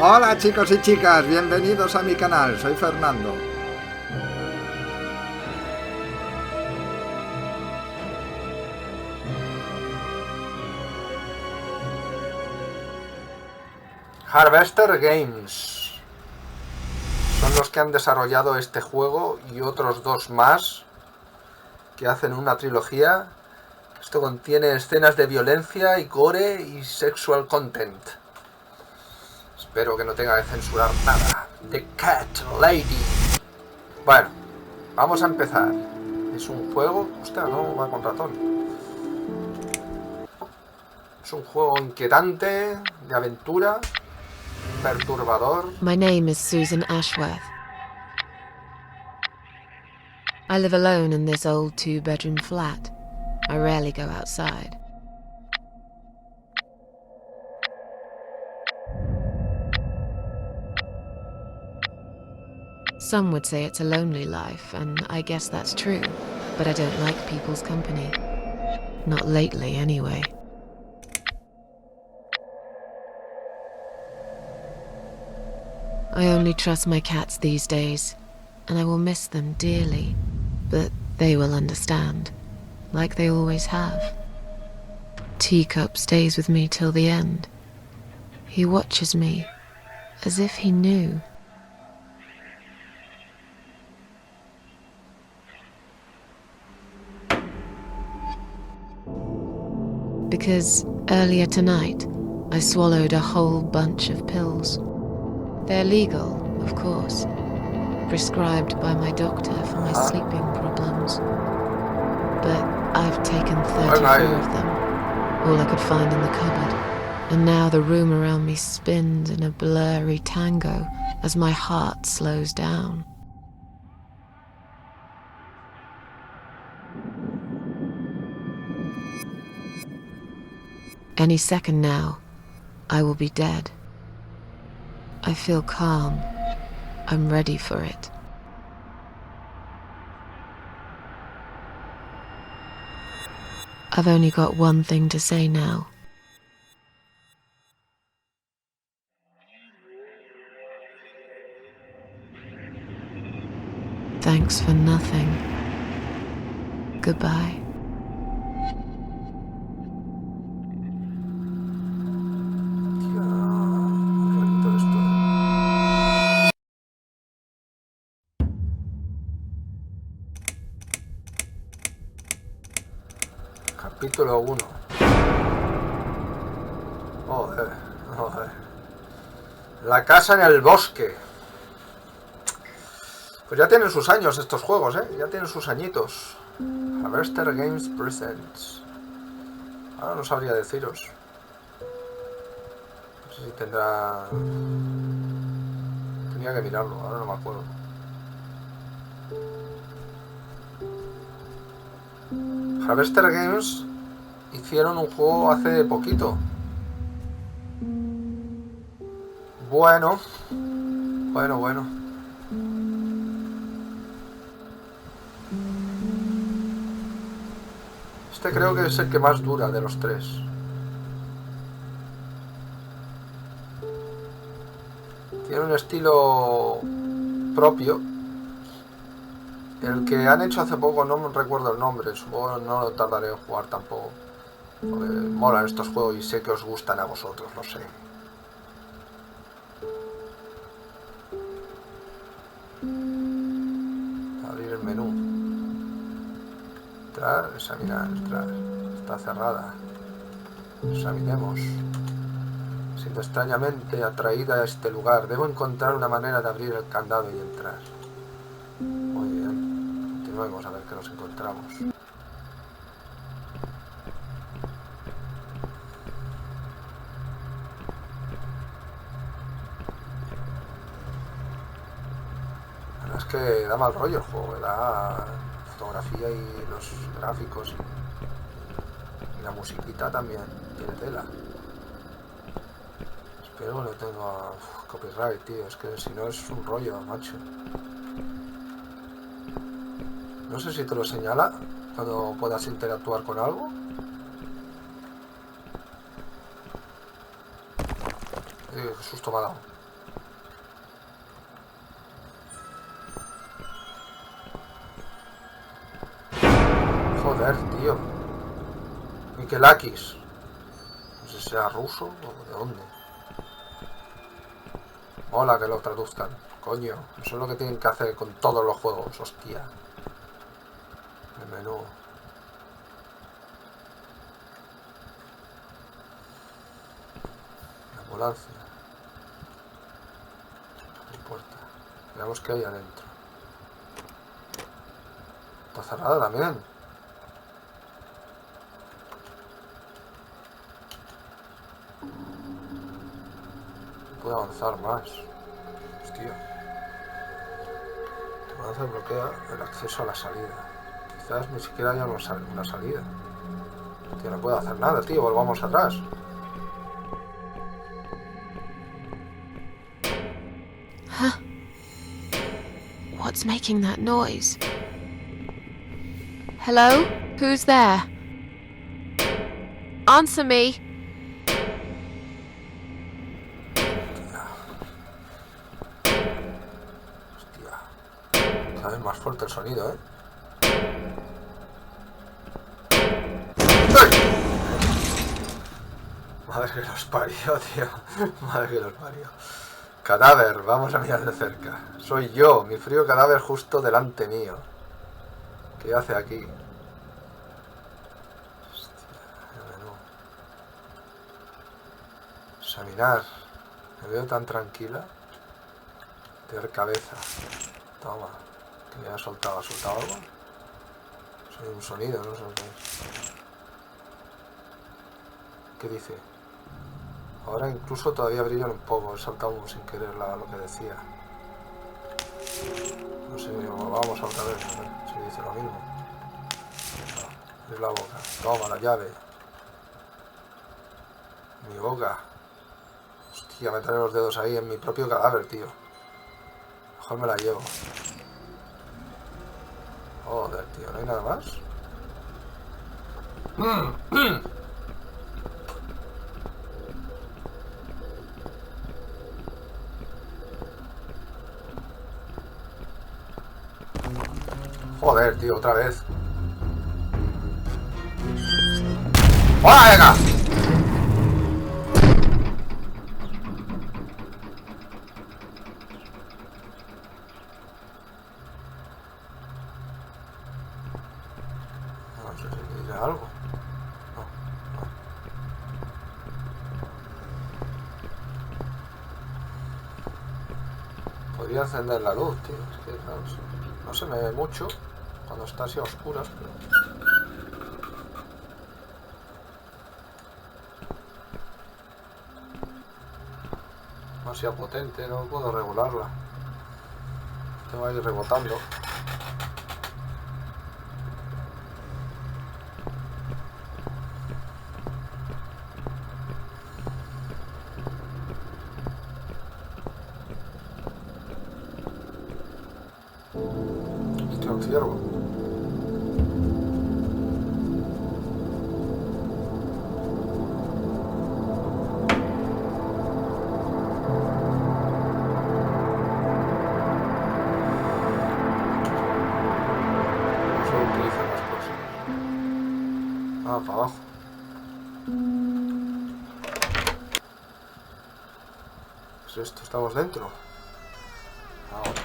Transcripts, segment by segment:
Hola chicos y chicas, bienvenidos a mi canal, soy Fernando. Harvester Games son los que han desarrollado este juego y otros dos más que hacen una trilogía. Esto contiene escenas de violencia y gore y sexual content. Espero que no tenga que censurar nada. The Cat Lady. Bueno, vamos a empezar. Es un juego... Hostia, no va con ratón. Es un juego inquietante, de aventura, perturbador. My name is Susan Ashworth. I live alone in this old two-bedroom flat. I rarely go outside. Some would say it's a lonely life, and I guess that's true, but I don't like people's company. Not lately, anyway. I only trust my cats these days, and I will miss them dearly, but they will understand, like they always have. Teacup stays with me till the end. He watches me, as if he knew. Because earlier tonight, I swallowed a whole bunch of pills. They're legal, of course, prescribed by my doctor for my sleeping problems. But I've taken 34 of them, all I could find in the cupboard. And now the room around me spins in a blurry tango as my heart slows down. Any second now, I will be dead. I feel calm. I'm ready for it. I've only got one thing to say now. Thanks for nothing. Goodbye. Capítulo 1. Joder, joder. La casa en el bosque. Pues ya tienen sus años estos juegos, ya tienen sus añitos. Harvester Games Presents. Ahora no sabría deciros. No sé si tendrá... Tenía que mirarlo, ahora no me acuerdo. Harvester Games hicieron un juego hace poquito. Bueno. Este creo que es el que más dura de los tres. Tiene un estilo propio. El que han hecho hace poco no me recuerdo el nombre, supongo que no lo tardaré en jugar tampoco. Porque molan estos juegos y sé que os gustan a vosotros, lo sé. Abrir el menú. Entrar, examinar, entrar. Está cerrada. Examinemos. Siento extrañamente atraída a este lugar. Debo encontrar una manera de abrir el candado y entrar. Muy bien. Continuemos a ver qué nos encontramos. La verdad es que da mal rollo el juego, da fotografía y los gráficos y la musiquita también tiene tela. Espero que no tenga copyright, tío, es que si no es un rollo, macho. No sé si te lo señala cuando puedas interactuar con algo. Qué susto me ha dado. Joder, tío. Mikelakis. No sé si será ruso o de dónde. Hola, que lo traduzcan. Coño, eso es lo que tienen que hacer con todos los juegos, hostia. El menú. La ambulancia. La puerta. Veamos qué hay adentro. Está cerrada también. Puedo avanzar más. Hostia. El avance bloquea el acceso a la salida. Quizás ni siquiera haya una salida. Hostia, no puedo hacer nada, tío. Volvamos atrás. Huh? What's making that noise? Hello? Who's there? Answer me. Hostia. Cada vez más fuerte el sonido, ¿eh? Madre que los parió, tío. Madre que los parió. Cadáver, vamos a mirar de cerca. Soy yo, mi frío cadáver justo delante mío. ¿Qué hace aquí? Hostia, el menú. Examinar. Me veo tan tranquila. Tener cabeza. Toma. ¿Qué me ha soltado? ¿Ha soltado algo? Soy un sonido, no sé lo que es. ¿Qué dice? Ahora incluso todavía brillan un poco. He saltado sin querer lo que decía. No sé, vamos a otra vez. A ver si dice lo mismo. No, es la boca. Toma la llave. Mi boca. Hostia, meteré los dedos ahí en mi propio cadáver, tío. Mejor me la llevo. Joder, tío, ¿no hay nada más? Joder, tío, otra vez. ¡Hola, venga! No sé si dice algo. No, no. Podría encender la luz, tío. Es que no se me ve mucho cuando está así a oscuras, pero... demasiado potente, no puedo regularla. Tengo ahí rebotando. Hostia, un ciervo. Ah, para abajo. ¿Qué es esto? ¿Estamos dentro? Ahora.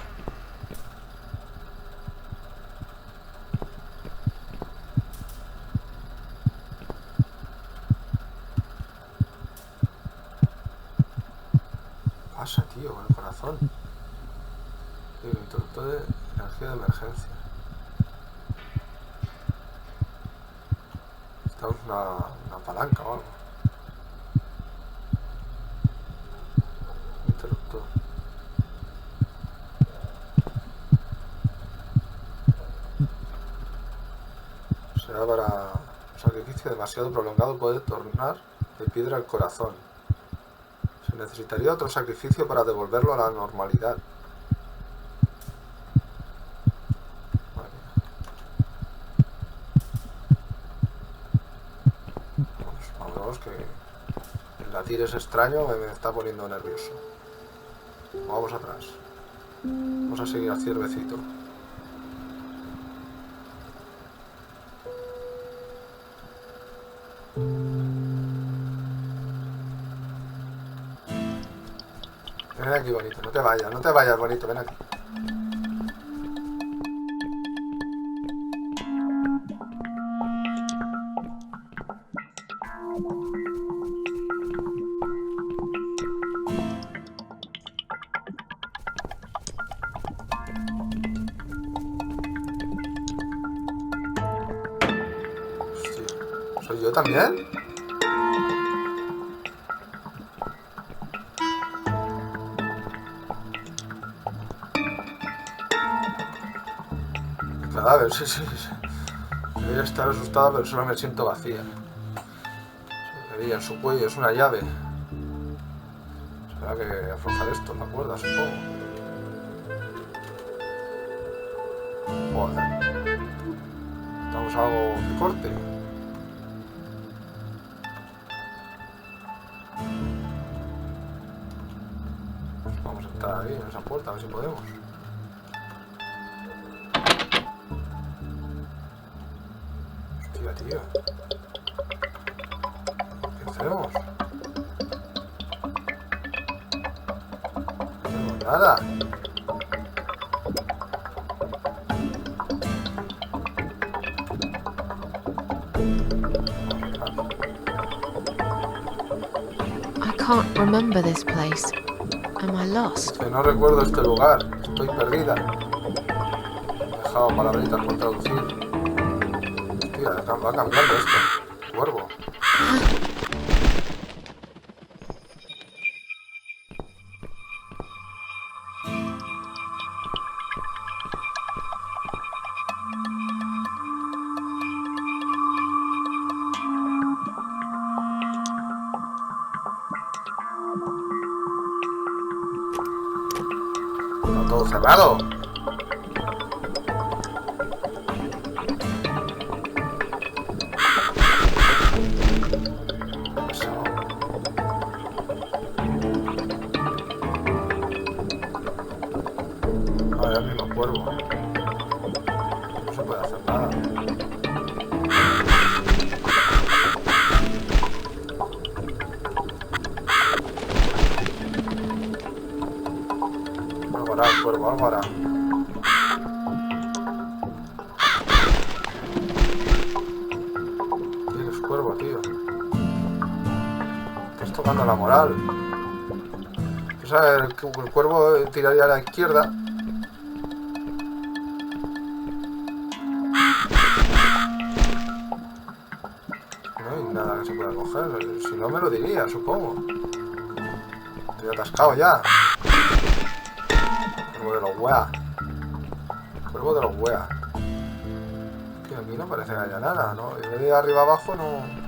¿Qué pasa, tío? Con el corazón. Tío, interruptor de energía de emergencia. Estamos una palanca o algo. Interruptor. Será para un sacrificio demasiado prolongado, puede tornar de piedra el corazón. Se necesitaría otro sacrificio para devolverlo a la normalidad. Vale. Vamos, que el latir es extraño, me está poniendo nervioso. Vamos atrás. Vamos a seguir al ciervecito. Ven aquí, bonito. No te vayas, bonito. Ven aquí. Hostia, ¿soy yo también? A ver, sí. Debería estar asustada, pero solo me siento vacía. Se veía en su cuello, es una llave. Será que aflojar esto, la cuerda, supongo. Joder. Necesitamos algo que corte. Vamos a entrar ahí, en esa puerta, a ver si podemos. Hostia, tío. ¿Qué hacemos? No tengo nada. I can't remember this place. Am I lost? Que no recuerdo este lugar. Estoy perdida. He dejado palabritas por traducir. Hostia, va cambiando esto. Cuervo. Está todo cerrado. Ahora el mismo cuervo. No se puede hacer nada. Algo hará el cuervo, algo hará. Tienes cuervo, tío. Estás tocando la moral. O sea, el cuervo tiraría a la izquierda. No hay nada que se pueda coger. Si no me lo diría, supongo. Estoy atascado ya. Cuervo de los weas. Cuervo de los weas. Que aquí no parece que haya nada, ¿no? Y de arriba abajo no.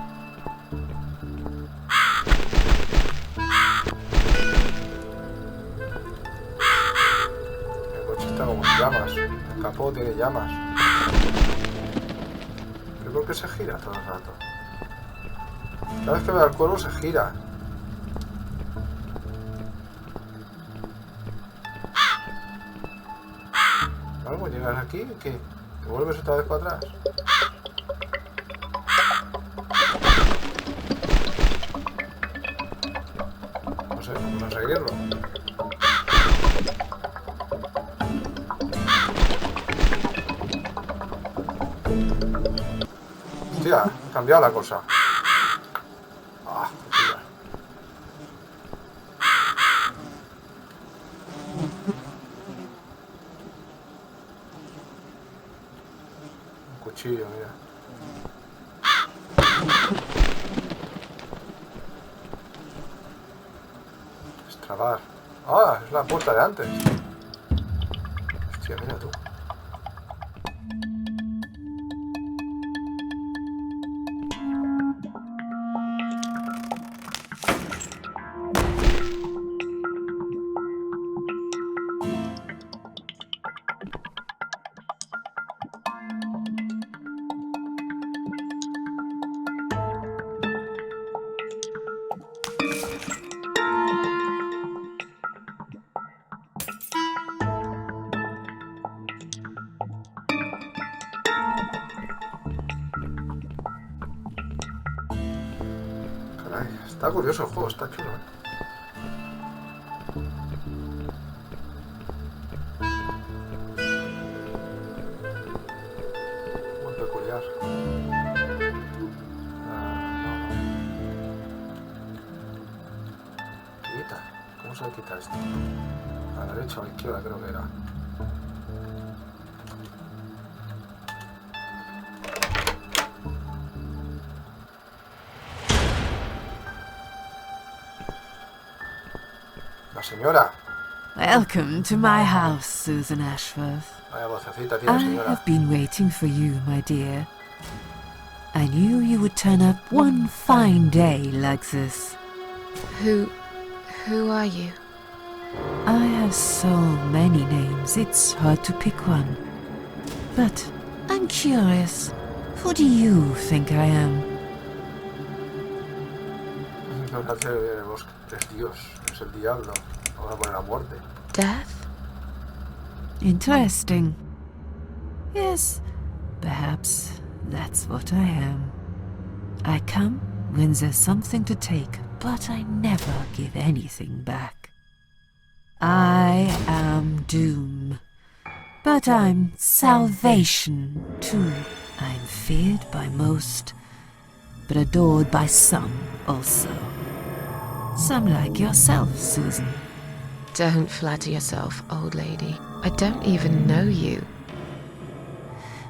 El coche está como en llamas. El capó tiene llamas. ¿Pero por qué se gira todo el rato? Cada vez que veo al cuervo se gira. ¿Algo? ¿Llegas aquí? ¿Qué? ¿Te vuelves otra vez para atrás? No sé, vamos a seguirlo. Hostia, ha cambiado la cosa. Ah, hostia. Un cuchillo, mira. Destrabar. Ah, es la puerta de antes. Hostia, mira tú. Caray, está curioso el juego, está chulo, ¿eh? Muy peculiar. Quita. ¿Cómo se le quita esto? A la derecha o a la izquierda creo que era. La señora. Welcome to my house, Susan Ashworth. Vaya vocecita tiene, I señora. have been waiting for you, my dear. I knew you would turn up one fine day like this. Who are you? I have so many names, it's hard to pick one. But I'm curious, who do you think I am? No nace el bosque, es Dios, es el diablo. Vamos a poner la muerte. Death? Interesting. Yes, perhaps that's what I am. I come when there's something to take, but I never give anything back. I am doom, but I'm salvation too. I'm feared by most, but adored by some also. Some like yourself, Susan. Don't flatter yourself, old lady. I don't even know you.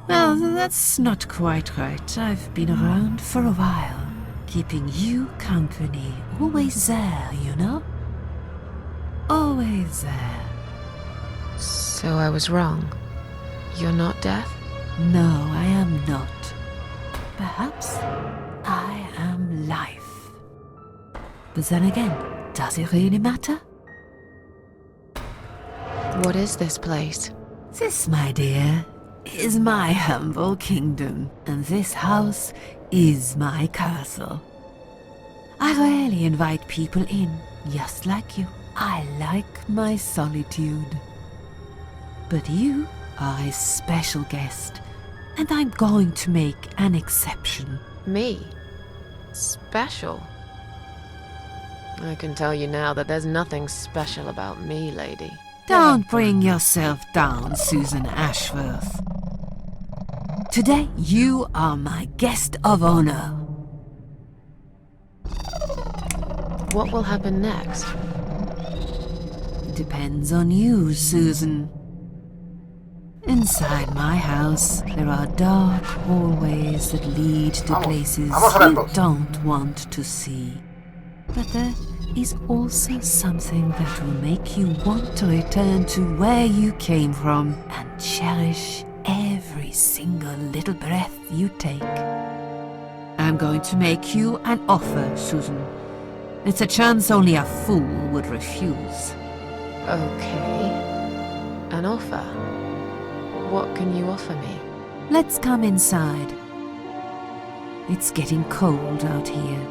Well, that's not quite right. I've been around for a while, keeping you company. Always there, you know? Always there. So I was wrong. You're not death? No, I am not. Perhaps I am life. But then again, does it really matter? What is this place? This, my dear, is my humble kingdom, and this house is my castle. I rarely invite people in, just like you. I like my solitude. But you are a special guest, and I'm going to make an exception. Me? Special? I can tell you now that there's nothing special about me, lady. Don't bring yourself down, Susan Ashworth. Today, you are my guest of honor. What will happen next? Depends on you, Susan. Inside my house, there are dark hallways that lead to places you don't want to see. But there is also something that will make you want to return to where you came from and cherish every single little breath you take. I'm going to make you an offer, Susan. It's a chance only a fool would refuse. Okay. An offer? What can you offer me? Let's come inside. It's getting cold out here.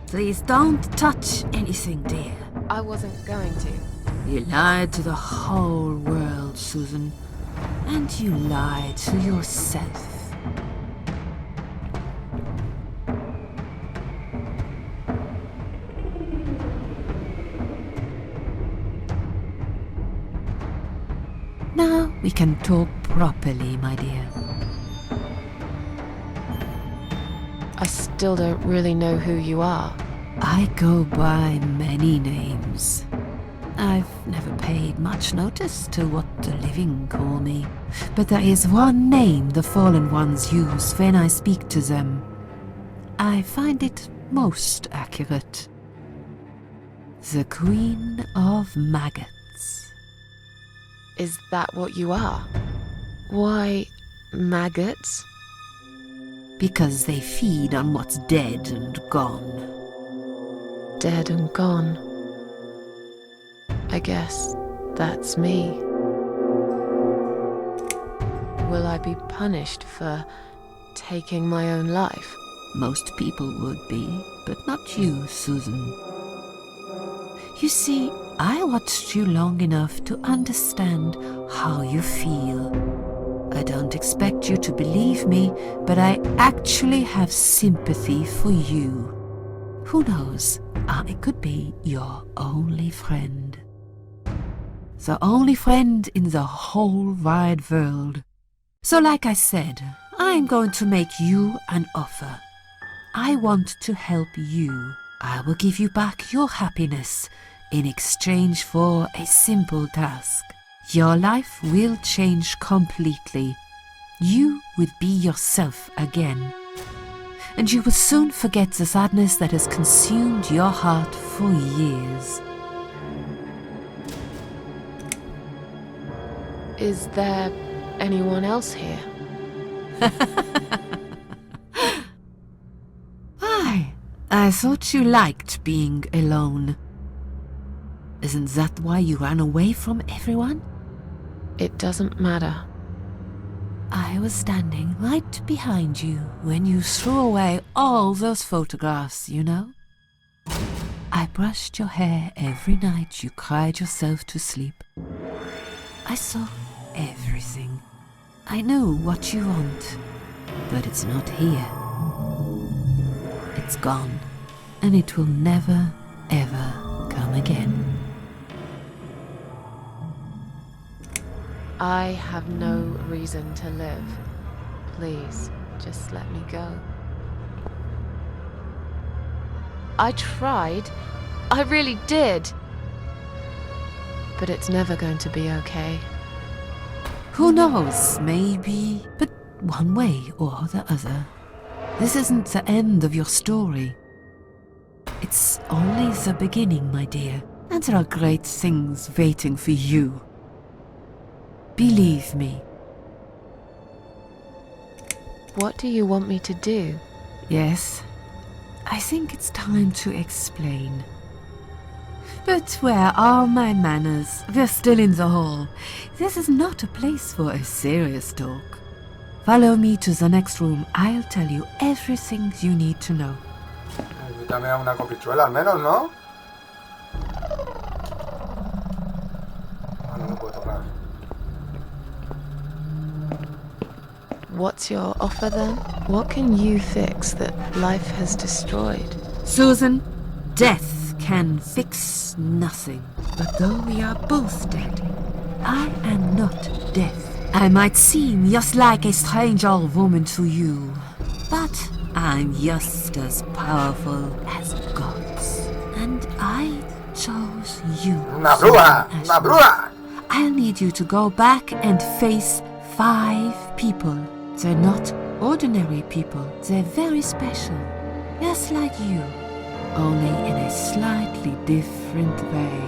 Please don't touch anything, dear. I wasn't going to. You lied to the whole world, Susan. And you lied to yourself. Now we can talk properly, my dear. I still don't really know who you are. I go by many names. I've never paid much notice to what the living call me, but there is one name the fallen ones use when I speak to them. I find it most accurate. The Queen of Maggots. Is that what you are? Why, maggots? Because they feed on what's dead and gone. Dead and gone. I guess that's me. Will I be punished for taking my own life? Most people would be, but not you, Susan. You see, I watched you long enough to understand how you feel. I don't expect you to believe me, but I actually have sympathy for you. Who knows, I could be your only friend. The only friend in the whole wide world. So like I said, I'm going to make you an offer. I want to help you. I will give you back your happiness in exchange for a simple task. Your life will change completely. You will be yourself again. And you will soon forget the sadness that has consumed your heart for years. Is there anyone else here? I thought you liked being alone. Isn't that why you ran away from everyone? It doesn't matter. I was standing right behind you when you threw away all those photographs, you know? I brushed your hair every night you cried yourself to sleep. I saw everything. I know what you want, but it's not here. It's gone, and it will never, ever come again. I have no reason to live. Please, just let me go. I tried. I really did. But it's never going to be okay. Who knows, maybe, but one way or the other. This isn't the end of your story. It's only the beginning, my dear, and there are great things waiting for you. Believe me. What do you want me to do? Yes, I think it's time to explain. But where are my manners? We're still in the hall. This is not a place for a serious talk. Follow me to the next room. I'll tell you everything you need to know. Invítame a una copichuela al menos, ¿no? No, no puedo tocar. What's your offer then? What can you fix that life has destroyed? Susan, death can fix nothing. But though we are both dead, I am not death. I might seem just like a strange old woman to you, but I'm just as powerful as gods. And I chose you. ¡Una bruja! ¡Una bruja! I'll need you to go back and face 5 people. They're not ordinary people. They're very special. Just like you, only in a slightly different way.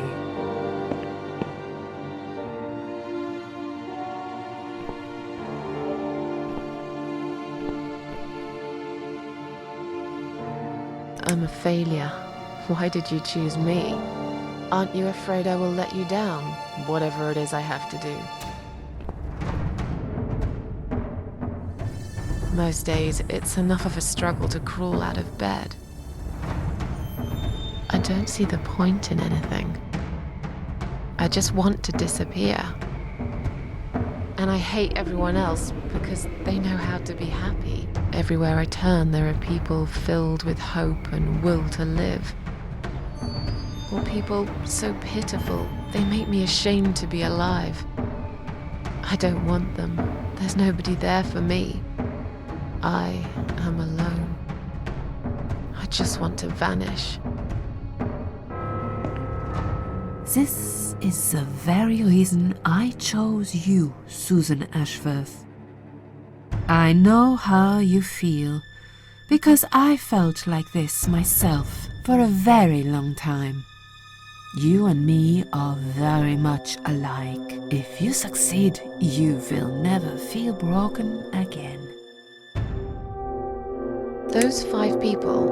I'm a failure. Why did you choose me? Aren't you afraid I will let you down, whatever it is I have to do? Most days, it's enough of a struggle to crawl out of bed. I don't see the point in anything. I just want to disappear. And I hate everyone else because they know how to be happy. Everywhere I turn, there are people filled with hope and will to live. Or people so pitiful, they make me ashamed to be alive. I don't want them. There's nobody there for me. I am alone. I just want to vanish. This is the very reason I chose you, Susan Ashworth. I know how you feel, because I felt like this myself for a very long time. You and me are very much alike. If you succeed, you will never feel broken again. Those 5 people,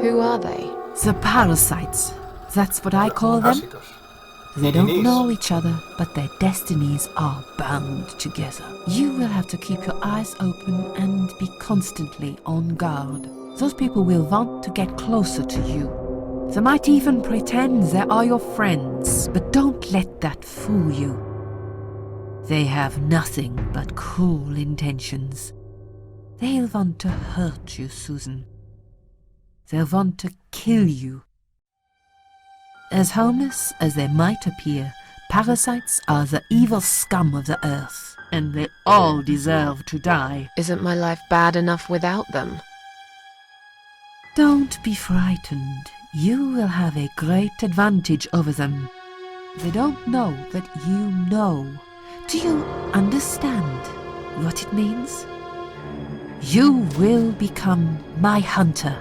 who are they? The parasites. That's what I call them. They don't know each other, but their destinies are bound together. You will have to keep your eyes open and be constantly on guard. Those people will want to get closer to you. They might even pretend they are your friends, but don't let that fool you. They have nothing but cruel intentions. They'll want to hurt you, Susan. They'll want to kill you. As harmless as they might appear, parasites are the evil scum of the earth, and they all deserve to die. Isn't my life bad enough without them? Don't be frightened. You will have a great advantage over them. They don't know that you know. Do you understand what it means? You will become my hunter,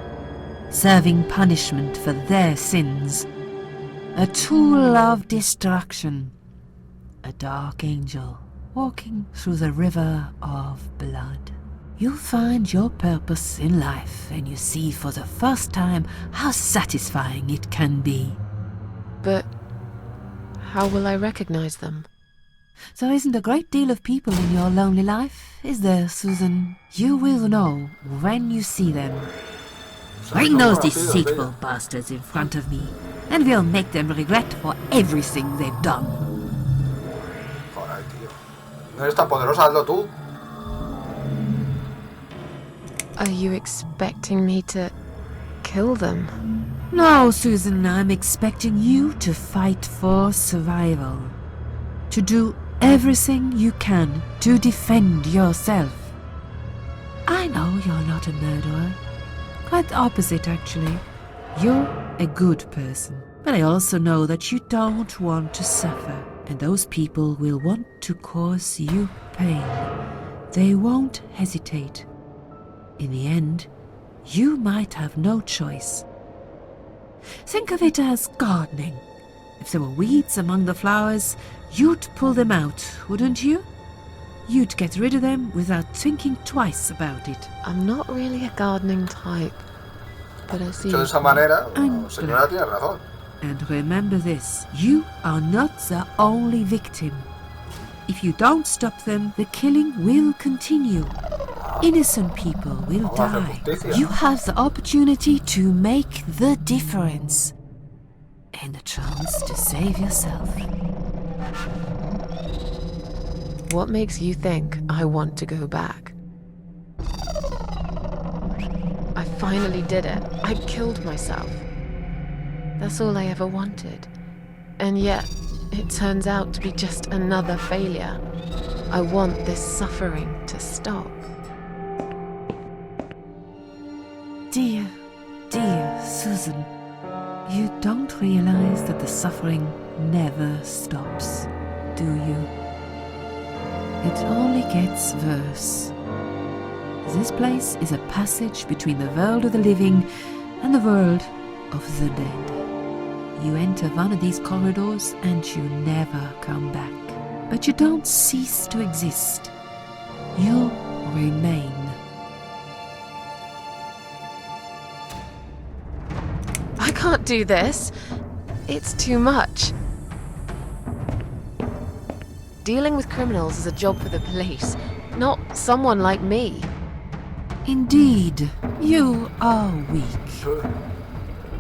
serving punishment for their sins. A tool of destruction. A dark angel walking through the river of blood. You'll find your purpose in life, and you see for the first time how satisfying it can be. But how will I recognize them? There isn't a great deal of people in your lonely life, is there, Susan? You will know when you see them. Bring those deceitful bastards in front of me, and we'll make them regret for everything they've done. Joder, tío. No eres tan poderosa, hazlo tú. Are you expecting me to kill them? No, Susan, I'm expecting you to fight for survival. To do everything you can to defend yourself. I know you're not a murderer. Quite the opposite, actually. You're a good person. But I also know that you don't want to suffer, and those people will want to cause you pain. They won't hesitate. In the end, you might have no choice. Think of it as gardening. If there were weeds among the flowers, you'd pull them out, wouldn't you? You'd get rid of them without thinking twice about it. I'm not really a gardening type, but I see. Dicho de esa manera, I'm la señora tiene razón. And remember this, you are not the only victim. If you don't stop them, the killing will continue. Innocent people will die. You have the opportunity to make the difference. And a chance to save yourself. What makes you think I want to go back? I finally did it. I killed myself. That's all I ever wanted. And yet, it turns out to be just another failure. I want this suffering to stop. Dear, dear Susan, you don't realize that the suffering never stops, do you? It only gets worse. This place is a passage between the world of the living and the world of the dead. You enter one of these corridors and you never come back. But you don't cease to exist. You remain. I can't do this. It's too much. Dealing with criminals is a job for the police, not someone like me. Indeed, you are weak.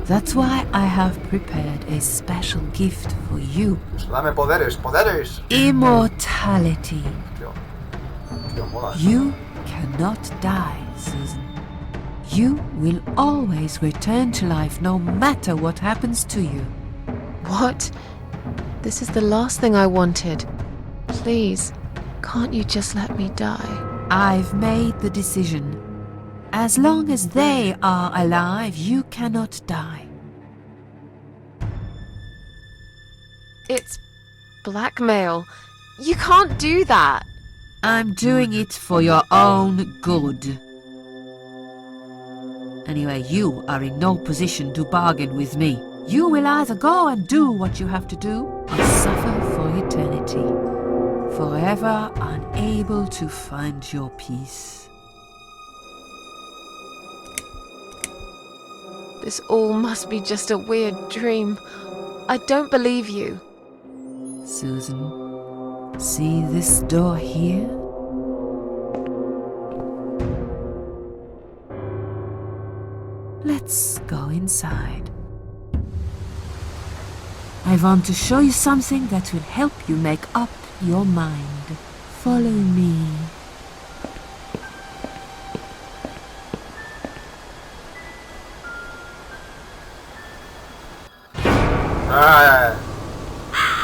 That's why I have prepared a special gift for you. Dame poderes, poderes. Immortality. Tío, mola. You cannot die, Susan. You will always return to life no matter what happens to you. What? This is the last thing I wanted. Please, can't you just let me die? I've made the decision. As long as they are alive, you cannot die. It's blackmail. You can't do that. I'm doing it for your own good. Anyway, you are in no position to bargain with me. You will either go and do what you have to do, or suffer for eternity. Forever unable to find your peace. This all must be just a weird dream. I don't believe you. Susan, see this door here? Let's go inside. I want to show you something that will help you make up your mind. Follow me.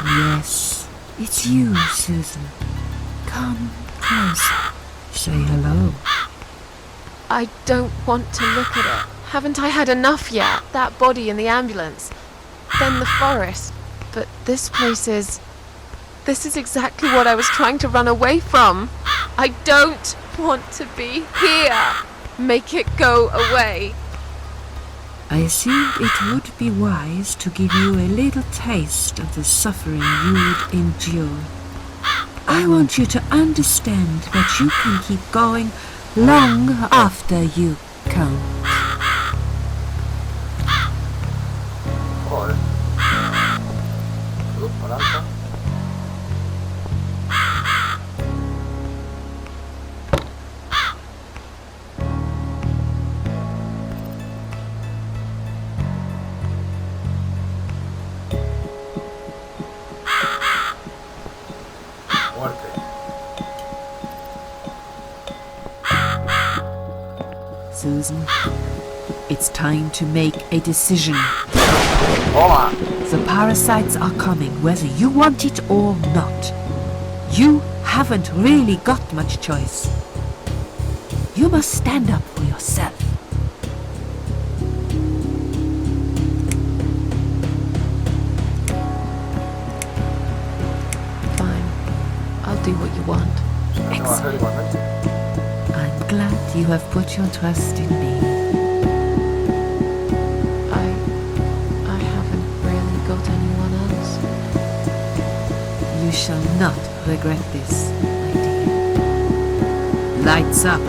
Yes, it's you, Susan. Come closer. Say hello. I don't want to look at it. Haven't I had enough yet? That body in the ambulance. Then the forest. But this place is... This is exactly what I was trying to run away from. I don't want to be here. Make it go away. I think it would be wise to give you a little taste of the suffering you would endure. I want you to understand that you can keep going long after you count. Joder. Palanca. Susan, it's time to make a decision. Hola. The parasites are coming, whether you want it or not. You haven't really got much choice. You must stand up for yourself. Fine. I'll do what you want. I'm glad you have put your trust in me. I haven't really got anyone else. You shall not regret this, my dear. Lights up.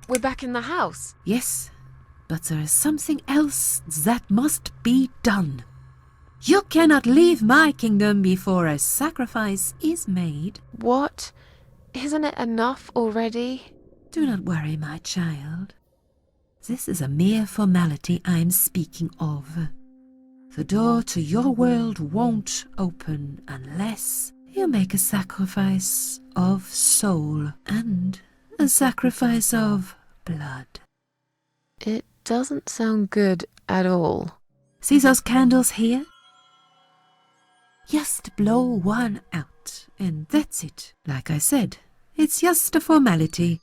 We're back in the house. Yes, but there is something else that must be done. You cannot leave my kingdom before a sacrifice is made. What? Isn't it enough already? Do not worry, my child. This is a mere formality I am speaking of. The door to your world won't open unless you make a sacrifice of soul and a sacrifice of blood. It doesn't sound good at all. See those candles here? Just blow one out, and that's it. Like I said, it's just a formality.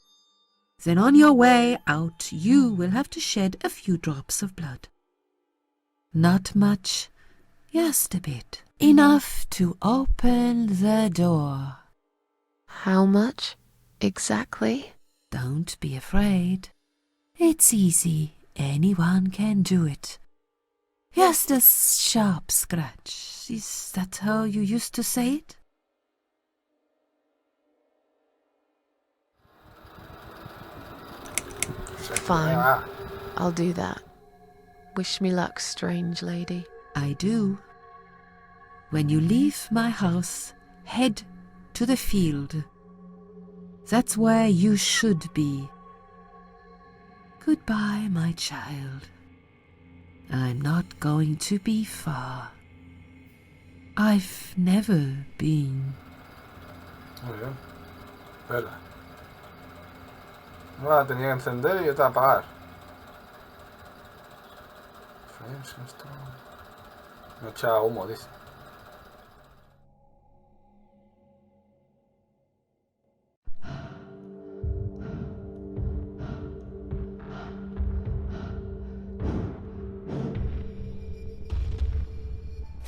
Then on your way out, you will have to shed a few drops of blood. Not much, just a bit. Enough to open the door. How much exactly? Don't be afraid. It's easy. Anyone can do it. Just a sharp scratch. Is that how you used to say it? Fine. I'll do that. Wish me luck, strange lady. I do. When you leave my house, head to the field. That's where you should be. Goodbye, my child. I'm not going to be far. I've never been. Muy bien. Espera. No la tenía que encender y otra apagar. Esto no echa humo, dice.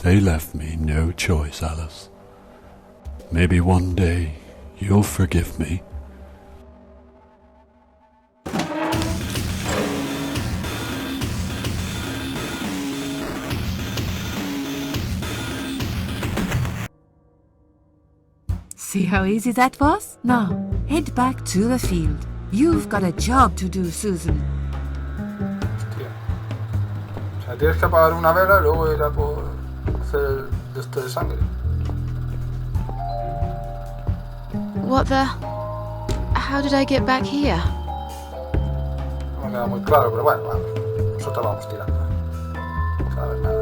They left me no choice, Alice. Maybe one day you'll forgive me. See how easy that was? Now, head back to the field. You've got a job to do, Susan. Hostia. O sea, tienes que apagar una vela y luego ir a por hacer de esto de sangre. What the... How did I get back here? Bueno, queda muy claro, pero bueno, nosotros vamos tirando. No sabes nada.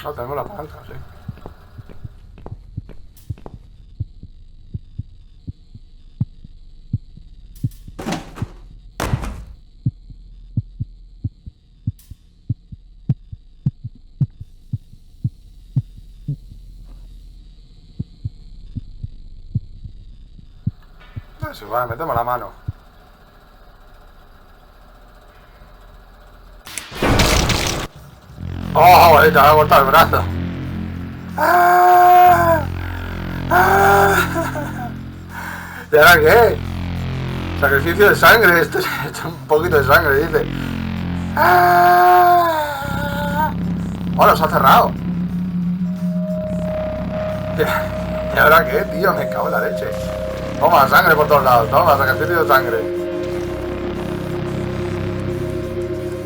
No, tenemos la palanca, sí. Sí, vale, metemos la mano. ¡Oh, te va a cortar el brazo! ¡Ah! ¡Ah! ¿Y ahora qué? Sacrificio de sangre. Esto es un poquito de sangre, dice. ¡Ah! ¡Oh, se ha cerrado! ¿Y ahora qué, tío? Me cago en la leche. Toma, sangre por todos lados. Toma, sacrificio de sangre.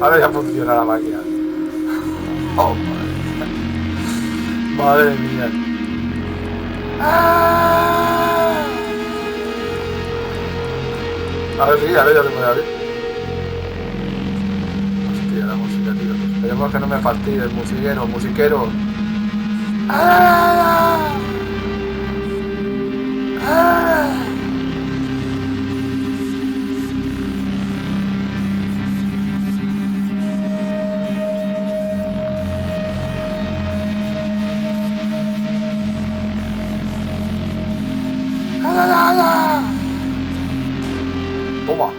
Ahora ya funciona la máquina. Oh, madre mía. ¡Ah! A ver si, ahora ya se puede abrir. Hostia, la música, tío. Esperemos que no me fastidie el musiquero. ¡Ah! ¡Ah! Toma.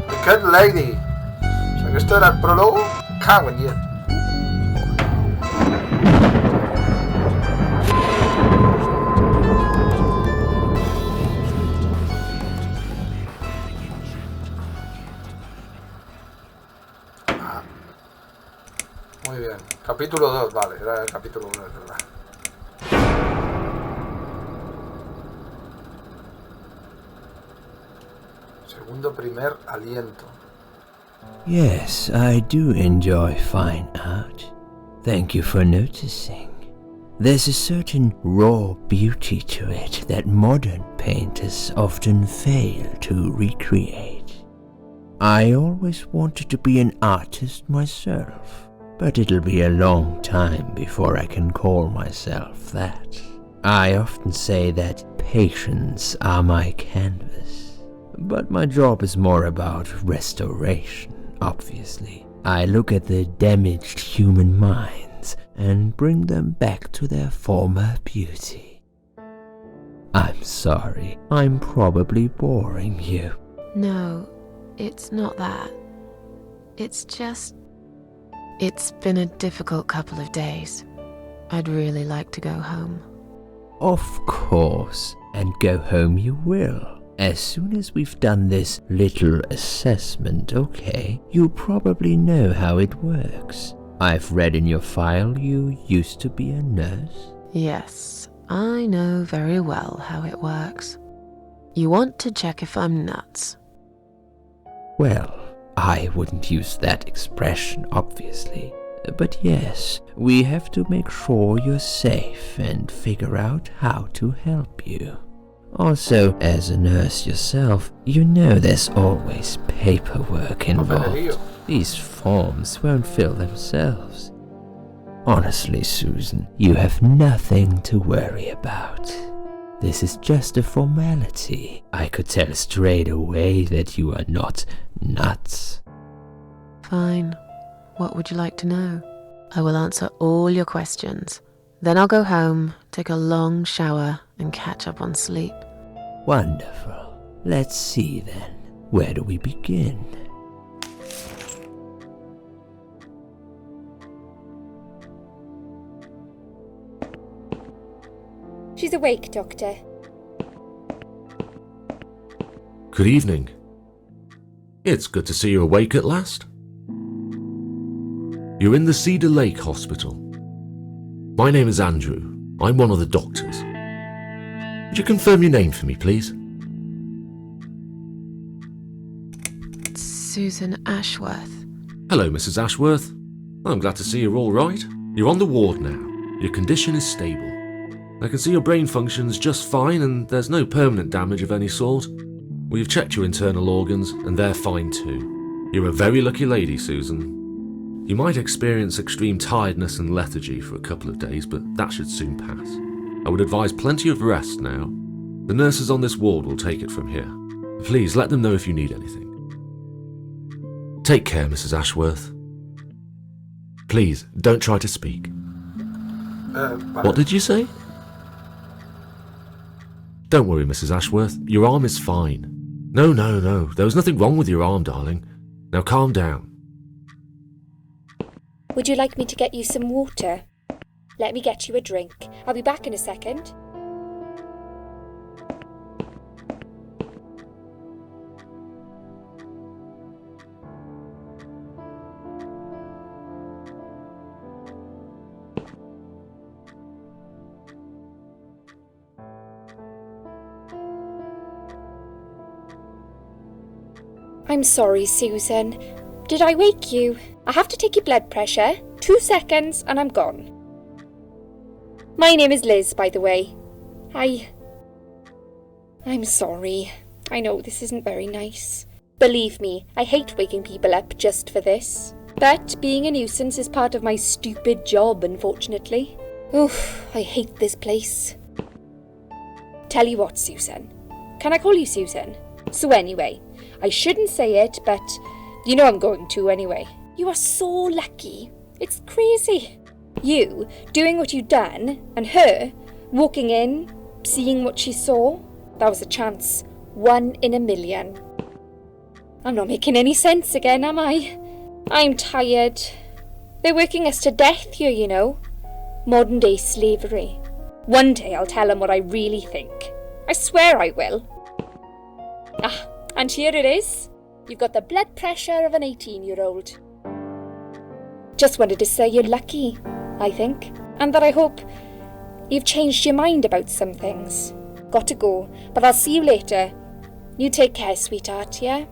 The Cat Lady. O sea que esto era el prólogo. Cago en 10. Muy bien. Capítulo 2, vale, era el capítulo 1, es verdad. Segundo primer aliento. Yes, I do enjoy fine art. Thank you for noticing. There's a certain raw beauty to it that modern painters often fail to recreate. I always wanted to be an artist myself, but it'll be a long time before I can call myself that. I often say that patience are my canvas, but my job is more about restoration, obviously. I look at the damaged human minds and bring them back to their former beauty. I'm sorry, I'm probably boring you. No, it's not that. It's just... It's been a difficult couple of days. I'd really like to go home. Of course, and go home you will. As soon as we've done this little assessment, okay, you probably know how it works. I've read in your file you used to be a nurse. Yes, I know very well how it works. You want to check if I'm nuts. Well, I wouldn't use that expression, obviously. But yes, we have to make sure you're safe and figure out how to help you. Also, as a nurse yourself, you know there's always paperwork involved. These forms won't fill themselves. Honestly, Susan, you have nothing to worry about. This is just a formality. I could tell straight away that you are not nuts. Fine. What would you like to know? I will answer all your questions. Then I'll go home, take a long shower, and catch up on sleep. Wonderful. Let's see then. Where do we begin? She's awake, Doctor. Good evening. It's good to see you awake at last. You're in the Cedar Lake Hospital. My name is Andrew. I'm one of the doctors. Would you confirm your name for me, please? Susan Ashworth. Hello, Mrs. Ashworth. I'm glad to see you're all right. You're on the ward now. Your condition is stable. I can see your brain functions just fine and there's no permanent damage of any sort. We've checked your internal organs and they're fine too. You're a very lucky lady, Susan. You might experience extreme tiredness and lethargy for a couple of days, but that should soon pass. I would advise plenty of rest now. The nurses on this ward will take it from here. Please let them know if you need anything. Take care, Mrs. Ashworth. Please, don't try to speak. What did you say? Don't worry, Mrs. Ashworth. Your arm is fine. No. There was nothing wrong with your arm, darling. Now calm down. Would you like me to get you some water? Let me get you a drink. I'll be back in a second. I'm sorry, Susan. Did I wake you? I have to take your blood pressure. 2 seconds and I'm gone. My name is Liz, by the way. I'm sorry. I know this isn't very nice. Believe me, I hate waking people up just for this. But being a nuisance is part of my stupid job, unfortunately. Oof, I hate this place. Tell you what, Susan. Can I call you Susan? So anyway, I shouldn't say it, but you know I'm going to anyway. You are so lucky. It's crazy. You doing what you've done, and her walking in, seeing what she saw. That was a chance. 1 in a million. I'm not making any sense again, am I? I'm tired. They're working us to death here, you know. Modern day slavery. One day I'll tell them what I really think. I swear I will. Ah, and here it is. You've got the blood pressure of an 18-year-old. Just wanted to say you're lucky, I think, and that I hope you've changed your mind about some things. Got to go, but I'll see you later. You take care, sweetheart, yeah?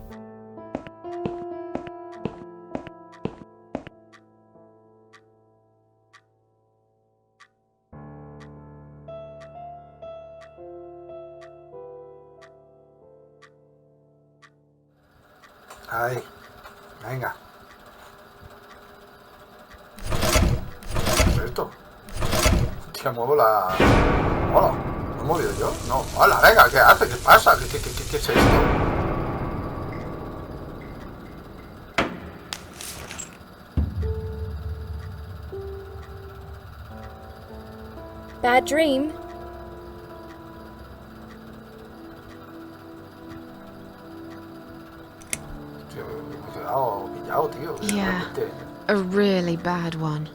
Ahí, venga. ¿Qué es esto? Hostia, muevo la... ¡Hola! ¿Lo he movido yo? No. ¡Hola, venga! ¿Qué hace? ¿Qué pasa? ¿Qué es esto? Bad dream? Yeah, a really bad one.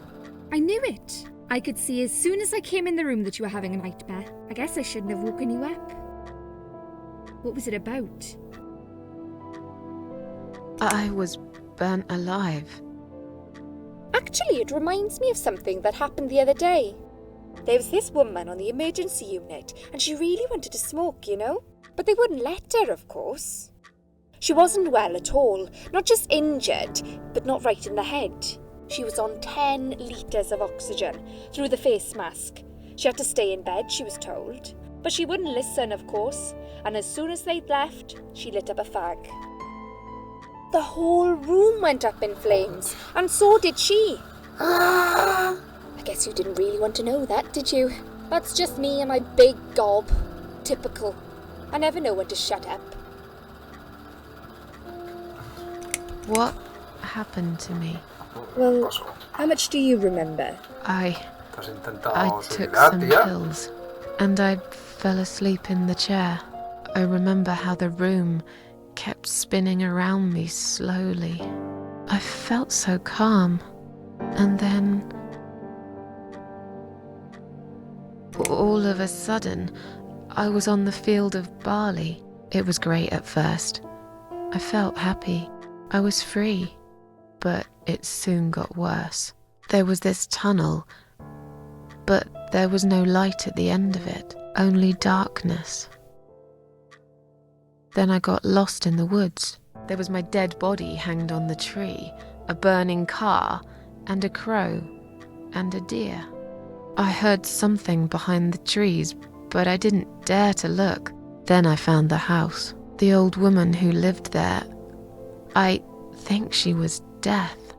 I knew it. I could see as soon as I came in the room that you were having a nightmare. I guess I shouldn't have woken you up. What was it about? I was burnt alive. Actually, it reminds me of something that happened the other day. There was this woman on the emergency unit, and she really wanted to smoke, you know? But they wouldn't let her, of course. She wasn't well at all, not just injured, but not right in the head. She was on 10 litres of oxygen through the face mask. She had to stay in bed, she was told. But she wouldn't listen, of course, and as soon as they'd left, she lit up a fag. The whole room went up in flames, and so did she. I guess you didn't really want to know that, did you? That's just me and my big gob. Typical. I never know when to shut up. What happened to me? Well, how much do you remember? I ¿Has intentado took suicidar, some tía? pills, and I fell asleep in the chair. I remember how the room kept spinning around me slowly. I felt so calm. And then, all of a sudden, I was on the field of barley. It was great at first. I felt happy. I was free. But it soon got worse. There was this tunnel, but there was no light at the end of it, only darkness. Then I got lost in the woods. There was my dead body hanged on the tree, a burning car, and a crow, and a deer. I heard something behind the trees, but I didn't dare to look. Then I found the house. The old woman who lived there, I think she was Death.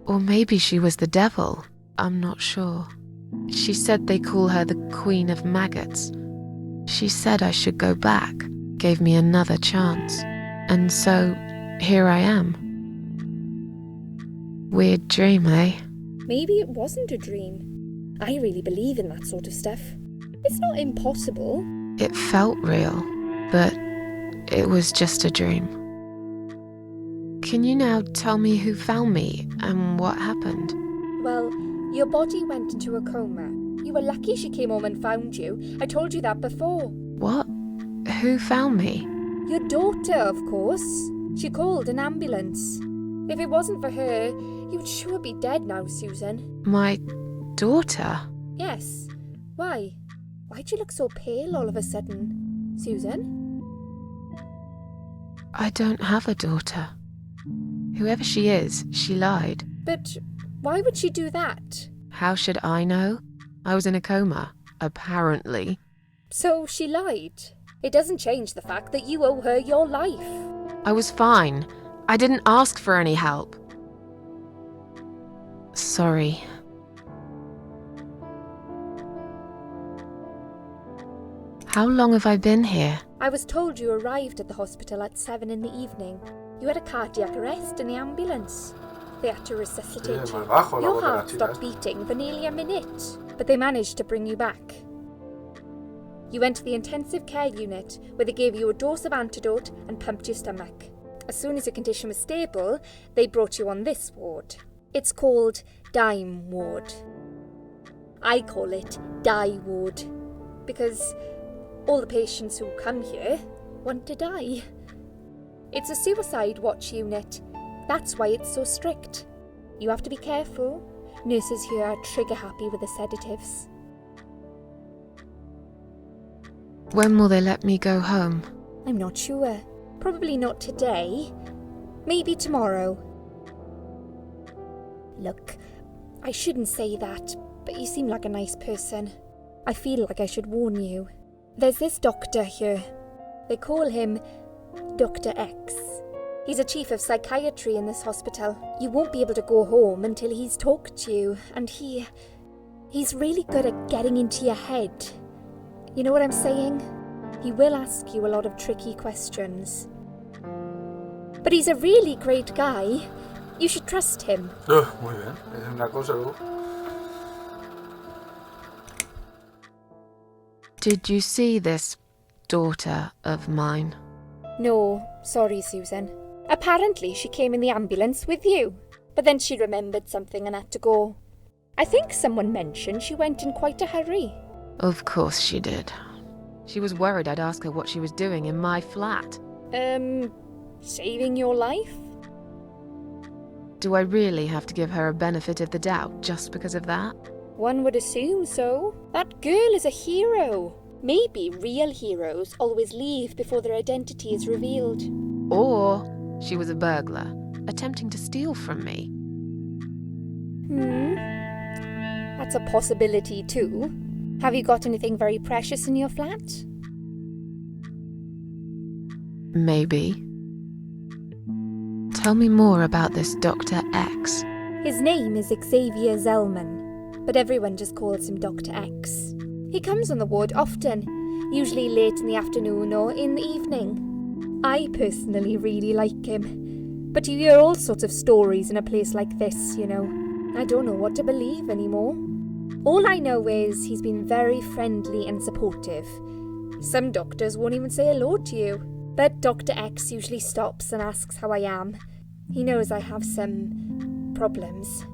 Or maybe she was the devil. I'm not sure. She said they call her the Queen of Maggots. She said I should go back, gave me another chance. And so, here I am. Weird dream, eh? Maybe it wasn't a dream. I really believe in that sort of stuff. It's not impossible. It felt real, but it was just a dream. Can you now tell me who found me and what happened? Well, your body went into a coma. You were lucky she came home and found you. I told you that before. What? Who found me? Your daughter, of course. She called an ambulance. If it wasn't for her, you'd sure be dead now, Susan. My daughter? Yes. Why? Why'd you look so pale all of a sudden, Susan? I don't have a daughter. Whoever she is, she lied. But why would she do that? How should I know? I was in a coma, apparently. So she lied. It doesn't change the fact that you owe her your life. I was fine. I didn't ask for any help. Sorry. How long have I been here? I was told you arrived at the hospital at 7 in the evening. You had a cardiac arrest in the ambulance. They had to resuscitate you. Your heart stopped beating for nearly a minute, but they managed to bring you back. You went to the intensive care unit, where they gave you a dose of antidote and pumped your stomach. As soon as your condition was stable, they brought you on this ward. It's called Dime Ward. I call it Die Ward, because all the patients who come here want to die. It's a suicide watch unit. That's why it's so strict. You have to be careful. Nurses here are trigger happy with the sedatives. When will they let me go home? I'm not sure. Probably not today. Maybe tomorrow. Look, I shouldn't say that, but you seem like a nice person. I feel like I should warn you. There's this doctor here. They call him Dr. X. He's a chief of psychiatry in this hospital. You won't be able to go home until he's talked to you, and he's really good at getting into your head. You know what I'm saying? He will ask you a lot of tricky questions. But he's a really great guy. You should trust him. Muy bien. Es una cosa luego. Did you see this daughter of mine? No, sorry, Susan. Apparently she came in the ambulance with you, but then she remembered something and had to go. I think someone mentioned she went in quite a hurry. Of course she did. She was worried I'd ask her what she was doing in my flat. Saving your life? Do I really have to give her a benefit of the doubt just because of that? One would assume so. That girl is a hero. Maybe real heroes always leave before their identity is revealed. Or she was a burglar, attempting to steal from me. That's a possibility too. Have you got anything very precious in your flat? Maybe. Tell me more about this Dr. X. His name is Xavier Zellman, but everyone just calls him Dr. X. He comes on the ward often, usually late in the afternoon or in the evening. I personally really like him, but you hear all sorts of stories in a place like this, you know. I don't know what to believe anymore. All I know is he's been very friendly and supportive, Some doctors won't even say hello to you. But Dr. X usually stops and asks how I am. He knows I have some problems.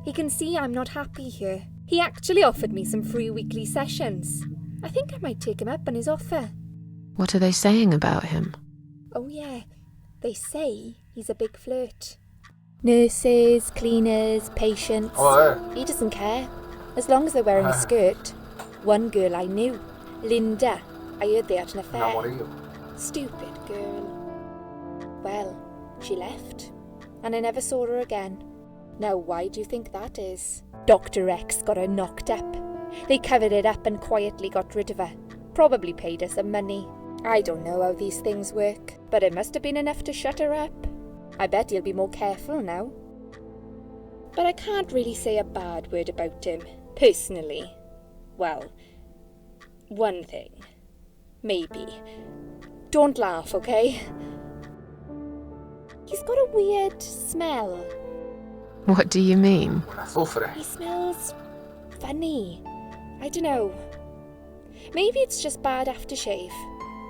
He can see I'm not happy here. He actually offered me some free weekly sessions. I think I might take him up on his offer. What are they saying about him? Oh yeah, they say he's a big flirt. Nurses, cleaners, patients. He doesn't care, as long as they're wearing a skirt. One girl I knew, Linda, I heard they had an affair. Stupid girl. Well, she left, and I never saw her again. Now why do you think that is? Dr. X got her knocked up. They covered it up and quietly got rid of her. Probably paid her some money. I don't know how these things work, but it must have been enough to shut her up. I bet he'll be more careful now. But I can't really say a bad word about him, personally. Well, one thing. Maybe. Don't laugh, okay? He's got a weird smell. What do you mean? He smells funny. I don't know. Maybe it's just bad aftershave.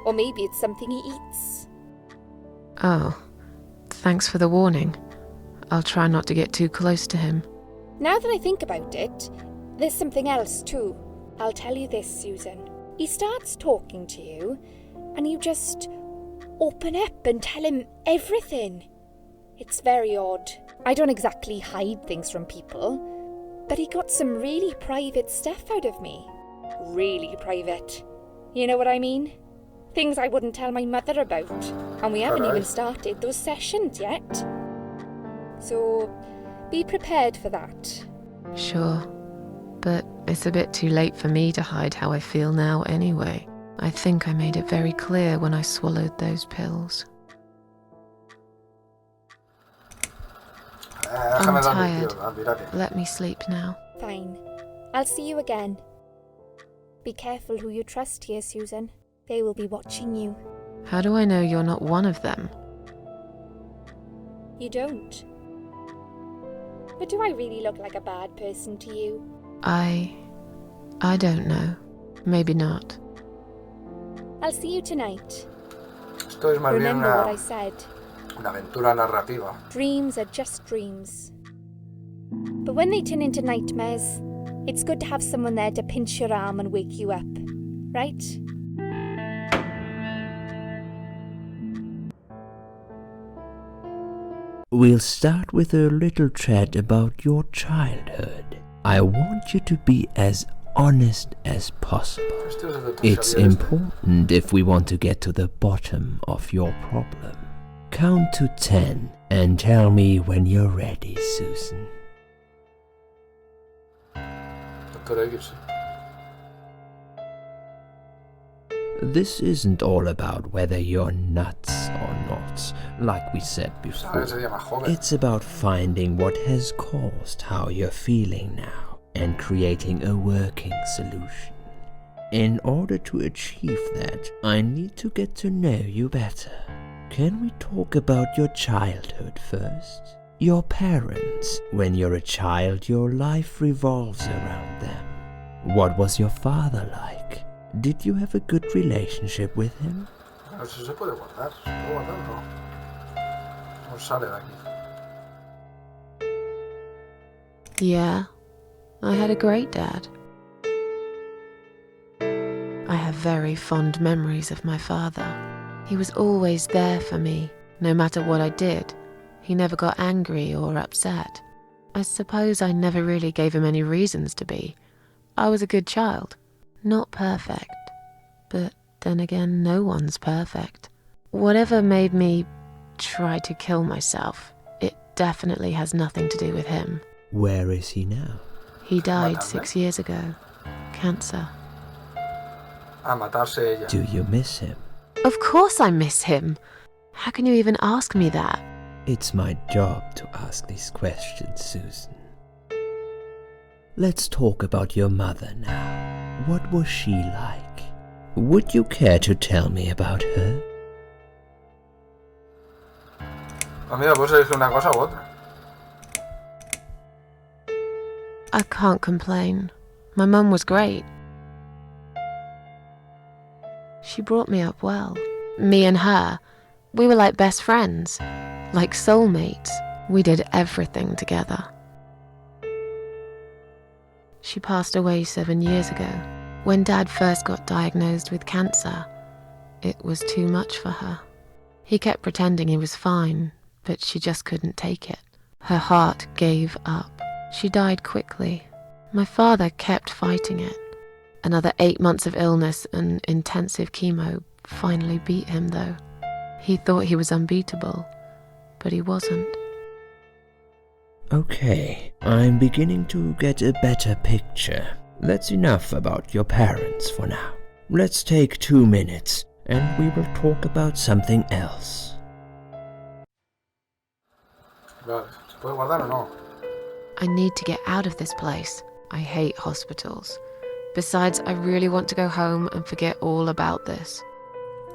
Or maybe it's something he eats. Oh, thanks for the warning. I'll try not to get too close to him. Now that I think about it, there's something else too. I'll tell you this, Susan. He starts talking to you, and you just open up and tell him everything. It's very odd. I don't exactly hide things from people, but he got some really private stuff out of me. Really private. You know what I mean? Things I wouldn't tell my mother about. And we haven't even started those sessions yet. So, be prepared for that. Sure, but it's a bit too late for me to hide how I feel now anyway. I think I made it very clear when I swallowed those pills. I'm tired. Let me sleep now. Fine. I'll see you again. Be careful who you trust here, Susan. They will be watching you. How do I know you're not one of them? You don't. But do I really look like a bad person to you? I don't know. Maybe not. I'll see you tonight. Esto es más bien Remember what I said. una aventura narrativa. Dreams are just dreams. But when they turn into nightmares, it's good to have someone there to pinch your arm and wake you up, right? We'll start with a little chat about your childhood. I want you to be as honest as possible. It's important if we want to get to the bottom of your problem. Count to 10 and tell me when you're ready, Susan. This isn't all about whether you're nuts or not, like we said before. It's about finding what has caused how you're feeling now and creating a working solution. In order to achieve that, I need to get to know you better. Can we talk about your childhood first? Your parents. When you're a child, your life revolves around them. What was your father like? Did you have a good relationship with him? Eso se puede guardar. ¿Se puede guardar o no? No sale de aquí. Yeah, I had a great dad. I have very fond memories of my father. He was always there for me, no matter what I did. He never got angry or upset. I suppose I never really gave him any reasons to be. I was a good child. Not perfect, but then again, no one's perfect. Whatever made me try to kill myself, it definitely has nothing to do with him. Where is he now? He died 6 years ago. Cancer. A matarse ella. Do you miss him? Of course I miss him. How can you even ask me that? It's my job to ask these questions, Susan. Let's talk about your mother now. What was she like? Would you care to tell me about her? Amiga, puedes elegir una cosa u otra. I can't complain. My mum was great. She brought me up well. Me and her, we were like best friends, like soulmates. We did everything together. She passed away 7 years ago. When Dad first got diagnosed with cancer, it was too much for her. He kept pretending he was fine, but she just couldn't take it. Her heart gave up. She died quickly. My father kept fighting it. Another 8 months of illness and intensive chemo finally beat him, though. He thought he was unbeatable, but he wasn't. Okay, I'm beginning to get a better picture. That's enough about your parents for now. Let's take 2 minutes, and we will talk about something else. Vale, ¿se puede guardar o no? I need to get out of this place. I hate hospitals. Besides, I really want to go home and forget all about this.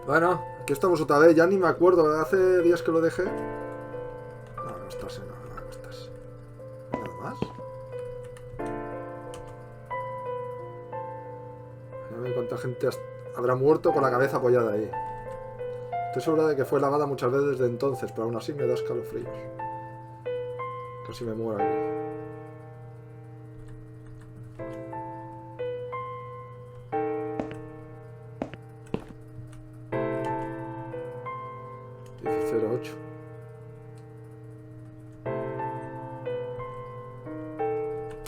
Bueno, aquí estamos otra vez, ya ni me acuerdo, hace días que lo dejé. No, no estás, no estás. Nada más. No sé cuánta gente habrá muerto con la cabeza apoyada ahí. Estoy segura de que fue lavada muchas veces desde entonces, pero aún así me da escalofríos. Casi me muero aquí.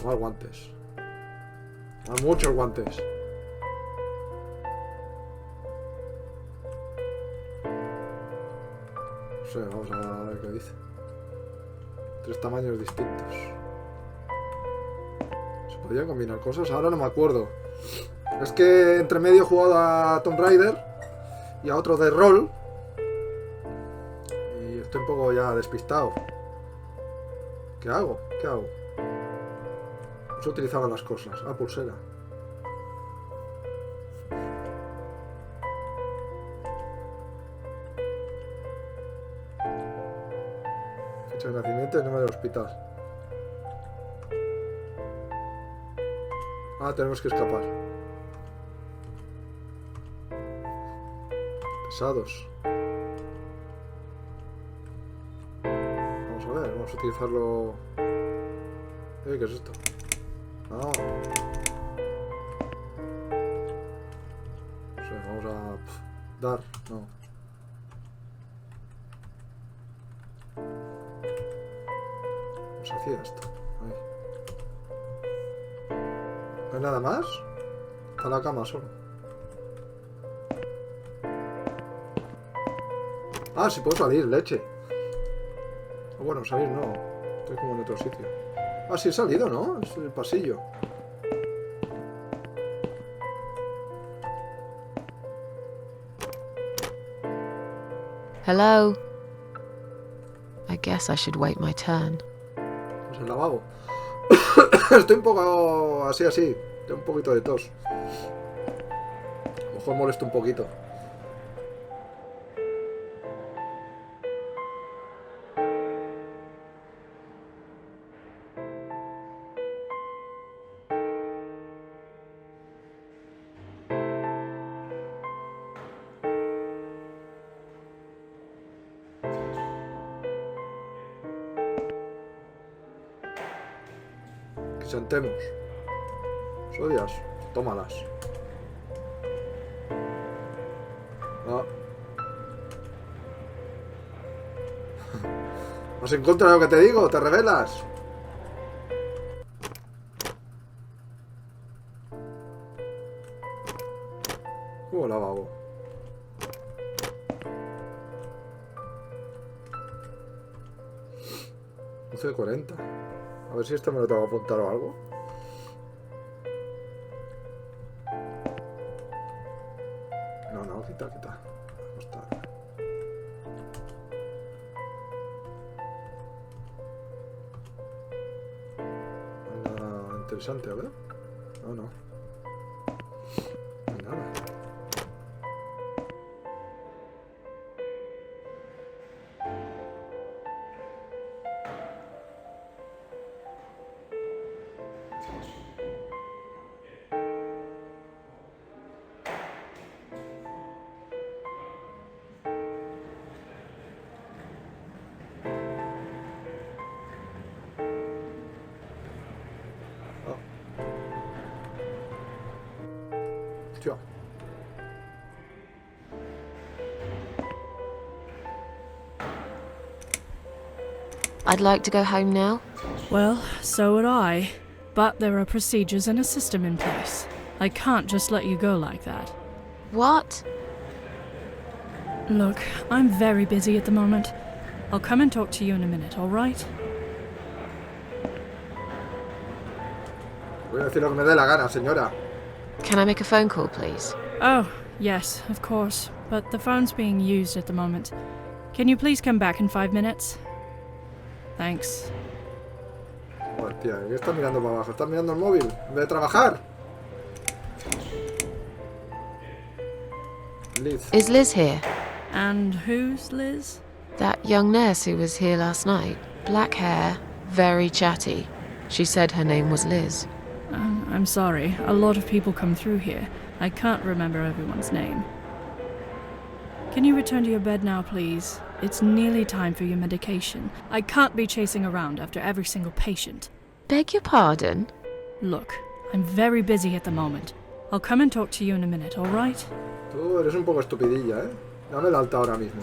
Más guantes. Más muchos guantes. No sé, vamos a ver qué dice. 3 tamaños distintos. ¿Se podría combinar cosas? Ahora no me acuerdo. Es que entre medio he jugado a Tomb Raider y a otro de rol. Y estoy un poco ya despistado. ¿Qué hago? ¿Qué hago? No se utilizaban las cosas. Ah, pulsera. Fecha de nacimiento y número del hospital. Ah, tenemos que escapar. Pesados. Vamos a ver, vamos a utilizarlo. ¿Qué es esto? No. No sé, vamos a dar, no. ¿Cómo se hacía esto? Ahí. ¿No hay nada más? Está la cama solo. Ah, sí puedo salir, leche. Bueno, salir no. Estoy como en otro sitio. Ah, sí he salido, ¿no? Es el pasillo. Hello? I guess I should wait my turn. Es el lavabo. Estoy un poco así. Tengo un poquito de tos. A lo mejor molesto un poquito. Sentemos. Sodias, tómalas. Ah. ¿Has encontrado lo que te digo? ¿Te revelas? Lavabo. de 40. A ver si esto me lo tengo que apuntar o algo. No, quita. No está. No hay nada interesante, a ver. No. No hay nada. Hostia. I'd like to go home now. Well, so would I. But there are procedures and a system in place. I can't just let you go like that. What? Look, I'm very busy at the moment. I'll come and talk to you in a minute, alright? Voy a decir lo que me dé la gana, señora. Can I make a phone call, please? Oh, yes, of course. But the phone's being used at the moment. Can you please come back in 5 minutes? Thanks. Hostia, ¿qué estás mirando para abajo? ¿Estás mirando el móvil en vez de trabajar? Liz. Is Liz here? And who's Liz? That young nurse who was here last night. Black hair, very chatty. She said her name was Liz. I'm sorry. A lot of people come through here. I can't remember everyone's name. Can you return to your bed now, please? It's nearly time for your medication. I can't be chasing around after every single patient. Beg your pardon? Look, I'm very busy at the moment. I'll come and talk to you in a minute, alright? Tú eres un poco estupidilla, ¿eh? Dame el alta ahora mismo.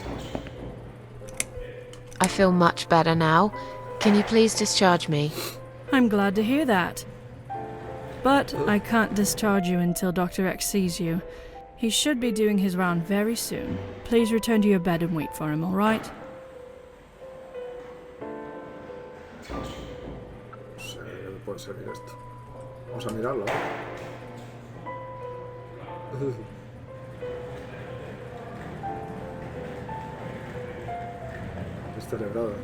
I feel much better now. Can you please discharge me? I'm glad to hear that. But I can't discharge you until Dr. X sees you. He should be doing his round very soon. Please return to your bed and wait for him, alright? No sé qué puede servir esto. Vamos a mirarlo, ¿eh? Es celebrado.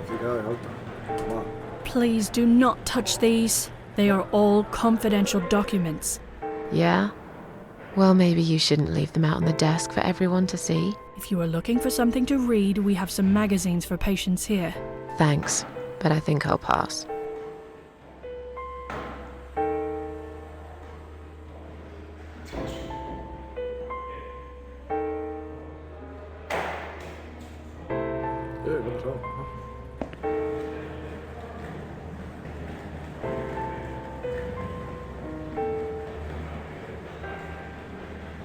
Certificado de alta. Toma. Please do not touch these. They are all confidential documents. Yeah? Well, maybe you shouldn't leave them out on the desk for everyone to see. If you are looking for something to read, we have some magazines for patients here. Thanks, but I think I'll pass. ¿Qué ha pasado?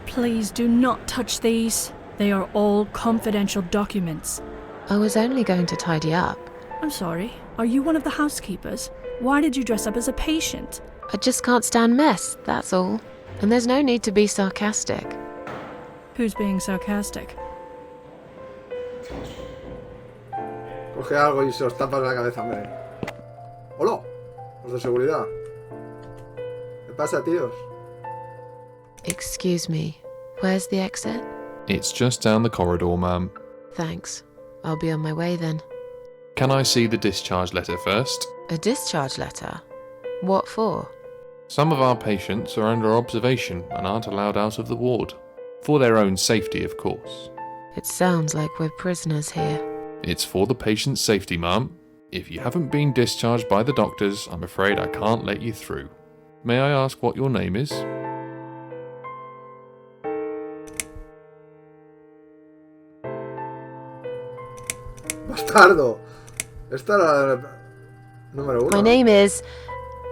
Please do not touch these. They are all confidential documents. I was only going to tidy up. I'm sorry. Are you one of the housekeepers? Why did you dress up as a patient? I just can't stand mess, that's all. And there's no need to be sarcastic. Who's being sarcastic? Coge algo y se os tapa la cabeza, hombre. ¡Hola! Los de seguridad. ¿Qué pasa, tíos? Excuse me, where's the exit? It's just down the corridor, ma'am. Thanks. I'll be on my way then. Can I see the discharge letter first? A discharge letter? What for? Some of our patients are under observation and aren't allowed out of the ward. For their own safety, of course. It sounds like we're prisoners here. It's for the patient's safety, ma'am. If you haven't been discharged by the doctors, I'm afraid I can't let you through. May I ask what your name is? ¡Bastardo! Esta era la número 1. My name is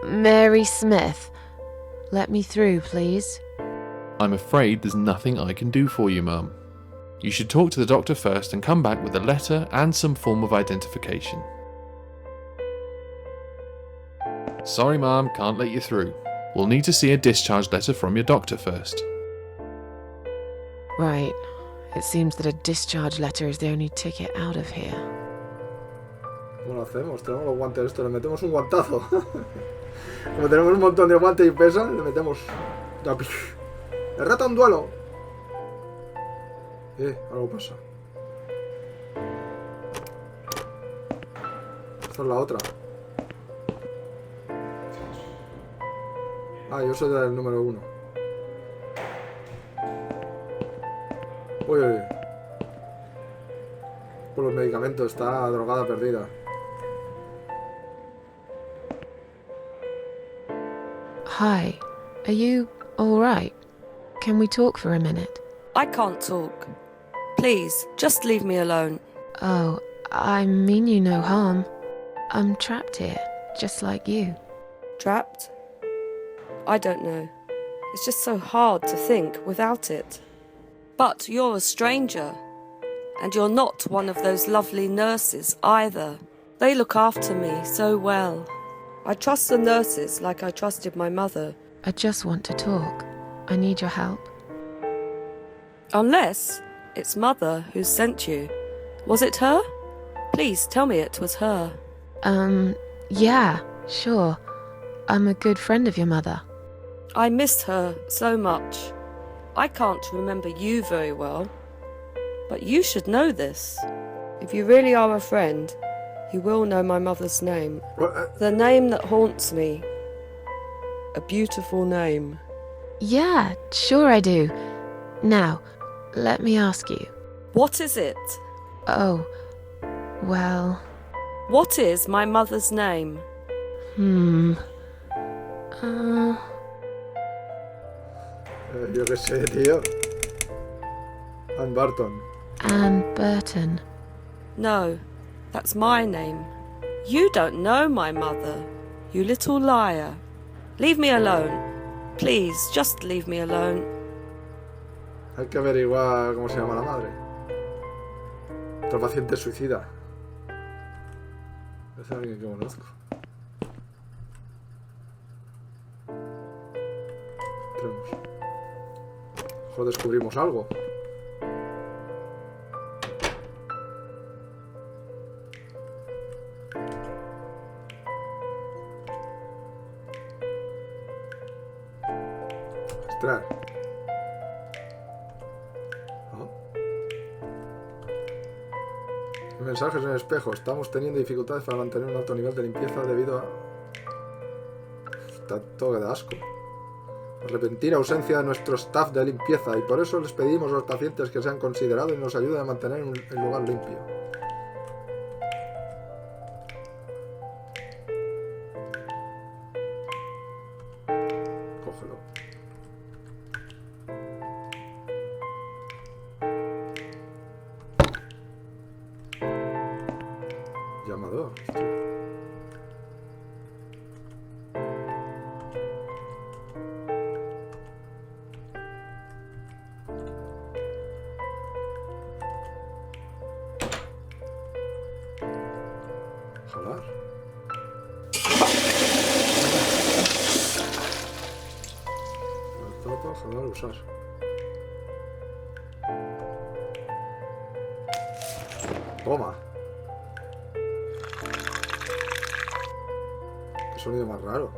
Mary Smith. Let me through, please. I'm afraid there's nothing I can do for you, ma'am. You should talk to the doctor first and come back with a letter and some form of identification. Sorry, ma'am, can't let you through. We'll need to see a discharge letter from your doctor first. Right. It seems that a discharge letter is the only ticket out of here. ¿Cómo lo hacemos? Tenemos los guantes estos, le metemos un guantazo. Como tenemos un montón de guantes y pesan, le metemos... ¡Le rata un duelo! Algo pasa. Esta es la otra. Ah, yo soy del número 1. Uy, uy. Por los medicamentos, está drogada perdida. Hi. Are you alright? Can we talk for a minute? I can't talk. Please, just leave me alone. Oh, I mean you no harm. I'm trapped here, just like you. Trapped? I don't know. It's just so hard to think without it. But you're a stranger. And you're not one of those lovely nurses either. They look after me so well. I trust the nurses like I trusted my mother. I just want to talk. I need your help. Unless it's Mother who sent you. Was it her? Please tell me it was her. Yeah, sure. I'm a good friend of your mother. I missed her so much. I can't remember you very well. But you should know this. If you really are a friend, you will know my mother's name. The name that haunts me. A beautiful name. Yeah, sure I do. Now, let me ask you. What is it? Oh, well... What is my mother's name? Yo qué sé, tío. Ann Barton. Ann Burton. No, that's my name. You don't know my mother, you little liar. Leave me alone. Please, just leave me alone. Hay que averiguar cómo se llama la madre. Otro paciente suicida. Es alguien que conozco. Entremos. Ojo, descubrimos algo. Ostras. Mensajes en el espejo. Estamos teniendo dificultades para mantener un alto nivel de limpieza debido a... Está todo de asco. La repentina ausencia de nuestro staff de limpieza, y por eso les pedimos a los pacientes que sean considerados y nos ayuden a mantener el lugar limpio. Cógelo. Llamador. Jalar. La tapa, jalar, usar. Toma. Qué sonido más raro.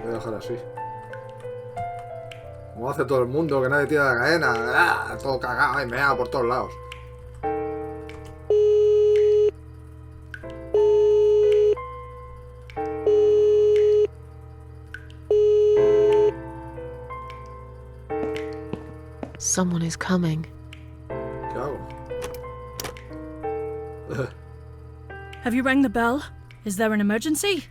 Voy a dejar así. Como hace todo el mundo, que nadie tira la cadena. ¡Ah! Todo cagado y meado por todos lados. Someone is coming. ¿Qué hago? Have you rang the bell? Is there an emergency?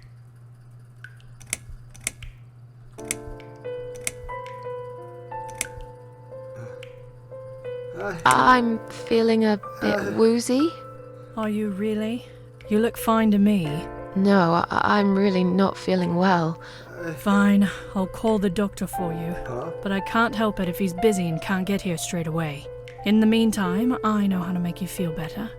I'm feeling a bit woozy. Are you really? You look fine to me. No, I'm really not feeling well. Fine, I'll call the doctor for you. Huh? But I can't help it if he's busy and can't get here straight away. In the meantime, I know how to make you feel better.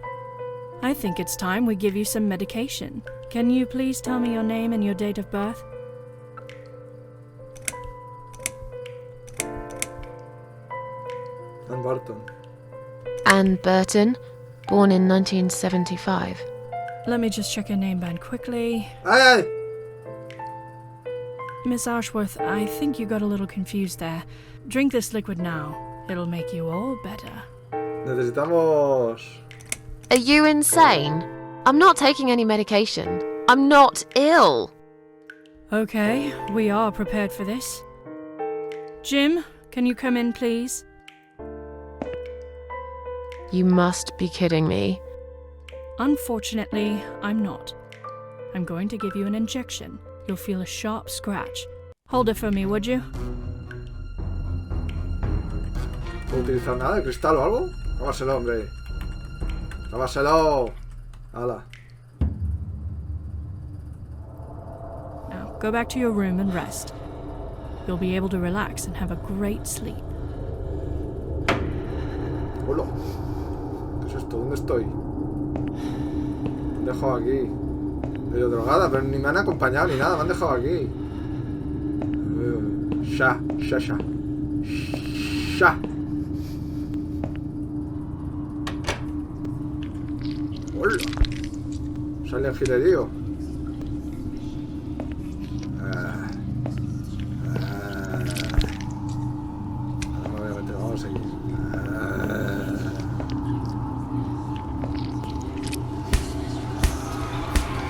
I think it's time we give you some medication. Can you please tell me your name and your date of birth? Ann Barton. Ann Burton, born in 1975. Let me just check your name band quickly. ¡Ay, ay! Miss Ashworth, I think you got a little confused there. Drink this liquid now. It'll make you all better. Necesitamos... Are you insane? I'm not taking any medication. I'm not ill. Okay, we are prepared for this. Jim, can you come in, please? You must be kidding me. Unfortunately, I'm not. I'm going to give you an injection. You'll feel a sharp scratch. Hold it for me, would you? puedo utilizar nada de cristal o algo. Lávaselo, hombre. Lávaselo. Hala. Now, go back to your room and rest. You'll be able to relax and have a great sleep. Hola. ¿Qué es esto? ¿Dónde estoy? Me han dejado aquí. Medio drogada, pero ni me han acompañado ni nada. Me han dejado aquí. Sha. Hola. Sale el gilerío. No me voy a meter, vamos a seguir.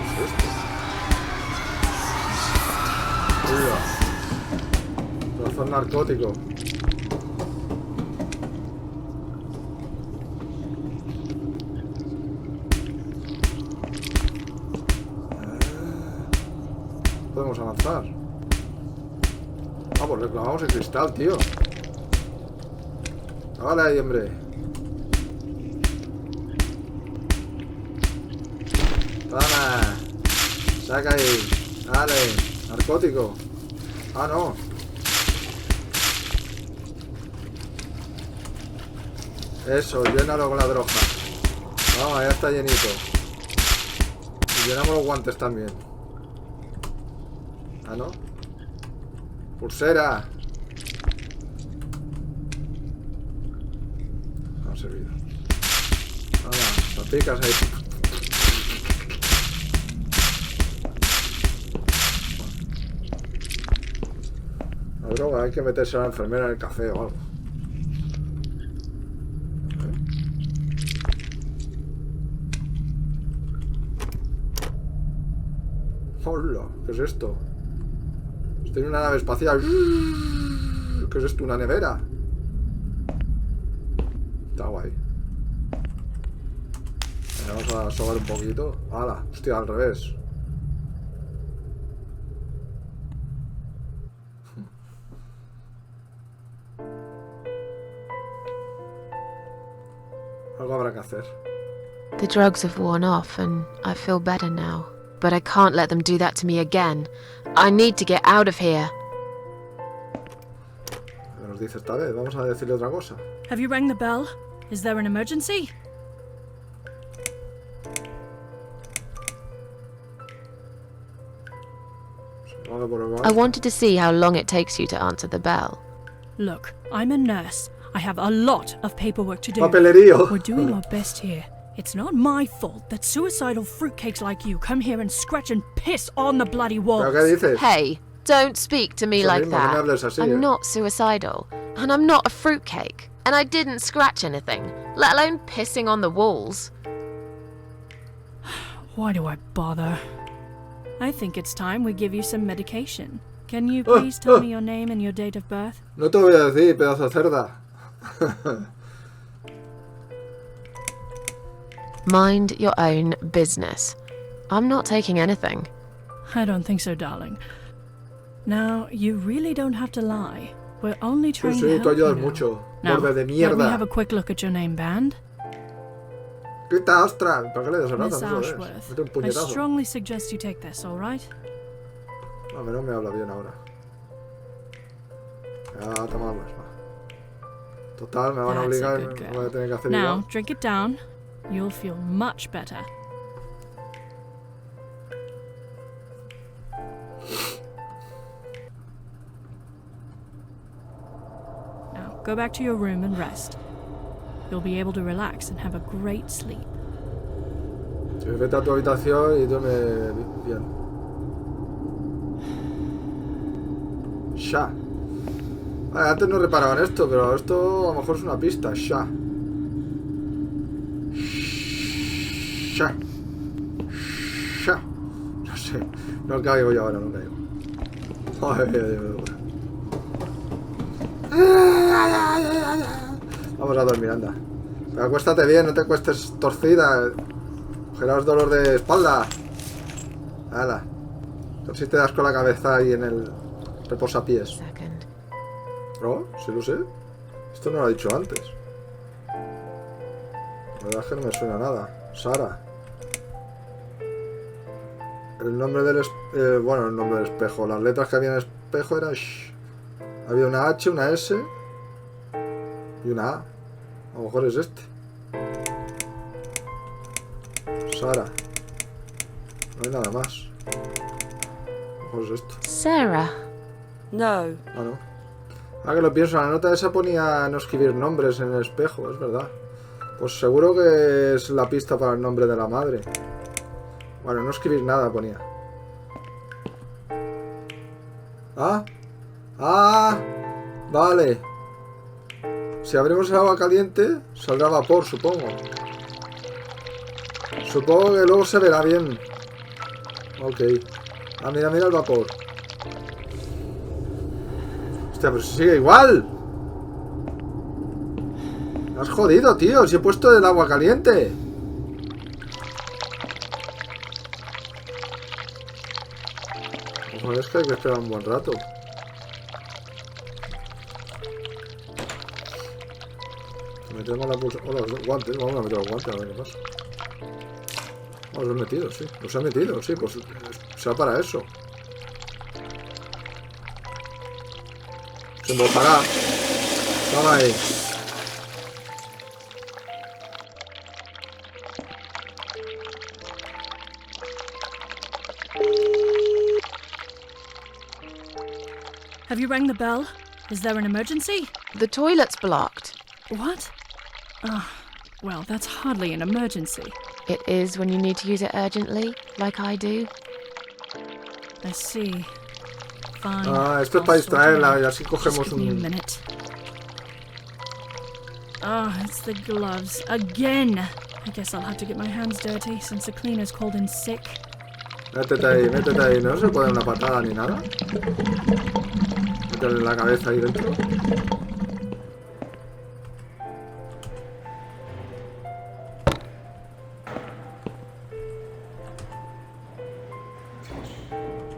¿Qué es esto? Hola. Razón narcótico. Podemos avanzar. Ah, pues le clavamos el cristal, tío. Vale ahí, hombre. Toma. Saca ahí. Dale. Narcótico. Ah, no. Eso, llénalo con la droga. Vamos, ya está llenito. Y llenamos los guantes también. Ah, ¿no? Pulsera. No ha servido. Nada, la picas ahí. La droga, hay que meterse a la enfermera en el café o algo. Hola, ¿qué es esto? Estoy en una nave espacial. ¿Qué es esto? ¿Una nevera? Está guay. Vamos a sobar un poquito. ¡Hala! Hostia, al revés. Algo habrá que hacer. The drugs have worn off and I feel better now. But I can't let them do that to me again. I need to get out of here. ¿Qué nos dice esta vez? Vamos a decirle otra cosa. Have you rang the bell? Is there an emergency? I wanted to see how long it takes you to answer the bell. Look, I'm a nurse. I have a lot of paperwork to do. Papelerío. We're doing our best here. It's not my fault that suicidal fruitcakes like you come here and scratch and piss on the bloody walls. ¿Pero qué dices? Hey, don't speak to me Eso like mismo, que me hables that. así, I'm not suicidal, and I'm not a fruitcake, and I didn't scratch anything, let alone pissing on the walls. Why do I bother? I think it's time we give you some medication. Can you please tell me your name and your date of birth? No te voy a decir, pedazo de cerda. Mind your own business. I'm not taking anything. I don't think so, darling. Now, you really don't have to lie. We're only trying to Sí, help tú ayudas you. mucho. Now, Borde de let me have mierda. a quick look at your name band. Grita, ostras. ¿Para qué le das a Miss nada? No Ashworth, mete un I puñetazo. strongly suggest you take this, all right? A ver, no me habla bien ahora. Ya, tomarlas, va. Total, me van a That's a obligar. good Me girl. voy a tener que hacer Now, igual. drink it down. You'll feel much better. Now, go back to your room and rest. You'll be able to relax and have a great sleep. Sí, vete a tu habitación y duerme bien. Sha. Vale, antes no reparaban esto, pero esto a lo mejor es una pista. Sha. Sha. Sha. No sé. No caigo yo ahora, no caigo. Ay, vamos a dormir, anda. Pero acuéstate bien, no te acuestes torcida. Cogerás dolor de espalda. Hala. A ver si te das con la cabeza ahí en el reposapiés. Second. Oh, sí lo sé. Esto no lo ha dicho antes. La verdad es que no me suena nada. Sara. El nombre del bueno, el nombre del espejo. Las letras que había en el espejo eran sh. Había una H, una S y una A. A lo mejor es este. Sara. No hay nada más. A lo mejor es esto. Sarah. No. Ah, no. Ah, que lo pienso. La nota esa ponía no escribir nombres en el espejo. Es verdad. Pues seguro que es la pista para el nombre de la madre. Bueno, no escribir nada ponía. Ah. Ah. Vale. Si abrimos el agua caliente, saldrá vapor, supongo. Supongo que luego se verá bien. Ok. Ah, mira, mira el vapor. Hostia, pero si sigue igual. Me has jodido, tío. Si he puesto el agua caliente. Ojo, es que hay que esperar un buen rato. Me tengo la pulsa... Hola, los guantes. Vamos a meter los guantes a ver qué pasa. Oh, los he metido, sí. Los he metido, sí. Pues sea para eso. Se mojará. Toma ahí. Have you rang the bell? Is there an emergency? The toilet's blocked. What? Ah, well, that's hardly an emergency. It is when you need to use it urgently, like I do. I see. Fine. Ah, esto es para distraerla y así cogemos un... minute. Ah, it's the gloves. Again! I guess I'll have to get my hands dirty since the cleaner's called in sick. Métete ahí, métete ahí. ¿No se puede dar una patada ni nada? Métele la cabeza ahí dentro.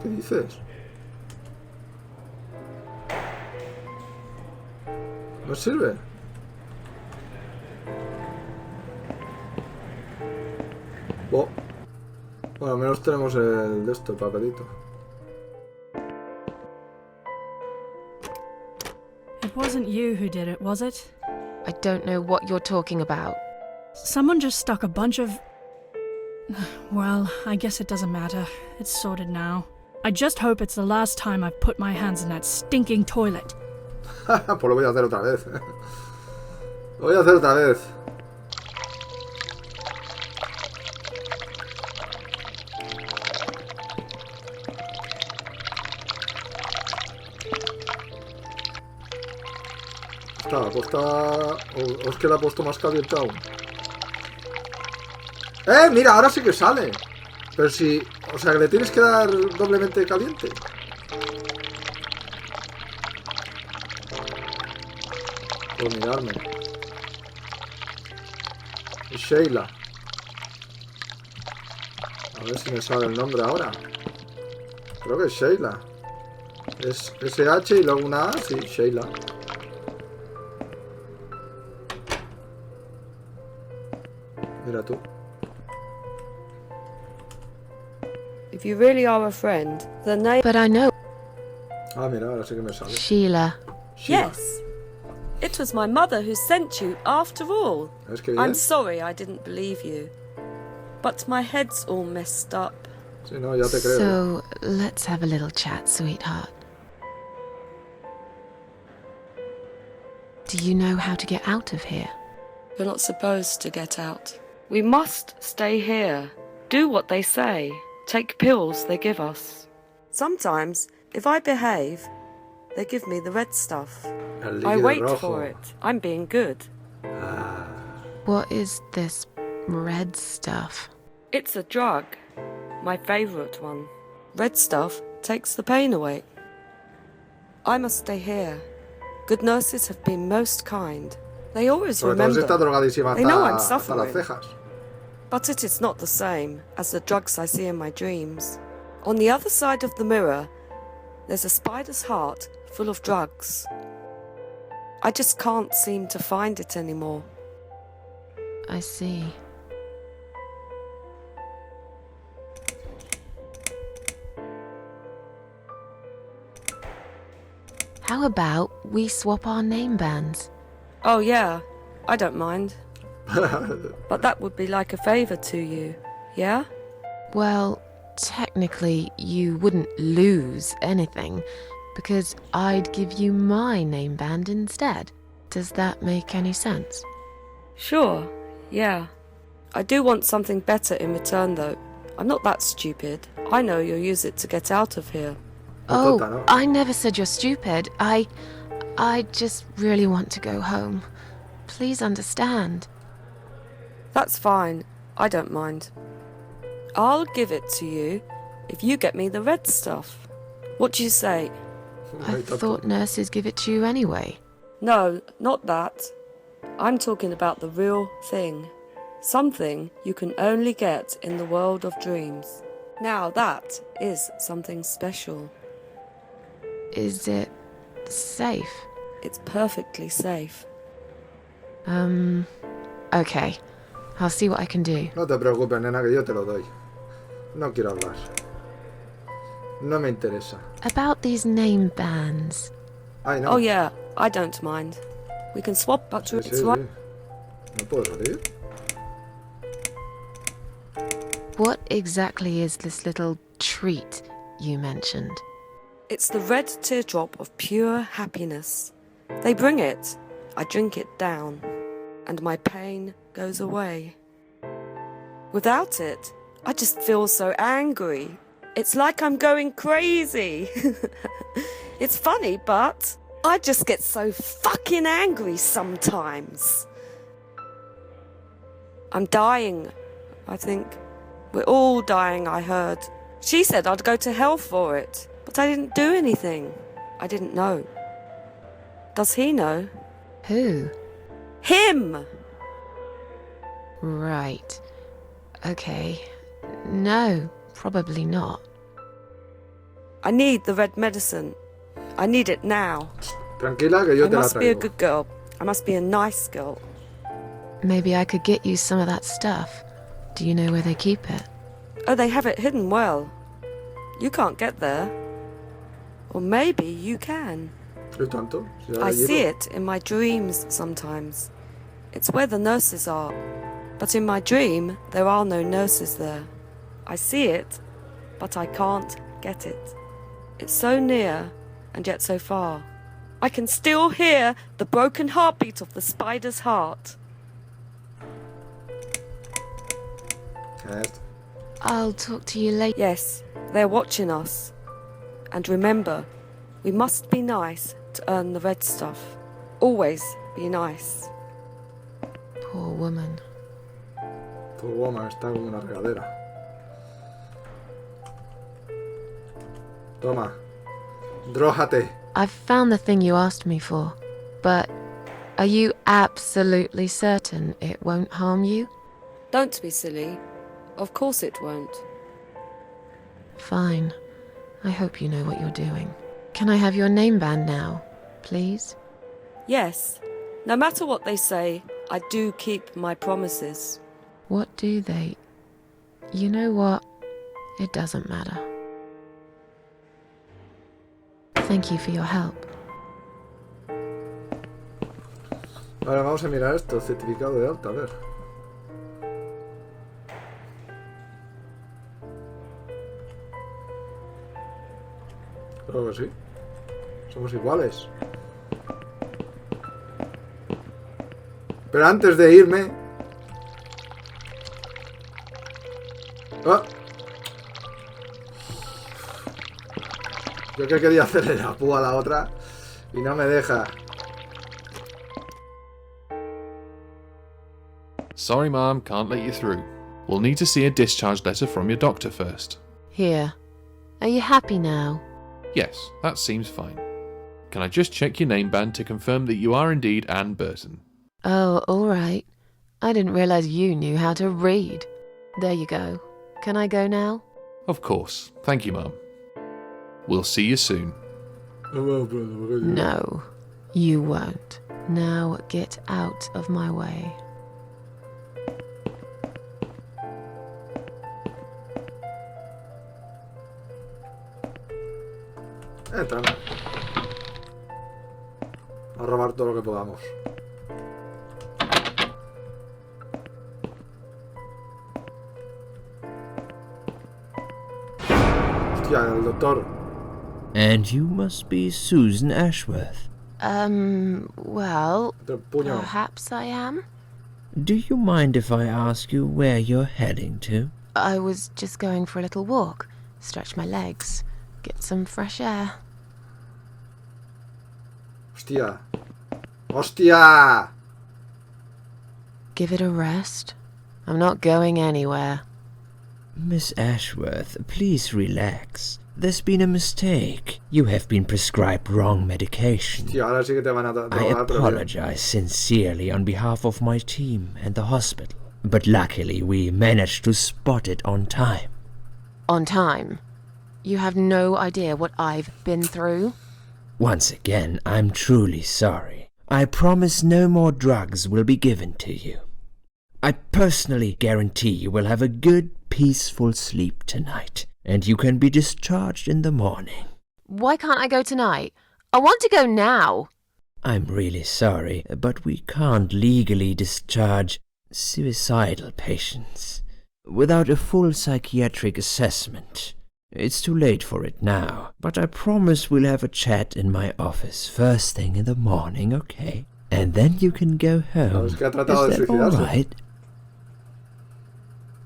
¿Qué dices? ¿No sirve? Oh. Bueno, al menos tenemos el de esto, el papelito. It wasn't you who did it, was it? I don't know what you're talking about. Someone just stuck a bunch of... Well, I guess it doesn't matter. It's sorted now. I just hope it's the last time I've put my hands in that stinking toilet. Pues lo voy a hacer otra vez. Lo voy a hacer otra vez. O es que la he puesto más caliente aún. Mira, ahora sí que sale. Pero si... O sea, que le tienes que dar doblemente caliente. Por mirarme. Y Sheila. A ver si me sale el nombre ahora. Creo que es Sheila. Es SH y luego una A. Sí, Sheila. Mira tú. If you really are a friend, the name... But I know. Ah, mira, ahora sí que me sale. Sheila. Sheila. Yes. It was my mother who sent you, after all. Es que bien. I'm sorry I didn't believe you. But my head's all messed up. Sí, no, ya te creo. So, let's have a little chat, sweetheart. Do you know how to get out of here? We're not supposed to get out. We must stay here. Do what they say. Take pills they give us. Sometimes, if I behave, they give me the red stuff. I wait rojo. for it. I'm being good. What is this red stuff? It's a drug. My favourite one. Red stuff takes the pain away. I must stay here. Good nurses have been most kind. They always remember. They know I'm suffering. But it is not the same as the drugs I see in my dreams. On the other side of the mirror, there's a spider's heart full of drugs. I just can't seem to find it anymore. I see. How about we swap our name bands? Oh yeah, I don't mind. But that would be like a favour to you, yeah? Well, technically, you wouldn't lose anything, because I'd give you my name band instead. Does that make any sense? Sure, yeah. I do want something better in return though. I'm not that stupid. I know you'll use it to get out of here. Oh, I never said you're stupid. I just really want to go home. Please understand. That's fine. I don't mind. I'll give it to you if you get me the red stuff. What do you say? I thought nurses give it to you anyway. No, not that. I'm talking about the real thing. Something you can only get in the world of dreams. Now that is something special. Is it safe? It's perfectly safe. Okay. I'll see what I can do. No te preocupes, nena, que yo te lo doy. No quiero hablar. No me interesa. About these name bands. Ay, no. Oh yeah, I don't mind. We can swap, but Sí, it's sí, right. sí. ¿No puedo salir? What exactly is this little treat you mentioned? It's the red teardrop of pure happiness. They bring it, I drink it down, and my pain goes away. Without it, I just feel so angry. It's like I'm going crazy. It's funny, but I just get so fucking angry sometimes. I'm dying, I think. We're all dying, I heard. She said I'd go to hell for it, but I didn't do anything. I didn't know. Does he know? Who? Him! Right. Okay. No, probably not. I need the red medicine. I need it now. Tranquila, que yo I te la must be a traigo. good girl. I must be a nice girl. Maybe I could get you some of that stuff. Do you know where they keep it? Oh, they have it hidden well. You can't get there. Or maybe you can. ¿Qué tanto? Si ahora I llego. see it in my dreams sometimes. It's where the nurses are. But in my dream, there are no nurses there. I see it, but I can't get it. It's so near, and yet so far. I can still hear the broken heartbeat of the spider's heart. I'll talk to you later. Yes, they're watching us. And remember, we must be nice to earn the red stuff. Always be nice. Poor woman. Tu goma está como una regadera. Toma. Drójate. I've found the thing you asked me for, but are you absolutely certain it won't harm you? Don't be silly. Of course it won't. Fine. I hope you know what you're doing. Can I have your name band now, please? Yes, no matter what they say, I do keep my promises. What do they... You know what? It doesn't matter. Thank you for your help. Ahora vamos a mirar esto, certificado de alta, a ver. Creo que sí. Somos iguales. Pero antes de irme... ¡Ah! Yo que quería hacerle la púa a la otra y no me deja. Sorry, Mom, can't let you through. We'll need to see a discharge letter from your doctor first. Here. Are you happy now? Yes, that seems fine. Can I just check your name band to confirm that you are indeed Anne Burton? Oh, all right. I didn't realize you knew how to read. There you go. Can I go now? Of course. Thank you, Mom. We'll see you soon. No, you won't. Now get out of my way. Entra. A robar todo lo que podamos. Hostia, el doctor. And you must be Susan Ashworth. Well, Puño. perhaps I am. Do you mind if I ask you where you're heading to? I was just going for a little walk, stretch my legs, get some fresh air. Hostia. Hostia. Give it a rest. I'm not going anywhere. Miss Ashworth, please relax. There's been a mistake. You have been prescribed wrong medication. Hostia, ahora sí que te van a I drogar, pero bien. apologize sincerely on behalf of my team and the hospital, but luckily we managed to spot it on time. On time. You have no idea what I've been through. Once again, I'm truly sorry. I promise no more drugs will be given to you. I personally guarantee you will have a good, peaceful sleep tonight, and you can be discharged in the morning. Why can't I go tonight? I want to go now. I'm really sorry, but we can't legally discharge suicidal patients without a full psychiatric assessment. It's too late for it now, but I promise we'll have a chat in my office first thing in the morning, okay? And then you can go home. Es que ha tratado de Is that all suicidarse. right?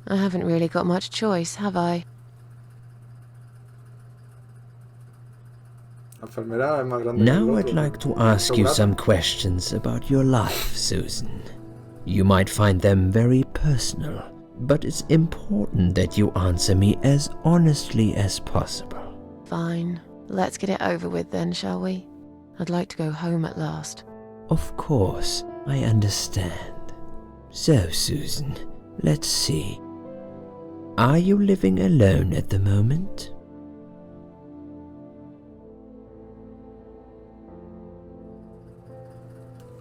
I haven't really got much choice, have I? La enfermera es más grande que el Now otro. I'd like to ask you Segurata. some questions about your life, Susan. You might find them very personal, but it's important that you answer me as honestly as possible. Fine. Let's get it over with then, shall we? I'd like to go home at last. Of course, I understand. So, Susan, let's see. Are you living alone at the moment?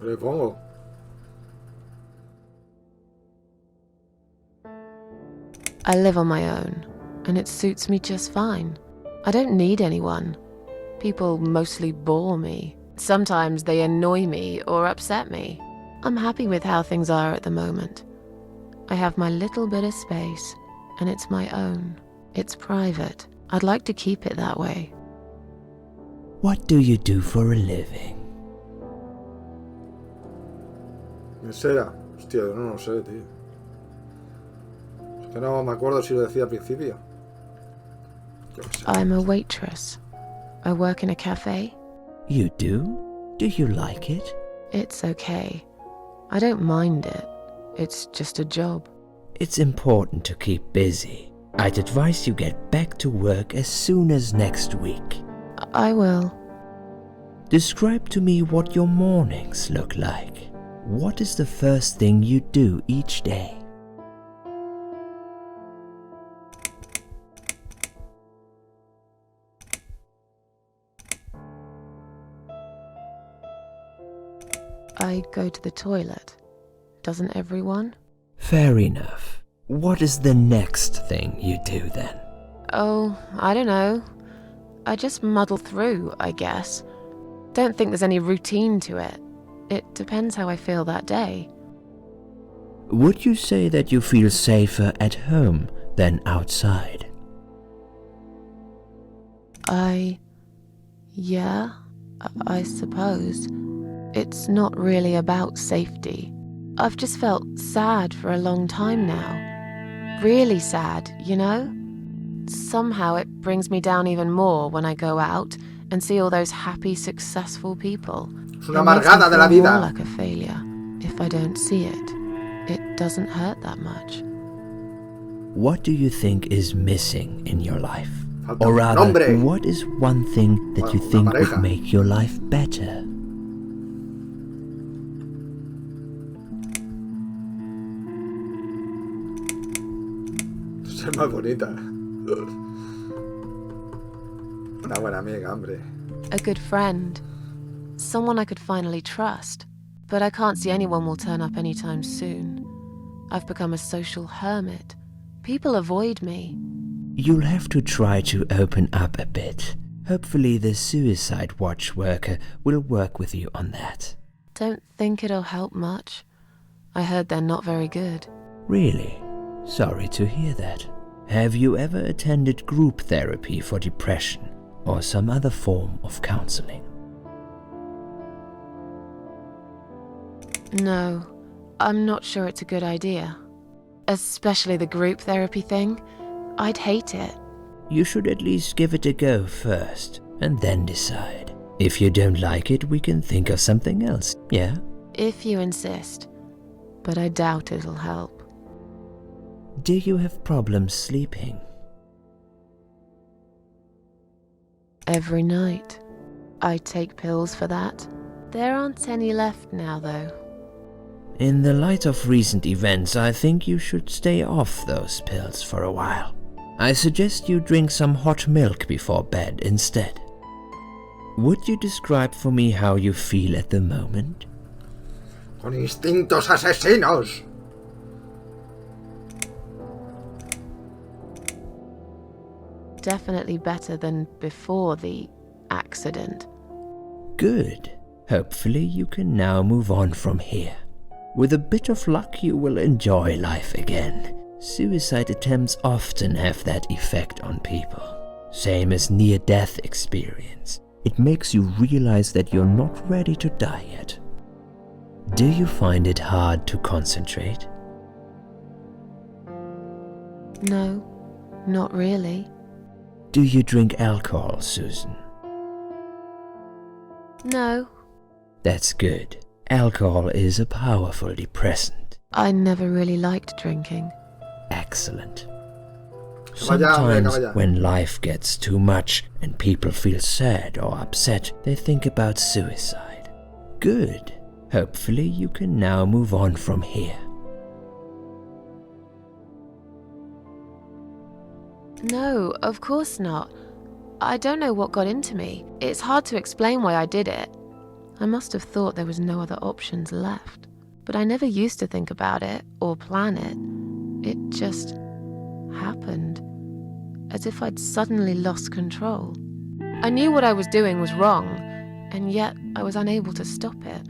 Le pongo. I live on my own, and it suits me just fine. I don't need anyone. People mostly bore me. Sometimes they annoy me or upset me. I'm happy with how things are at the moment. I have my little bit of space, and it's my own. It's private. I'd like to keep it that way. What do you do for a living? Mesera. Hostia, yo no lo sé, tío. Es que no me acuerdo si lo decía al principio. Yo qué sé. I'm a waitress. I work in a cafe. You do? Do you like it? It's okay. I don't mind it. It's just a job. It's important to keep busy. I'd advise you get back to work as soon as next week. I will. Describe to me what your mornings look like. What is the first thing you do each day? I go to the toilet. Doesn't everyone? Fair enough. What is the next thing you do then? Oh, I don't know. I just muddle through, I guess. Don't think there's any routine to it. It depends how I feel that day. Would you say that you feel safer at home than outside? Yeah, I suppose. It's not really about safety. I've just felt sad for a long time now. Really sad, you know? Somehow it brings me down even more when I go out and see all those happy, successful people. Es una It makes me amargada de la feel more vida. like a failure. If I don't see it, it doesn't hurt that much. What do you think is missing in your life? Falta Or un rather, hombre. what is one thing that you Una think pareja. would make your life better? Ser más bonita. Una buena amiga, hombre. A good friend. Someone I could finally trust. but I can't see anyone will turn up anytime soon. I've become a social hermit. People avoid me. You'll have to try to open up a bit. Hopefully the suicide watch worker will work with you on that. Don't think it'll help much. I heard they're not very good. Really? Sorry to hear that. Have you ever attended group therapy for depression or some other form of counseling? No, I'm not sure it's a good idea. Especially the group therapy thing. I'd hate it. You should at least give it a go first, and then decide. If you don't like it, we can think of something else, yeah? If you insist. But I doubt it'll help. Do you have problems sleeping? Every night. I take pills for that. There aren't any left now, though. In the light of recent events, I think you should stay off those pills for a while. I suggest you drink some hot milk before bed instead. Would you describe for me how you feel at the moment? Con instintos asesinos. Definitely better than before the accident. Good. Hopefully you can now move on from here. With a bit of luck, you will enjoy life again. Suicide attempts often have that effect on people. Same as near-death experience. It makes you realize that you're not ready to die yet. Do you find it hard to concentrate? No, not really. Do you drink alcohol, Susan? No. That's good. Alcohol is a powerful depressant. I never really liked drinking. Excellent. Sometimes when life gets too much and people feel sad or upset, they think about suicide. Good. Hopefully you can now move on from here. No, of course not. I don't know what got into me. It's hard to explain why I did it. I must have thought there was no other options left. But I never used to think about it or plan it. It just happened. As if I'd suddenly lost control. I knew what I was doing was wrong, and yet I was unable to stop it.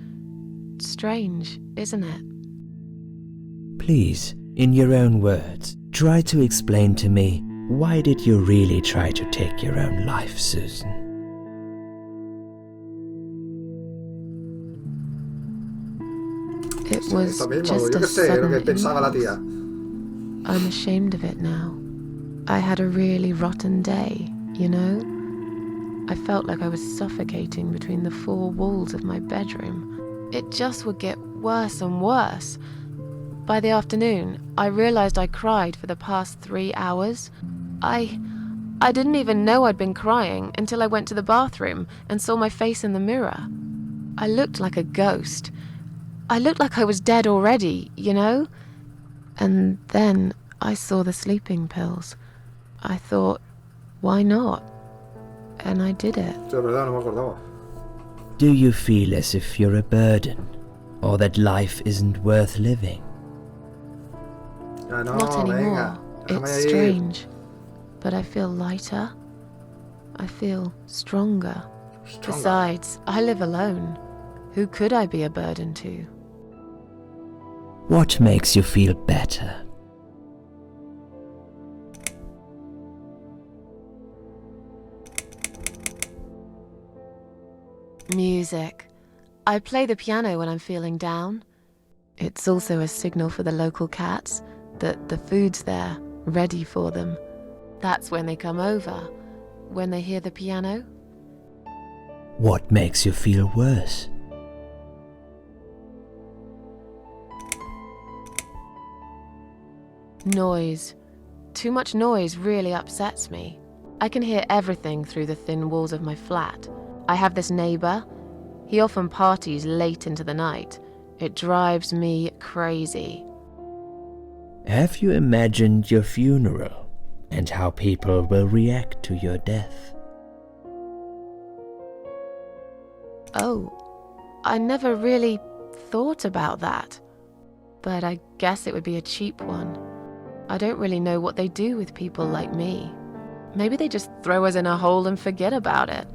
Strange, isn't it? Please, in your own words, try to explain to me, why did you really try to take your own life, Susan? It was just a sudden impulse. I'm ashamed of it now. I had a really rotten day, you know? I felt like I was suffocating between the four walls of my bedroom. It just would get worse and worse. By the afternoon, I realized I cried for the past 3 hours. I didn't even know I'd been crying until I went to the bathroom and saw my face in the mirror. I looked like a ghost. I looked like I was dead already, you know? And then I saw the sleeping pills. I thought, why not? And I did it. Do you feel as if you're a burden? Or that life isn't worth living? Not anymore. It's strange. But I feel lighter. I feel stronger. Besides, I live alone. Who could I be a burden to? What makes you feel better? Music. I play the piano when I'm feeling down. It's also a signal for the local cats that the food's there, ready for them. That's when they come over, when they hear the piano. What makes you feel worse? Noise. Too much noise really upsets me. I can hear everything through the thin walls of my flat. I have this neighbor. He often parties late into the night. It drives me crazy. Have you imagined your funeral and how people will react to your death? Oh, I never really thought about that. But I guess it would be a cheap one. I don't really know what they do with people like me. Maybe they just throw us in a hole and forget about it,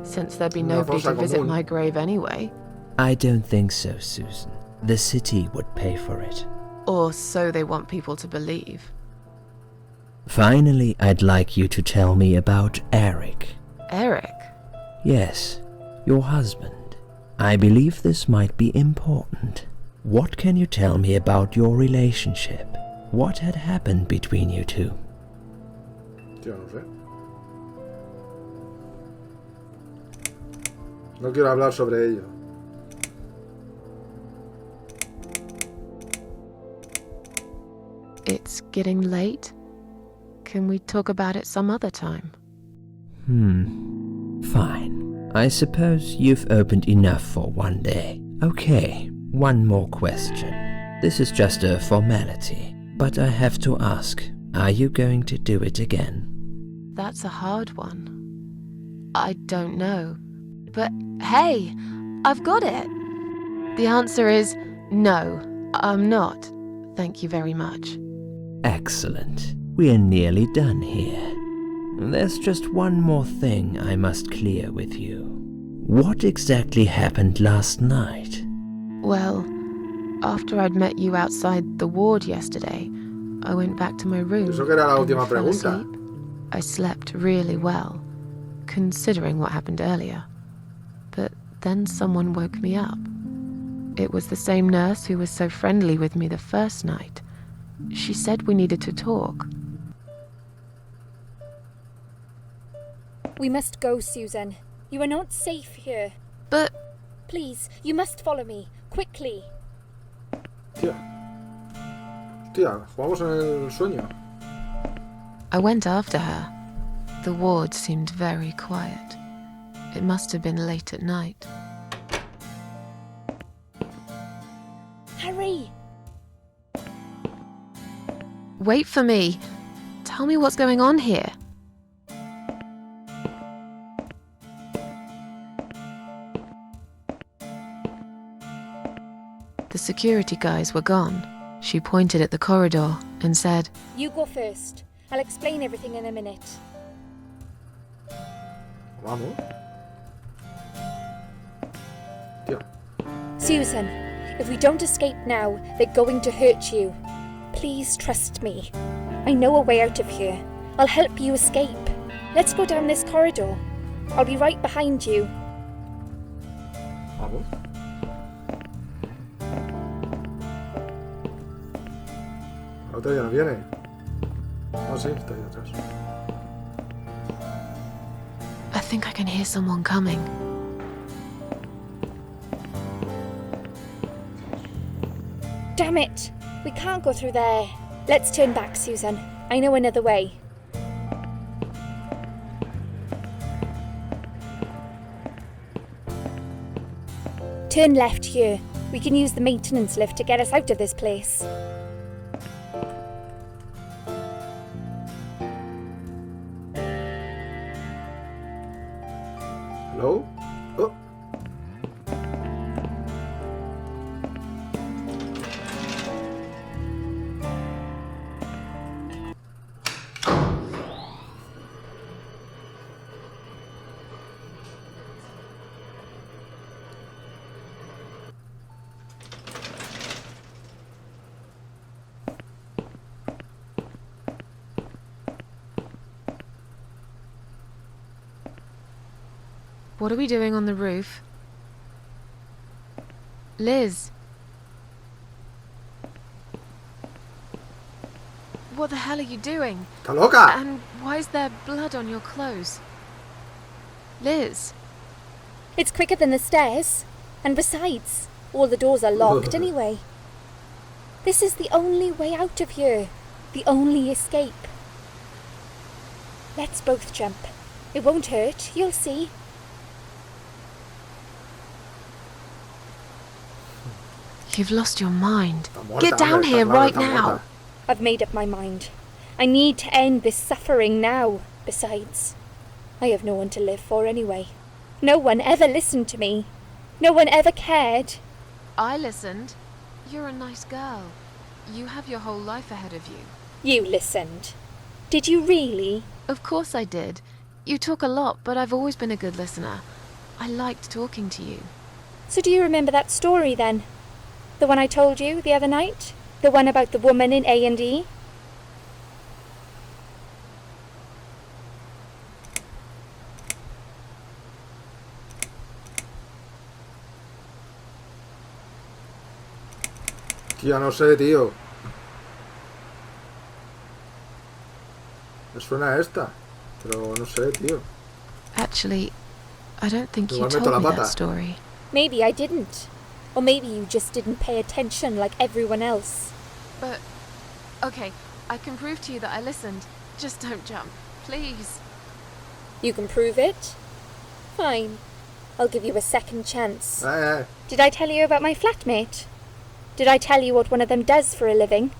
since there'd be nobody to visit my grave anyway. I don't think so, Susan. The city would pay for it. Or so they want people to believe. Finally, I'd like you to tell me about Eric. Eric? Yes, your husband. I believe this might be important. What can you tell me about your relationship? What had happened between you two? Tío, no sé. No quiero hablar sobre ello. It's getting late. Can we talk about it some other time? Fine. I suppose you've opened enough for one day. Okay, one more question. This is just a formality, but I have to ask, are you going to do it again? That's a hard one. I don't know. But hey, I've got it. The answer is no, I'm not. Thank you very much. Excellent. We're nearly done here. There's just one more thing I must clear with you. What exactly happened last night? Well, after I'd met you outside the ward yesterday, I went back to my room. Eso que era la última and fell pregunta. asleep. I slept really well, considering what happened earlier. But then someone woke me up. It was the same nurse who was so friendly with me the first night. She said we needed to talk. We must go, Susan. You are not safe here. But Please, you must follow me. Quickly. Tía. Tía, jugamos en el sueño. I went after her. The ward seemed very quiet. It must have been late at night. Hurry! Wait for me. Tell me what's going on here. The security guys were gone. She pointed at the corridor and said, You go first. I'll explain everything in a minute. Vamos. Tía. Susan, if we don't escape now, they're going to hurt you. Please trust me. I know a way out of here. I'll help you escape. Let's go down this corridor. I'll be right behind you. Vamos. La otra ya no viene. Ah, sí, está ahí atrás. I think I can hear someone coming. Damn it! We can't go through there. Let's turn back, Susan. I know another way. Turn left here. We can use the maintenance lift to get us out of this place. Hello? Oh. What are we doing on the roof? Liz. What the hell are you doing? ¡Está loca! And why is there blood on your clothes? Liz. It's quicker than the stairs. And besides, all the doors are locked anyway. This is the only way out of here. The only escape. Let's both jump. It won't hurt, you'll see. You've lost your mind. Está muerta, Get down hombre, here está clara, right está now. muerta. I've made up my mind. I need to end this suffering now. Besides, I have no one to live for anyway. No one ever listened to me. No one ever cared. I listened. You're a nice girl. You have your whole life ahead of you. You listened. Did you really? Of course I did. You talk a lot, but I've always been a good listener. I liked talking to you. So do you remember that story then? The one I told you the other night? The one about the woman in A&E? Tía, no sé, tío. Me suena esta, pero no sé, tío. Actually, I don't think you Igual meto told la me pata. that story. Maybe I didn't. Or maybe you just didn't pay attention like everyone else. But, okay, I can prove to you that I listened. Just don't jump, please. You can prove it? Fine. I'll give you a second chance. Eh. Did I tell you about my flatmate? Did I tell you what one of them does for a living?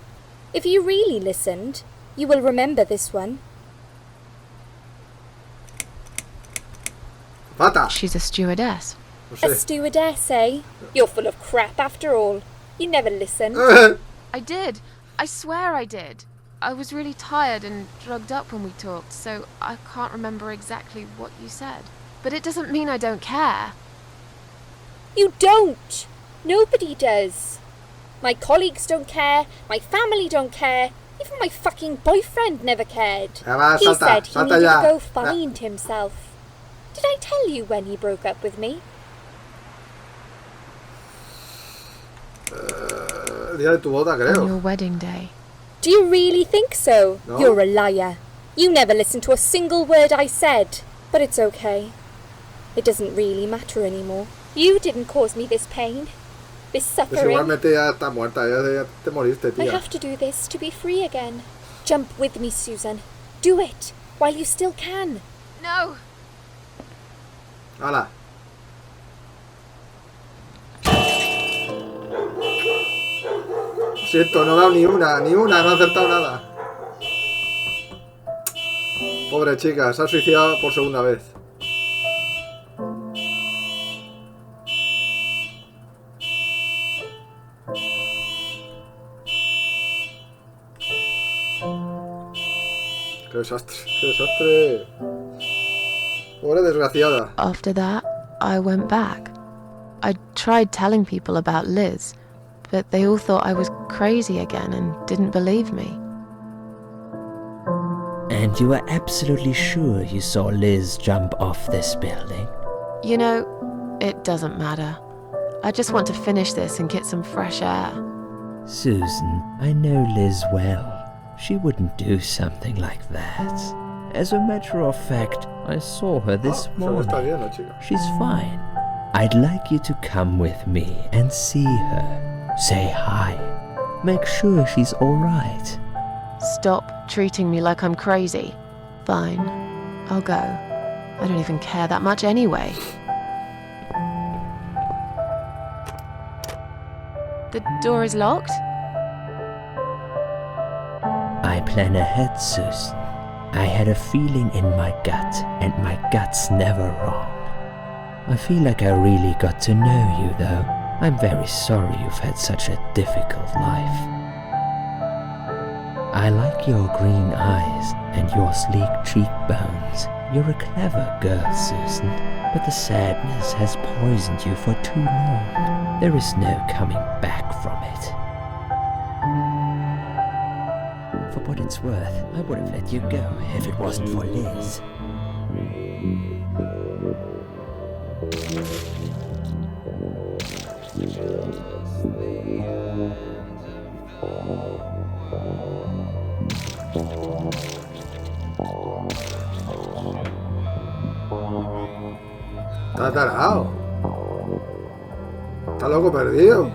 If you really listened, you will remember this one. Pata. She's a stewardess. No A sé. stewardess, eh? You're full of crap after all. You never listened. I did. I swear I did. I was really tired and drugged up when we talked, so I can't remember exactly what you said. But it doesn't mean I don't care. You don't! Nobody does. My colleagues don't care, my family don't care, even my fucking boyfriend never cared. Ya va, He salta, said he salta needed ya. to go find himself. Did I tell you when he broke up with me? El día de tu boda, On creo. your wedding day. Do you really think so? No. You're a liar. You never listened to a single word I said. But it's okay. It doesn't really matter anymore. You didn't cause me this pain. This Pues suffering. igualmente ya está muerta, ya te moriste, I tía. have to do this to be free again. Jump with me, Susan. Do it while you still can. No! ¡Hala! Lo siento, no he dado ni una, no he acertado nada. Pobre chica, se ha suicidado por segunda vez. ¡Qué desastre! ¡Qué desastre! Pobre desgraciada. After that, I went back. I tried telling people about Liz, but they all thought I was crazy again and didn't believe me. And you are absolutely sure you saw Liz jump off this building? You know, it doesn't matter. I just want to finish this and get some fresh air. Susan, I know Liz well. She wouldn't do something like that. As a matter of fact, I saw her this Solo morning. está bien la chica. She's fine. I'd like you to come with me and see her. Say hi. Make sure she's alright. Stop treating me like I'm crazy. Fine, I'll go. I don't even care that much anyway. The door is locked? I plan ahead, Susan. I had a feeling in my gut, and my gut's never wrong. I feel like I really got to know you, though. I'm very sorry you've had such a difficult life. I like your green eyes and your sleek cheekbones. You're a clever girl, Susan, but the sadness has poisoned you for too long. There is no coming back from it. For what it's worth, I would have let you go if it wasn't for Liz. Está tarao. Está loco perdido.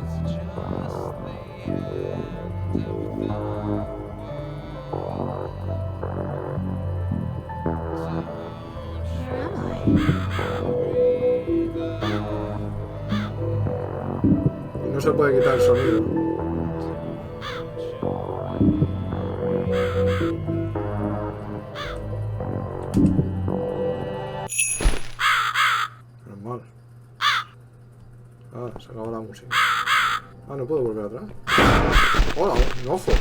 No se puede quitar el sonido. Normal. Ah, se acabó la música. Ah, no puedo volver atrás. Hola, un ojo.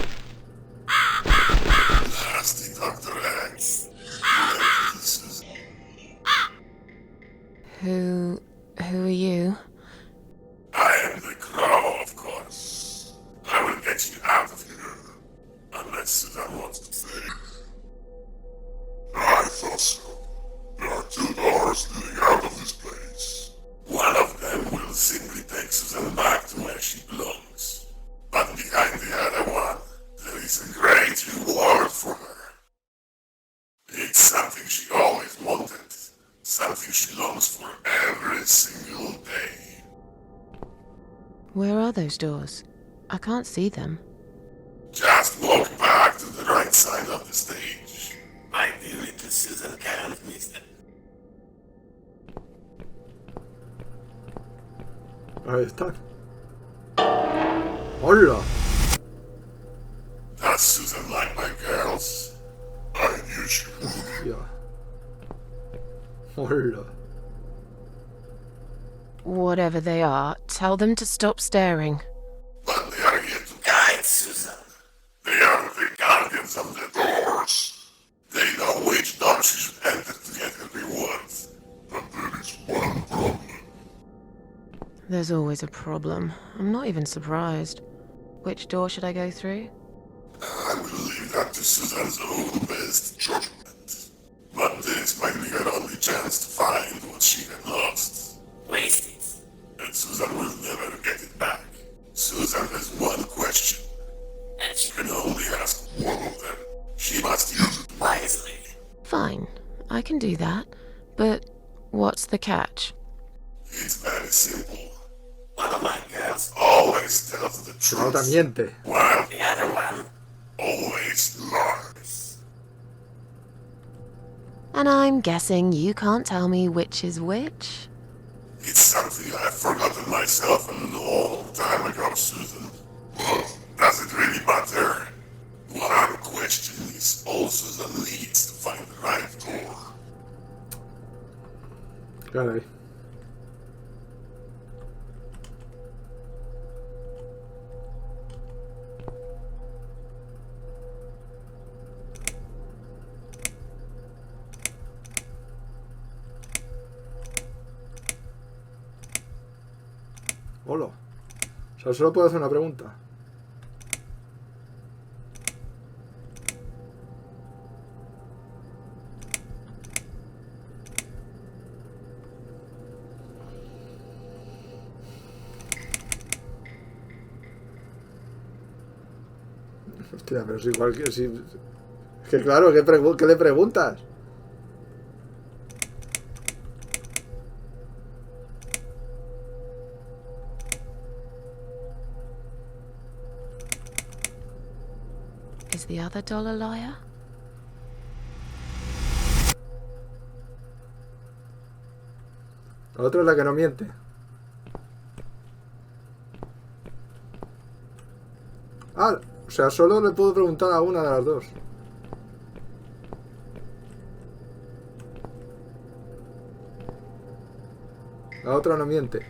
Who are you? I am the crow, of course. I will get you out of here. Unless Susan wants to stay. I thought so. There are 2 doors leading out of this place. One of them will simply take Susan back to where she belongs. But behind the other one, there is a great reward for her. It's something she always wanted. Something she longs for every single day. Where are those doors? I can't see them. Just walk back to the right side of the stage. My dear little Susan can't miss them. Ahí están. ¡Hola! Does Susan like my girls? I knew she would. Ya. ¡Hola! Whatever they are, tell them to stop staring. But they are here to guide Susan. They are the guardians of the doors. They know which door she should enter to get her rewards. But there is one problem. There's always a problem. I'm not even surprised. Which door should I go through? I will leave that to Susan's own best judgment. But this might be her only chance to find what she had lost. Waste it. And Susan will never get it back. Susan has one question. And she can only ask one of them. She must use it wisely. Fine, I can do that. But what's the catch? It's very simple. One of my girls always tells the truth. Ahora miente. While the other one always lies. And I'm guessing you can't tell me which is which? It's something I've forgotten myself a long time ago, Susan. But does it really matter? One question is all Susan needs to find the right door. Caray. Hola. O sea, solo puedo hacer una pregunta. Hostia, pero es igual que si... Es que claro, ¿qué le preguntas? Is the other doll a liar? La otra es la que no miente. Ah, o sea, solo le puedo preguntar a una de las dos. La otra no miente.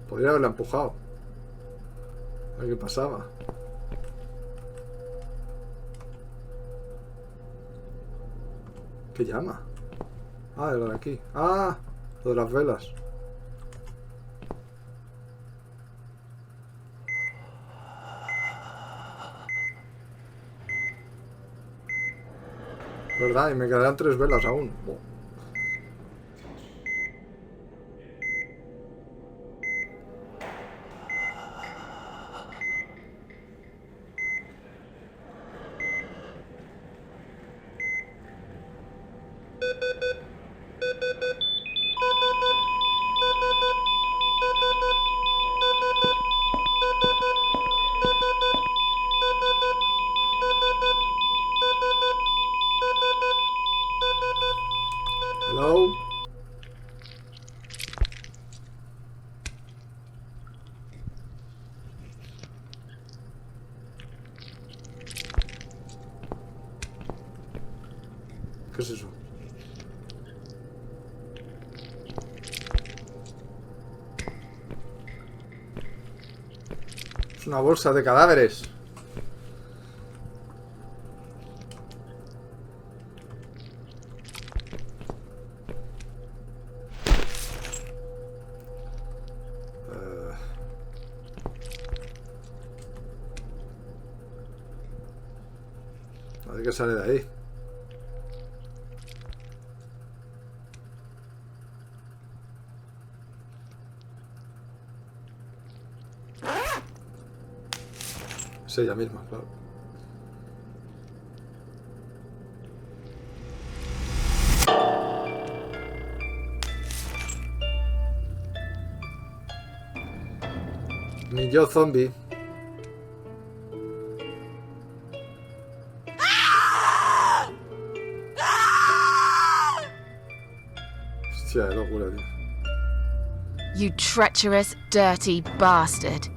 Podría haberla empujado. A ver qué pasaba. ¿Qué llama? Ah, de lo de aquí. Ah, lo de las velas. ¿Verdad? Y me quedan 3 velas aún. Buah. es eso? Es una bolsa de cadáveres. A ver qué sale de ahí. Es ella misma, claro. Mi yo zombie. Hostia, qué locura, tío. You treacherous, dirty bastard.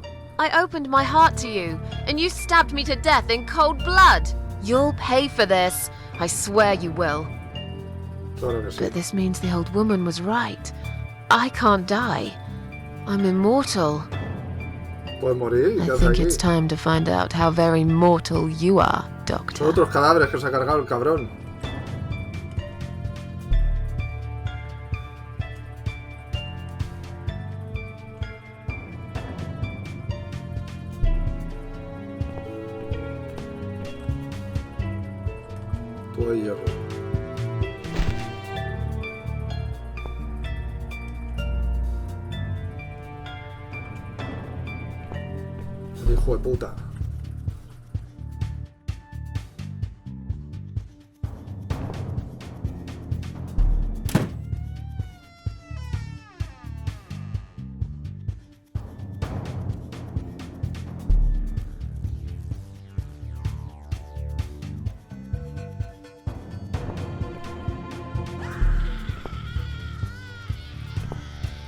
I opened my heart to you, and you stabbed me to death in cold blood. You'll pay for this. I swear you will. Claro que sí. But this means the old woman was right. I can't die. I'm immortal. Puedes morir y I qué haces think aquí. it's time to find out how very mortal you are, Son Doctor. otros cadáveres que se ha cargado el cabrón. Tubo de hierro. El hijo de puta.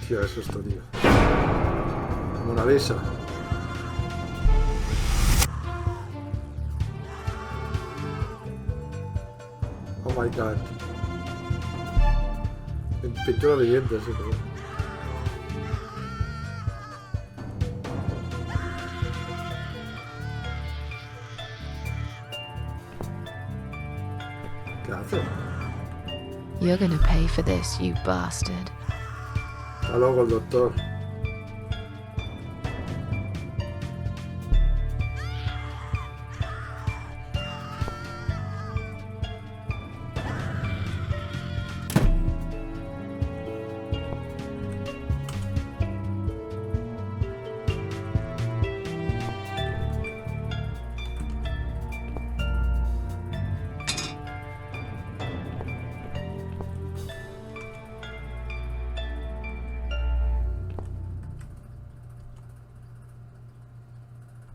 Tío, es esto, tío. Como una visa. Oh my god. Pintura de dientes, sí, pero... ¿Qué hace? You're gonna pay for this, you bastard. Está loco el doctor.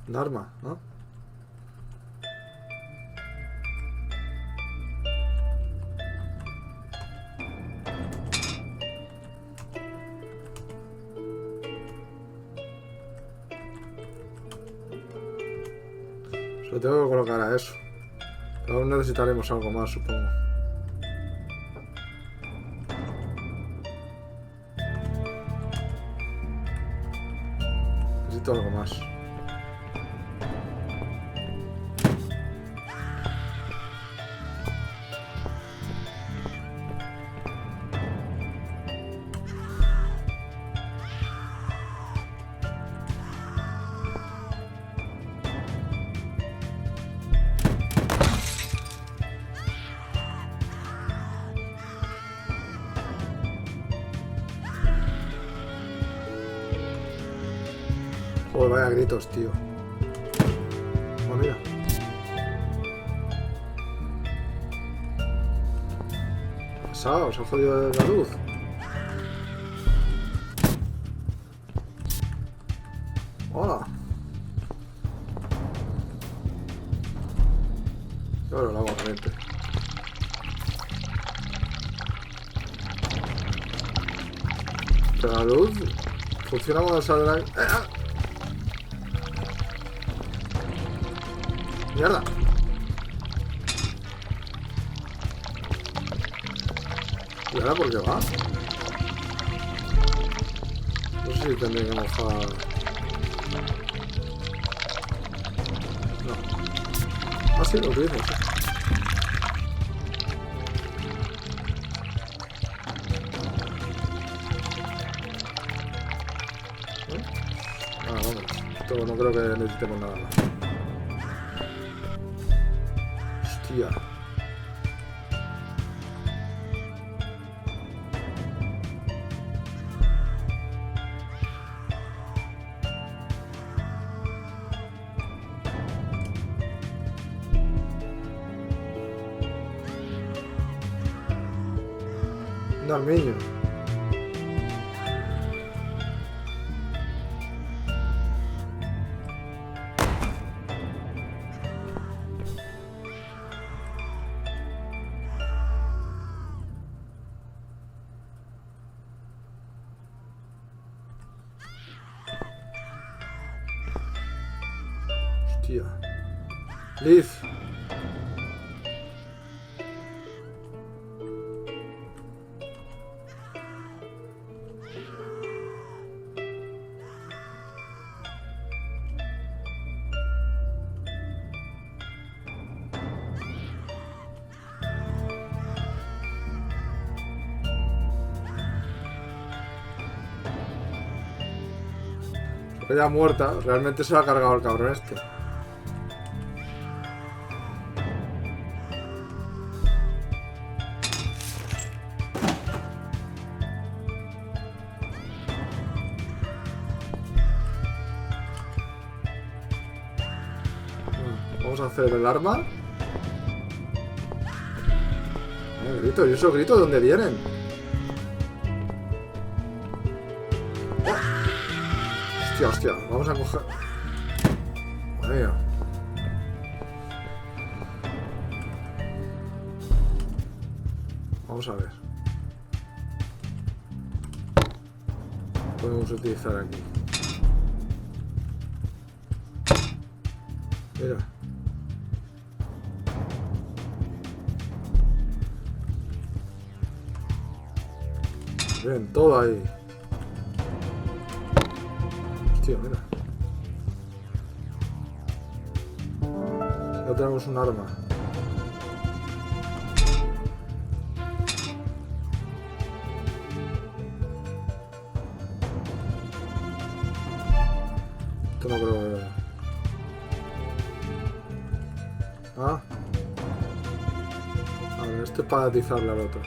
Un arma, ¿no? Solo tengo que colocar a eso. Pero aún necesitaremos algo más, supongo. Necesito algo más. Joder, vaya gritos, tío. Oh, mira. ¿Qué ha pasado? ¿Se ha jodido la luz? Hola. Yo lo hago realmente. Pero la luz funciona cuando sale de la... ¡Mierda! ¿Y ahora por qué va? No sé si tendré que mojar... No. Ah, sí, lo utilizo, sí. Vamos. Esto no creo que necesitemos nada más. Hostia. Un armiño. Hostia. Liz. Ya muerta, realmente se lo ha cargado el cabrón este. Vamos a hacer el arma. Grito, ¿y esos gritos de dónde vienen? Hostia, hostia, vamos a coger... Madre mía. Vamos a ver. Podemos utilizar aquí. Mira. Bien, todo ahí. Hostia, mira. Ya tenemos un arma. Esto no creo que... Ah. A ver, este es para atizarle al otro.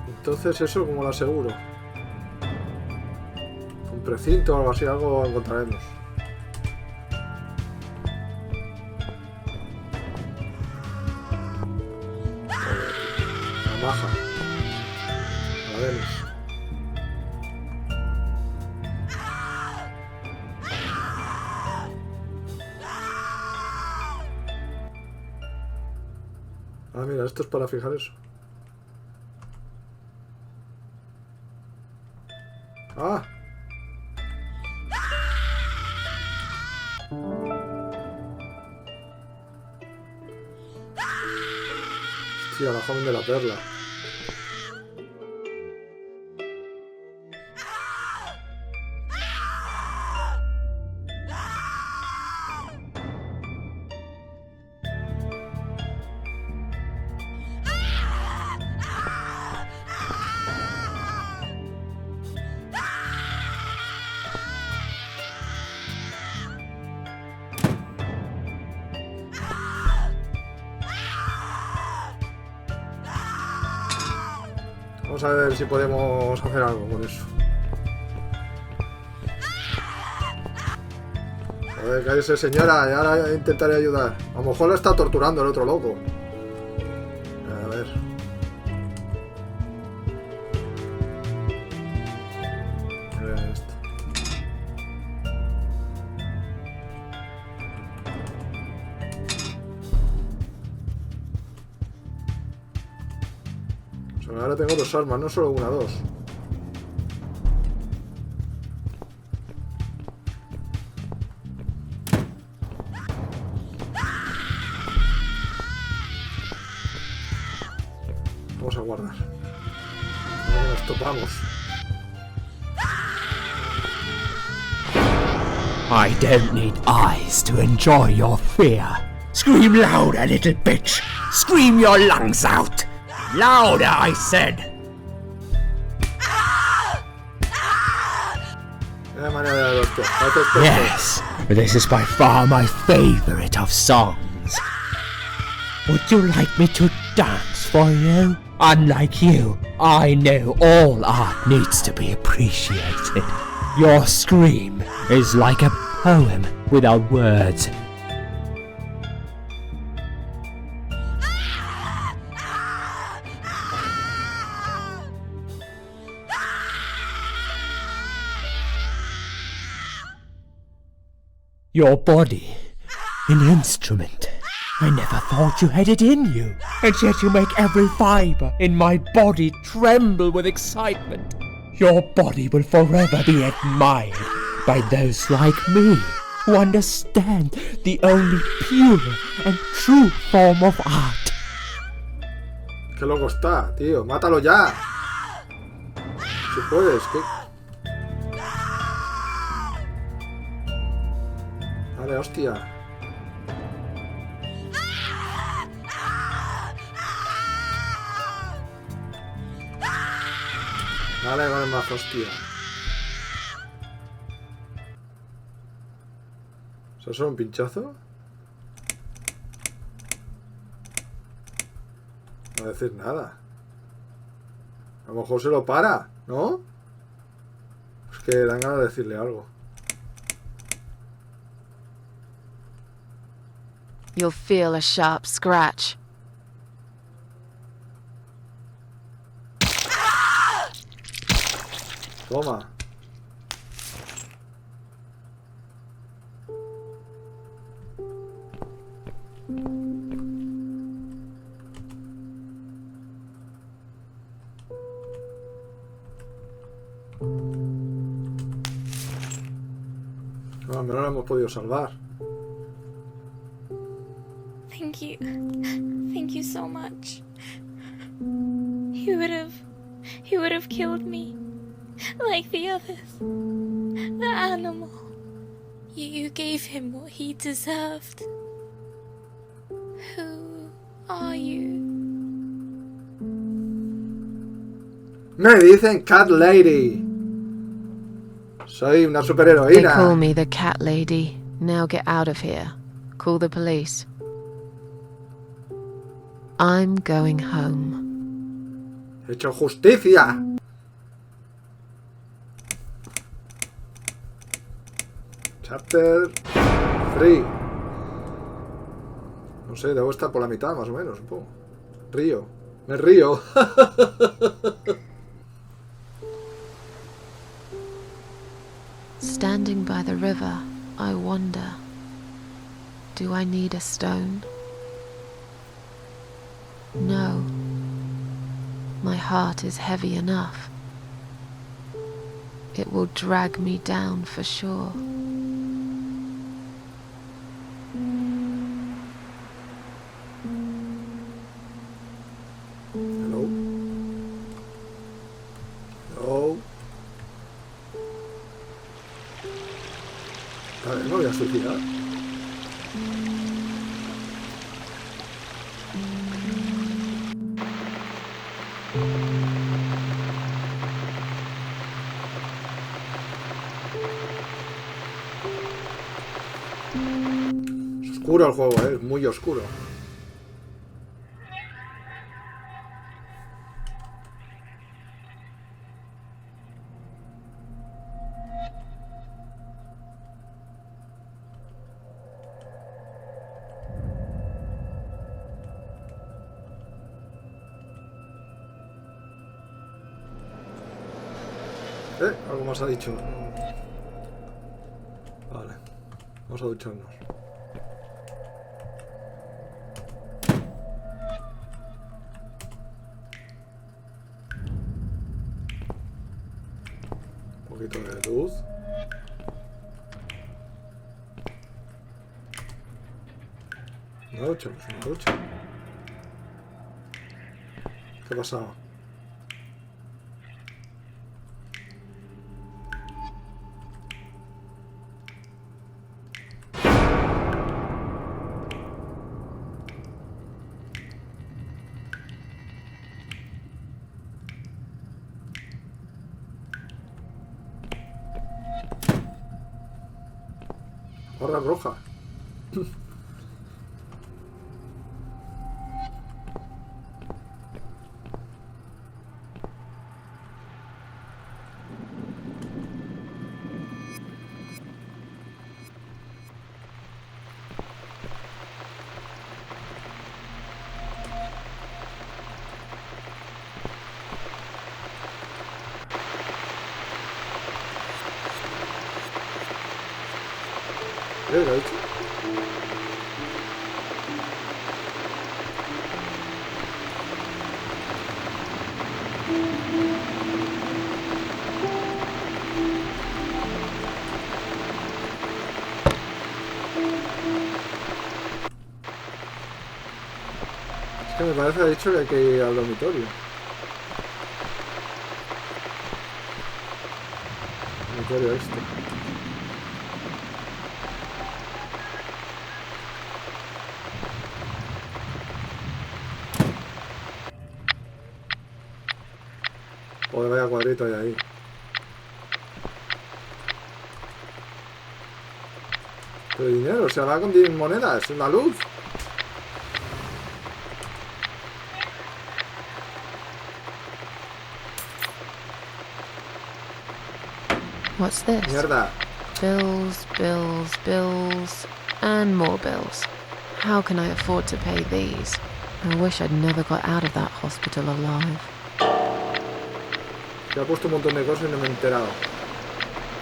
Entonces eso, ¿cómo lo aseguro? Un precinto o algo así, algo encontraremos. La maja. La vemos. Ah, mira, esto es para fijar eso. Ah. Hostia, la joven de la perla. Vamos a ver si podemos hacer algo con eso. Joder, cállese señora, y ahora intentaré ayudar. A lo mejor lo está torturando el otro loco. A ver. A ver esto. Ahora tengo dos armas, no solo una, dos. Vamos a a guardar. No nos topamos. I don't need eyes to enjoy your fear. Scream louder, little bitch. Scream your lungs out. Louder, I said. Yes, this is by far my favorite of songs. Would you like me to dance for you? Unlike you, I know all art needs to be appreciated. Your scream is like a poem without words. Your body, an instrument. I never thought you had it in you, and yet you make every fibre in my body tremble with excitement. Your body will forever be admired by those like me, who understand the only pure and true form of art. Qué loco está, tío. Mátalo ya. Si puedes, ¿qué? Vale, hostia. Vale, más hostia. ¿Eso es solo un pinchazo? No va a decir nada. A lo mejor se lo para, ¿no? Es que dan ganas de decirle algo. You'll feel a sharp scratch. Toma. No, al menos lo hemos podido salvar. Thank you. Thank you so much. He would have killed me. Like the others. The animal. You gave him what he deserved. Who are you? Me dicen Cat Lady. Soy una They superheroína. call me the cat lady. Now get out of here. Call the police. I'm going home. He hecho justicia. Chapter 3. No sé, debo estar por la mitad más o menos, un poco. Río. Me río. Standing by the river, I wonder, do I need a stone? No. My heart is heavy enough. It will drag me down for sure. Hello. Hello. Vale, me voy a suicidar. Es oscuro el juego, es muy oscuro. Algo más ha dicho. Vale. Vamos a ducharnos. Un poquito de luz. Una ducha, pues una ducha. ¿Qué ha pasado? Barra roja. ¿Lo he dicho? Es que me parece que ha dicho que hay que ir al dormitorio. Dormitorio este. Joder, vaya cuadrito hay ahí. Pero dinero, se va con 10 monedas, una luz. What's this? Mierda. Bills, bills, bills, and more bills. How can I afford to pay these? I wish I'd never got out of that hospital alive. Se ha puesto un montón de cosas y no me he enterado.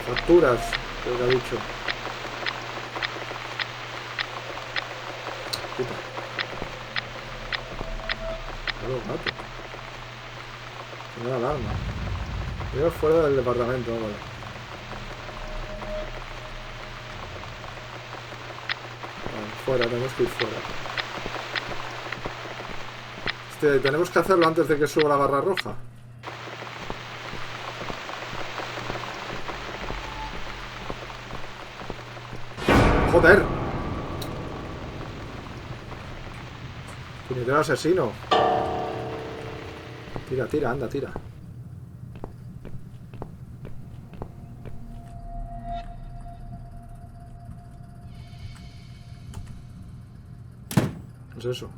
Facturas, creo que ha dicho. Quita. Gato. Tengo la alarma. Voy fuera del departamento, vale. Fuera, tenemos que ir fuera. Tenemos que hacerlo antes de que suba la barra roja. ¡Joder! Puñetero asesino. Tira, tira, anda, tira. ¿Qué es eso?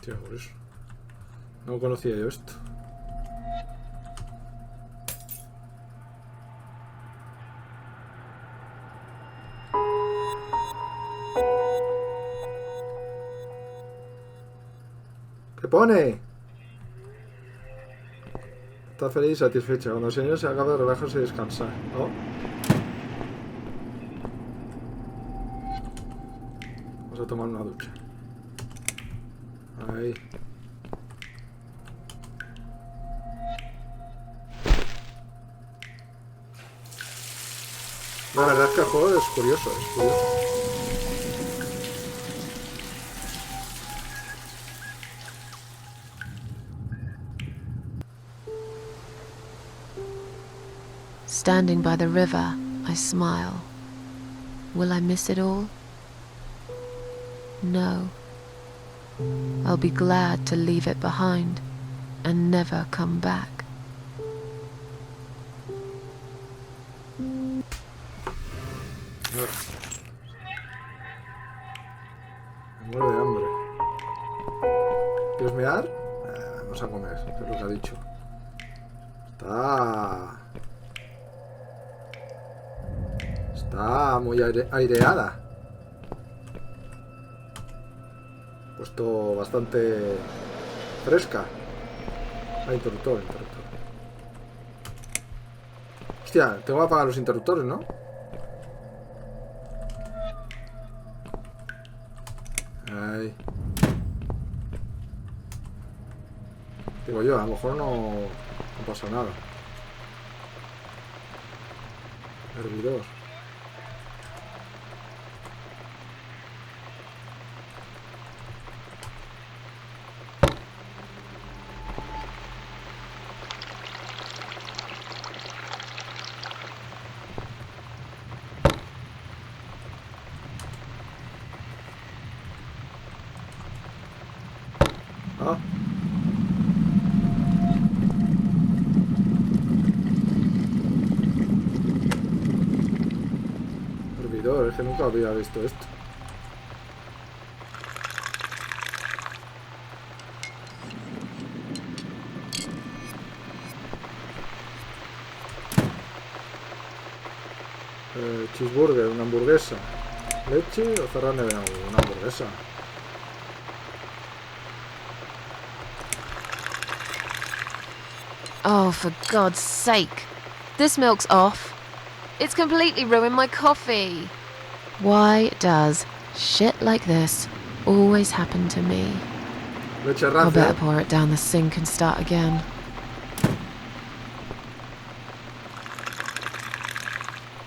Tío, por eso. No conocía yo esto. ¿Qué pone? Está feliz y satisfecha. Cuando el señor se acaba de relajarse y descansar, ¿no? Vamos a tomar una ducha. Ahí. La verdad es que el juego es curioso, es curioso. Standing by the river, I smile. Will I miss it all? No. I'll be glad to leave it behind and never come back. Me muero de hambre. ¿Quieres mear? Vamos a comer, es lo que ha dicho. Está muy aireada. Puesto bastante fresca. Interruptor. Hostia, tengo que apagar los interruptores, ¿no? Ahí. Digo yo, a lo mejor no pasa nada. Hervidor. Ah. Hervidor, es que nunca había visto esto. Cheeseburger, una hamburguesa. Leche o ferrane de agua, una hamburguesa. Oh, for God's sake. This milk's off. It's completely ruined my coffee. Why does shit like this always happen to me? Leche I'll rancia. better pour it down the sink and start again.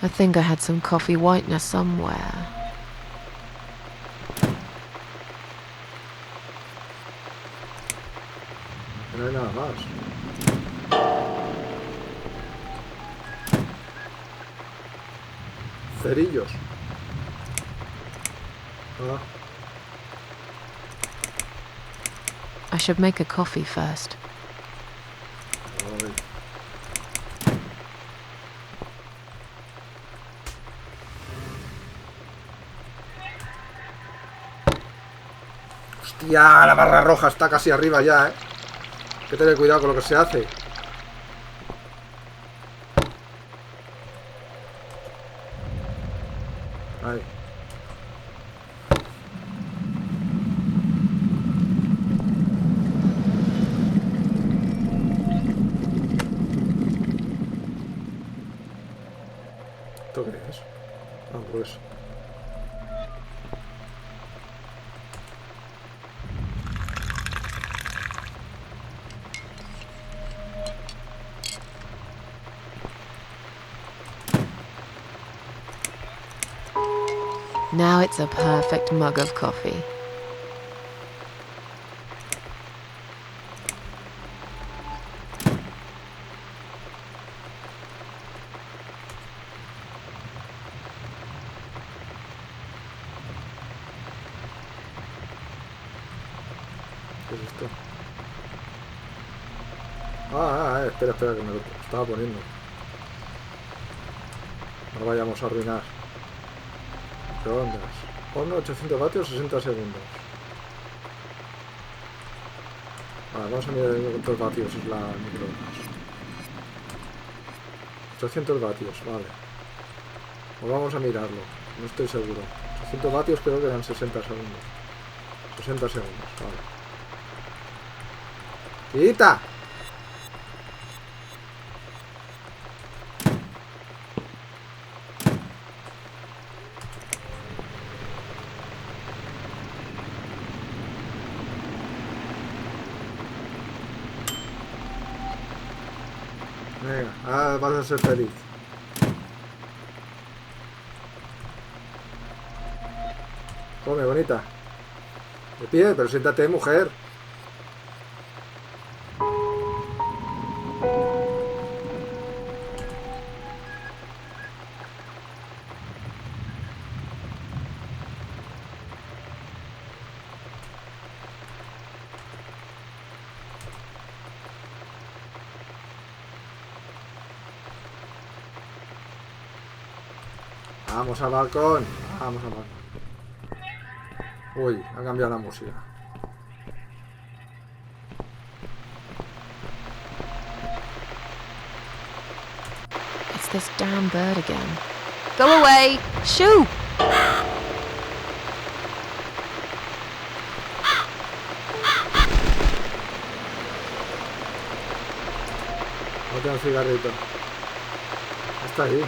I think I had some coffee whitener somewhere. Que no hay nada más. Cerillos. Ah, I should make a coffee first. ay. Hostia, la barra roja está casi arriba ya, Hay que tener cuidado con lo que se hace. Ahí. ¿Esto qué es? Ah, pues. Now it's a perfect mug of coffee. ¿Qué es esto? Espera, que me lo estaba poniendo. No vayamos a arruinar. Microondas. Horno 800 vatios, 60 segundos. Vale, vamos a mirar cuántos vatios es la microondas. 800 vatios, vale. O vamos a mirarlo, no estoy seguro. 800 vatios creo que eran 60 segundos. 60 segundos, vale. ¡Quita! Venga, vas a ser feliz. Come, bonita. De pie, pero siéntate, mujer. Vamos al balcón. Vamos al balcón. Uy, ha cambiado la música. It's this damn bird again. Go away! Shoo! No tengo cigarrito. Está ahí.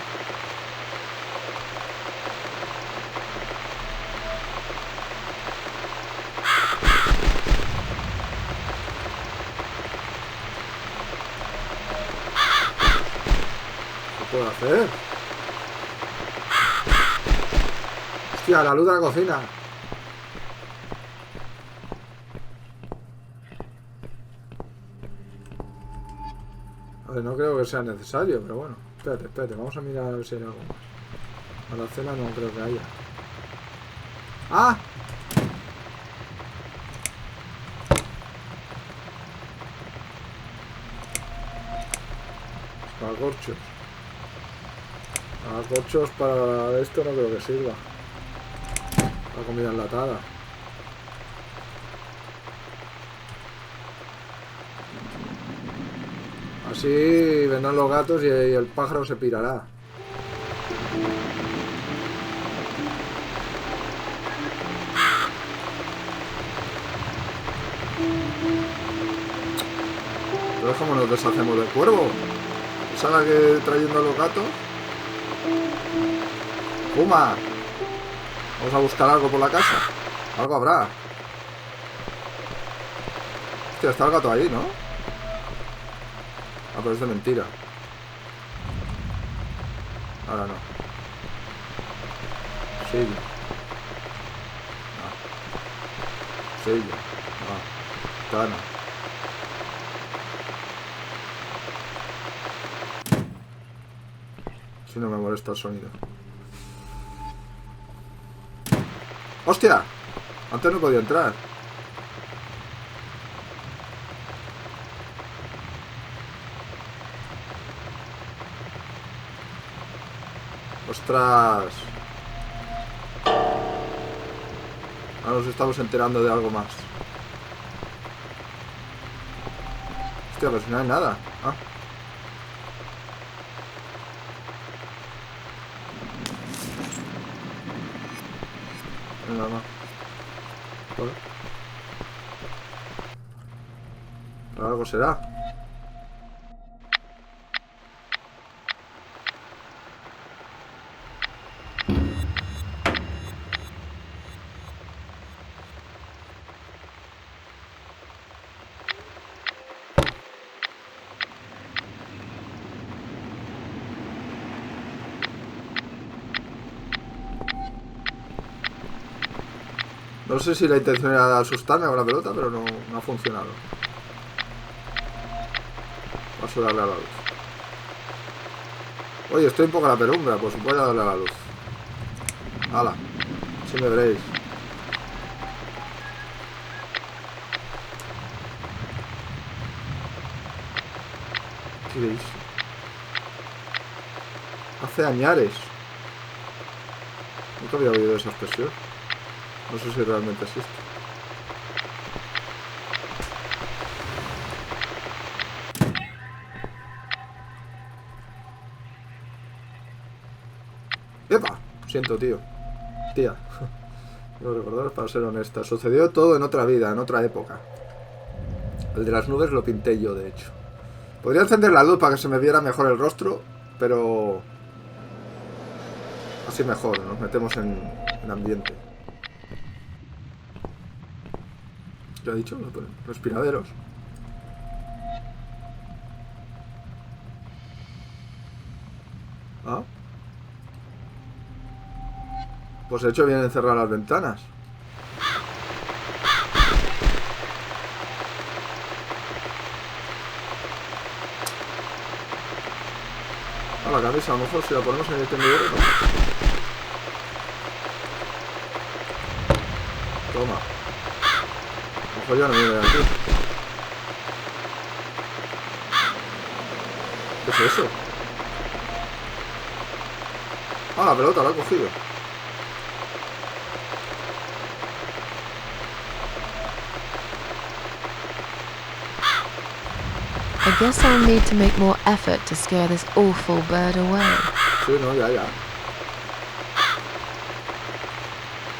¿Qué puedo hacer? Hostia, la luz de la cocina. A ver, no creo que sea necesario, pero bueno. Espérate, espérate, vamos a mirar a ver si hay algo más. A la cena no creo que haya. ¡Ah! Corchos. Corchos para esto no creo que sirva. La comida enlatada. Así vendrán los gatos y el pájaro se pirará. Entonces, ¿cómo nos deshacemos del cuervo? ¿Sabes que trayendo a los gatos? ¡Puma! Vamos a buscar algo por la casa. Algo habrá. Hostia, está el gato ahí, ¿no? Ah, pero es de mentira. Ahora no. Sigue. No. Sigue. No. Tana. Si no me molesta el sonido. ¡Hostia! Antes no podía entrar. ¡Ostras! Ahora nos estamos enterando de algo más. Hostia, pero si no hay nada. Ah. Nada más. Vale. Pero algo será. No sé si la intención era asustarme con la pelota, pero no ha funcionado. Paso a darle a la luz. Oye, estoy un poco a la penumbra, pues voy a darle a la luz. ¡Hala! Si me veréis. ¿Qué veis? Hace añares. Nunca había oído esa expresión. No sé si realmente existe. ¡Epa! Siento, tío. Tía. Los recordadores, para ser honesta. Sucedió todo en otra vida, en otra época. El de las nubes lo pinté yo, de hecho. Podría encender la luz para que se me viera mejor el rostro, pero... así mejor, nos metemos en ambiente. ¿Qué ha dicho? Respiraderos. Ah. Pues he hecho bien en cerrar las ventanas. A la camisa, a lo mejor si la ponemos en el tendedero, ¿no? Toma. A lo mejor ya no viene de aquí. ¿Qué es eso? Ah, la pelota la he cogido. I guess I'll need to make more effort to scare this awful bird away. Sí, no, ya.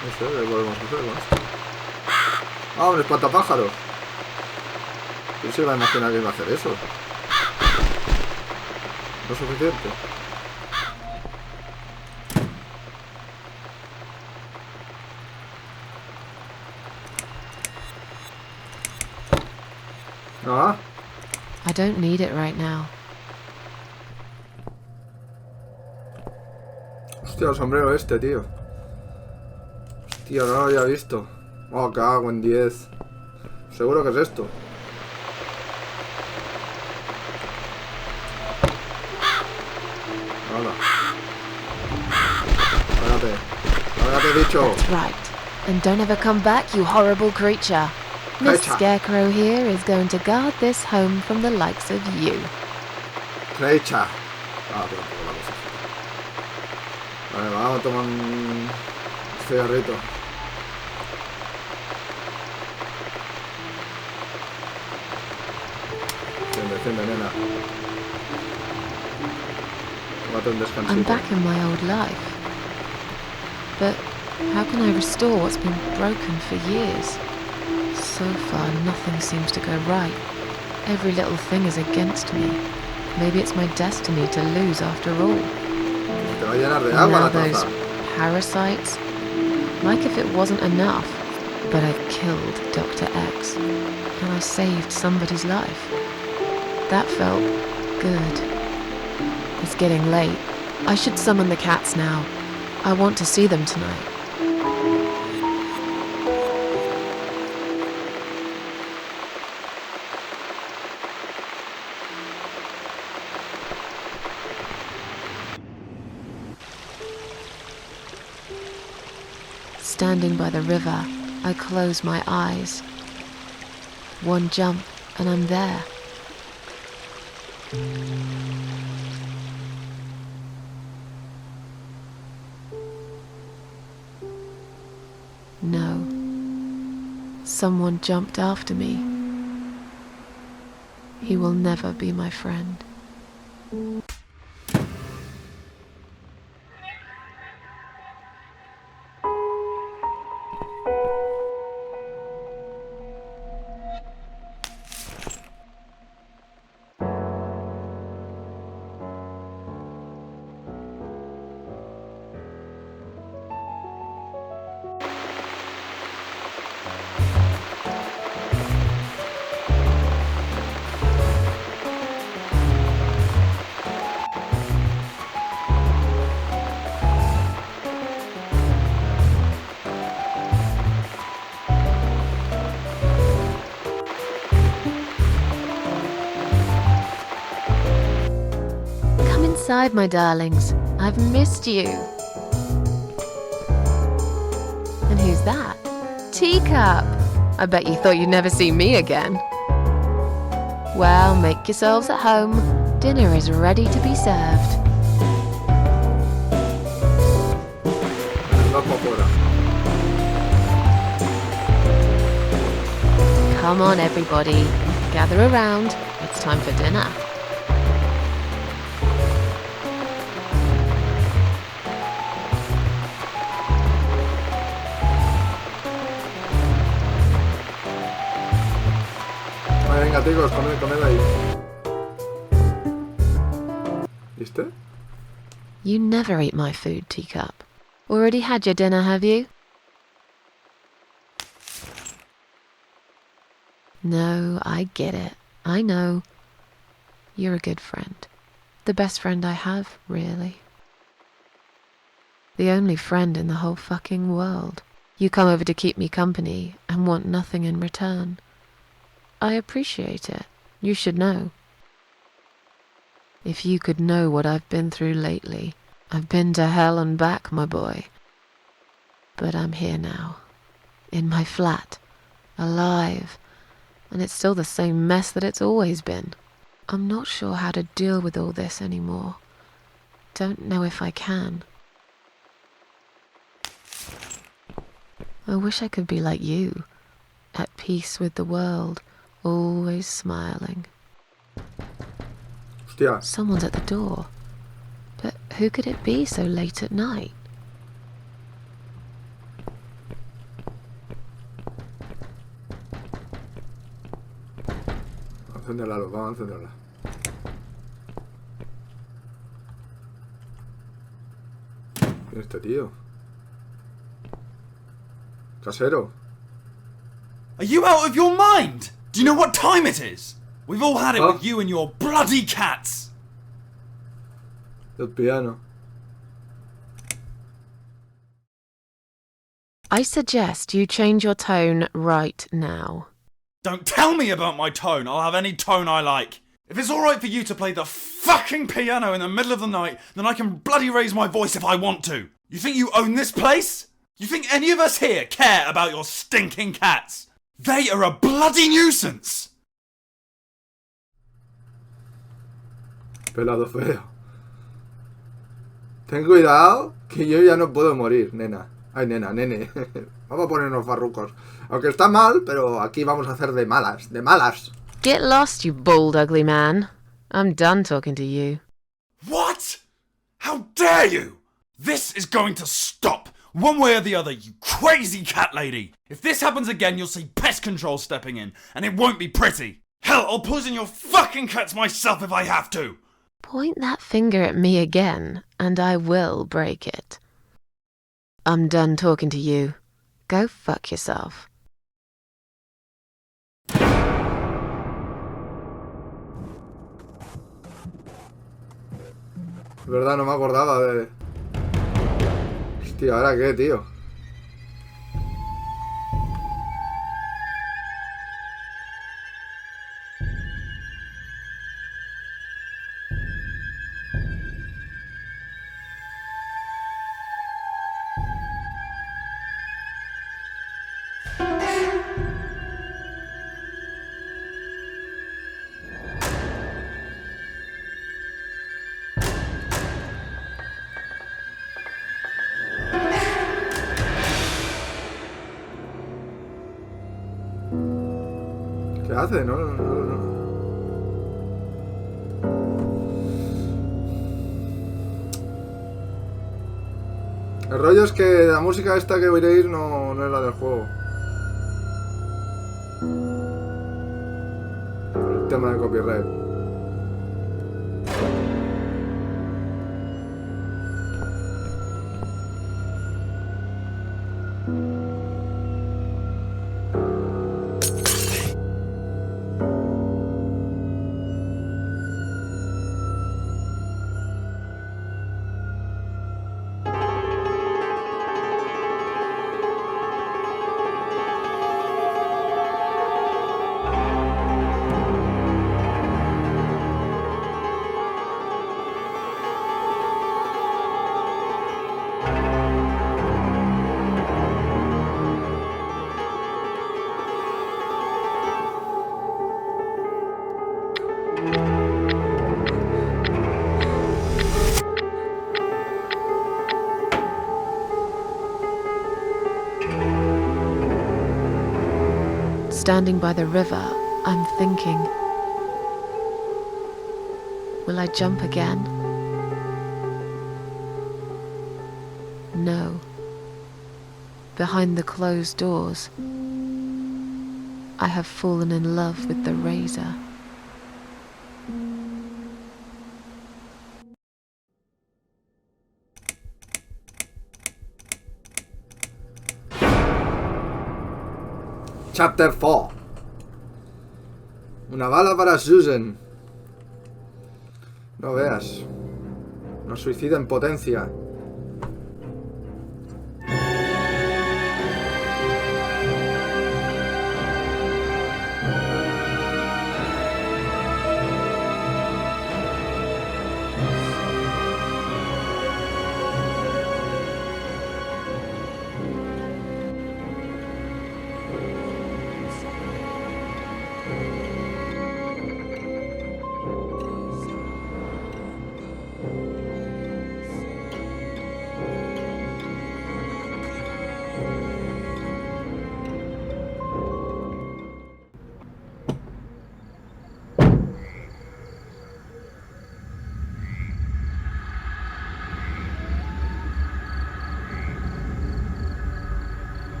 No sé, ¿qué podemos hacer con esto? ¡Ah, un espantapájaros! ¿Quién se iba a imaginar que iba a hacer eso? No es suficiente. Ah. I don't need it right now. Hostia, el sombrero este, tío. Tío, no lo había visto. Oh, cago en 10. Seguro que es esto. Hola. Lárgate. Lárgate, dicho. That's right. And don't ever come back, you horrible creature. Miss Creature. Scarecrow here is going to guard this home from the likes of you. Crecha. Ah, pero un poco la cosa. Vale, vamos a tomar un cigarrito. Enciende, nena. Tómate un I'm descansito. back in my old life. But how can I restore what's been broken for years? So far, nothing seems to go right. Every little thing is against me. Maybe it's my destiny to lose after all. Te va a llenar de And agua now la those taza. parasites. Like if it wasn't enough. But I killed Dr. X. And I saved somebody's life. That felt good. It's getting late. I should summon the cats now. I want to see them tonight. Standing by the river, I close my eyes. One jump and I'm there. No. Someone jumped after me. He will never be my friend. Inside, my darlings. I've missed you. And who's that? Teacup! I bet you thought you'd never see me again. Well, make yourselves at home. Dinner is ready to be served. Come on, everybody. Gather around. It's time for dinner. Venga, chicos, comed ahí. ¿Viste? You never eat my food, Teacup. Already had your dinner, have you? No, I get it. I know. You're a good friend. The best friend I have, really. The only friend in the whole fucking world. You come over to keep me company and want nothing in return. I appreciate it. You should know. If you could know what I've been through lately. I've been to hell and back, my boy. But I'm here now. In my flat. Alive. And it's still the same mess that it's always been. I'm not sure how to deal with all this anymore. Don't know if I can. I wish I could be like you. At peace with the world. Always smiling. Hostia. Someone's at the door. But who could it be so late at night? Encenderla, vamos a encenderla. ¿Quién es este tío? Casero. Are you out of your mind? Do you know what time it is? We've all had it Huh? with you and your bloody cats. El piano. I suggest you change your tone right now. Don't tell me about my tone. I'll have any tone I like. If it's alright for you to play the fucking piano in the middle of the night, then I can bloody raise my voice if I want to. You think you own this place? You think any of us here care about your stinking cats? They are a bloody nuisance! Pelado feo. Ten cuidado, que yo ya no puedo morir, nena. Ay, nena, nene. Vamos a ponernos farrucos. Aunque está mal, pero aquí vamos a hacer de malas, de malas. Get lost, you bald, ugly man. I'm done talking to you. What? How dare you? This is going to stop, one way or the other, you crazy cat lady. If this happens again, you'll see pest control stepping in, and it won't be pretty. Hell, I'll poison your fucking cats myself if I have to. Point that finger at me again, and I will break it. I'm done talking to you. Go fuck yourself. Verdad, no me acordaba de... Hostia, ¿ahora qué, tío? ¿Qué hace? No. El rollo es que la música esta que oiréis no es la del juego. El tema de copyright. Standing by the river, I'm thinking, will I jump again? No. Behind the closed doors, I have fallen in love with the razor. Chapter 4. Una bala para Susan. No veas. Nos suicida en potencia.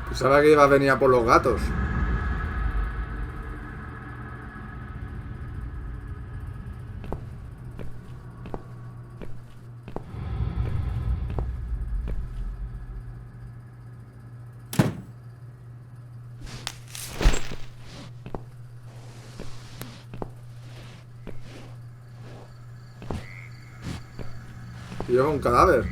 Pensaba que iba a venir a por los gatos. Lleva un cadáver.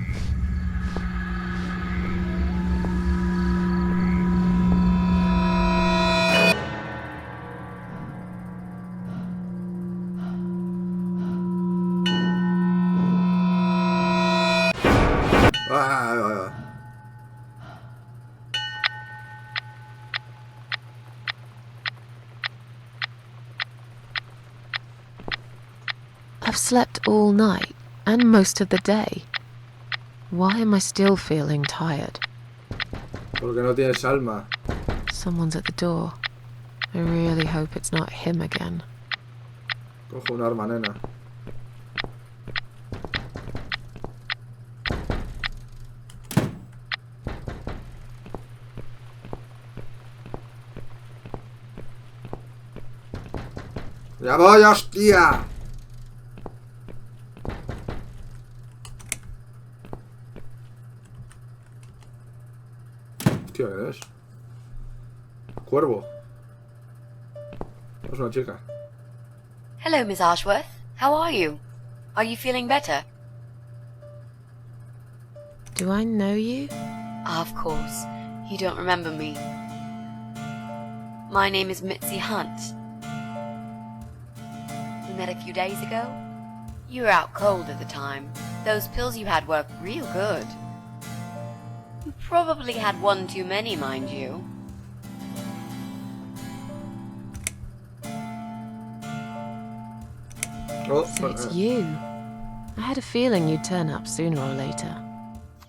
I've slept all night, and most of the day. Why am I still feeling tired? Porque no tienes alma. Someone's at the door. I really hope it's not him again. Coge un arma, nena. ¡Ya voy, hostia! Hostia, ¿qué es? Cuervo. Es una chica. Hello, Miss Ashworth. How are you? Are you feeling better? Do I know you? Of course. You don't remember me. My name is Mitzi Hunt. We met a few days ago. You were out cold at the time. Those pills you had worked real good. You probably had one too many, mind you. Oh, So it's you. I had a feeling you'd turn up sooner or later.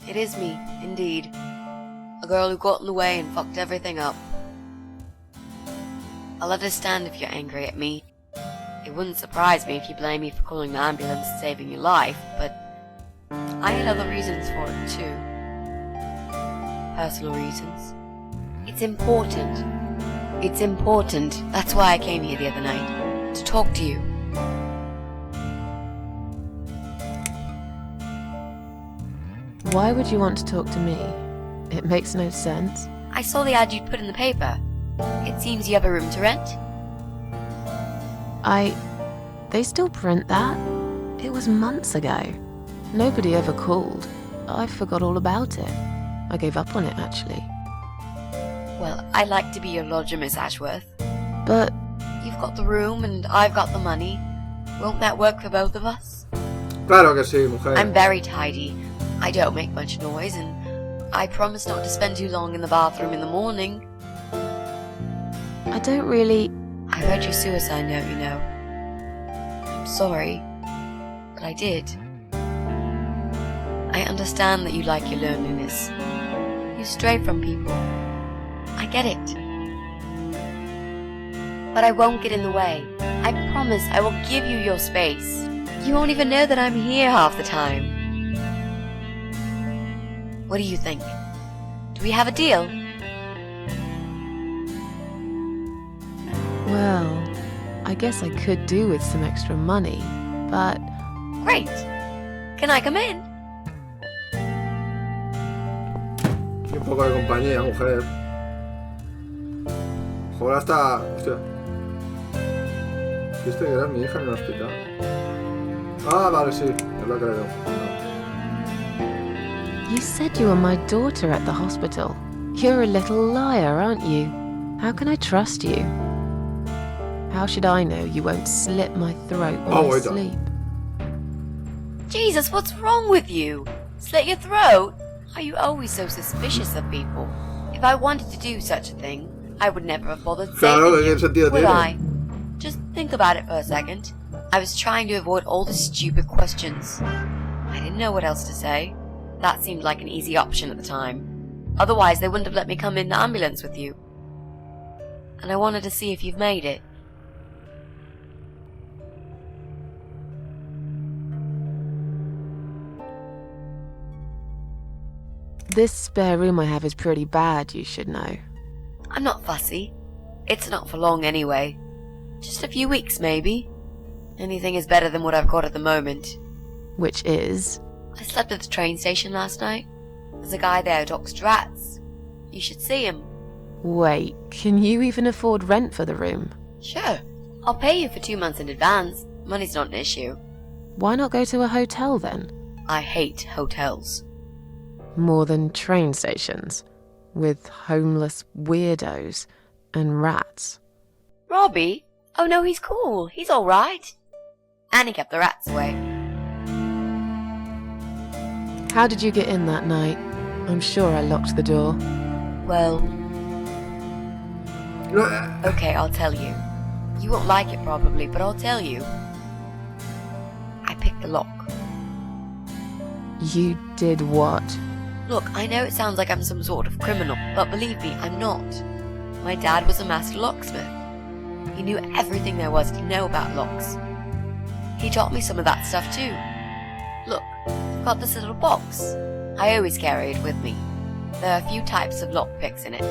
It is me, indeed. A girl who got in the way and fucked everything up. I'll understand if you're angry at me. It wouldn't surprise me if you blame me for calling the ambulance and saving your life, but I had other reasons for it too. Personal reasons. It's important. It's important. That's why I came here the other night. To talk to you. Why would you want to talk to me? It makes no sense. I saw the ad you'd put in the paper. It seems you have a room to rent. They still print that? It was months ago. Nobody ever called. I forgot all about it. I gave up on it, actually. Well, I'd like to be your lodger, Miss Ashworth. But You've got the room and I've got the money. Won't that work for both of us? Claro que sí, mujer. I'm very tidy. I don't make much noise, and I promise not to spend too long in the bathroom in the morning. I don't really... I read your suicide note, you know. I'm sorry, but I did. I understand that you like your loneliness. You stray from people. I get it. But I won't get in the way. I promise I will give you your space. You won't even know that I'm here half the time. What do you think? Do we have a deal? Well, I guess I could do with some extra money, but... Great! Can I come in? Y un poco de compañía, mujer. Joder, hasta... Hostia. Dijiste que eras mi hija en el hospital. Ah, vale, sí. Es lo que le doy. You said you were my daughter at the hospital. You're a little liar, aren't you? How can I trust you? How should I know you won't slit my throat when I sleep? Jesus, what's wrong with you? Slit your throat? Are you always so suspicious of people? If I wanted to do such a thing, I would never have bothered saving you, would I? Just think about it for a second. I was trying to avoid all the stupid questions. I didn't know what else to say. That seemed like an easy option at the time. Otherwise, they wouldn't have let me come in the ambulance with you. And I wanted to see if you've made it. This spare room I have is pretty bad, you should know. I'm not fussy. It's not for long anyway. Just a few weeks, maybe. Anything is better than what I've got at the moment. Which is? I slept at the train station last night. There's a guy there who talks to rats. You should see him. Wait, can you even afford rent for the room? Sure. I'll pay you for 2 months in advance. Money's not an issue. Why not go to a hotel then? I hate hotels. More than train stations, with homeless weirdos and rats. Robbie? Oh no, he's cool. He's alright. And he kept the rats away. How did you get in that night? I'm sure I locked the door. Well... Okay, I'll tell you. You won't like it probably, but I'll tell you. I picked the lock. You did what? Look, I know it sounds like I'm some sort of criminal, but believe me, I'm not. My dad was a master locksmith. He knew everything there was to know about locks. He taught me some of that stuff too. Look, I've got this little box. I always carry it with me. There are a few types of lockpicks in it.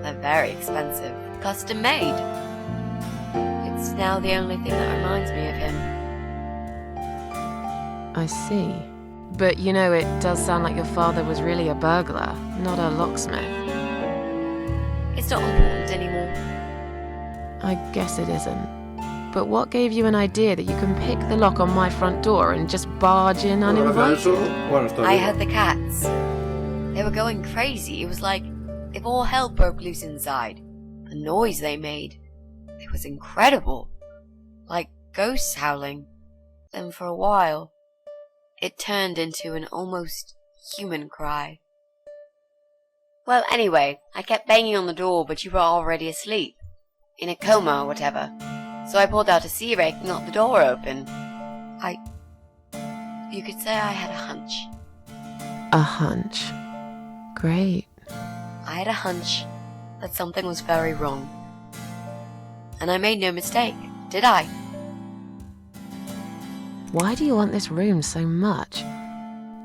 They're very expensive, custom made. It's now the only thing that reminds me of him. I see. But you know, it does sound like your father was really a burglar, not a locksmith. It's not important anymore. I guess it isn't. But what gave you an idea that you can pick the lock on my front door and just barge in uninvited? I heard the cats. They were going crazy. It was like if all hell broke loose inside. The noise they made. It was incredible. Like ghosts howling. Then for a while, it turned into an almost human cry. Well, anyway, I kept banging on the door, but you were already asleep. In a coma or whatever. So I pulled out a sea rake and got the door open. You could say I had a hunch. A hunch. Great. I had a hunch that something was very wrong. And I made no mistake, did I? Why do you want this room so much?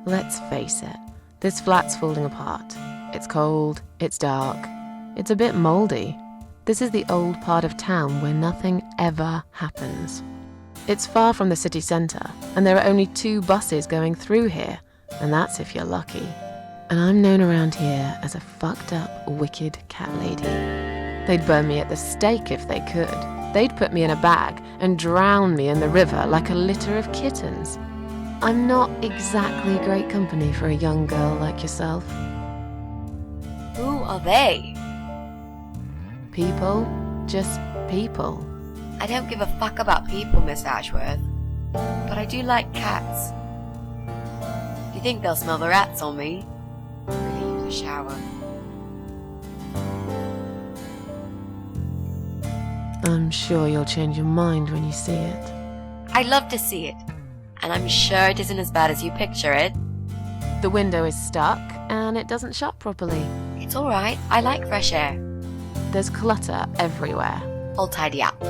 Let's face it, this flat's falling apart. It's cold, it's dark, it's a bit mouldy. This is the old part of town where nothing ever happens. It's far from the city centre, and there are only 2 buses going through here, and that's if you're lucky. And I'm known around here as a fucked up, wicked cat lady. They'd burn me at the stake if they could. They'd put me in a bag and drown me in the river like a litter of kittens. I'm not exactly great company for a young girl like yourself. Who are they? People, just people. I don't give a fuck about people, Miss Ashworth. But I do like cats. You think they'll smell the rats on me? Really use a shower. I'm sure you'll change your mind when you see it. I'd love to see it. And I'm sure it isn't as bad as you picture it. The window is stuck, and it doesn't shut properly. It's alright, I like fresh air. There's clutter everywhere. I'll tidy up.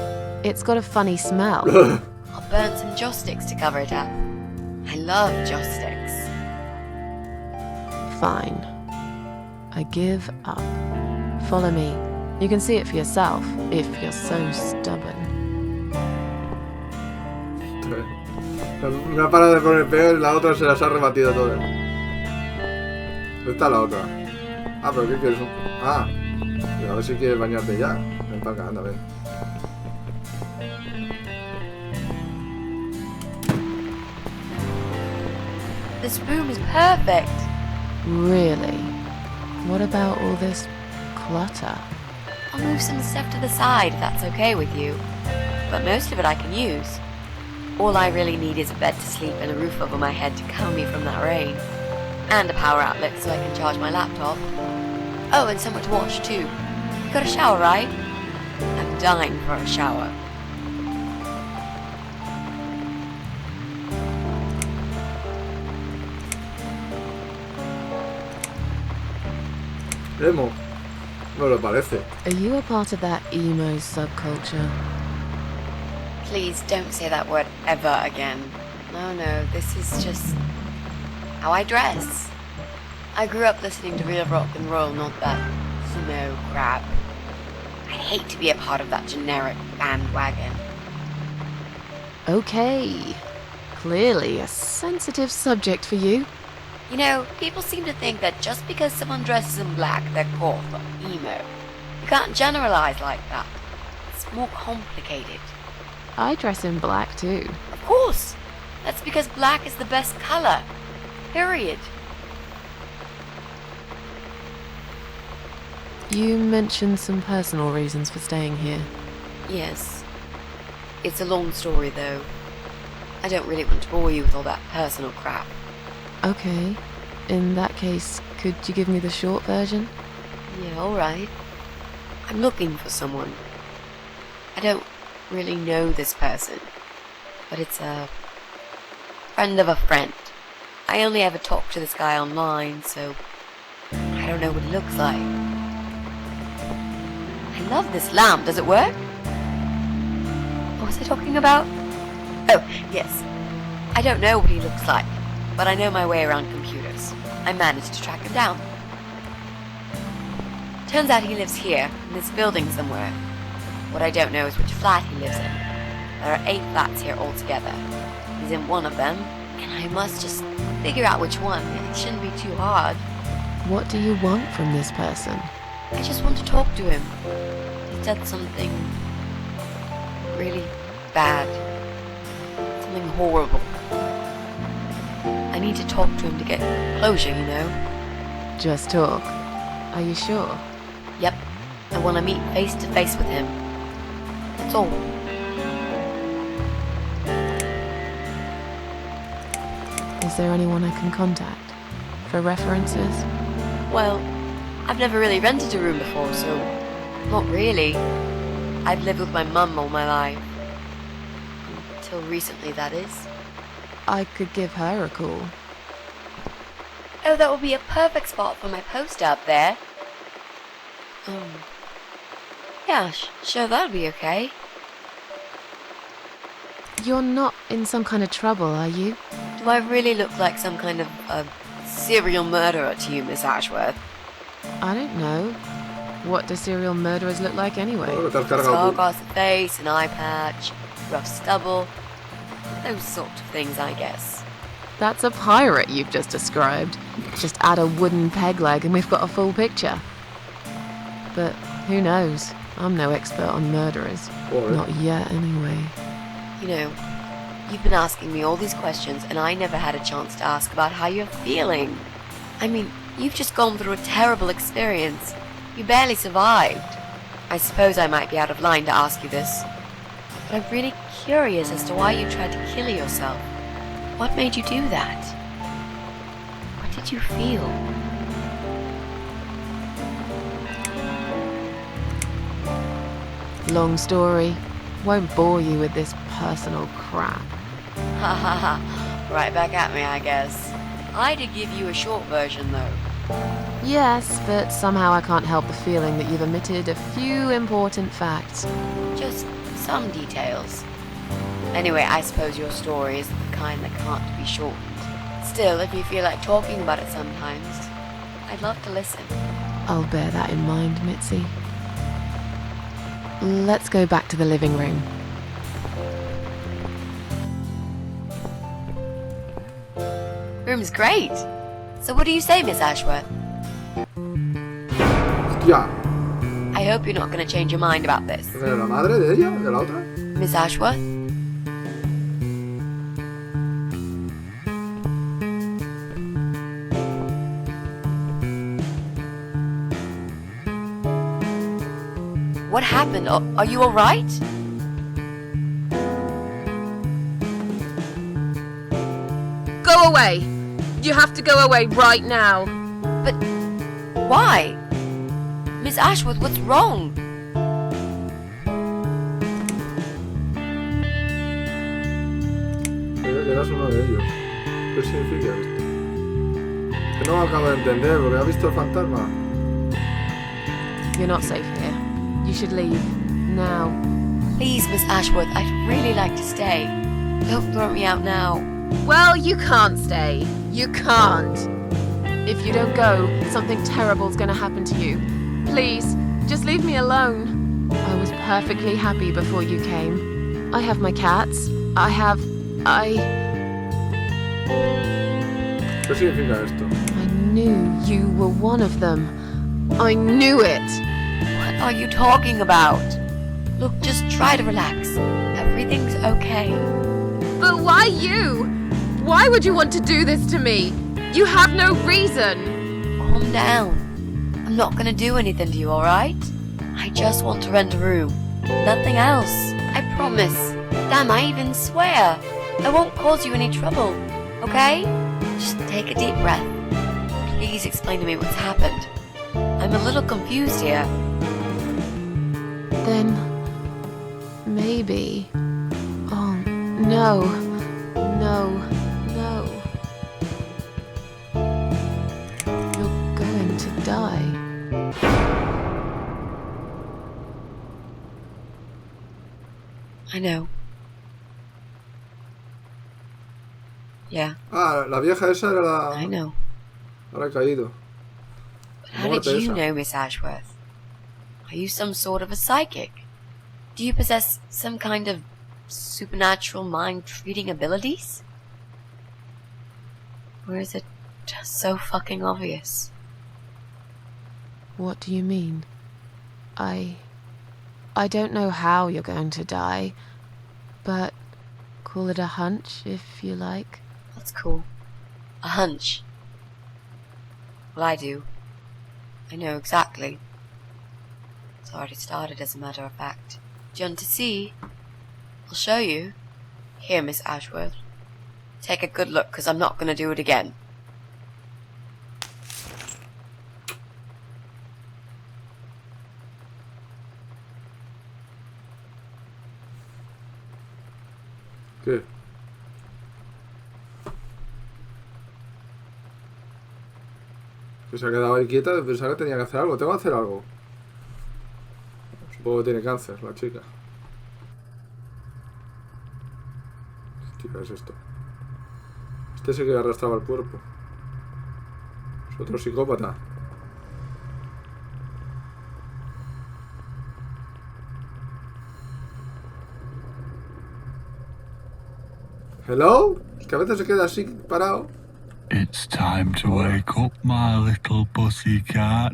It's got a funny smell. I'll burn some joss sticks to cover it up. I love joss sticks. Fine. I give up. Follow me. You can see it for yourself, if you're so stubborn. Una para de poner peor y la otra se las ha rebatido todas. ¿Dónde está la otra? Ah, pero ¿qué quieres? Ah, a ver si quieres bañarte ya. Ven para acá, anda, ven. This room is perfect. Really? What about all this clutter? I'll move some stuff to the side if that's okay with you. But most of it I can use. All I really need is a bed to sleep and a roof over my head to cover me from that rain. And a power outlet so I can charge my laptop. Oh, and somewhere to wash too. You got a shower, right? I'm dying for a shower. Emo. No lo parece. Are you a part of that emo subculture? Please don't say that word ever again. No, this is just how I dress. I grew up listening to real rock and roll, not that emo crap. I hate to be a part of that generic bandwagon. Okay. Clearly a sensitive subject for you. You know, people seem to think that just because someone dresses in black, they're called emo. You can't generalize like that. It's more complicated. I dress in black too. Of course! That's because black is the best color. Period. You mentioned some personal reasons for staying here. Yes. It's a long story, though. I don't really want to bore you with all that personal crap. Okay. In that case, could you give me the short version? Yeah, alright. I'm looking for someone. I don't really know this person, but it's a friend of a friend. I only ever talk to this guy online, so I don't know what he looks like. I love this lamp. Does it work? What was I talking about? Oh, yes. I don't know what he looks like, but I know my way around computers. I managed to track him down. Turns out he lives here, in this building somewhere. What I don't know is which flat he lives in. There are 8 flats here altogether. He's in one of them, and I must just figure out which one. It shouldn't be too hard. What do you want from this person? I just want to talk to him. He said something really bad. Something horrible. I need to talk to him to get closure, you know? Just talk. Are you sure? Yep. I want to meet face to face with him. That's all. Is there anyone I can contact? For references? Well, I've never really rented a room before, so not really. I've lived with my mum all my life. Until recently, that is. I could give her a call. Oh, that would be a perfect spot for my poster up there. Yeah, sure, that would be okay. You're not in some kind of trouble, are you? Do I really look like some kind of serial murderer to you, Miss Ashworth? I don't know. What do serial murderers look like anyway? Scar across the face, an eye patch, rough stubble. Those sort of things, I guess. That's a pirate you've just described. Just add a wooden peg leg and we've got a full picture. But who knows? I'm no expert on murderers. Not yet, anyway. You know, you've been asking me all these questions and I never had a chance to ask about how you're feeling. I mean, you've just gone through a terrible experience. You barely survived. I suppose I might be out of line to ask you this, but I'm really curious as to why you tried to kill yourself. What made you do that? What did you feel? Long story. Won't bore you with this personal crap. Ha ha ha. Right back at me, I guess. I did give you a short version, though. Yes, but somehow I can't help the feeling that you've omitted a few important facts. Just some details. Anyway, I suppose your story is the kind that can't be shortened. Still, if you feel like talking about it sometimes, I'd love to listen. I'll bear that in mind, Mitzi. Let's go back to the living room. Room's great. So what do you say, Miss Ashworth? Hostia. I hope you're not going to change your mind about this. ¿De la madre de ella? ¿De la otra? Miss Ashworth? What happened? Are you alright? Go away! You have to go away right now. But why? Miss Ashworth, what's wrong? Eras uno de ellos. ¿Qué significa esto? Que no acabo de entender, porque ha visto el fantasma. You're not safe here. You should leave. Now. Please, Miss Ashworth, I'd really like to stay. Don't throw me out now. Well, you can't stay. You can't. If you don't go, something terrible's gonna happen to you. Please, just leave me alone. I was perfectly happy before you came. I have my cats. ¿Qué significa esto? I knew you were one of them. I knew it. What are you talking about? Look, just try to relax. Everything's okay. But why you? Why would you want to do this to me? You have no reason! Calm down. I'm not gonna do anything to you, alright? I just want to rent a room. Nothing else. I promise. Damn, I even swear. I won't cause you any trouble, okay? Just take a deep breath. Please explain to me what's happened. I'm a little confused here. Then... maybe... Oh, no. No. No. You're going to die. I know. Yeah. Ah, la vieja esa era la... I know. Ahora he caído. But how did you know, Miss Ashworth? Are you some sort of a psychic? Do you possess some kind of supernatural mind-reading abilities? Or is it just so fucking obvious? What do you mean? I don't know how you're going to die, but call it a hunch if you like. That's cool. A hunch. Well, I do. I know exactly. It's already started, as a matter of fact. Do you want to see? I'll show you. Here, Miss Ashworth. Take a good look, because I'm not going to do it again. ¿Qué? Que se ha quedado ahí quieta, pensaba que tenía que hacer algo. ¿Tengo que hacer algo? Supongo que tiene cáncer la chica. ¿Qué es esto? Este sí que arrastraba el cuerpo. Es otro psicópata. ¿Hello? Es que a veces se queda así parado. It's time to wake up, my little pussycat.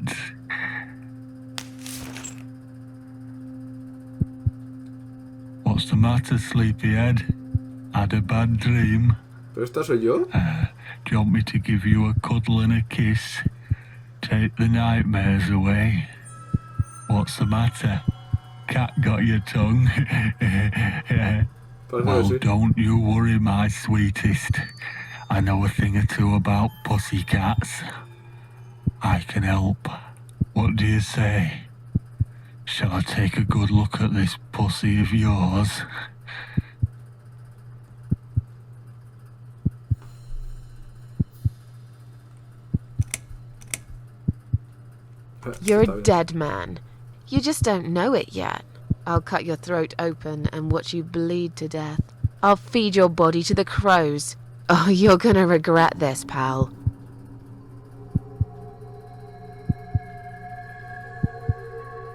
What's the matter, sleepyhead? Had a bad dream? ¿Pero esta soy yo? Do you want me to give you a cuddle and a kiss? Take the nightmares away? What's the matter? Cat got your tongue? Well, don't you worry, my sweetest. I know a thing or two about pussycats. I can help. What do you say? Shall I take a good look at this pussy of yours? You're a dead man. You just don't know it yet. I'll cut your throat open and watch you bleed to death. I'll feed your body to the crows. Oh, you're gonna regret this, pal.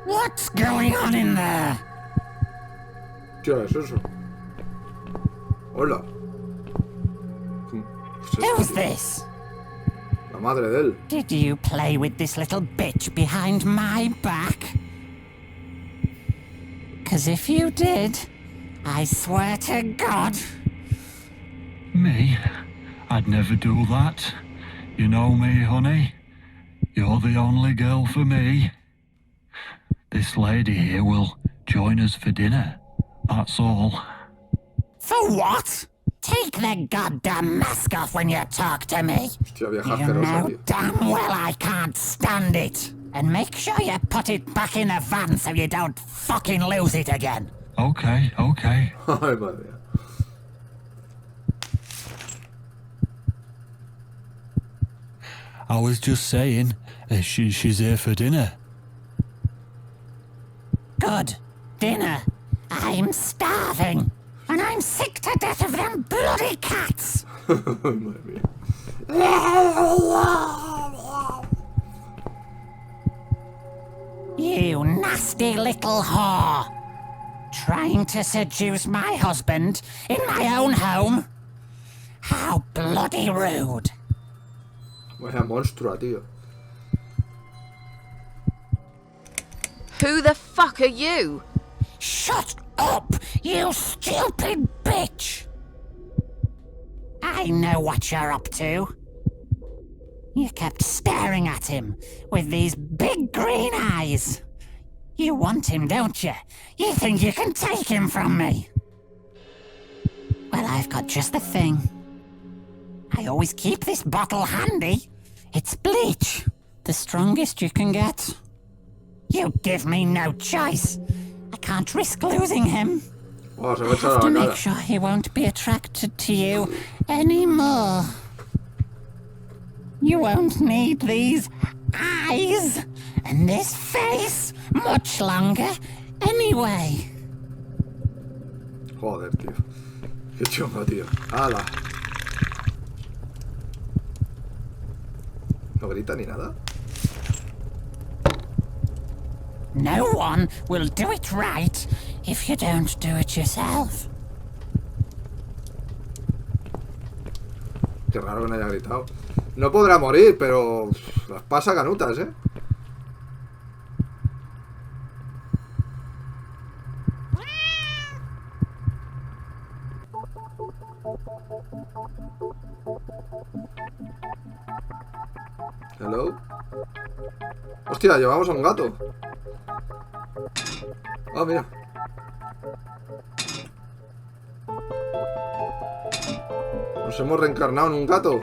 What's going on in there? ¿Qué es eso? Hola. Who's this? La madre de él. Did you play with this little bitch behind my back? 'Cause if you did, I swear to God... Me? I'd never do that. You know me, honey. You're the only girl for me. This lady here will join us for dinner. That's all. For what? Take the goddamn mask off when you talk to me. Hostia, vieja You asquerosa, know tío. damn well I can't stand it. And make sure you put it back in the van so you don't fucking lose it again. Okay, okay. Ay, madre mía. I was just saying, she's here for dinner. Good. Dinner. I'm starving. And I'm sick to death of them bloody cats. Ay, madre mía. You nasty little whore. Trying to seduce my husband in my own home? How bloody rude. Vaya monstrua, tío. Who the fuck are you? Shut up, you stupid bitch! I know what you're up to. You kept staring at him with these big green eyes. You want him, don't you? You think you can take him from me? Well, I've got just the thing. I always keep this bottle handy. It's bleach, the strongest you can get. You give me no choice. I can't risk losing him. Oh, se me I echa have to la make cara. sure he won't be attracted to you anymore. You won't need these eyes and this face much longer anyway. Joder, tío. Qué chungo, tío. ¡Hala! ¿No grita ni nada? No one will do it right if you don't do it yourself. Qué raro que no haya gritado. No podrá morir, pero las pasa canutas, ¿eh? Hello. Hostia, llevamos a un gato. Ah, mira. Nos hemos reencarnado en un gato.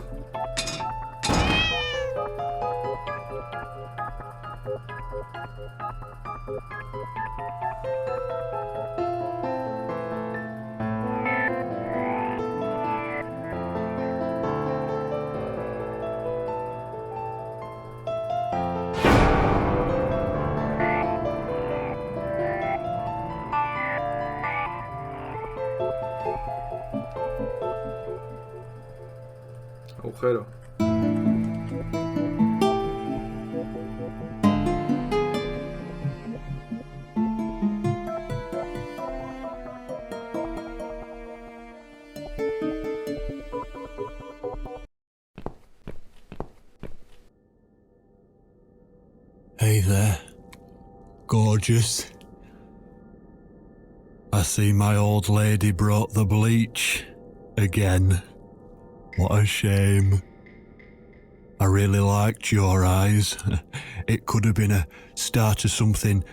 Agujero. Hey there, gorgeous. I see my old lady brought the bleach again. What a shame. I really liked your eyes. It could have been a start of something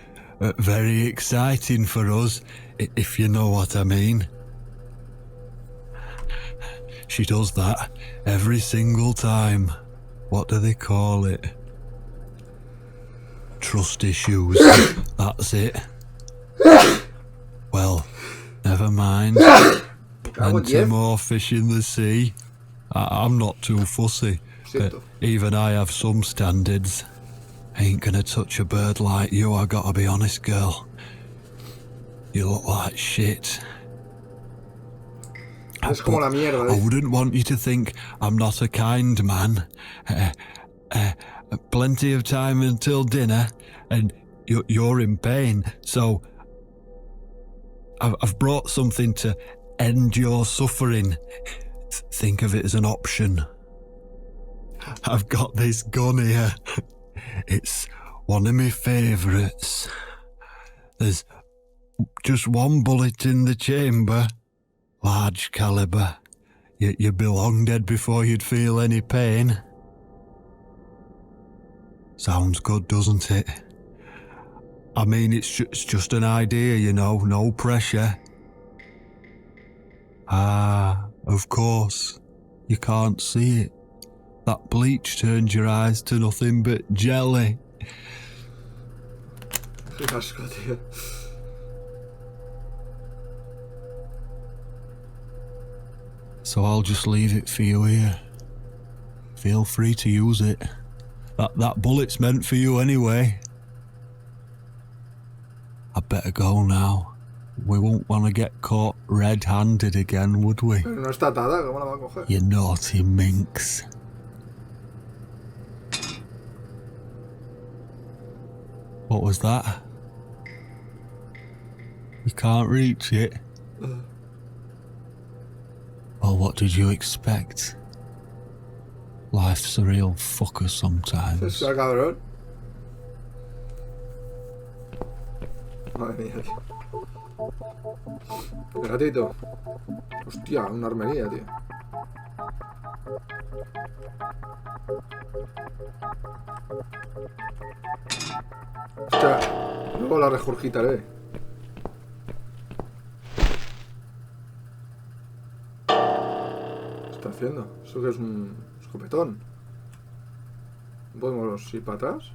very exciting for us, if you know what I mean. She does that every single time. What do they call it? Trust issues. That's it. Well, never mind. Plenty more fish in the sea. I'm not too fussy. Even I have some standards. Ain't gonna touch a bird like you, I gotta be honest, girl. You look like shit. Es como la mierda, I wouldn't want you to think I'm not a kind man. Plenty of time until dinner, and you're in pain, so I've brought something to end your suffering. Think of it as an option. I've got this gun here. It's one of my favourites. There's just one bullet in the chamber. Large caliber. You'd be long dead before you'd feel any pain. Sounds good, doesn't it? I mean, it's just an idea, you know, no pressure. Ah, of course. You can't see it. That bleach turns your eyes to nothing but jelly. Qué asco, tío. So I'll just leave it for you here. Feel free to use it. That bullet's meant for you anyway. I'd better go now. We won't want to get caught red-handed again, would we? Pero no está atada, ¿cómo la va a coger? You naughty minx. What was that? You can't reach it? Well, what did you expect? Life's a real fucker sometimes. Está cabrón. Madre mía, tío. El gatito. Hostia, una armería, tío. Hostia, luego la regurgitaré. ¿Qué está haciendo? ¿Eso que es un escopetón? ¿Podemos ir para atrás?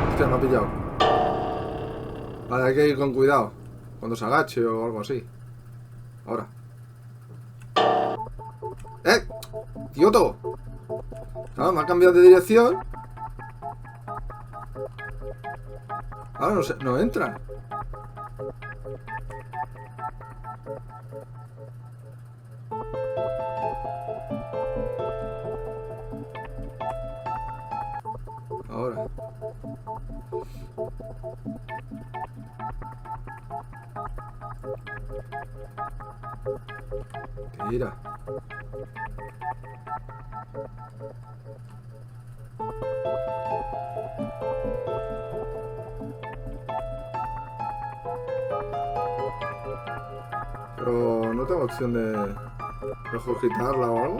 Hostia, me ha pillado. Vale, hay que ir con cuidado cuando se agache o algo así. Ahora. ¡Idioto! Claro, me ha cambiado de dirección. Ahora no entra. Ahora. Tira. Pero no tengo opción de regurgitarla o algo.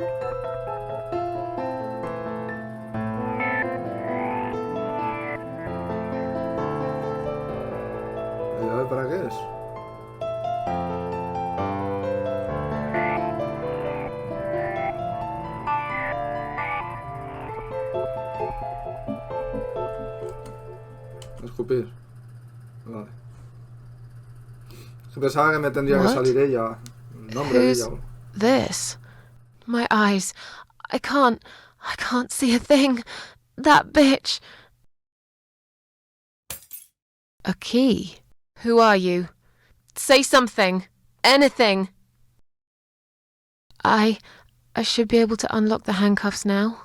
¿Y a ver para qué es? Escupir. Vale. Pensaba que me tendría que salir ella. El nombre de ella. This? My eyes. I can't see a thing. That bitch. A key? Who are you? Say something. Anything. I should be able to unlock the handcuffs now.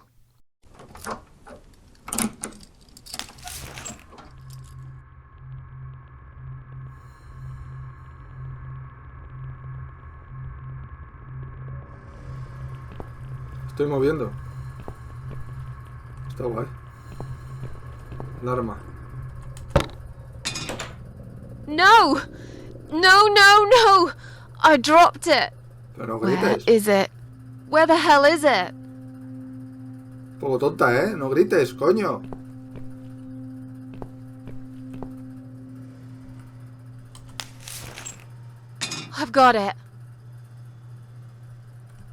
Estoy moviendo. Está guay. Alarma. No! No! I dropped it. Pero Where grites. is it? Where the hell is it? Un poco tonta, ¿eh? No grites, coño. I've got it.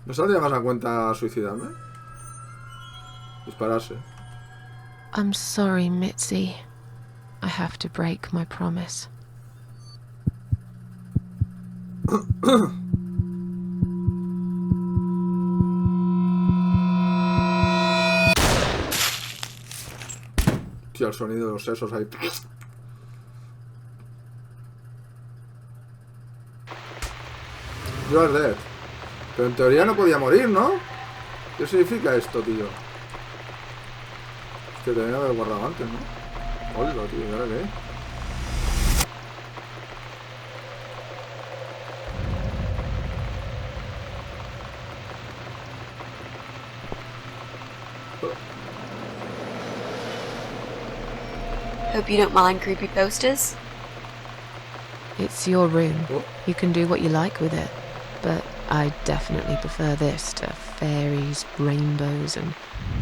¿No saldría más a cuenta suicidarme? Dispararse. I'm sorry, Mitzi. I have to break my promise. Tío, el sonido de los sesos ahí. You are dead. Pero en teoría no podía morir, ¿no? ¿Qué significa esto, tío? Es que tenía que haber guardado antes, ¿no? Hola, tío, ¿y ahora qué? Hope you don't mind creepy posters. It's your room. You can do what you like with it. But I definitely prefer this to fairies, rainbows, and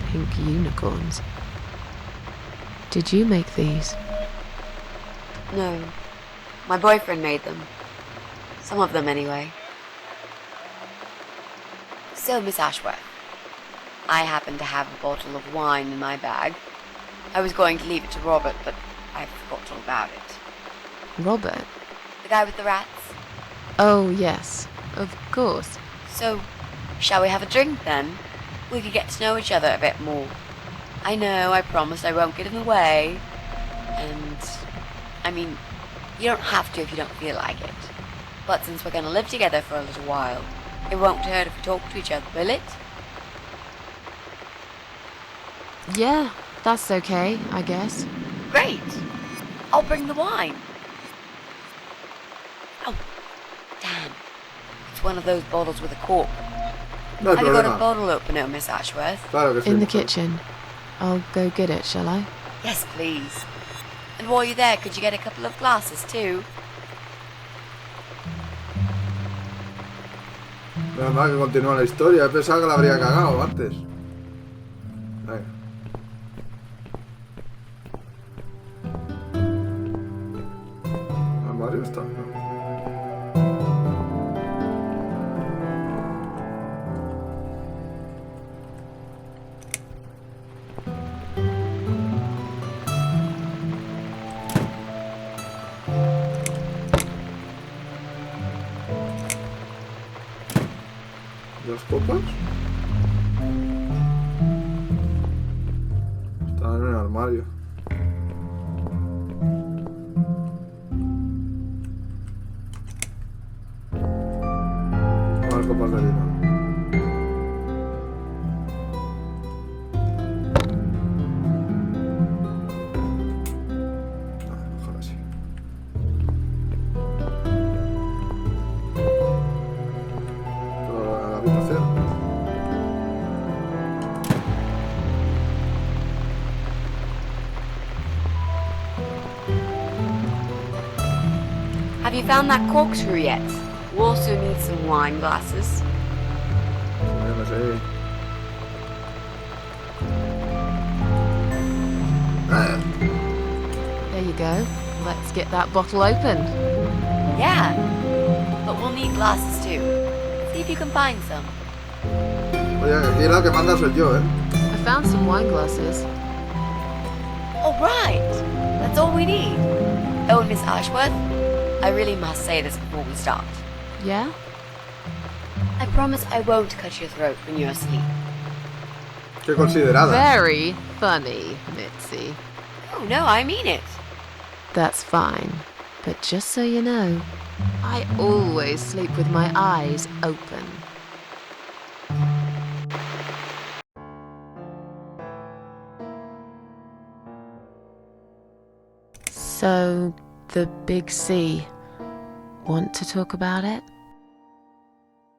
pink unicorns. Did you make these? No. My boyfriend made them. Some of them, anyway. So, Miss Ashworth, I happen to have a bottle of wine in my bag. I was going to leave it to Robert, but I forgot all about it. Robert? The guy with the rats? Oh, yes. Of course. So, shall we have a drink then? We could get to know each other a bit more. I know, I promised I won't get in the way. And, I mean, you don't have to if you don't feel like it. But since we're going to live together for a little while, it won't hurt if we talk to each other, will it? Yeah, that's okay, I guess. Great! I'll bring the wine. Oh, damn. It's one of those bottles with a cork. No Have you got a problema. bottle opener, Miss Ashworth? Claro que sí. In the kitchen. I'll go get it, shall I? Yes, please. And while you're there, could you get a couple of glasses too? Menos mal que continúa la historia. He pensado que la habría cagado antes. Venga. ¿El armario está? No. ¿Las copas? Están en el armario. Las copas de vino. Ojalá sí. La habitación. Have you found that corkscrew yet? We also need some wine glasses. Yo no sé. There you go. Let's get that bottle open. Yeah, but we'll need glasses too. See if you can find some. Oye, aquí la que manda soy yo, ¿eh? I found some wine glasses. All right, that's all we need. Oh, and Miss Ashworth, I really must say this before we start. Yeah? I promise I won't cut your throat when you're asleep. Qué considerada. Very funny, Mitzi. Oh, no, I mean it. That's fine. But just so you know, I always sleep with my eyes open. So, the big C. Want to talk about it?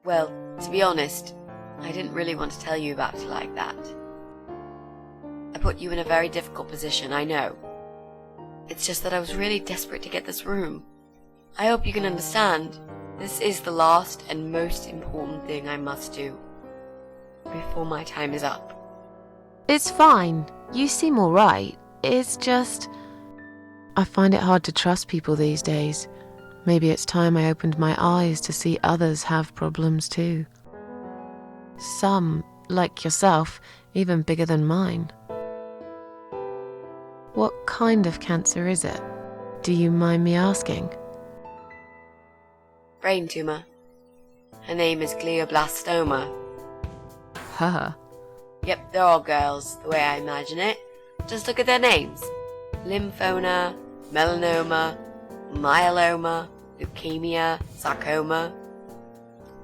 Well, to be honest, I didn't really want to tell you about it like that. I put you in a very difficult position, I know. It's just that I was really desperate to get this room. I hope you can understand. This is the last and most important thing I must do before my time is up. It's fine. You seem alright. It's just... I find it hard to trust people these days. Maybe it's time I opened my eyes to see others have problems too. Some, like yourself, even bigger than mine. What kind of cancer is it? Do you mind me asking? Brain tumor. Her name is glioblastoma. Haha. Yep, they're all girls, the way I imagine it. Just look at their names. Lymphoma, melanoma, myeloma, leukemia, sarcoma.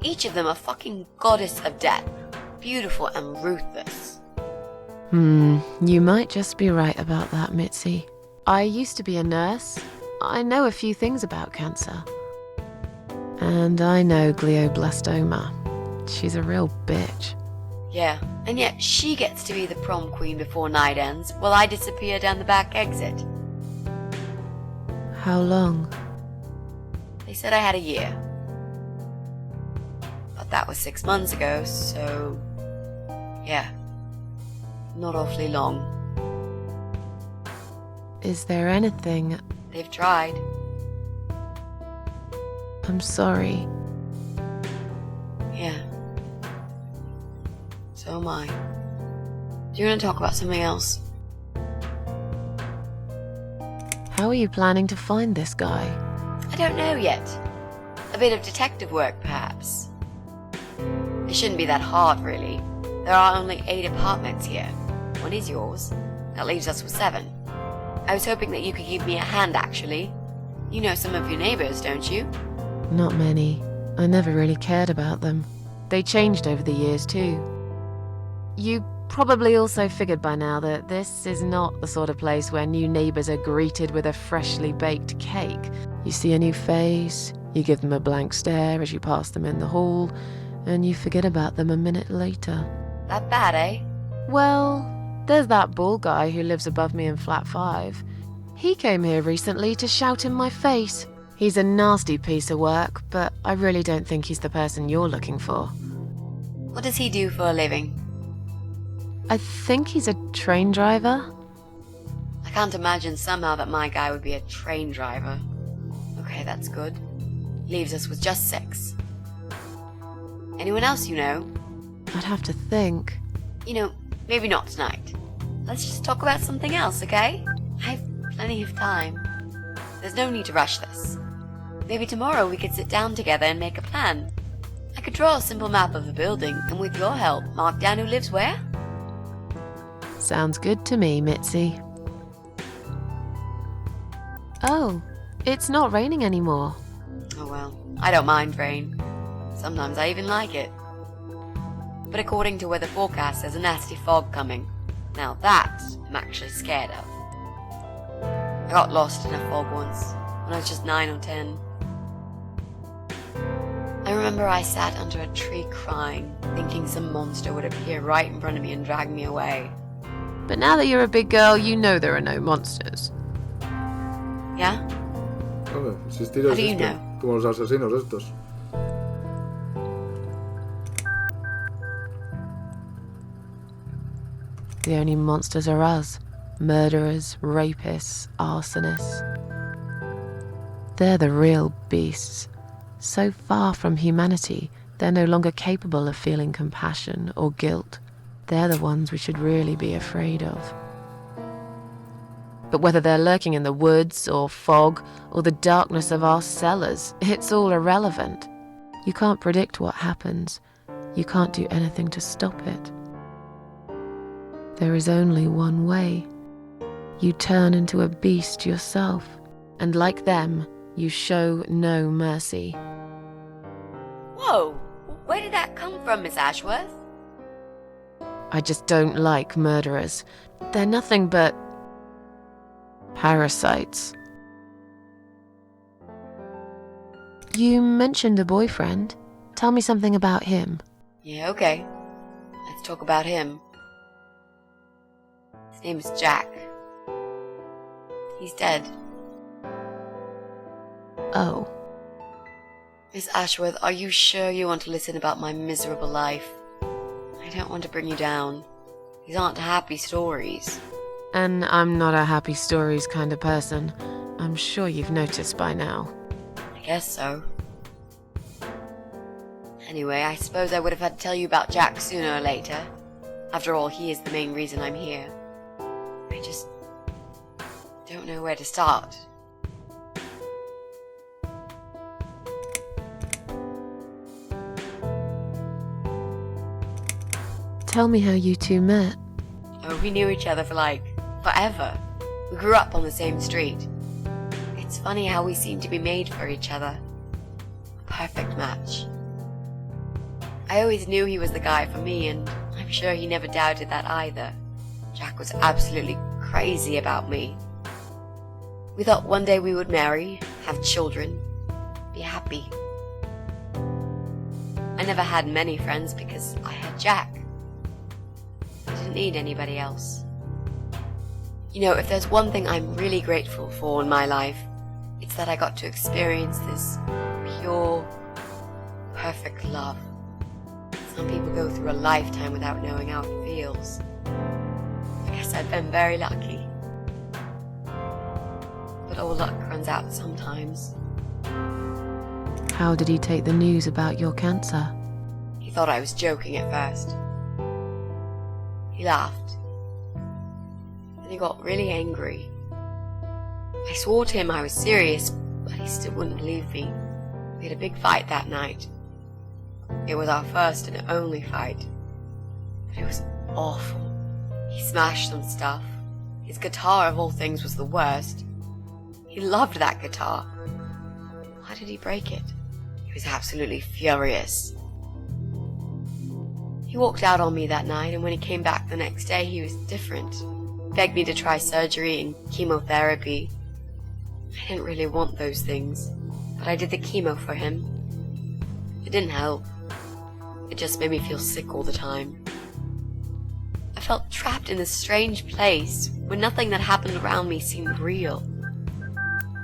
Each of them a fucking goddess of death. Beautiful and ruthless. You might just be right about that, Mitzi. I used to be a nurse. I know a few things about cancer. And I know glioblastoma. She's a real bitch. Yeah, and yet she gets to be the prom queen before night ends, while I disappear down the back exit. How long? They said I had a year. But that was 6 months ago, so... yeah. Not awfully long. Is there anything... They've tried. I'm sorry. Yeah. So am I. Do you want to talk about something else? How are you planning to find this guy? I don't know yet. A bit of detective work, perhaps. It shouldn't be that hard, really. There are only 8 apartments here. 1 is yours. That leaves us with 7. I was hoping that you could give me a hand, actually. You know some of your neighbors, don't you? Not many. I never really cared about them. They changed over the years, too. You probably also figured by now that this is not the sort of place where new neighbors are greeted with a freshly baked cake. You see a new face, you give them a blank stare as you pass them in the hall, and you forget about them a minute later. That bad, eh? Well, there's that bald guy who lives above me in flat 5. He came here recently to shout in my face. He's a nasty piece of work, but I really don't think he's the person you're looking for. What does he do for a living? I think he's a train driver. I can't imagine somehow that my guy would be a train driver. Okay, that's good. Leaves us with just 6. Anyone else you know? I'd have to think. You know, maybe not tonight. Let's just talk about something else, okay? I've plenty of time. There's no need to rush this. Maybe tomorrow we could sit down together and make a plan. I could draw a simple map of the building, and with your help, mark down who lives where. Sounds good to me, Mitzi. Oh, it's not raining anymore. Oh well, I don't mind rain. Sometimes I even like it. But according to weather forecast, there's a nasty fog coming. Now that I'm actually scared of. I got lost in a fog once, when I was just 9 or 10. I remember I sat under a tree crying, thinking some monster would appear right in front of me and drag me away. But now that you're a big girl, you know there are no monsters. Yeah? Hombre, existir existe, como los asesinos estos. The only monsters are us. Murderers, rapists, arsonists. They're the real beasts. So far from humanity, they're no longer capable of feeling compassion or guilt. They're the ones we should really be afraid of. But whether they're lurking in the woods or fog or the darkness of our cellars, it's all irrelevant. You can't predict what happens. You can't do anything to stop it. There is only one way. You turn into a beast yourself, and like them, you show no mercy. Whoa! Where did that come from, Miss Ashworth? I just don't like murderers. They're nothing but parasites. You mentioned a boyfriend. Tell me something about him. Yeah, okay. Let's talk about him. His name is Jack. He's dead. Oh. Miss Ashworth, are you sure you want to listen about my miserable life? I don't want to bring you down. These aren't happy stories. And I'm not a happy stories kind of person. I'm sure you've noticed by now. I guess so. Anyway, I suppose I would have had to tell you about Jack sooner or later. After all, he is the main reason I'm here. I just don't know where to start. Tell me how you two met. Oh, we knew each other for forever. We grew up on the same street. It's funny how we seem to be made for each other. A perfect match. I always knew he was the guy for me, and I'm sure he never doubted that either. Jack was absolutely crazy about me. We thought one day we would marry, have children, be happy. I never had many friends because I had Jack. I didn't need anybody else. You know, if there's one thing I'm really grateful for in my life, it's that I got to experience this pure, perfect love. Some people go through a lifetime without knowing how it feels. I guess I've been very lucky. But all luck runs out sometimes. How did he take the news about your cancer? He thought I was joking at first. He laughed. Then he got really angry. I swore to him I was serious, but he still wouldn't believe me. We had a big fight that night. It was our first and only fight. But it was awful. He smashed some stuff. His guitar, of all things, was the worst. He loved that guitar. Why did he break it? He was absolutely furious. He walked out on me that night, and when he came back the next day, he was different. Begged me to try surgery and chemotherapy. I didn't really want those things, but I did the chemo for him. It didn't help. It just made me feel sick all the time. I felt trapped in this strange place where nothing that happened around me seemed real.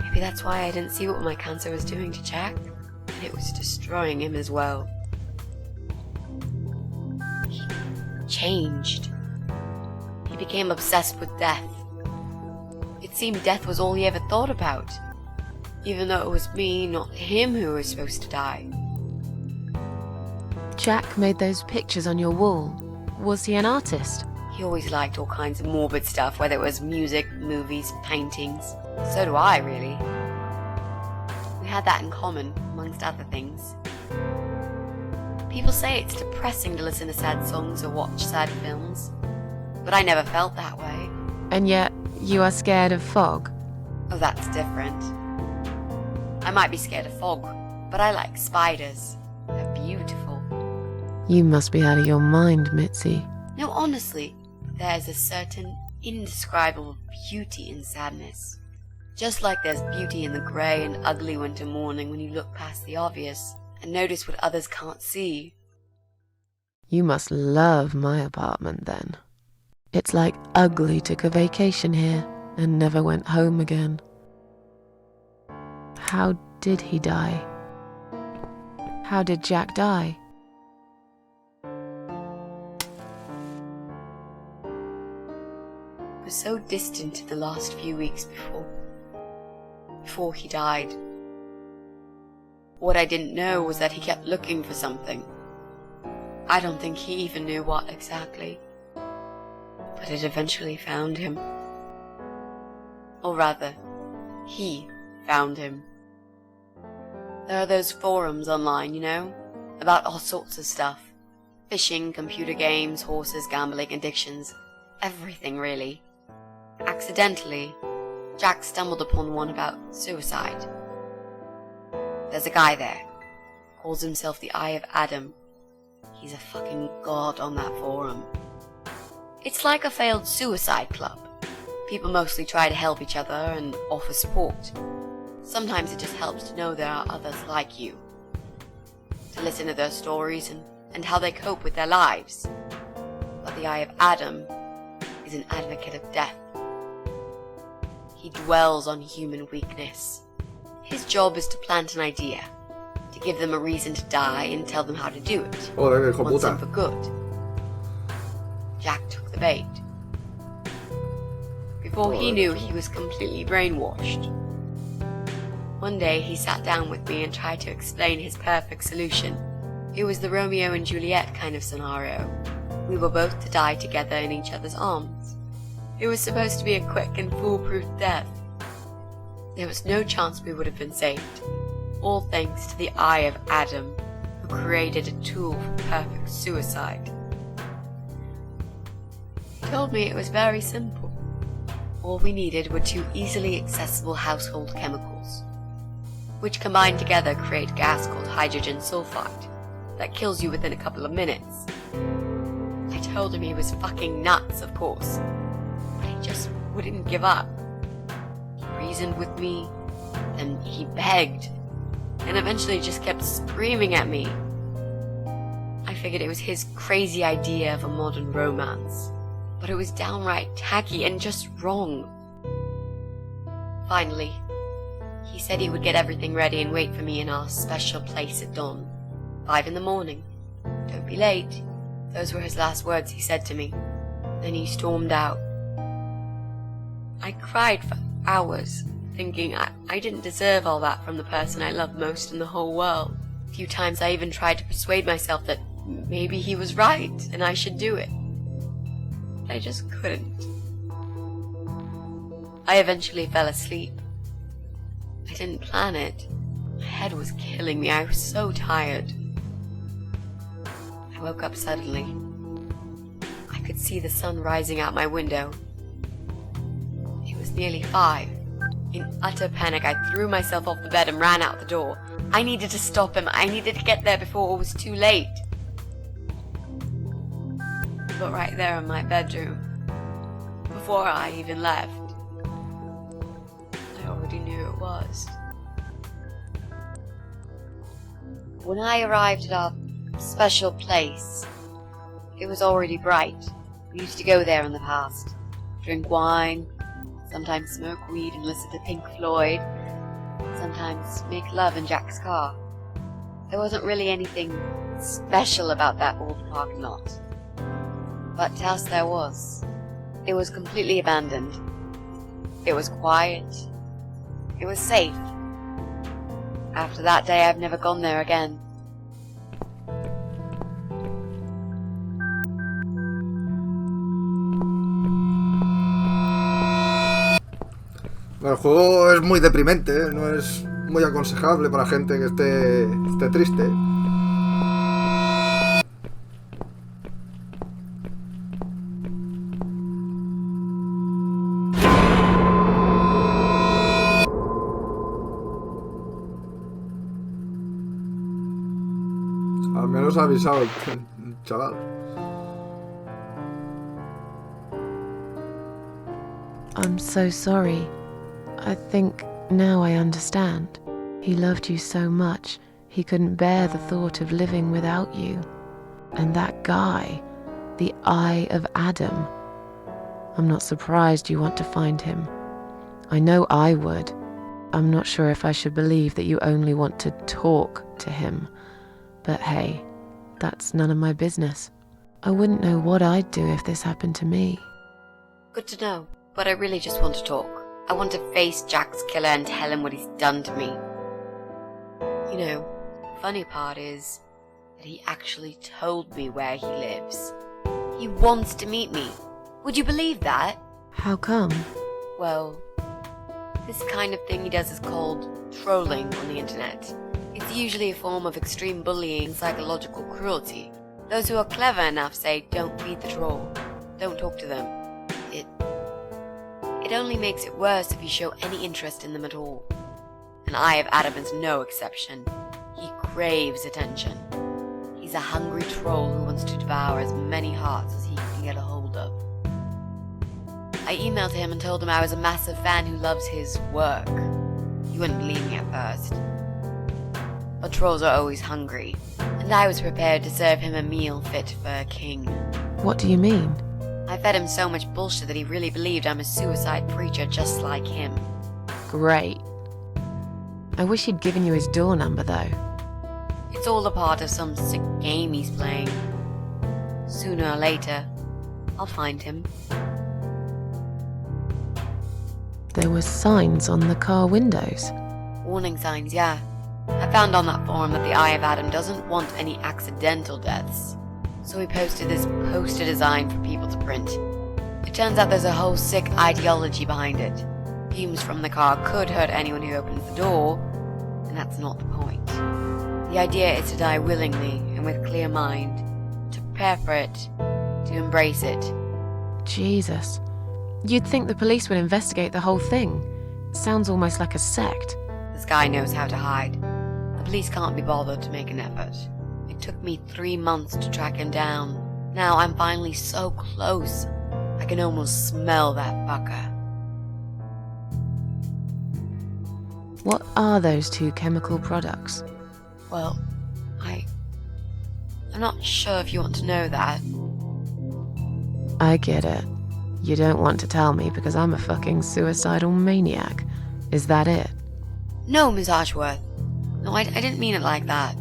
Maybe that's why I didn't see what my cancer was doing to Jack, and it was destroying him as well. changed. He became obsessed with death. It seemed death was all he ever thought about, even though it was me, not him, who was supposed to die. Jack made those pictures on your wall. Was he an artist? He always liked all kinds of morbid stuff, whether it was music, movies, paintings. So do I, really. We had that in common, amongst other things. People say it's depressing to listen to sad songs or watch sad films, but I never felt that way. And yet, you are scared of fog? Oh, that's different. I might be scared of fog, but I like spiders. They're beautiful. You must be out of your mind, Mitzi. No, honestly, there's a certain indescribable beauty in sadness. Just like there's beauty in the grey and ugly winter morning when you look past the obvious and notice what others can't see. You must love my apartment then. It's like Ugly took a vacation here and never went home again. How did he die? How did Jack die? It was so distant in the last few weeks before he died. What I didn't know was that he kept looking for something. I don't think he even knew what exactly. But it eventually found him. Or rather, he found him. There are those forums online, you know, about all sorts of stuff. Fishing, computer games, horses, gambling, addictions. Everything, really. Accidentally, Jack stumbled upon one about suicide. There's a guy there. Calls himself the Eye of Adam. He's a fucking god on that forum. It's like a failed suicide club. People mostly try to help each other and offer support. Sometimes it just helps to know there are others like you. To listen to their stories and how they cope with their lives. But the Eye of Adam is an advocate of death. He dwells on human weakness. His job is to plant an idea, to give them a reason to die and tell them how to do it. Once and for good. Jack took the bait. Before he knew, he was completely brainwashed. One day he sat down with me and tried to explain his perfect solution. It was the Romeo and Juliet kind of scenario. We were both to die together in each other's arms. It was supposed to be a quick and foolproof death. There was no chance we would have been saved. All thanks to the Eye of Adam, who created a tool for perfect suicide. He told me it was very simple. All we needed were 2 easily accessible household chemicals, which combined together create gas called hydrogen sulfide that kills you within a couple of minutes. I told him he was fucking nuts, of course, but he just wouldn't give up. He reasoned with me, then he begged, and eventually just kept screaming at me. I figured it was his crazy idea of a modern romance, but it was downright tacky and just wrong. Finally, he said he would get everything ready and wait for me in our special place at dawn. 5 in the morning. Don't be late. Those were his last words he said to me. Then he stormed out. I cried for hours, thinking I didn't deserve all that from the person I loved most in the whole world. A few times I even tried to persuade myself that maybe he was right and I should do it. But I just couldn't. I eventually fell asleep. I didn't plan it. My head was killing me. I was so tired. I woke up suddenly. I could see the sun rising out my window. It was nearly 5. In utter panic, I threw myself off the bed and ran out the door. I needed to stop him. I needed to get there before it was too late. But right there in my bedroom, before I even left, I already knew it was. When I arrived at our special place, it was already bright. We used to go there in the past, drink wine, sometimes smoke weed and listen to Pink Floyd, sometimes make love in Jack's car. There wasn't really anything special about that old parking lot. But house there was. It was completely abandoned. It was quiet. It was safe. After that day, I've never gone there again. El juego es muy deprimente, ¿eh? No es muy aconsejable para gente que esté triste. Al menos ha avisado el chaval. I'm so sorry. I think now I understand. He loved you so much, he couldn't bear the thought of living without you. And that guy, the Eye of Adam. I'm not surprised you want to find him. I know I would. I'm not sure if I should believe that you only want to talk to him. But hey, that's none of my business. I wouldn't know what I'd do if this happened to me. Good to know, but I really just want to talk. I want to face Jack's killer and tell him what he's done to me. You know, the funny part is that he actually told me where he lives. He wants to meet me. Would you believe that? How come? Well, this kind of thing he does is called trolling on the internet. It's usually a form of extreme bullying and psychological cruelty. Those who are clever enough say, don't feed the troll. Don't talk to them. It only makes it worse if you show any interest in them at all. And Eye of Adam is no exception. He craves attention. He's a hungry troll who wants to devour as many hearts as he can get a hold of. I emailed him and told him I was a massive fan who loves his work. He wouldn't believe me at first. But trolls are always hungry, and I was prepared to serve him a meal fit for a king. What do you mean? I fed him so much bullshit that he really believed I'm a suicide preacher just like him. Great. I wish he'd given you his door number, though. It's all a part of some sick game he's playing. Sooner or later, I'll find him. There were signs on the car windows. Warning signs, yeah. I found on that forum that the Eye of Adam doesn't want any accidental deaths. So he posted this poster design for people to print. It turns out there's a whole sick ideology behind it. Fumes from the car could hurt anyone who opens the door, and that's not the point. The idea is to die willingly and with clear mind, to prepare for it, to embrace it. Jesus. You'd think the police would investigate the whole thing. It sounds almost like a sect. This guy knows how to hide. The police can't be bothered to make an effort. It took me 3 months to track him down. Now I'm finally so close. I can almost smell that fucker. What are those two chemical products? Well, I'm not sure if you want to know that. I get it. You don't want to tell me because I'm a fucking suicidal maniac. Is that it? No, Miss Ashworth. No, I didn't mean it like that.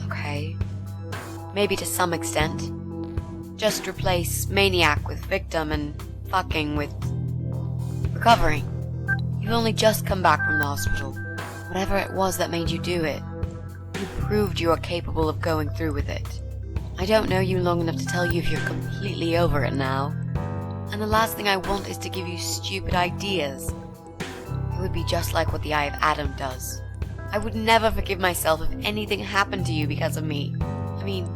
Okay. Maybe to some extent. Just replace maniac with victim and fucking with recovering. You've only just come back from the hospital. Whatever it was that made you do it, you proved you are capable of going through with it. I don't know you long enough to tell you if you're completely over it now. And the last thing I want is to give you stupid ideas. It would be just like what the Eye of Adam does. I would never forgive myself if anything happened to you because of me. I mean,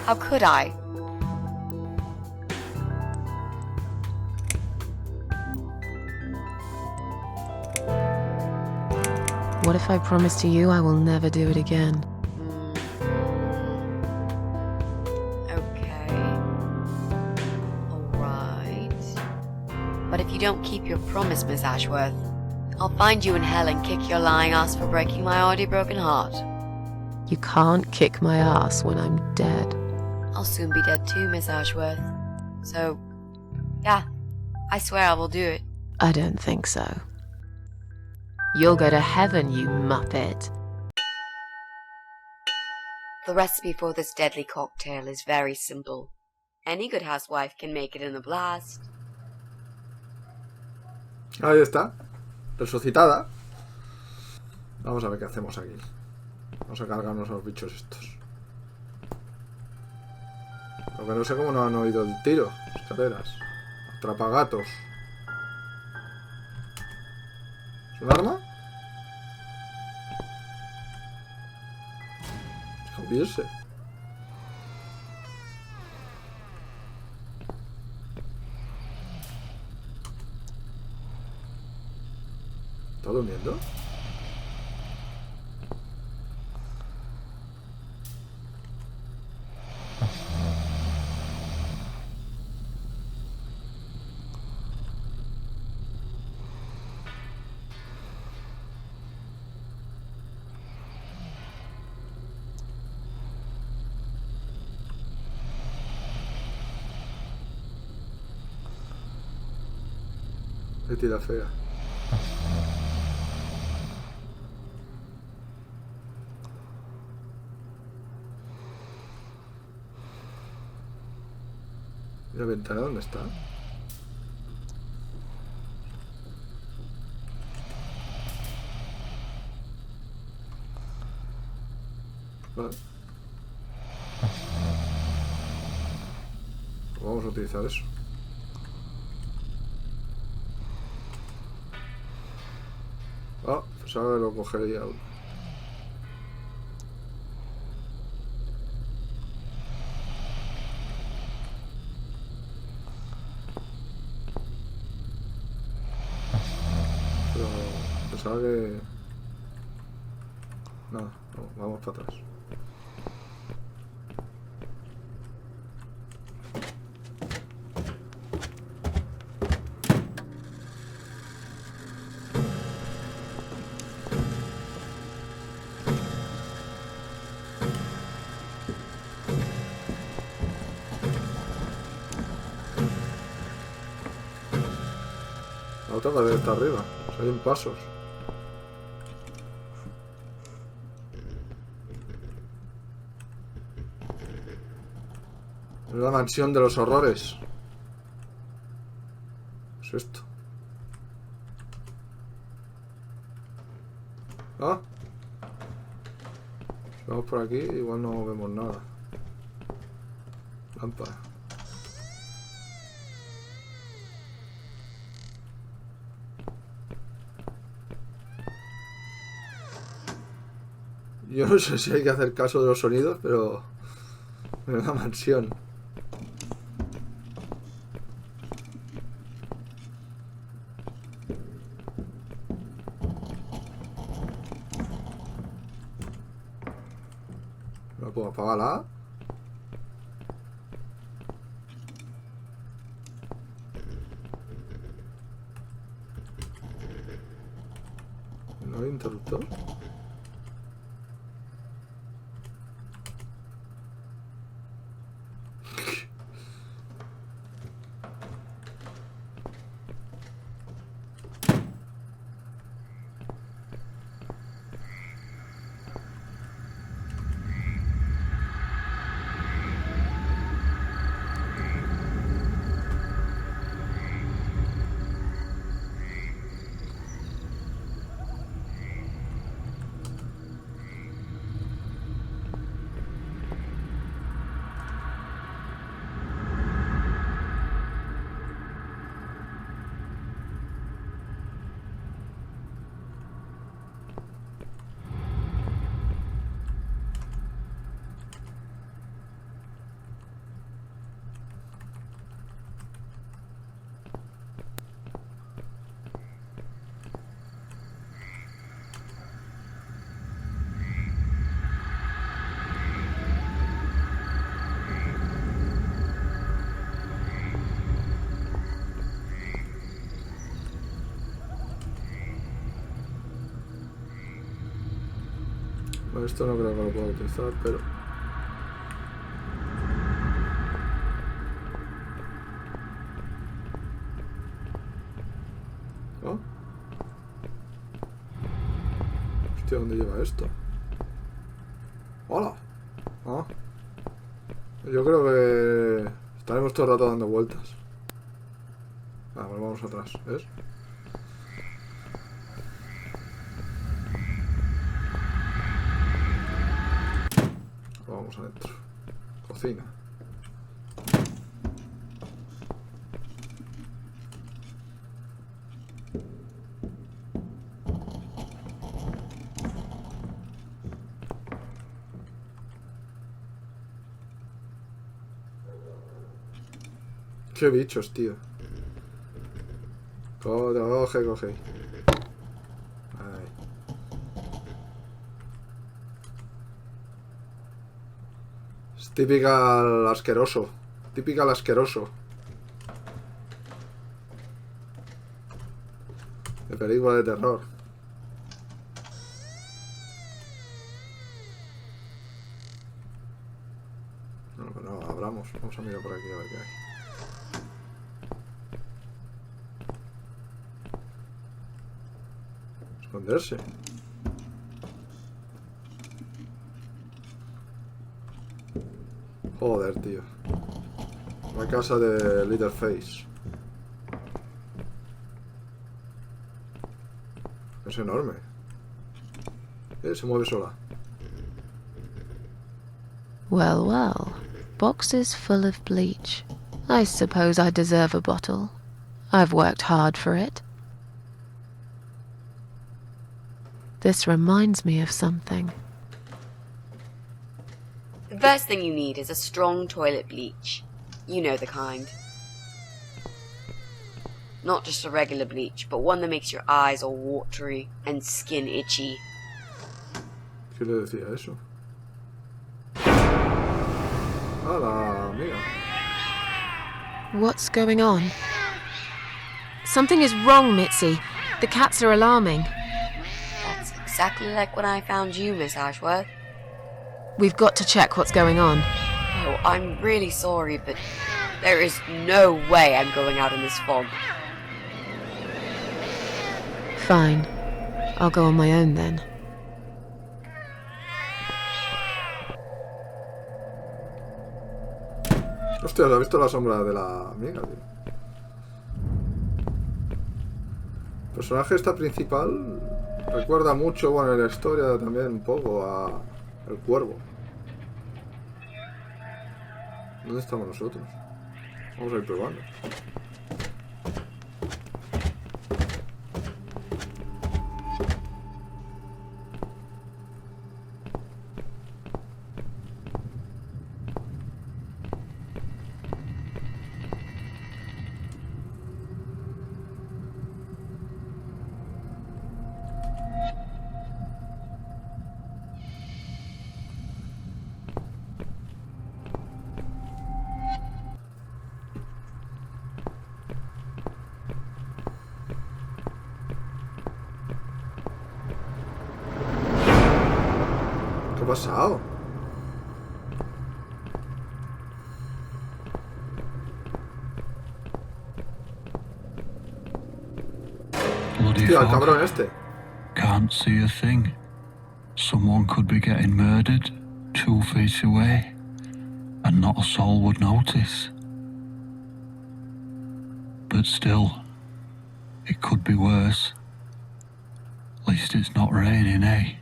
how could I? What if I promise to you I will never do it again? Okay. Alright. But if you don't keep your promise, Miss Ashworth, I'll find you in hell and kick your lying ass for breaking my already broken heart. You can't kick my ass when I'm dead. I'll soon be dead too, Miss Ashworth. So, yeah, I swear I will do it. I don't think so. You'll go to heaven, you muppet. The recipe for this deadly cocktail is very simple. Any good housewife can make it in the blast. Ahí está. Resucitada. Vamos a ver qué hacemos aquí. Vamos a cargarnos a los bichos estos. Lo que no sé cómo no han oído el tiro. Escaleras. Atrapagatos. ¿Es un arma? Es que hubiese. ¿Está durmiendo? Qué tira fea. ¿Y la ventana dónde está? Vale. Pues vamos a utilizar eso. Ah, pensaba que lo cogería aún. Pero pensaba que... Nada, no, vamos para atrás. La otra pared está arriba, o sea, hay en pasos. Es la mansión de los horrores. ¿Qué es esto? Ah. Si vamos por aquí, igual no vemos nada. Lámpara. Yo no sé si hay que hacer caso de los sonidos, pero... En la mansión. ¿No puedo apagarla? ¿No hay interruptor? Bueno, esto no creo que lo pueda utilizar, pero... ¿Oh? Hostia, ¿dónde lleva esto? ¡Hola! Ah. Yo creo que Estaremos todo el rato dando vueltas. Vamos, vamos atrás, ¿ves? Vamos adentro. Cocina. Qué bichos, tío. Coge, coge. Ahí. Es típica al asqueroso. Típica al asqueroso. De película de terror. No, abramos. Vamos a mirar por aquí a ver qué hay. Esconderse. Joder, tío. La casa de Litterface. Es enorme. Se mueve sola. Well, well. Boxes full of bleach. I suppose I deserve a bottle. I've worked hard for it. This reminds me of something. The first thing you need is a strong toilet bleach. You know the kind. Not just a regular bleach, but one that makes your eyes all watery and skin itchy. ¿Qué le decía eso? ¡Hala, amiga! What's going on? Something is wrong, Mitzi. The cats are alarming. That's exactly like when I found you, Miss Ashworth. We've got to check what's going on. Oh, I'm really sorry, but there is no way I'm going out in this fog. Fine. I'll go on my own then. Hostia, ¿has visto la sombra de la amiga, tío? El personaje esta principal recuerda mucho, bueno, en la historia también un poco a el cuervo. ¿Dónde estamos nosotros? Vamos a ir probando. ¿Qué ha pasado? Bloody Hostia, el fog. cabrón este. Can't see a thing. Someone could be getting murdered 2 feet away, and not a soul would notice. But still, it could be worse. At least it's not raining, eh?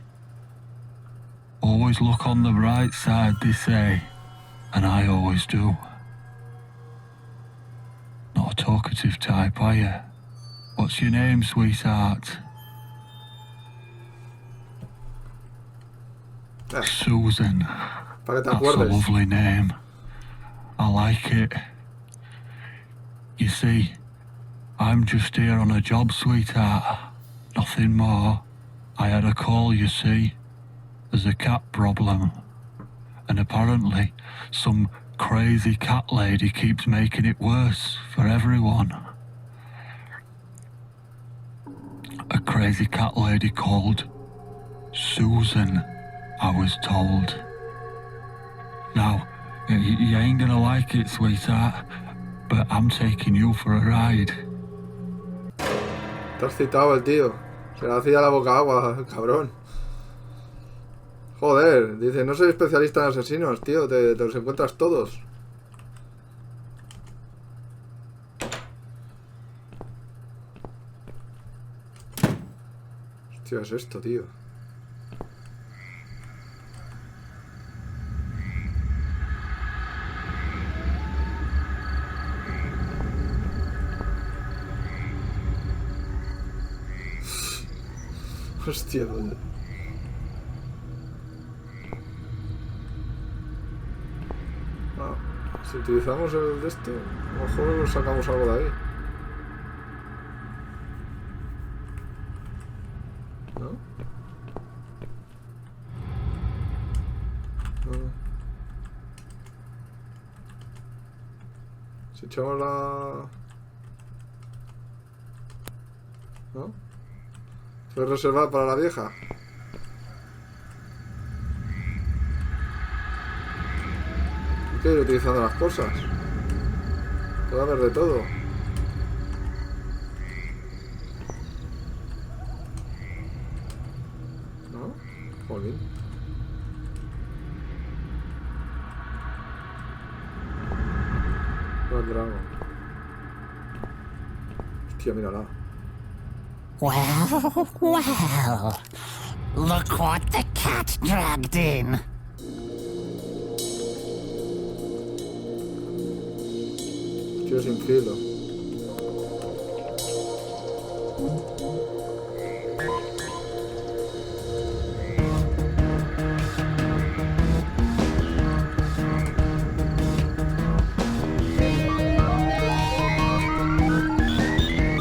Always look on the bright side, they say, and I always do. Not a talkative type, are you? What's your name, sweetheart? Susan. Para que te That's a acuerdes. lovely name. I like it. You see, I'm just here on a job, sweetheart. Nothing more. I had a call, you see. There's a cat problem. And apparently, some crazy cat lady keeps making it worse for everyone. A crazy cat lady called Susan, I was told. Now, you ain't gonna like it, sweetheart, but I'm taking you for a ride. Te has citado el tío. Se le hacía la boca agua, el cabrón. Joder, dice, no soy especialista en asesinos, tío, te los encuentras todos. Hostia, es esto, tío. Hostia, ¿dónde? Ah, si utilizamos el de esto, a lo mejor sacamos algo de ahí. ¿No? No. Si echamos la... ¿No? ¿Fue reservada para la vieja? Hay que ir utilizando las cosas. Puede haber de todo. ¿No? Jolín. El dragón. Hostia, mírala. Well, well. Look what the cat dragged in. Tío sin filo.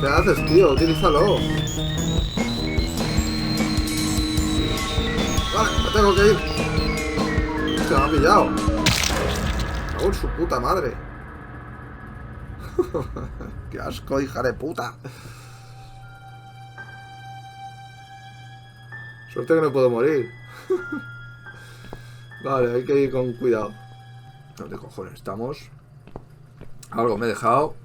¿Qué haces, tío? Utilízalo. Vale, me tengo que ir. Se me ha pillado. ¡Oh, su puta madre! ¡Qué asco, hija de puta! Suerte que no puedo morir. Vale, hay que ir con cuidado. ¿Dónde cojones estamos? Algo me he dejado.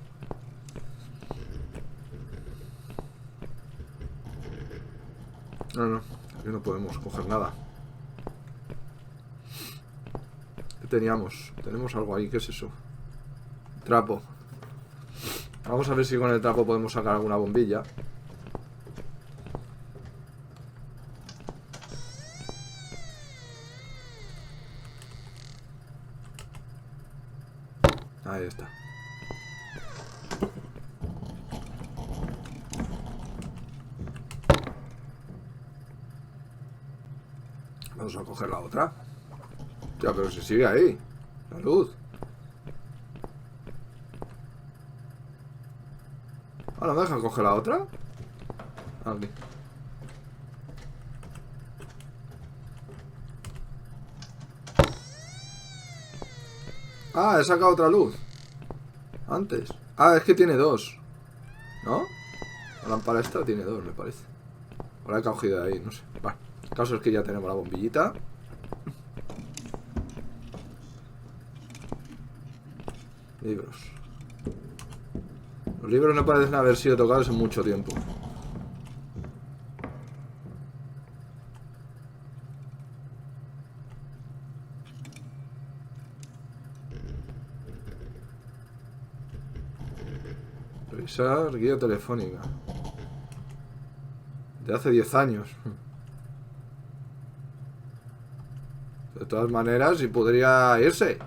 No, aquí no podemos coger nada. ¿Qué teníamos? Tenemos algo ahí, ¿qué es eso? Trapo. Vamos a ver si con el trapo podemos sacar alguna bombilla. Ahí está. Vamos a coger la otra. Ya, pero si sigue ahí la luz. Ahora me dejan coger la otra. Aquí. Ah, he sacado otra luz antes. Ah, es que tiene dos, ¿no? La lámpara esta tiene dos, me parece. Ahora he cogido de ahí, no sé. Vale, el caso es que ya tenemos la bombillita. Libros. Los libros no parecen haber sido tocados en mucho tiempo. Revisar guía telefónica. De hace 10 años. De todas maneras, si podría irse.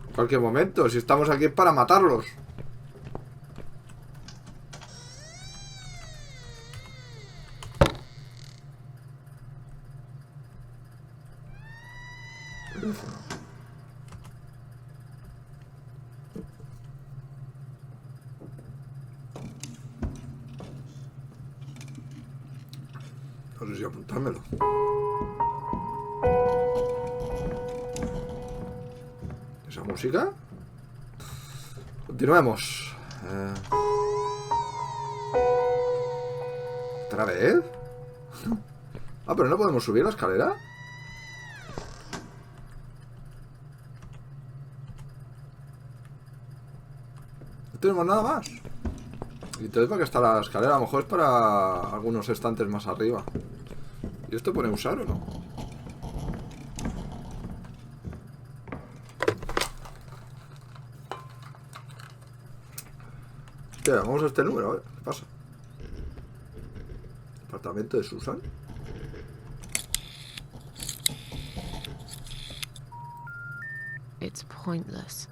En cualquier momento. Si estamos aquí es para matarlos. No sé si apuntármelo. ¿Esa música? Continuemos. ¿Otra vez? Ah, pero no podemos subir la escalera. No tenemos nada más. ¿Y entonces para qué está la escalera? A lo mejor es para algunos estantes más arriba. ¿Y esto pone usar o no? Hostia, vamos a este número, a ver, ¿qué pasa? Apartamento de Susan. It's pointless.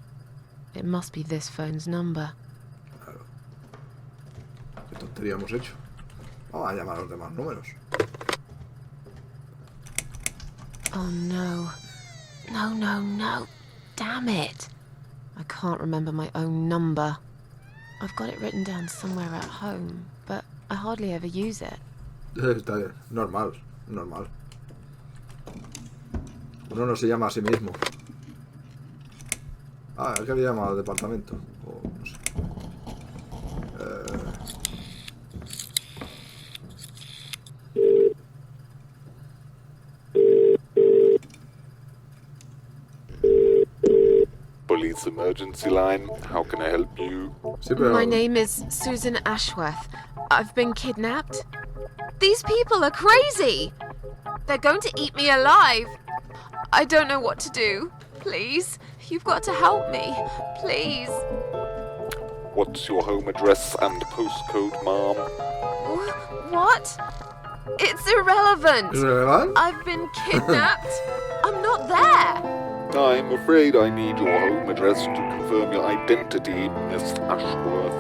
It must be this phone's number. Claro. ¿Qué tontería hemos hecho? Vamos a llamar a los demás números. Oh no. No. Damn it. I can't remember my own number. I've got it written down somewhere at home, but I hardly ever use it. Está bien. Normal. Uno no se llama a sí mismo. Ah, es que le llama al departamento. O no sé. Police emergency line. How can I help you? My name is Susan Ashworth. I've been kidnapped. These people are crazy! They're going to eat me alive. I don't know what to do. Please, you've got to help me. Please. What's your home address and postcode, ma'am? What? It's irrelevant. Irrelevant? I've been kidnapped. I'm not there. I'm afraid I need your home address to confirm your identity, Miss Ashworth.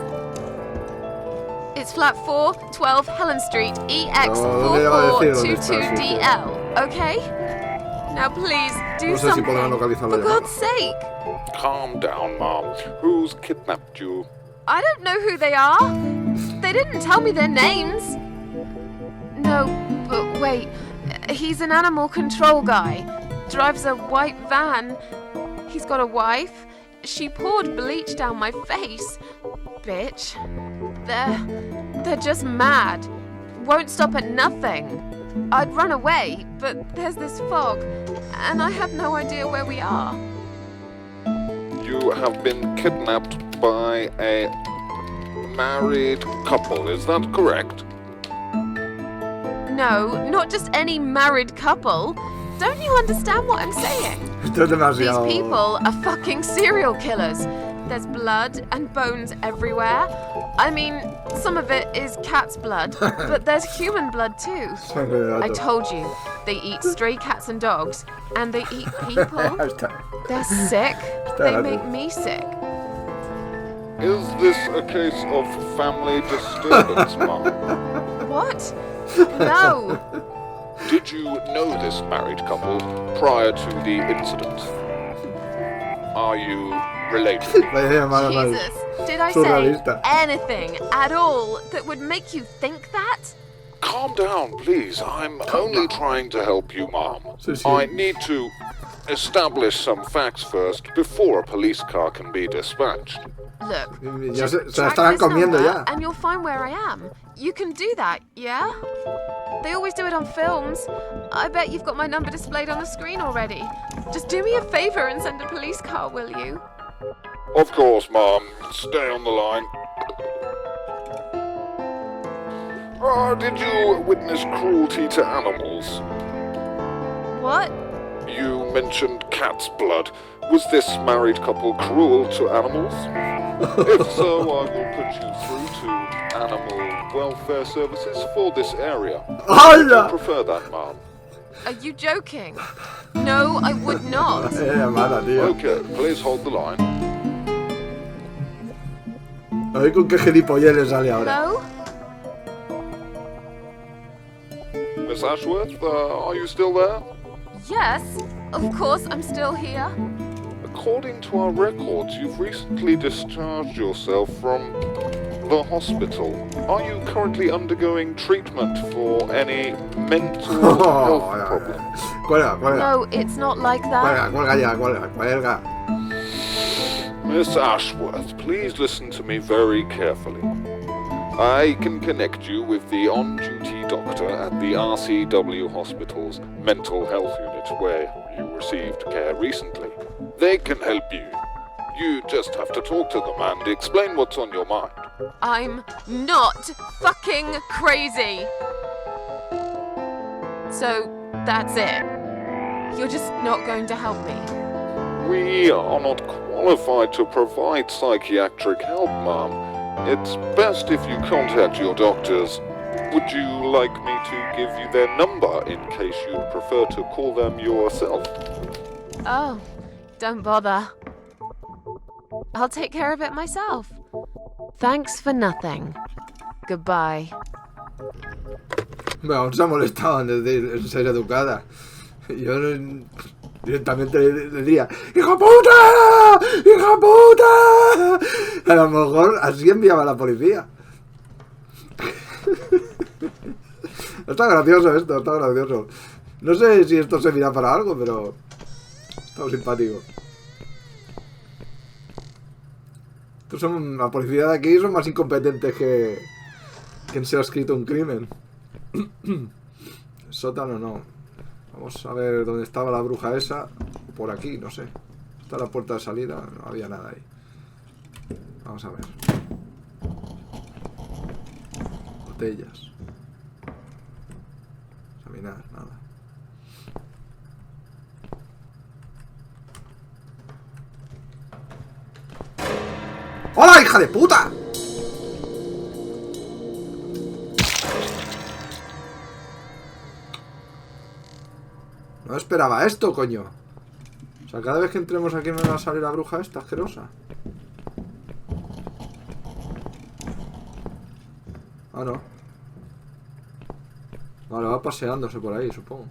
It's flat 4, 12 Helen Street, EX4422DL, okay? Now please, do something, for God's sake. Calm down, ma'am. Who's kidnapped you? I don't know who they are. They didn't tell me their names. No, but wait. He's an animal control guy. Drives a white van. He's got a wife. She poured bleach down my face. Bitch. They're just mad. Won't stop at nothing. I'd run away, but there's this fog, and I have no idea where we are. You have been kidnapped by a married couple, is that correct? No, not just any married couple. Don't you understand what I'm saying? These people are fucking serial killers. There's blood and bones everywhere. I mean, some of it is cat's blood, but there's human blood too. I told you, they eat stray cats and dogs, and they eat people. They're sick. They make me sick. Is this a case of family disturbance, ma'am? What? No. Did you know this married couple prior to the incident? Are you related? Jesus, did I say anything at all that would make you think that? Calm down, please. I'm only trying to help you, ma'am. I need to establish some facts first before a police car can be dispatched. Look, Ya se la track estaban this comiendo number ya. and you'll find where I am. You can do that, yeah? They always do it on films. I bet you've got my number displayed on the screen already. Just do me a favor and send a police car, will you? Of course, ma'am. Stay on the line. Did you witness cruelty to animals? What? You mentioned cat's blood. Was this married couple cruel to animals? If so, I will put you through to animal welfare services for this area. Would you prefer that, ma'am? Are you joking? No, I would not. Okay, please hold the line. A ver con qué gilipollez le sale ahora. Hello? Miss Ashworth, are you still there? Yes, of course I'm still here. According to our records, you've recently discharged yourself from the hospital. Are you currently undergoing treatment for any mental health problems? No, it's not like that. Cuelga. Miss Ashworth, please listen to me very carefully. I can connect you with the on-duty doctor at the RCW Hospital's mental health unit where you received care recently. They can help you. You just have to talk to them and explain what's on your mind. I'm not fucking crazy. So, that's it. You're just not going to help me. We are not qualified to provide psychiatric help, ma'am. It's best if you contact your doctors Would you like me to give you their number in case you prefer to call them yourself? Oh, don't bother. I'll take care of it myself. Thanks for nothing. Goodbye. Bueno, se ha molestado antes de ser educada. Yo directamente le diría: ¡Hijo puta! ¡Hijo puta! A lo mejor así enviaba a la policía. Está gracioso esto, está gracioso. No sé si esto servirá para algo, pero está simpático. La policía de aquí son más incompetentes que quien se ha escrito un crimen. Sótano no. Vamos a ver dónde estaba la bruja esa. Por aquí, no sé. Está la puerta de salida. No había nada ahí. Vamos a ver. Botellas. Examinar, nada. ¡Hola, hija de puta! No esperaba esto, coño. O sea, cada vez que entremos aquí me va a salir la bruja esta asquerosa. Ah, no. Vale, va paseándose por ahí, supongo.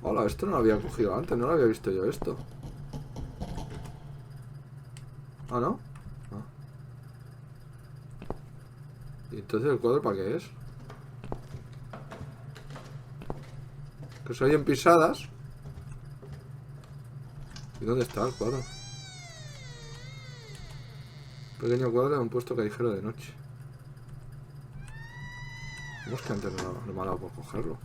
Hola, esto no lo había cogido antes, no lo había visto yo esto. Ah, ¿no? Ah. ¿Y entonces el cuadro para qué es? Que se oyen pisadas. ¿Y dónde está el cuadro? Pequeño cuadro de un puesto callejero de noche. ¿Cómo es que antes no me ha dado por cogerlo?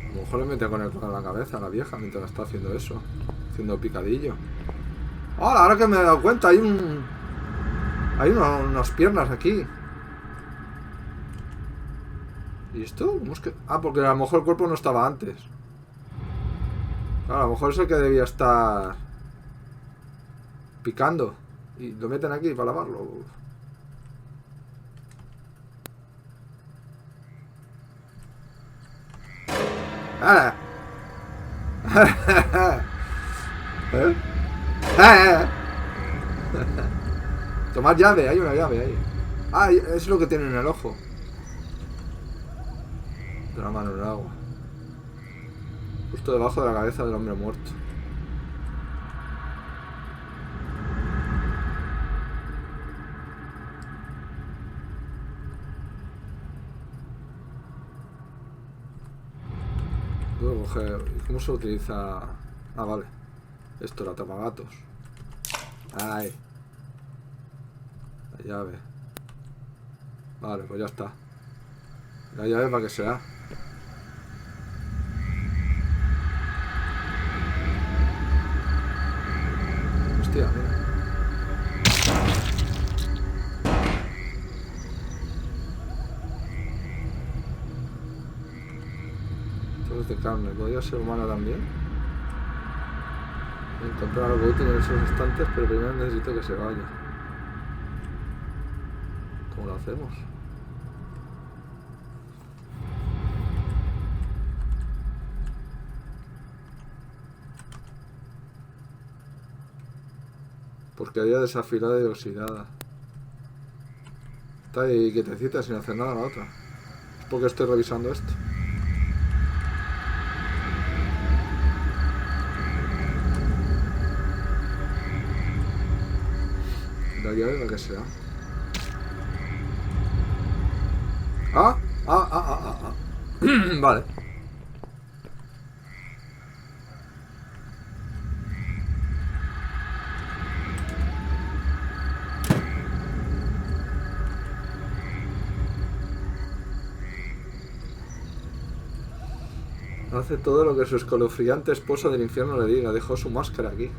A lo mejor le mete con el cuadro en la cabeza a la vieja mientras está haciendo eso. Haciendo picadillo. ¡Hola! Ahora que me he dado cuenta, hay unas piernas aquí. ¿Y esto? ¿Cómo es que...? Ah, porque a lo mejor el cuerpo no estaba antes. Claro, a lo mejor es el que debía estar picando. Y lo meten aquí para lavarlo. ¡Hala! ¿Eh? Tomad llave, hay una llave ahí. Ah, es lo que tiene en el ojo. De la mano en el agua. Justo debajo de la cabeza del hombre muerto. Puedo coger... ¿Cómo se utiliza? Ah, vale. Esto, la tapagatos. Ay. La llave. Vale, pues ya está. La llave para que sea. Hostia, mira. Trozos de carne. ¿Podría ser humana también? Encontrar algo útil en esos estantes, pero primero necesito que se vaya. ¿Cómo lo hacemos? Porquería desafilada y oxidada. Está ahí quietecita sin hacer nada la otra. Es porque estoy revisando esto. La llave la que sea. Vale. Hace todo lo que su escalofriante esposa del infierno le diga. Dejó su máscara aquí.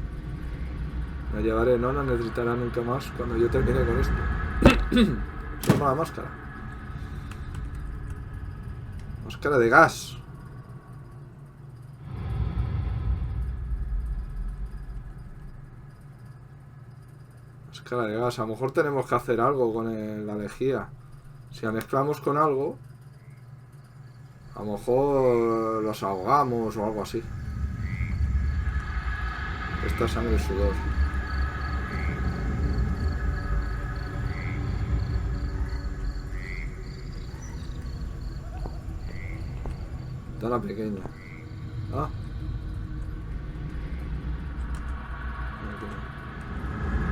Me llevaré, no la necesitará nunca más cuando yo termine con esto. Solo la máscara. Máscara de gas. Máscara de gas. A lo mejor tenemos que hacer algo con la lejía. Si la mezclamos con algo, a lo mejor los ahogamos o algo así. Esta sangre y sudor. Ventana pequeña. Ah.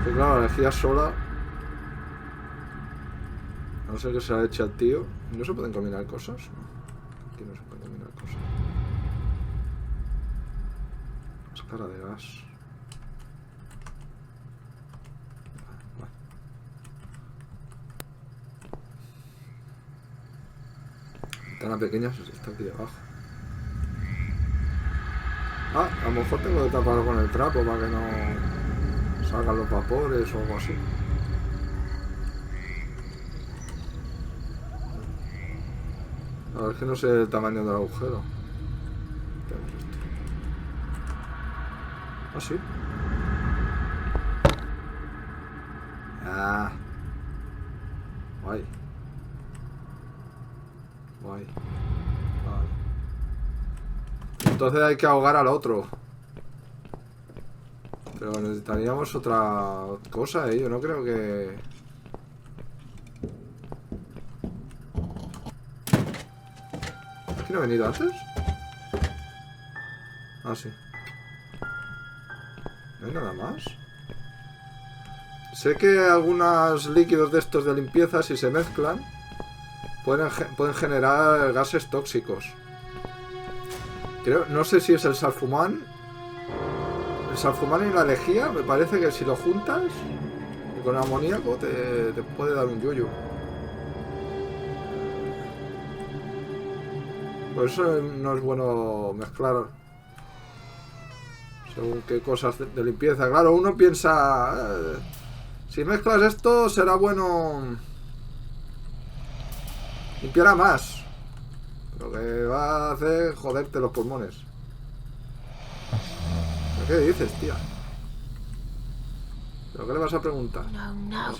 Que claro, la energía sola. A no ser que se la eche al tío. ¿No se pueden combinar cosas? No. Aquí no se pueden combinar cosas. Máscara de gas. Vale. Ventana pequeña está aquí debajo. Ah, a lo mejor tengo que taparlo con el trapo para que no salgan los vapores o algo así. A ver, que no sé el tamaño del agujero. Tenemos esto. Ah, sí. Ah. Guay. Guay. Vale. Entonces hay que ahogar al otro. Pero necesitaríamos otra cosa, ¿eh? Yo no creo que... ¿Aquí no ha venido antes? Ah, sí. ¿No hay nada más? Sé que algunos líquidos de estos de limpieza, si se mezclan, pueden generar gases tóxicos. Creo, no sé si es el salfumán. El salfumán y la lejía, me parece que si lo juntas con amoníaco te puede dar un yuyu. Por eso no es bueno mezclar según qué cosas de limpieza. Claro, uno piensa, si mezclas esto será bueno, limpiará más. Lo que va a hacer joderte los pulmones. ¿Qué dices, tía? ¿Pero qué le vas a preguntar? No.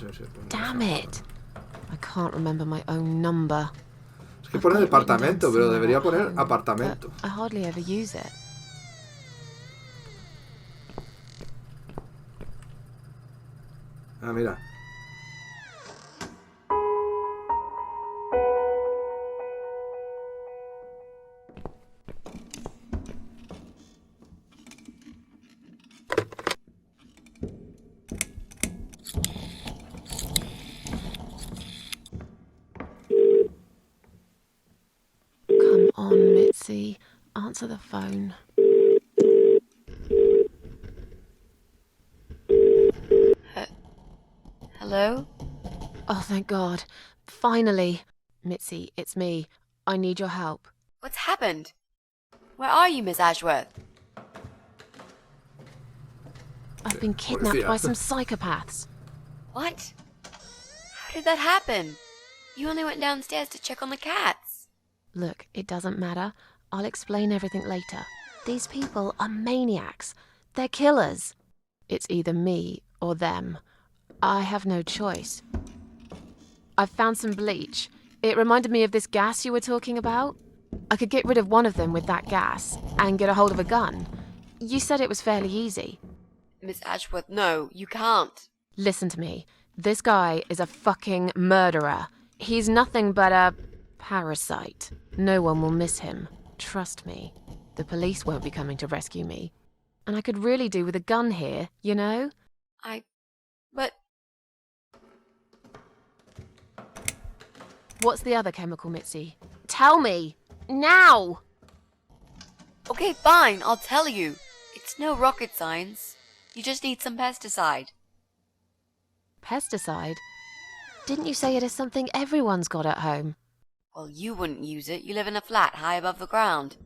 Damn it. I can't remember my own number. Es que pone departamento, pero debería poner apartamento. I hardly ever use it. Ah, mira. Come on, Mitzi. Answer the phone. Hello? Oh, thank God. Finally. Mitzi, it's me. I need your help. What's happened? Where are you, Miss Ashworth? I've been kidnapped by some psychopaths. What? How did that happen? You only went downstairs to check on the cats. Look, it doesn't matter. I'll explain everything later. These people are maniacs. They're killers. It's either me or them. I have no choice. I've found some bleach. It reminded me of this gas you were talking about. I could get rid of one of them with that gas and get a hold of a gun. You said it was fairly easy. Miss Ashworth, no, you can't. Listen to me. This guy is a fucking murderer. He's nothing but a parasite. No one will miss him. Trust me. The police won't be coming to rescue me. And I could really do with a gun here, you know? But... What's the other chemical, Mitzi? Tell me! Now! Okay, fine, I'll tell you. It's no rocket science. You just need some pesticide. Pesticide? Didn't you say it is something everyone's got at home? Well, you wouldn't use it. You live in a flat high above the ground.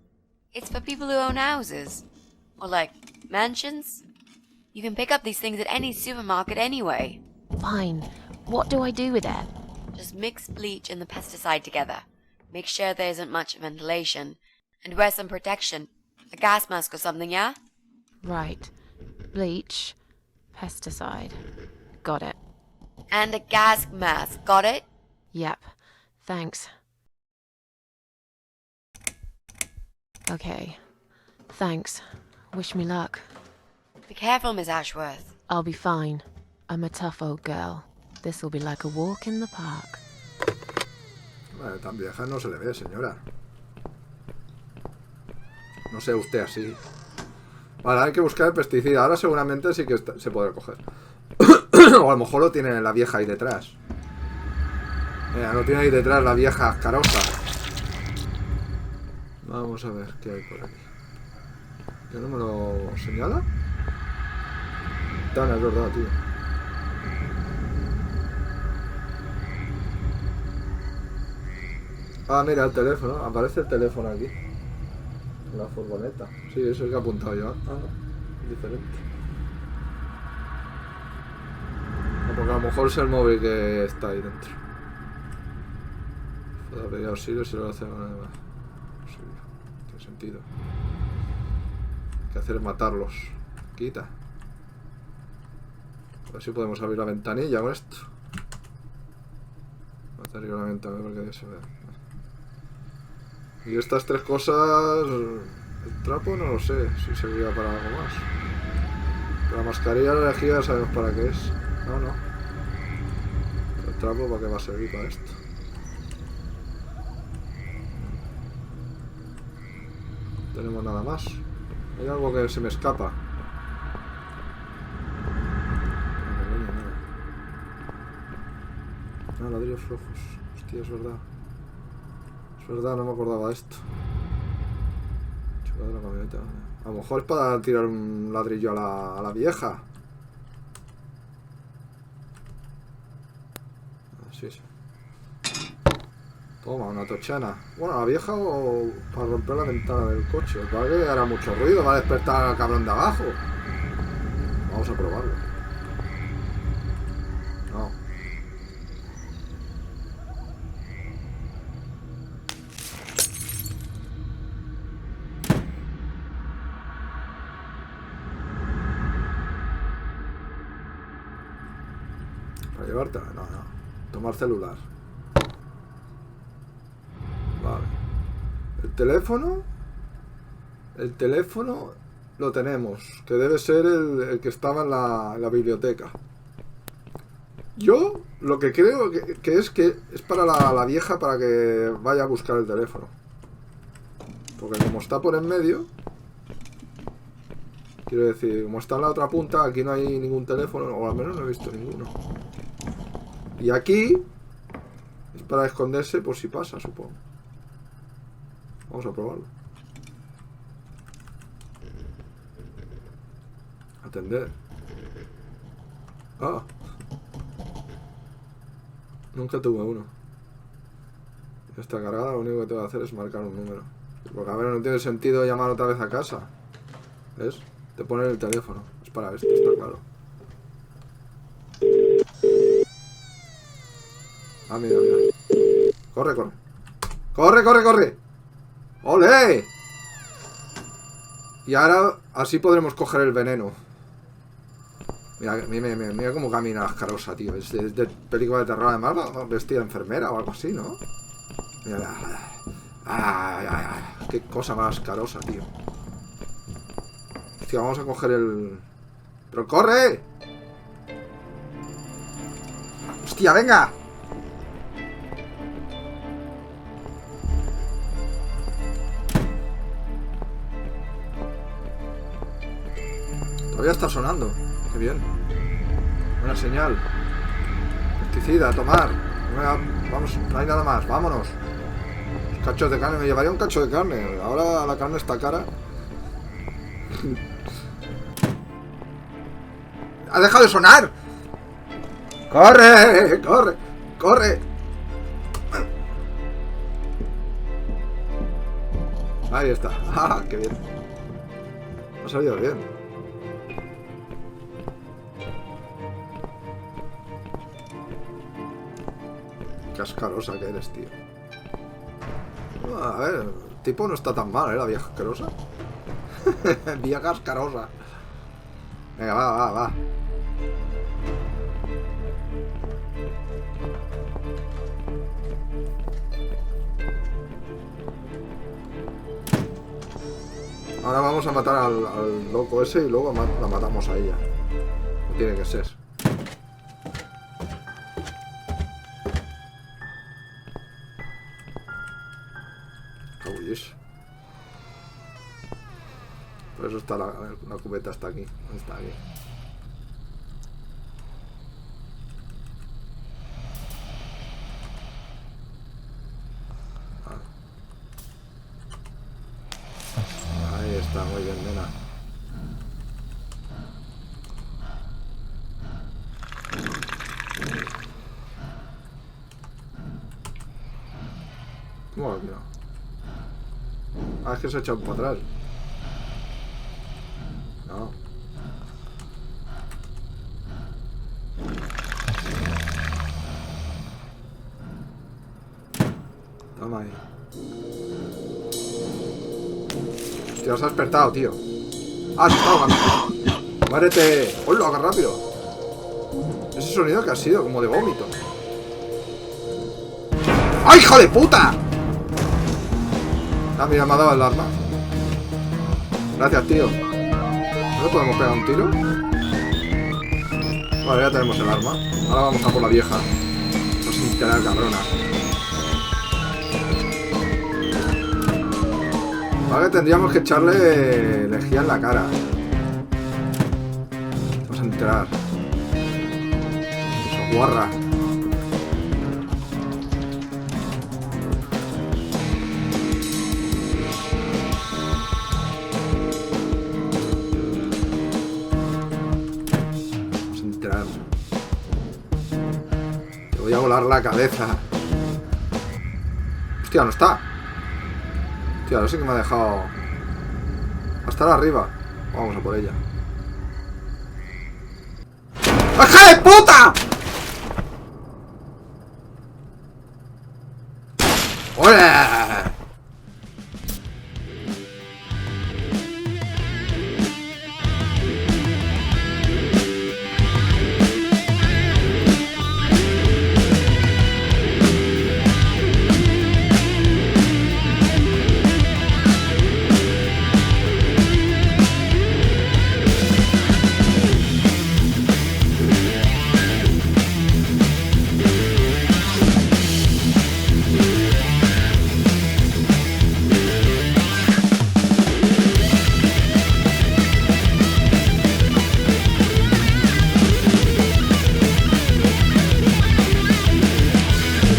It's for people who own houses. Or like, mansions. You can pick up these things at any supermarket anyway. Fine. What do I do with it? Just mix bleach and the pesticide together. Make sure there isn't much ventilation. And wear some protection. A gas mask or something, yeah? Right. Bleach. Pesticide. Got it. And a gas mask, got it? Yep. Thanks. Okay. Thanks. Wish me luck. Be careful, Miss Ashworth. I'll be fine. I'm a tough old girl. This'll be like a walk in the park. Vale, tan vieja no se le ve, señora. No sé usted así. Vale, hay que buscar el pesticida. Ahora seguramente sí que se podrá coger. O a lo mejor lo tiene la vieja ahí detrás. Mira, lo tiene ahí detrás la vieja ascarosa. Vamos a ver qué hay por aquí. ¿Qué no me lo señala? Tan es verdad, tío. Ah, mira el teléfono. Aparece el teléfono aquí. La furgoneta. Sí, eso es el que he apuntado yo. Ah, no. Es diferente. No, porque a lo mejor es el móvil que está ahí dentro. Puedo pedir auxilio si lo hace. Auxilio. Tiene sentido. Lo que hacer es matarlos. Quita. A ver si podemos abrir la ventanilla con esto. Voy a cerrar la ventana porque se ve. Y estas tres cosas... El trapo no lo sé si serviría para algo más. Pero la mascarilla la elegida sabemos para qué es. No, no. El trapo para qué va a servir para esto. No tenemos nada más. Hay algo que se me escapa. Ah, ladrillos flojos. Hostia, es verdad. Es verdad, no me acordaba de esto. Chocado de la camioneta. A lo mejor es para tirar un ladrillo a la vieja. Sí, sí. Toma, una tochana. Bueno, la vieja o para romper la ventana del coche. Para que hará mucho ruido, va a despertar al cabrón de abajo. Vamos a probarlo. No. ¿Para llevártela? No, no. Tomar celular. Vale. El teléfono lo tenemos, que debe ser el que estaba en la biblioteca. Yo lo que creo que es para la vieja, para que vaya a buscar el teléfono. Porque como está por en medio, quiero decir, como está en la otra punta, aquí no hay ningún teléfono, o al menos no he visto ninguno. Y aquí es para esconderse por si pasa, supongo. Vamos a probarlo. Atender. Ah. Nunca tuve uno. Está cargada, lo único que tengo que hacer es marcar un número. Porque a ver, no tiene sentido llamar otra vez a casa. ¿Ves? Te ponen el teléfono. Es para esto, está claro. Ah, mira, mira. Corre, corre. ¡Corre, corre, corre! ¡Ole! Y ahora así podremos coger el veneno. Mira, mira cómo camina la ascarosa, tío. Es de película de terror, además, vestida de enfermera o algo así, ¿no? Mira, qué cosa más ascarosa, tío. Hostia, vamos a coger el... ¡Pero corre! ¡Hostia, venga! Todavía está sonando. Qué bien. Buena señal. Pesticida, a tomar. Vamos, no hay nada más. Vámonos. Los cachos de carne. Me llevaría un cacho de carne. Ahora la carne está cara. ¡Ha dejado de sonar! ¡Corre! ¡Corre! ¡Corre! Ahí está. ¡Ah, qué bien! Ha salido bien. Cascarosa que eres, tío. A ver, el tipo no está tan mal, la vieja asquerosa. Vieja asquerosa. Venga, va. Ahora vamos a matar al loco ese y luego la matamos a ella. No tiene que ser. Por eso está la cubeta está aquí. Está aquí. Ahí está, muy bien, nena. ¿Cómo va aquí no? Ah, es que se ha echado para atrás. No. Toma ahí. Hostia, se ha despertado, tío. Ah, se está ahogando. ¡Muérete! ¡Hola, qué rápido! Ese sonido que ha sido como de vómito. ¡Ay, hijo de puta! Ah, mira, me ha dado el arma. Gracias, tío. ¿No le podemos pegar un tiro? Vale, ya tenemos el arma. Ahora vamos a por la vieja. No se entera, cabrona. Vale, tendríamos que echarle lejía en la cara. Vamos a enterar. Eso, guarra. Te voy a volar la cabeza. Hostia, no está. Hostia, no sé qué me ha dejado. Va a estar arriba. Vamos a por ella. ¡Hija de puta! ¡Hola!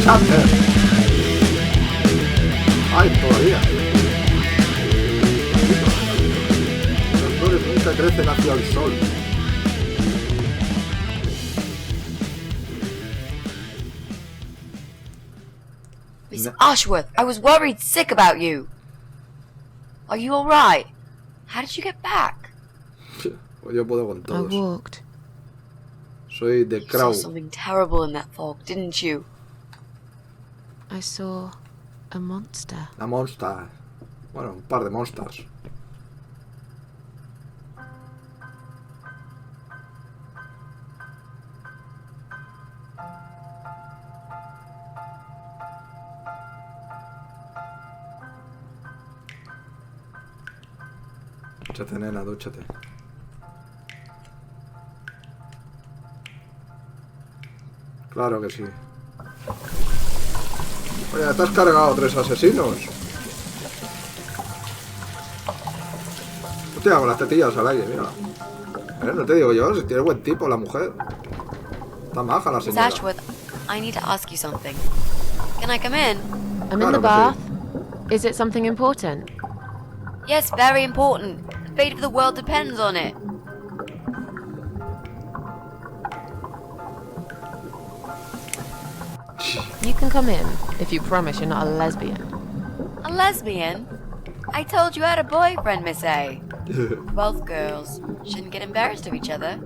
Chapter. Ay, todavía. Las flores nunca crecen hacia el sol. Miss Ashworth, I was worried sick about you. Are you alright? How did you get back? Pues yo puedo con todos. I walked. Soy de You Crow. saw something terrible in that fog, didn't you? I saw a monster. La monster. Bueno, un par de monsters. Dúchate, nena, dúchate. Claro que sí. Oye, te has cargado 3 asesinos. Hostia, con las tetillas al aire, mira. No te digo yo, si tiene buen tipo la mujer. Está maja la Miss señora. Ashworth, I need to ask you something. Can I come in? I'm in the bath. Is it something important? Yes, very important. The fate of the world depends on it. You can come in if you promise you're not a lesbian. A lesbian? I told you I had a boyfriend, Miss A. Both girls shouldn't get embarrassed of each other.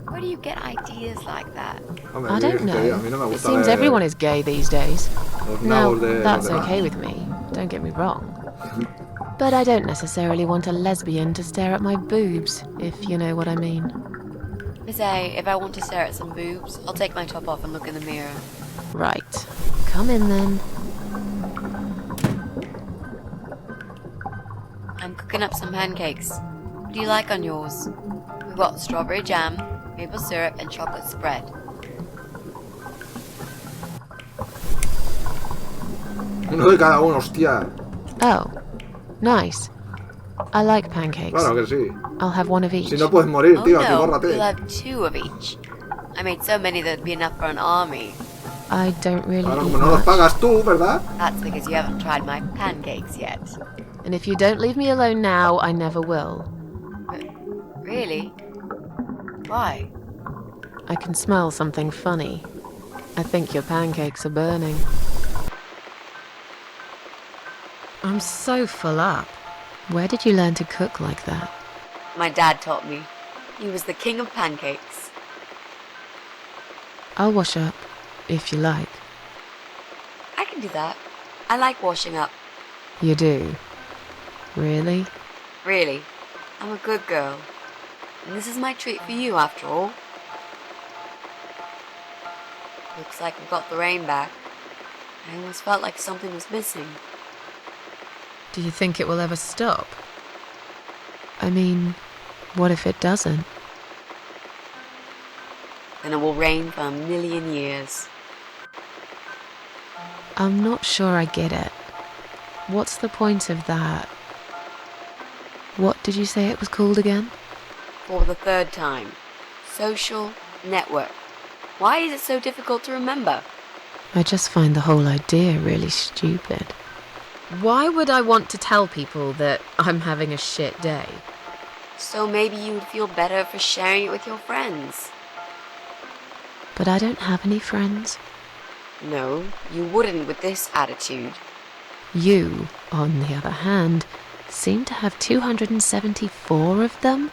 Where do you get ideas like that? I don't know. It seems everyone is gay these days. Now, that's okay with me, don't get me wrong. But I don't necessarily want a lesbian to stare at my boobs, if you know what I mean. Miss A, if I want to stare at some boobs, I'll take my top off and look in the mirror. Right. Come in then. I'm cooking up some pancakes. What do you like on yours? We've got strawberry jam, maple syrup, and chocolate spread. Uno de cada uno, hostia. Oh, nice. I like pancakes. Claro que sí. I'll have one of each. Si no puedes morir, tío, no, atibórrate. You'll have 2 of each. I made so many that'd be enough for an army. I don't really Claro, eat como no los much. pagas tú, ¿verdad? That's because you haven't tried my pancakes yet. And if you don't leave me alone now, I never will. Really? Why? I can smell something funny. I think your pancakes are burning. I'm so full up. Where did you learn to cook like that? My dad taught me. He was the king of pancakes. I'll wash up, if you like. I can do that. I like washing up. You do? Really? Really. I'm a good girl. And this is my treat for you, after all. Looks like we got the rain back. I almost felt like something was missing. Do you think it will ever stop? I mean, what if it doesn't? Then it will rain for 1,000,000 years. I'm not sure I get it. What's the point of that? What did you say it was called again? For the 3rd time. Social network. Why is it so difficult to remember? I just find the whole idea really stupid. Why would I want to tell people that I'm having a shit day? So maybe you would feel better for sharing it with your friends. But I don't have any friends. No, you wouldn't with this attitude. You, on the other hand, seem to have 274 of them?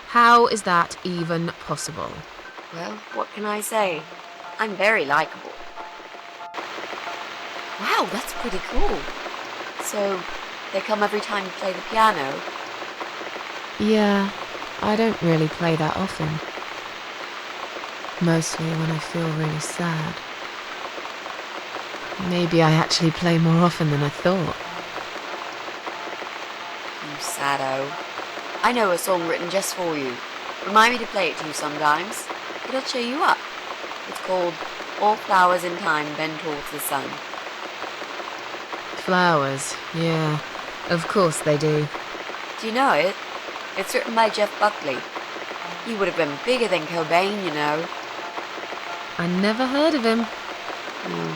How is that even possible? Well, what can I say? I'm very likable. Wow, that's pretty cool. So, they come every time you play the piano? Yeah, I don't really play that often. Mostly when I feel really sad. Maybe I actually play more often than I thought. You saddo. I know a song written just for you. Remind me to play it to you sometimes. It'll cheer you up. It's called All Flowers in Time Bend Towards the Sun. Flowers, yeah. Of course they do. Do you know it? It's written by Jeff Buckley. He would have been bigger than Cobain, you know. I never heard of him. No,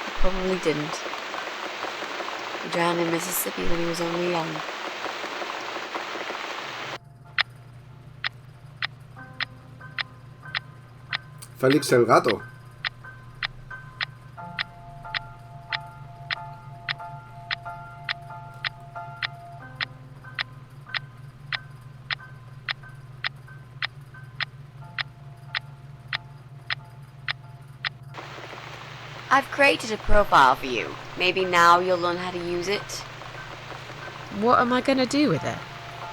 he probably didn't. He drowned in Mississippi when he was only young. Félix el gato. I've created a profile for you. Maybe now you'll learn how to use it. What am I gonna do with it?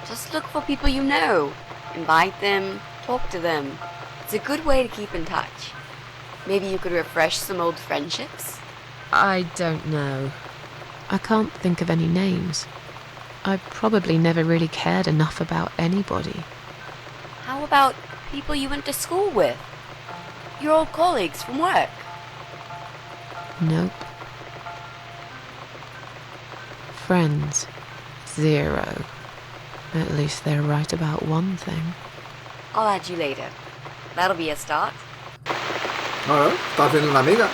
Just look for people you know. Invite them, talk to them. It's a good way to keep in touch. Maybe you could refresh some old friendships? I don't know. I can't think of any names. I probably never really cared enough about anybody. How about people you went to school with? Your old colleagues from work? Nope. Friends. 0. At least they're right about one thing. I'll add you later. That'll be a start. Bueno, estás haciendo una amiga.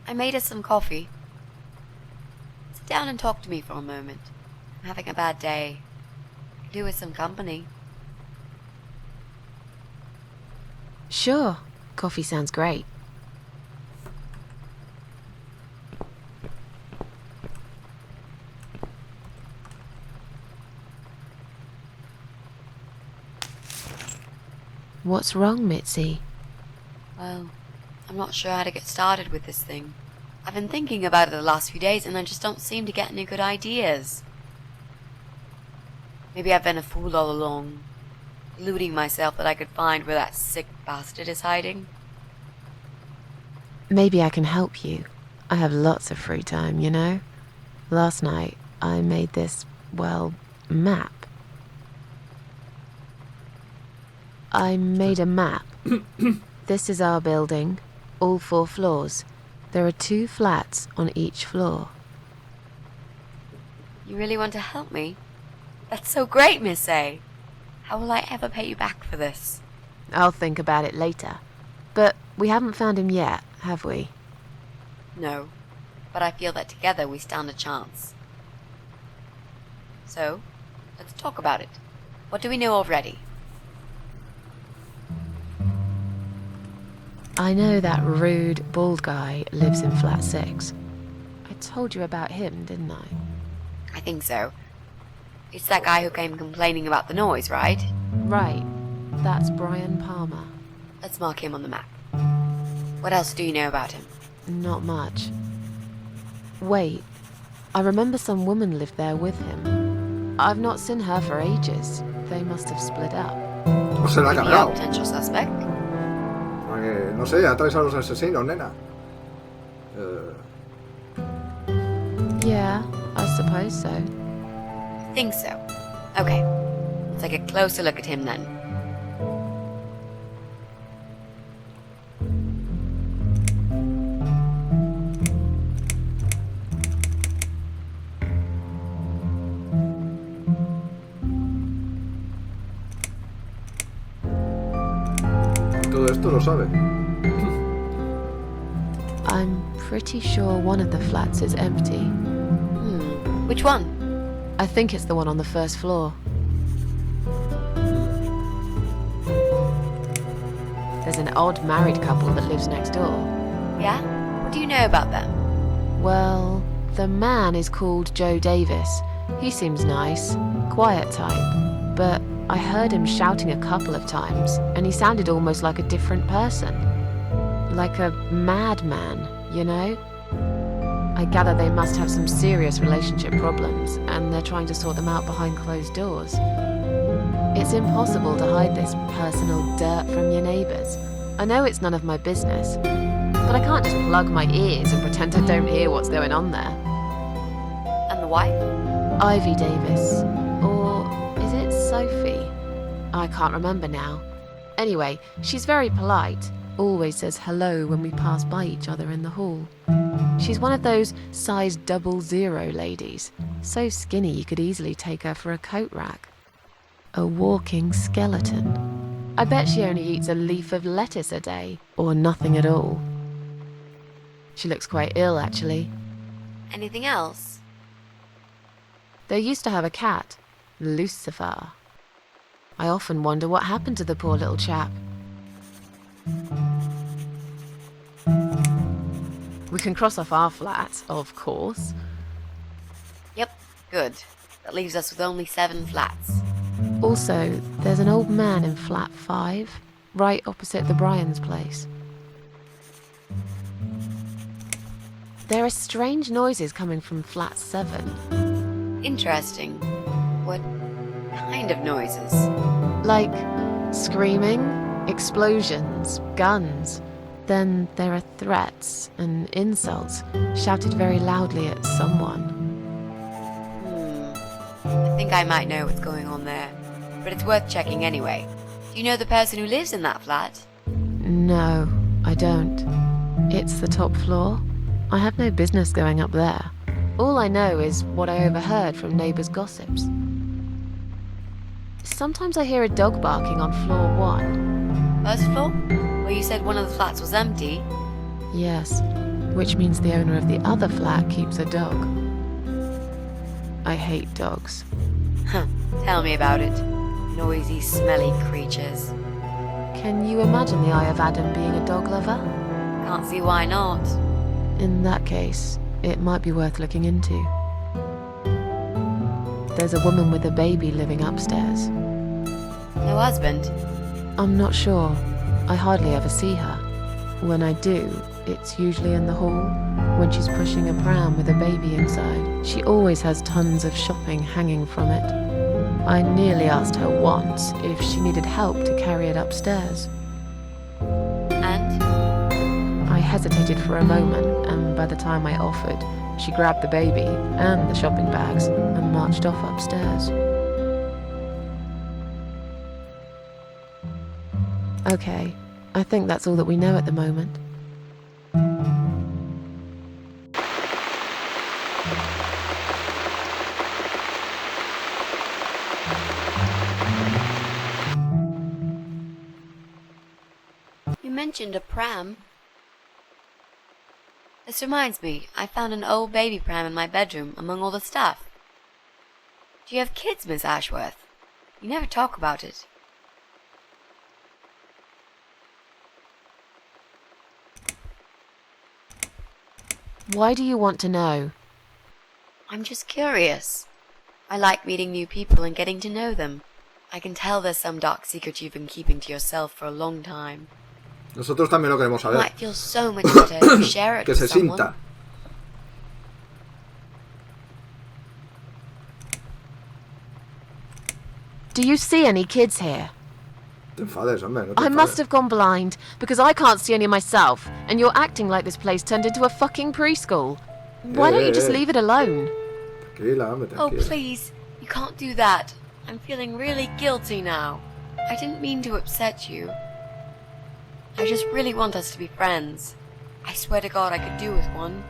I made us some coffee. Sit down and talk to me for a moment. I'm having a bad day. I could do with some company. Sure. Coffee sounds great. What's wrong, Mitzi? Well, I'm not sure how to get started with this thing. I've been thinking about it the last few days and I just don't seem to get any good ideas. Maybe I've been a fool all along, deluding myself that I could find where that sick bastard is hiding. Maybe I can help you. I have lots of free time, you know? Last night, I made this, well, map. I made a map. This is our building, all 4 floors. There are 2 flats on each floor. You really want to help me? That's so great, Miss A. How will I ever pay you back for this? I'll think about it later. But we haven't found him yet, have we? No, but I feel that together we stand a chance. So, let's talk about it. What do we know already? I know that rude, bald guy lives in flat 6. I told you about him, didn't I? I think so. It's that guy who came complaining about the noise, right? Right. That's Brian Palmer. Let's mark him on the map. What else do you know about him? Not much. Wait. I remember some woman lived there with him. I've not seen her for ages. They must have split up. O se la ha cargado. Potential suspect? Porque, no sé, atraes a los asesinos, nena. Yeah, I suppose so. I think so. Okay, let's take a closer look at him then. Todo esto lo sabe. I'm pretty sure one of the flats is empty. Which one? I think it's the one on the first floor. There's an odd married couple that lives next door. Yeah? What do you know about them? Well, the man is called Joe Davis. He seems nice, quiet type, but I heard him shouting a couple of times, and he sounded almost like a different person. Like a madman, you know? I gather they must have some serious relationship problems, and they're trying to sort them out behind closed doors. It's impossible to hide this personal dirt from your neighbours. I know it's none of my business, but I can't just plug my ears and pretend I don't hear what's going on there. And the wife? Ivy Davis. Or is it Sophie? I can't remember now. Anyway, she's very polite. Always says hello when we pass by each other in the hall. She's one of those size 00 ladies. So skinny you could easily take her for a coat rack. A walking skeleton. I bet she only eats a leaf of lettuce a day, or nothing at all. She looks quite ill, actually. Anything else? They used to have a cat, Lucifer. I often wonder what happened to the poor little chap. We can cross off our flat, of course. Yep, good. That leaves us with only 7 flats. Also, there's an old man in flat 5, right opposite the Bryans' place. There are strange noises coming from flat 7. Interesting. What kind of noises? Like screaming, explosions, guns. Then there are threats and insults shouted very loudly at someone. I think I might know what's going on there, but it's worth checking anyway. Do you know the person who lives in that flat? No, I don't. It's the top floor. I have no business going up there. All I know is what I overheard from neighbours' gossips. Sometimes I hear a dog barking on floor 1. First floor? Where you said one of the flats was empty? Yes, which means the owner of the other flat keeps a dog. I hate dogs. Huh, tell me about it. Noisy, smelly creatures. Can you imagine the Eye of Adam being a dog lover? Can't see why not. In that case, it might be worth looking into. There's a woman with a baby living upstairs. No husband? I'm not sure. I hardly ever see her. When I do, it's usually in the hall, when she's pushing a pram with a baby inside. She always has tons of shopping hanging from it. I nearly asked her once if she needed help to carry it upstairs. And? I hesitated for a moment, and by the time I offered, she grabbed the baby and the shopping bags and marched off upstairs. Okay, I think that's all that we know at the moment. You mentioned a pram. This reminds me, I found an old baby pram in my bedroom among all the stuff. Do you have kids, Miss Ashworth? You never talk about it. Why do you want to know? I'm just curious. I like meeting new people and getting to know them. I can tell there's some dark secret you've been keeping to yourself for a long time. Nosotros también lo queremos saber. It might feel so much better if you share it Que with se someone. sienta. Do you see any kids here? Te enfades, hombre, no te I enfades. must have gone blind, because I can't see any myself, and you're acting like this place turned into a fucking preschool. Why don't you just leave it alone? Tranquila, hombre, Oh, tranquila. please. You can't do that. I'm feeling really guilty now. I didn't mean to upset you. I just really want us to be friends. I swear to God I could do with one.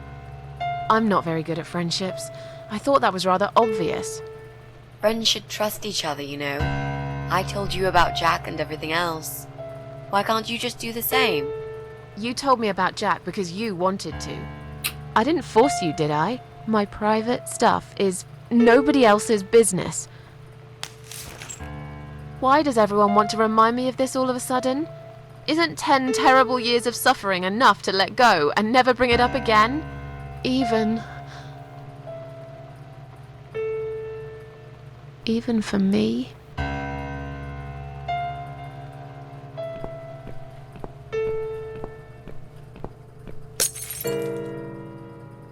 I'm not very good at friendships. I thought that was rather obvious. Friends should trust each other, you know. I told you about Jack and everything else. Why can't you just do the same? You told me about Jack because you wanted to. I didn't force you, did I? My private stuff is nobody else's business. Why does everyone want to remind me of this all of a sudden? Isn't 10 terrible years of suffering enough to let go and never bring it up again? Even for me?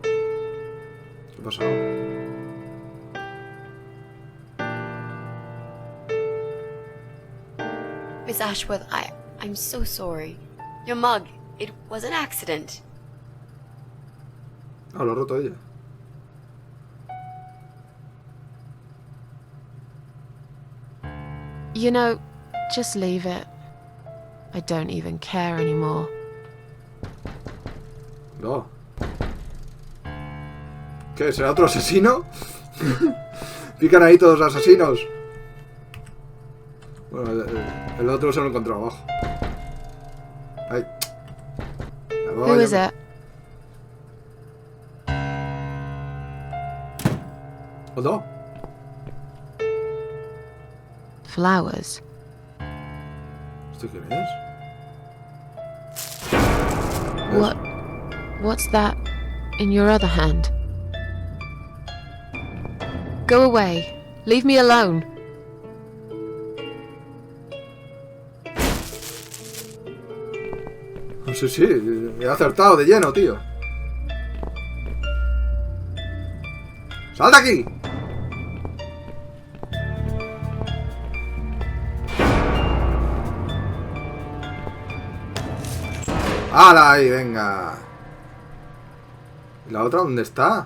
¿Qué ha pasado? Miss Ashworth, I'm so sorry. Your mug, it was an accident. Ah, lo ha roto ella. You know, just leave it. I don't even care anymore. No. ¿Qué? ¿Será otro asesino? Pican ahí todos los asesinos. Bueno, el otro se lo encontró abajo. Ay. Who is it? ¿O no? Flowers. ¿Esto quién es? What's that in your other hand? Go away. Leave me alone. Sí, me ha acertado de lleno, tío. ¡Sal de aquí! ¡Hala ahí, venga! ¿Y la otra dónde está?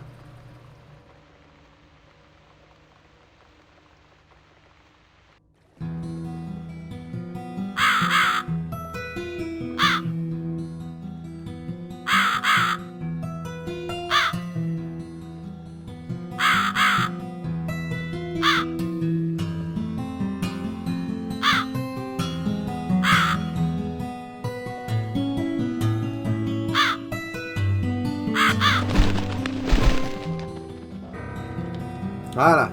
¡Hala!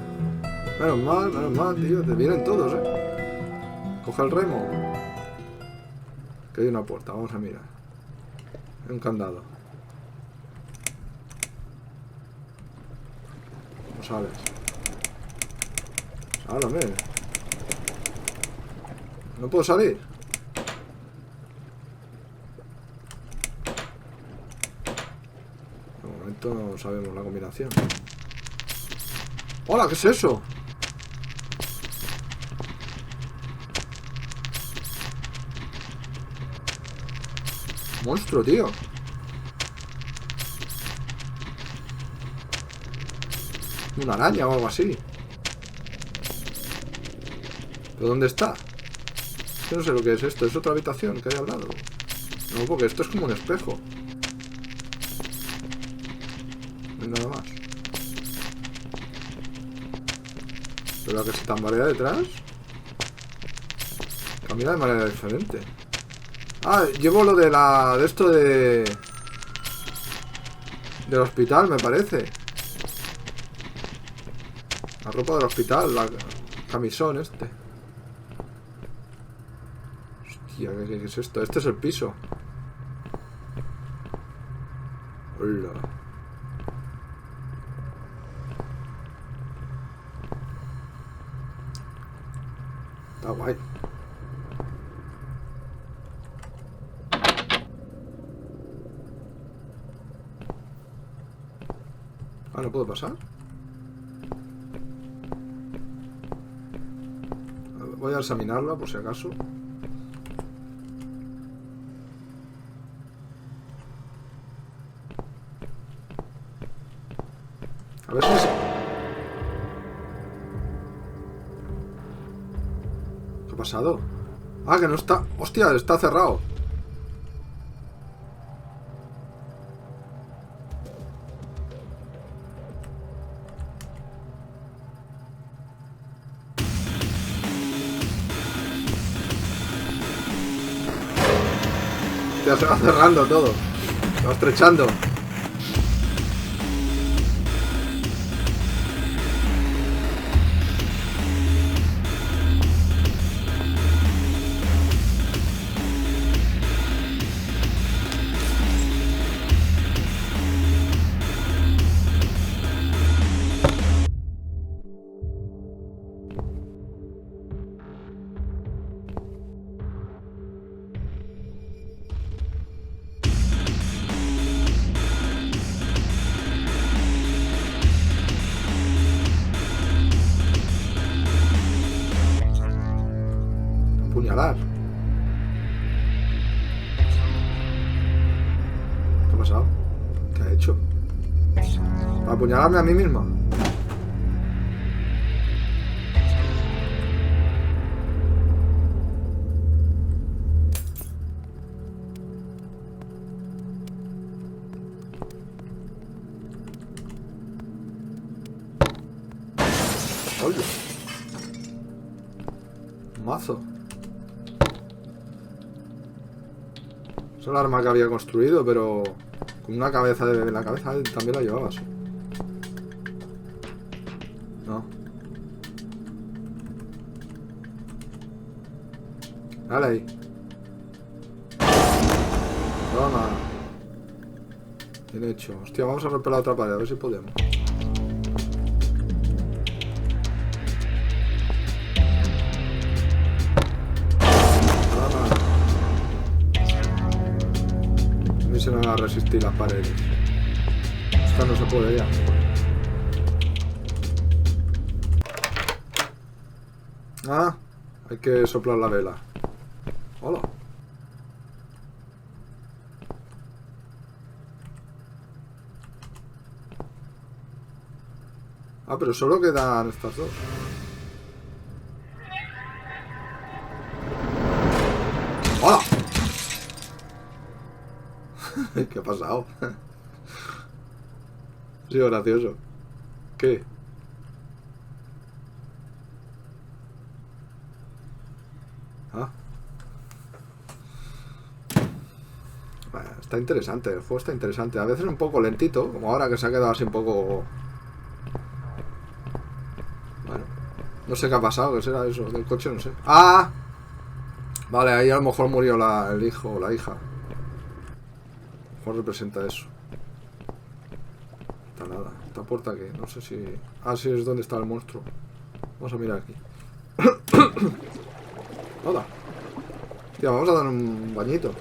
Menos mal, tío. Te vienen todos, Coge el remo. Que hay una puerta, vamos a mirar. Hay un candado. ¿Cómo sales? Háblame. ¿No puedo salir? esto no sabemos la combinación. ¡Hola! ¿Qué es eso? Monstruo, tío. Una araña o algo así. ¿Pero dónde está? Es que no sé lo que es esto. ¿Es otra habitación que he hablado? No, porque esto es como un espejo. No hay nada más. Pero la que se tambarea detrás camina de manera diferente. Ah, llevo lo de la... de esto de... del hospital, me parece. La ropa del hospital, la camisón este. Hostia, ¿qué es esto? Este es el piso. Hola. Está guay. Ah, ¿no puedo pasar? Voy a examinarla por si acaso. A ver si es... ¿Qué ha pasado? Ah, que no está... ¡Hostia! Está cerrado. Ya se va cerrando todo. Se va estrechando. Apuñalar. ¿Qué ha pasado? ¿Qué ha hecho? ¿Para apuñalarme a mí misma? Oye. Mazo. Es el arma que había construido, pero con una cabeza de bebé en la cabeza también la llevabas. No. Dale ahí. Toma. Bien hecho. Hostia, vamos a romper la otra pared, a ver si podemos. Se me va a resistir las paredes. Esta no se puede ya. Ah, hay que soplar la vela. Hola. Ah, pero solo quedan estas dos. ¡Hola! ¿Qué ha pasado? Ha sido gracioso. ¿Qué? Ah. Bueno, está interesante, el juego está interesante. A veces un poco lentito, como ahora que se ha quedado así un poco... Bueno, no sé qué ha pasado, qué será eso del coche, no sé. ¡Ah! Vale, ahí a lo mejor murió el hijo o la hija. Representa eso. No está nada. Esta puerta que no sé si... Ah, sí, es donde está el monstruo. Vamos a mirar aquí. Hola. Tío, vamos a dar un bañito.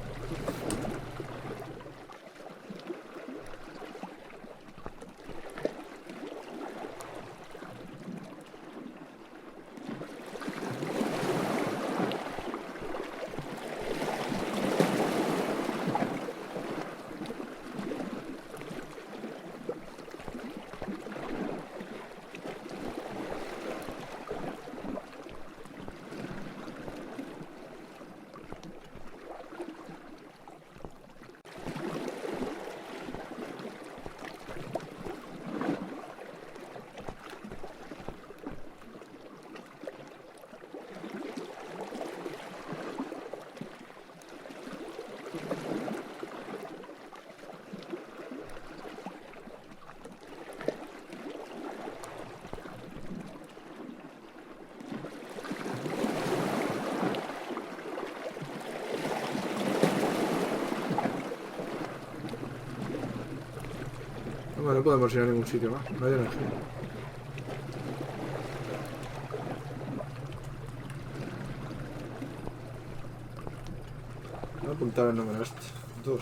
Bueno, no podemos ir a ningún sitio más. No hay energía. Voy a apuntar el número este. 2.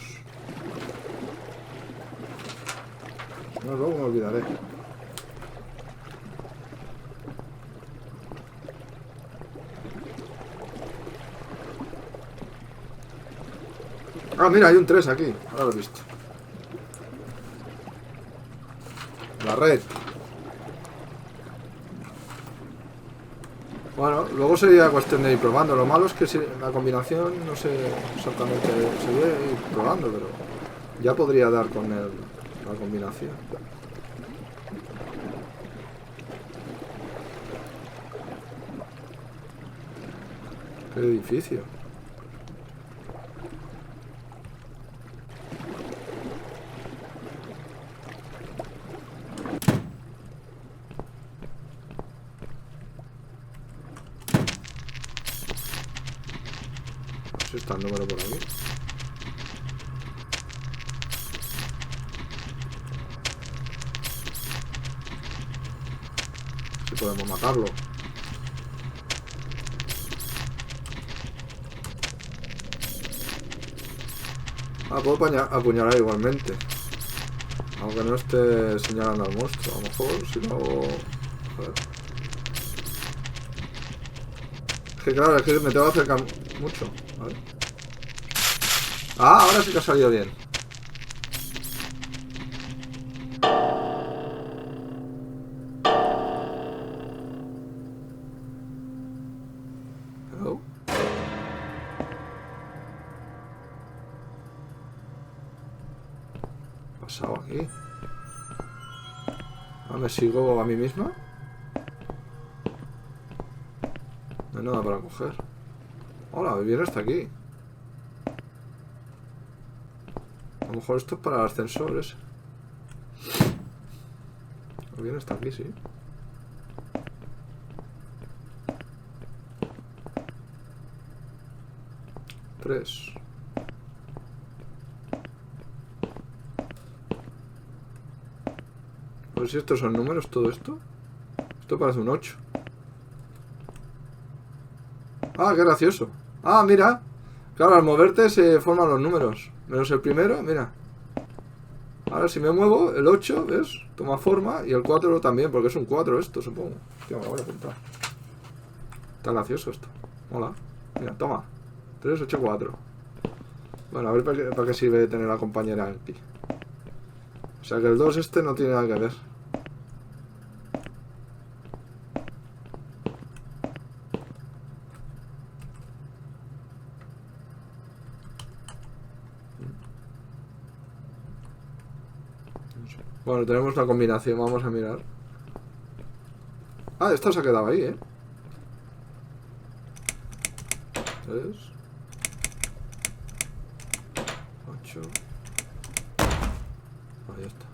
No, luego me olvidaré. Ah, mira, hay un 3 aquí. Ahora lo he visto. La red. Bueno, luego sería cuestión de ir probando. Lo malo es que si la combinación no sé exactamente, sería ir probando, pero ya podría dar con la combinación. Qué edificio. Está el número por aquí. Si podemos matarlo. Ah, puedo apuñalar igualmente. Aunque no esté señalando al monstruo. A lo mejor si lo hago... A ver. Es que claro, es que me tengo que acercar mucho. A ver. Ah, ahora sí que ha salido bien. Hello. ¿Qué ha pasado aquí? Ah, ¿me sigo a mí misma? No hay nada para coger. Hola, bien está aquí. A lo mejor esto es para el ascensor ese. O bien está aquí, sí. Tres. Pues si estos son números, todo esto. Esto parece un 8. Ah, qué gracioso. Ah, mira. Claro, al moverte se forman los números. Menos el primero, mira. Ahora si me muevo, el 8, ¿ves? Toma forma. Y el 4 también, porque es un 4 esto, supongo. Tío, me lo voy a apuntar. Está gracioso esto. Hola. Mira, toma. 3, 8, 4. Bueno, a ver para qué sirve tener a la compañera aquí. O sea que el 2 este no tiene nada que ver. Bueno, tenemos la combinación, vamos a mirar. Ah, esta se ha quedado ahí, ¿eh? 3 8. Ahí está.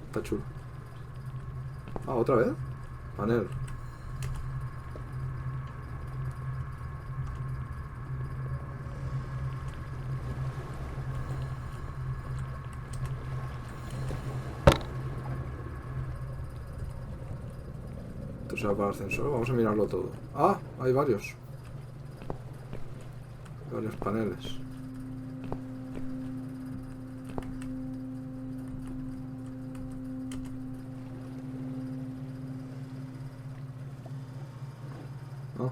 Está chulo. Ah, otra vez. Panel. Esto será para el ascensor. Vamos a mirarlo todo. Ah, hay varios. Varios paneles. Ah.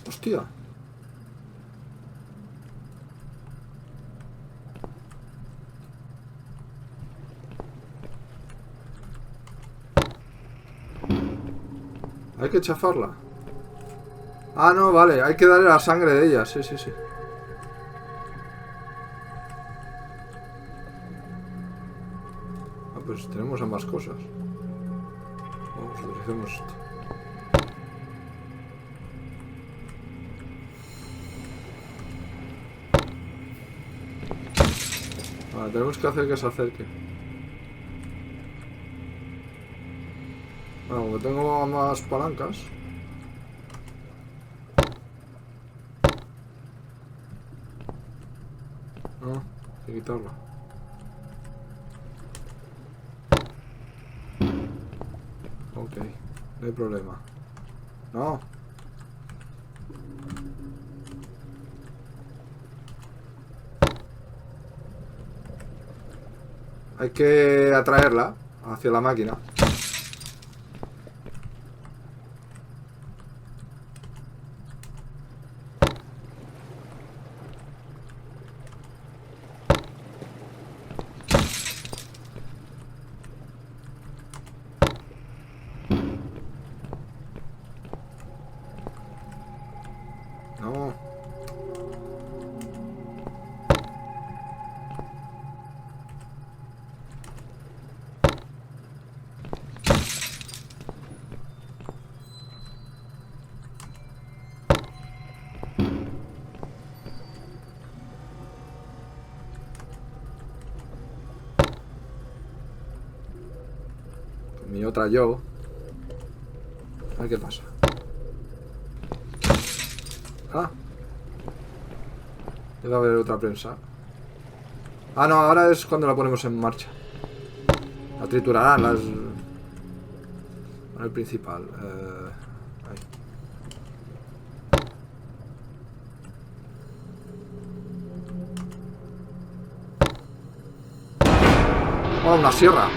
Hostia. Hay que chafarla. Ah, no, vale. Hay que darle la sangre de ella. Sí, sí, sí. Pues tenemos ambas cosas. Vamos, utilicemos esto. Vale, tenemos que hacer que se acerque. Bueno, como tengo más palancas. No, hay que quitarlo. Ok, no hay problema. No. Hay que atraerla hacia la máquina. No. Con mi otra yo. A ver qué pasa. Ah. Debe haber otra prensa. Ah, no, ahora es cuando la ponemos en marcha. La triturarán las... el principal. Ahí. Oh, una sierra.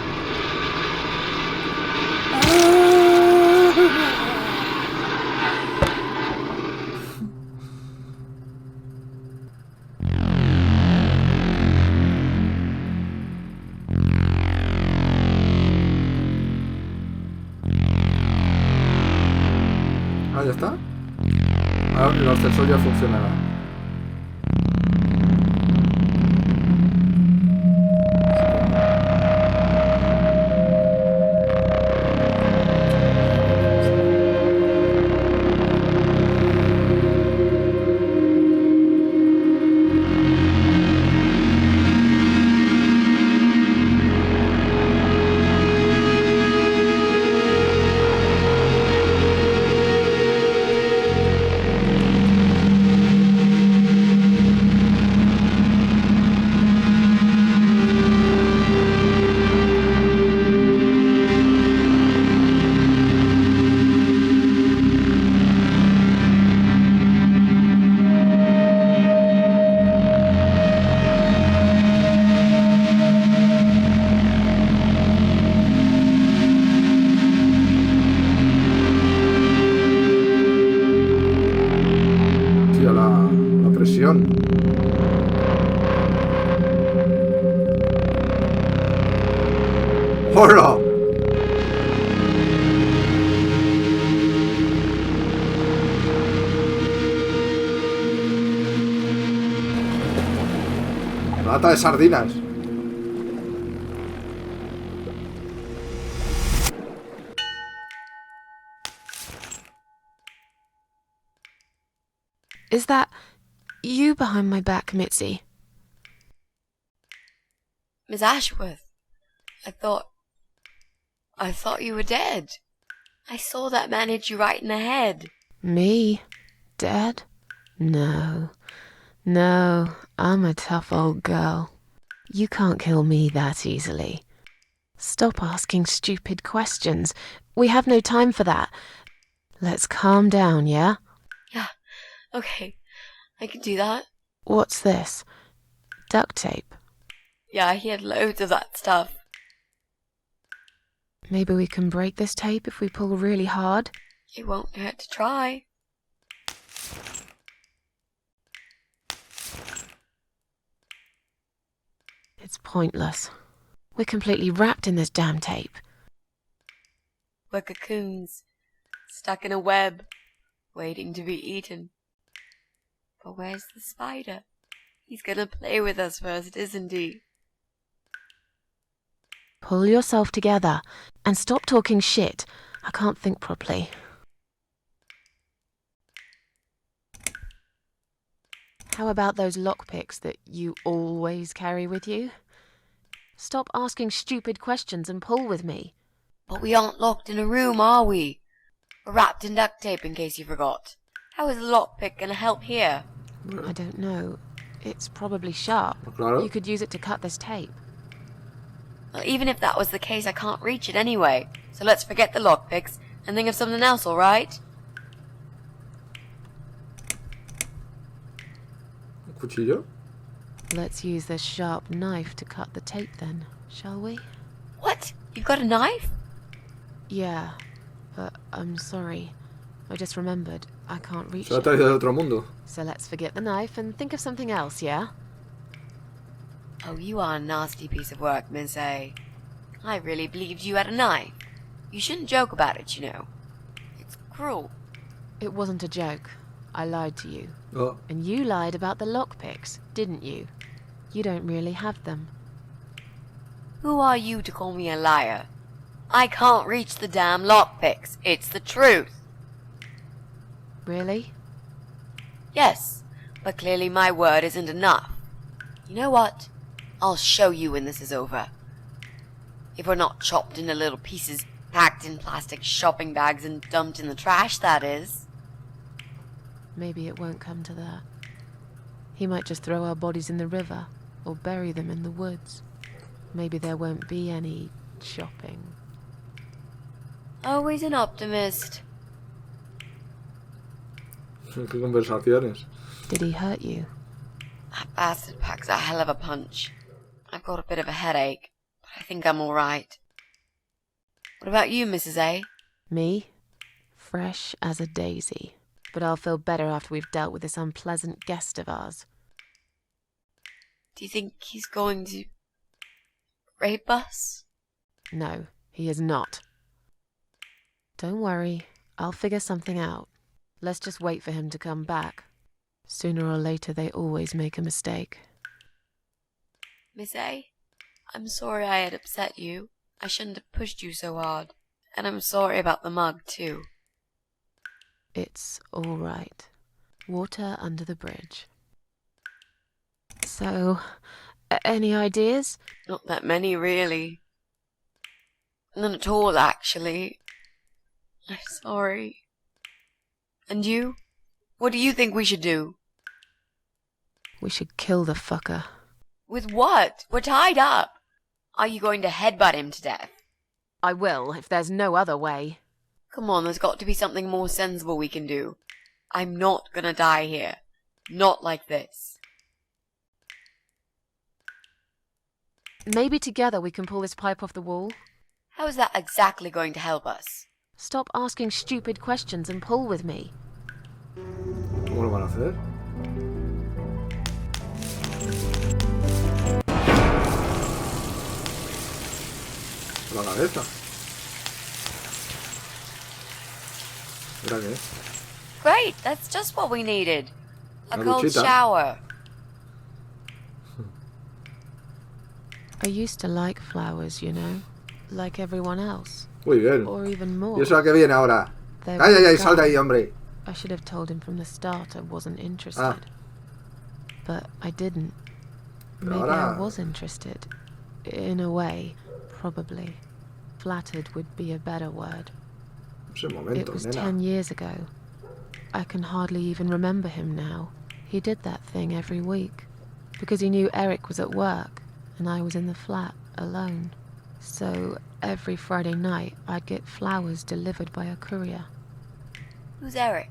Ah, ya está. Ahora el ascensor ya funcionará. ¡Hola! Lata de sardinas. Is that you behind my back, Mitzi? Miss Ashworth, I thought you were dead. I saw that man hit you right in the head. Me? Dead? No. No, I'm a tough old girl. You can't kill me that easily. Stop asking stupid questions. We have no time for that. Let's calm down, yeah? Yeah, okay. I can do that. What's this? Duct tape? Yeah, he had loads of that stuff. Maybe we can break this tape if we pull really hard? It won't hurt to try. It's pointless. We're completely wrapped in this damn tape. We're cocoons, stuck in a web, waiting to be eaten. But where's the spider? He's gonna play with us first, isn't he? Pull yourself together and stop talking shit. I can't think properly. How about those lockpicks that you always carry with you? Stop asking stupid questions and pull with me. But we aren't locked in a room, are we? We're wrapped in duct tape in case you forgot. How is a lockpick gonna help here? I don't know. It's probably sharp. Claro. You could use it to cut this tape. Well, even if that was the case, I can't reach it anyway. So let's forget the lockpicks and think of something else, alright? Cuchillo. Let's use this sharp knife to cut the tape then, shall we? What? You've got a knife? Yeah, but I'm sorry. I just remembered I can't reach Se lo ha it. traído de otro mundo. So let's forget the knife and think of something else, yeah? Oh, you are a nasty piece of work, Miss A. I really believed you had a knife. You shouldn't joke about it, you know. It's cruel. It wasn't a joke. I lied to you. Oh. And you lied about the lockpicks, didn't you? You don't really have them. Who are you to call me a liar? I can't reach the damn lockpicks. It's the truth. Really? Yes, but clearly my word isn't enough. You know what? I'll show you when this is over. If we're not chopped into little pieces, packed in plastic shopping bags and dumped in the trash, that is. Maybe it won't come to that. He might just throw our bodies in the river or bury them in the woods. Maybe there won't be any shopping. Always an optimist. Qué conversaciones. Did he hurt you? That bastard packs a hell of a punch. I've got a bit of a headache, but I think I'm alright. What about you, Mrs. A? Me? Fresh as a daisy. But I'll feel better after we've dealt with this unpleasant guest of ours. Do you think he's going to rape us? No, he is not. Don't worry, I'll figure something out. Let's just wait for him to come back. Sooner or later, they always make a mistake. Miss A, I'm sorry I had upset you. I shouldn't have pushed you so hard. And I'm sorry about the mug, too. It's all right. Water under the bridge. So, any ideas? Not that many, really. None at all, actually. I'm sorry. And you? What do you think we should do? We should kill the fucker. With what? We're tied up. Are you going to headbutt him to death? I will, if there's no other way. Come on, there's got to be something more sensible we can do. I'm not gonna die here. Not like this. Maybe together we can pull this pipe off the wall. How is that exactly going to help us? Stop asking stupid questions and pull with me. ¿Cómo lo van a hacer? La cabeza. ¿Era qué? Great, that's just what we needed. A Una cold duchita. shower. I used to like flowers, you know, like everyone else. Muy bien. Or even more. ¿Y eso a qué viene ahora? They ¡Ay, ay, were ay! ¡Sal de ahí, gone. hombre! I should have told him from the start I wasn't interested. Ah. But I didn't. Pero Maybe ahora- I was interested. In a way, probably. Flattered would be a better word. Es el momento, It was nena. 10 years ago. I can hardly even remember him now. He did that thing every week. Because he knew Eric was at work, and I was in the flat, alone. So, every Friday night, I'd get flowers delivered by a courier. Who's Eric?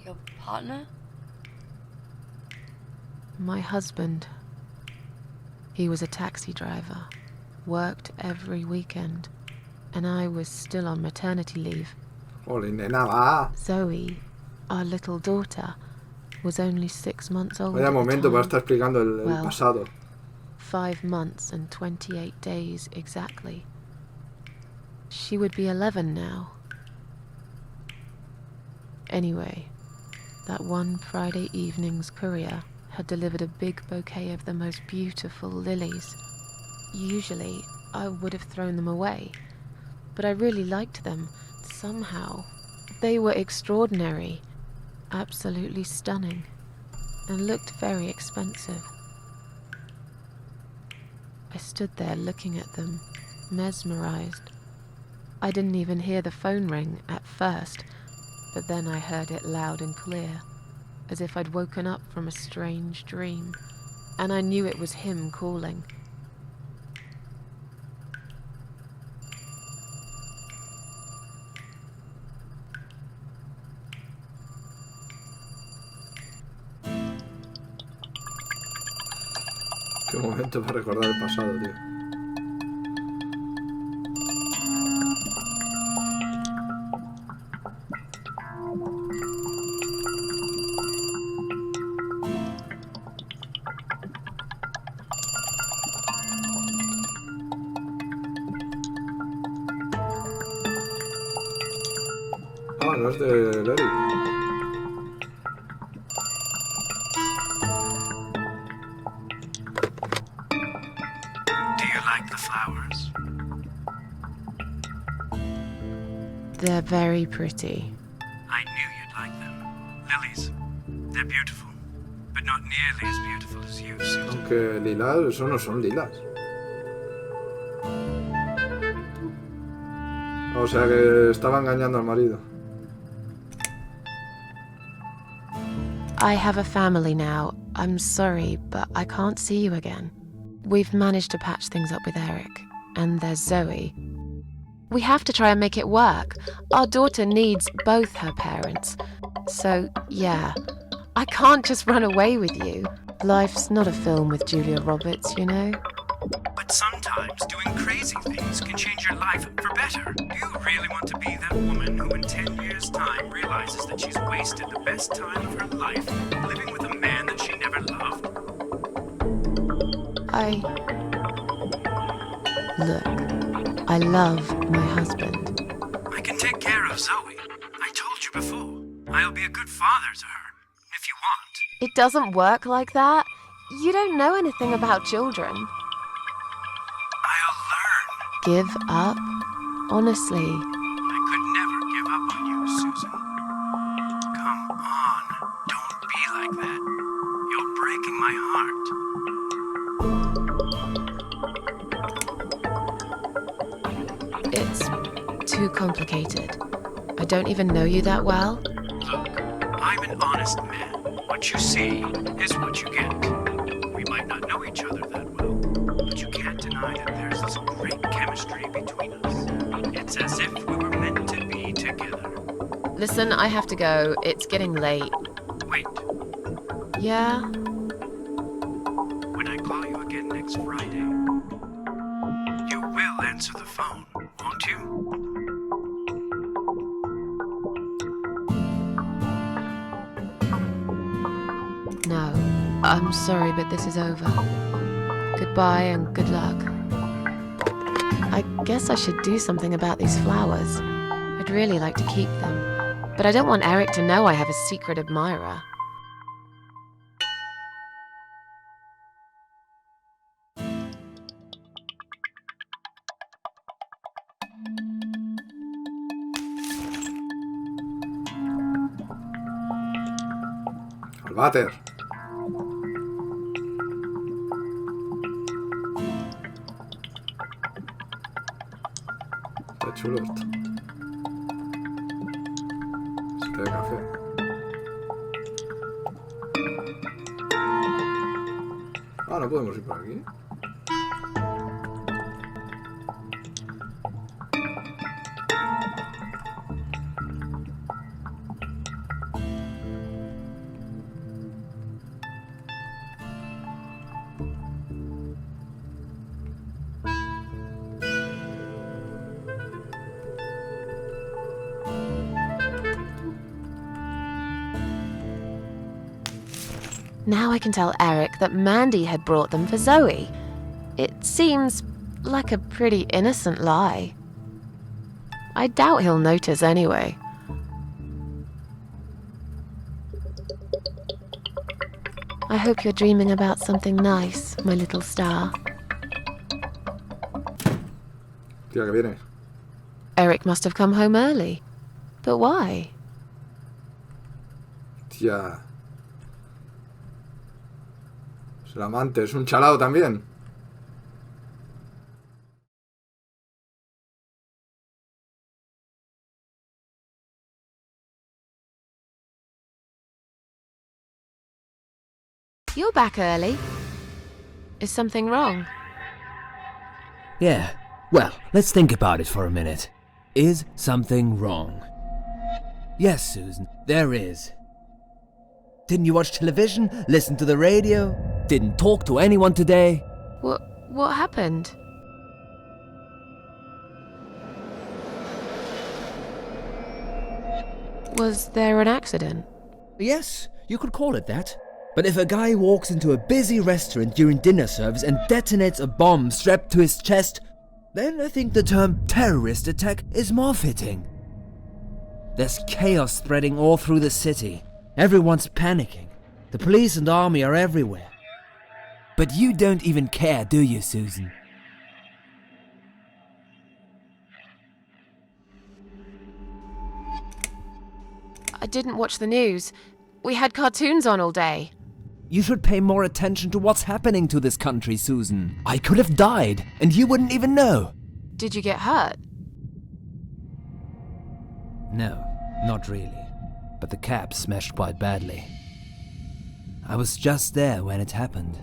Your partner? My husband. He was a taxi driver. Worked every weekend. And I was still on maternity leave. Jolín, nena, va. Zoe, our little daughter, was only 6 months old. Vaya at the momento para time. estar explicando el Well, pasado. 5 months and 28 days exactly. She would be 11 now. Anyway, that one Friday evening's courier had delivered a big bouquet of the most beautiful lilies. Usually, I would have thrown them away. But I really liked them, somehow. They were extraordinary, absolutely stunning, and looked very expensive. I stood there looking at them, mesmerized. I didn't even hear the phone ring at first, but then I heard it loud and clear, as if I'd woken up from a strange dream, and I knew it was him calling. Qué momento para recordar el pasado, tío. Ah, no es de Larry. They're very pretty. I knew you'd like them. Lilies. They're beautiful, but not nearly as beautiful as you, Susan. Aunque lilas, eso no son lilas. O sea que estaba engañando al marido. I have a family now. I'm sorry, but I can't see you again. We've managed to patch things up with Eric, and there's Zoe. We have to try and make it work. Our daughter needs both her parents. So, yeah, I can't just run away with you. Life's not a film with Julia Roberts, you know? But sometimes doing crazy things can change your life for better. Do you really want to be that woman who in 10 years' time realizes that she's wasted the best time of her life living with a man that she never loved? Look, I love my husband. I can take care of Zoe. I told you before. I'll be a good father to her, if you want. It doesn't work like that. You don't know anything about children. I'll learn. Give up? Honestly. I could never give up on you, Susan. Come on. Don't be like that. You're breaking my heart. It's too complicated. I don't even know you that well. Look, I'm an honest man. What you see is what you get. We might not know each other that well, but you can't deny that there's this great chemistry between us. It's as if we were meant to be together. Listen, I have to go. It's getting late. Wait. Yeah? When I call you again next Friday, you will answer the phone, won't you? No, I'm sorry, but this is over. Goodbye and good luck. I guess I should do something about these flowers. I'd really like to keep them, but I don't want Eric to know I have a secret admirer. Al váter. Está chulo esto. Este de café. Ah, no podemos ir por aquí. Now I can tell Eric that Mandy had brought them for Zoe. It seems like a pretty innocent lie. I doubt he'll notice anyway. I hope you're dreaming about something nice, my little star. Tía, que viene. Eric must have come home early. But why? Tía. Es el amante, es un chalao también. You're back early. Is something wrong? Yeah, well, let's think about it for a minute. Is something wrong? Yes, Susan, there is. Didn't you watch television? Listen to the radio? Didn't talk to anyone today? What happened? Was there an accident? Yes, you could call it that. But if a guy walks into a busy restaurant during dinner service and detonates a bomb strapped to his chest, then I think the term terrorist attack is more fitting. There's chaos spreading all through the city. Everyone's panicking. The police and army are everywhere. But you don't even care, do you, Susan? I didn't watch the news. We had cartoons on all day. You should pay more attention to what's happening to this country, Susan. I could have died, and you wouldn't even know. Did you get hurt? No, not really. But the cab smashed quite badly. I was just there when it happened.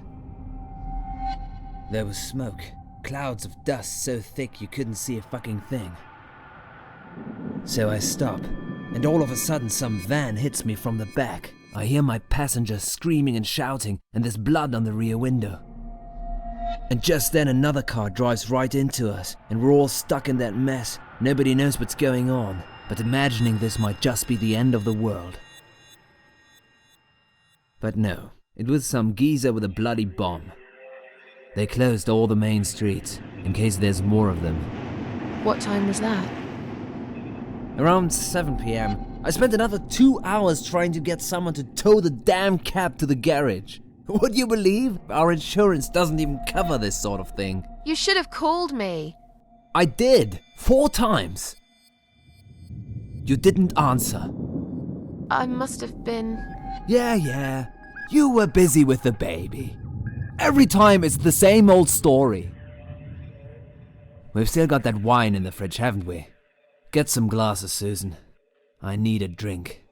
There was smoke, clouds of dust so thick you couldn't see a fucking thing. So I stop, and all of a sudden some van hits me from the back. I hear my passengers screaming and shouting, and there's blood on the rear window. And just then another car drives right into us, and we're all stuck in that mess. Nobody knows what's going on, but imagining this might just be the end of the world. But no, it was some geezer with a bloody bomb. They closed all the main streets, in case there's more of them. What time was that? Around 7 p.m. I spent another 2 hours trying to get someone to tow the damn cab to the garage. Would you believe? Our insurance doesn't even cover this sort of thing. You should have called me. I did, 4 times. You didn't answer. I must have been... Yeah. You were busy with the baby. Every time it's the same old story. We've still got that wine in the fridge, haven't we? Get some glasses, Susan. I need a drink.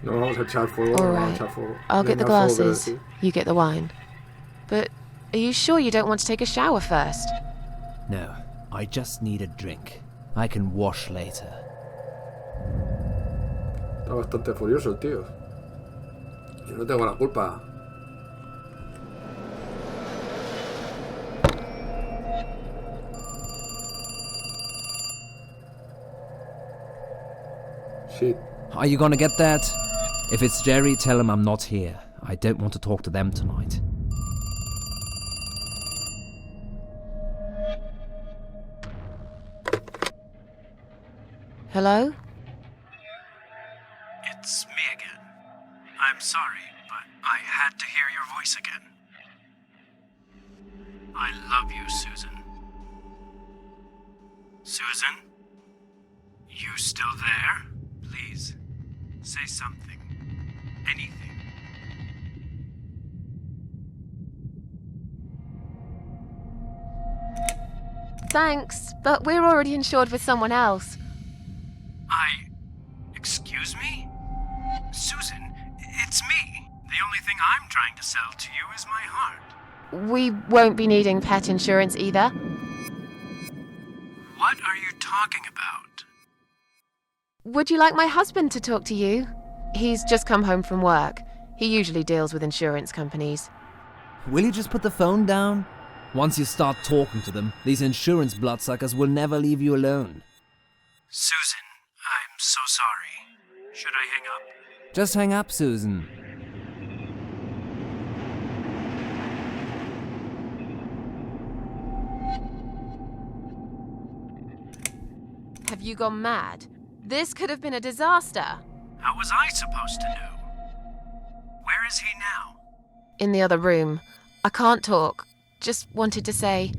No vamos a echar fuego. All no right. vamos a echar fuego. I'll get the Venga, fuego, glasses. quiero decir. You get the wine. But are you sure you don't want to take a shower first? No, I just need a drink. I can wash later. Está bastante furioso el tío. Yo no tengo la culpa. Shit. Are you gonna get that? If it's Jerry, tell him I'm not here. I don't want to talk to them tonight. Hello? It's me again. I'm sorry, but I had to hear your voice again. I love you, Susan. Susan? You still there? Please, say something. Anything. Thanks, but we're already insured with someone else. Excuse me? Susan, it's me. The only thing I'm trying to sell to you is my heart. We won't be needing pet insurance either. What are you talking about? Would you like my husband to talk to you? He's just come home from work. He usually deals with insurance companies. Will you just put the phone down? Once you start talking to them, these insurance bloodsuckers will never leave you alone. Susan, I'm so sorry. Should I hang up? Just hang up, Susan. Have you gone mad? This could have been a disaster. How was I supposed to know? Where is he now? in the other room. I can't talk. Just wanted to say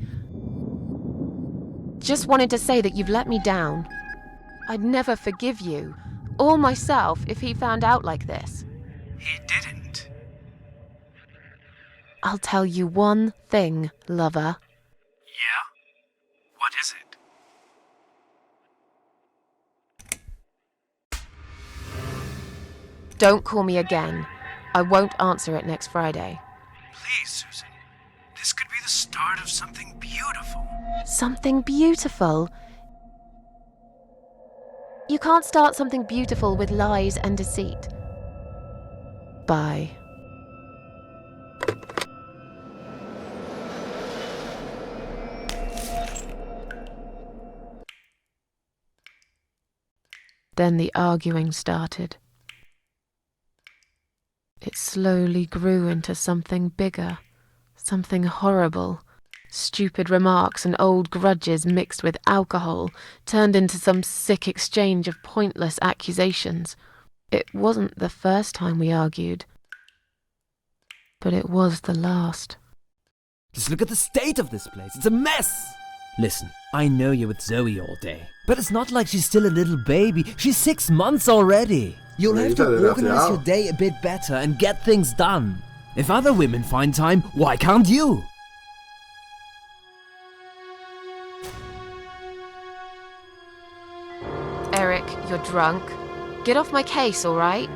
that you've let me down. I'd never forgive you, or myself, if he found out like this. He didn't. I'll tell you one thing, lover. Yeah? What is it? Don't call me again. I won't answer it next Friday. Please, Susan. This could be the start of something beautiful. Something beautiful? You can't start something beautiful with lies and deceit. Bye. Then the arguing started. It slowly grew into something bigger, something horrible. Stupid remarks and old grudges mixed with alcohol turned into some sick exchange of pointless accusations. It wasn't the first time we argued, but it was the last. Just look at the state of this place. It's a mess. Listen, I know you're with Zoe all day, but it's not like she's still a little baby. She's 6 months already. You'll have to organize your day a bit better and get things done. If other women find time, why can't you? Eric, you're drunk. Get off my case, all right?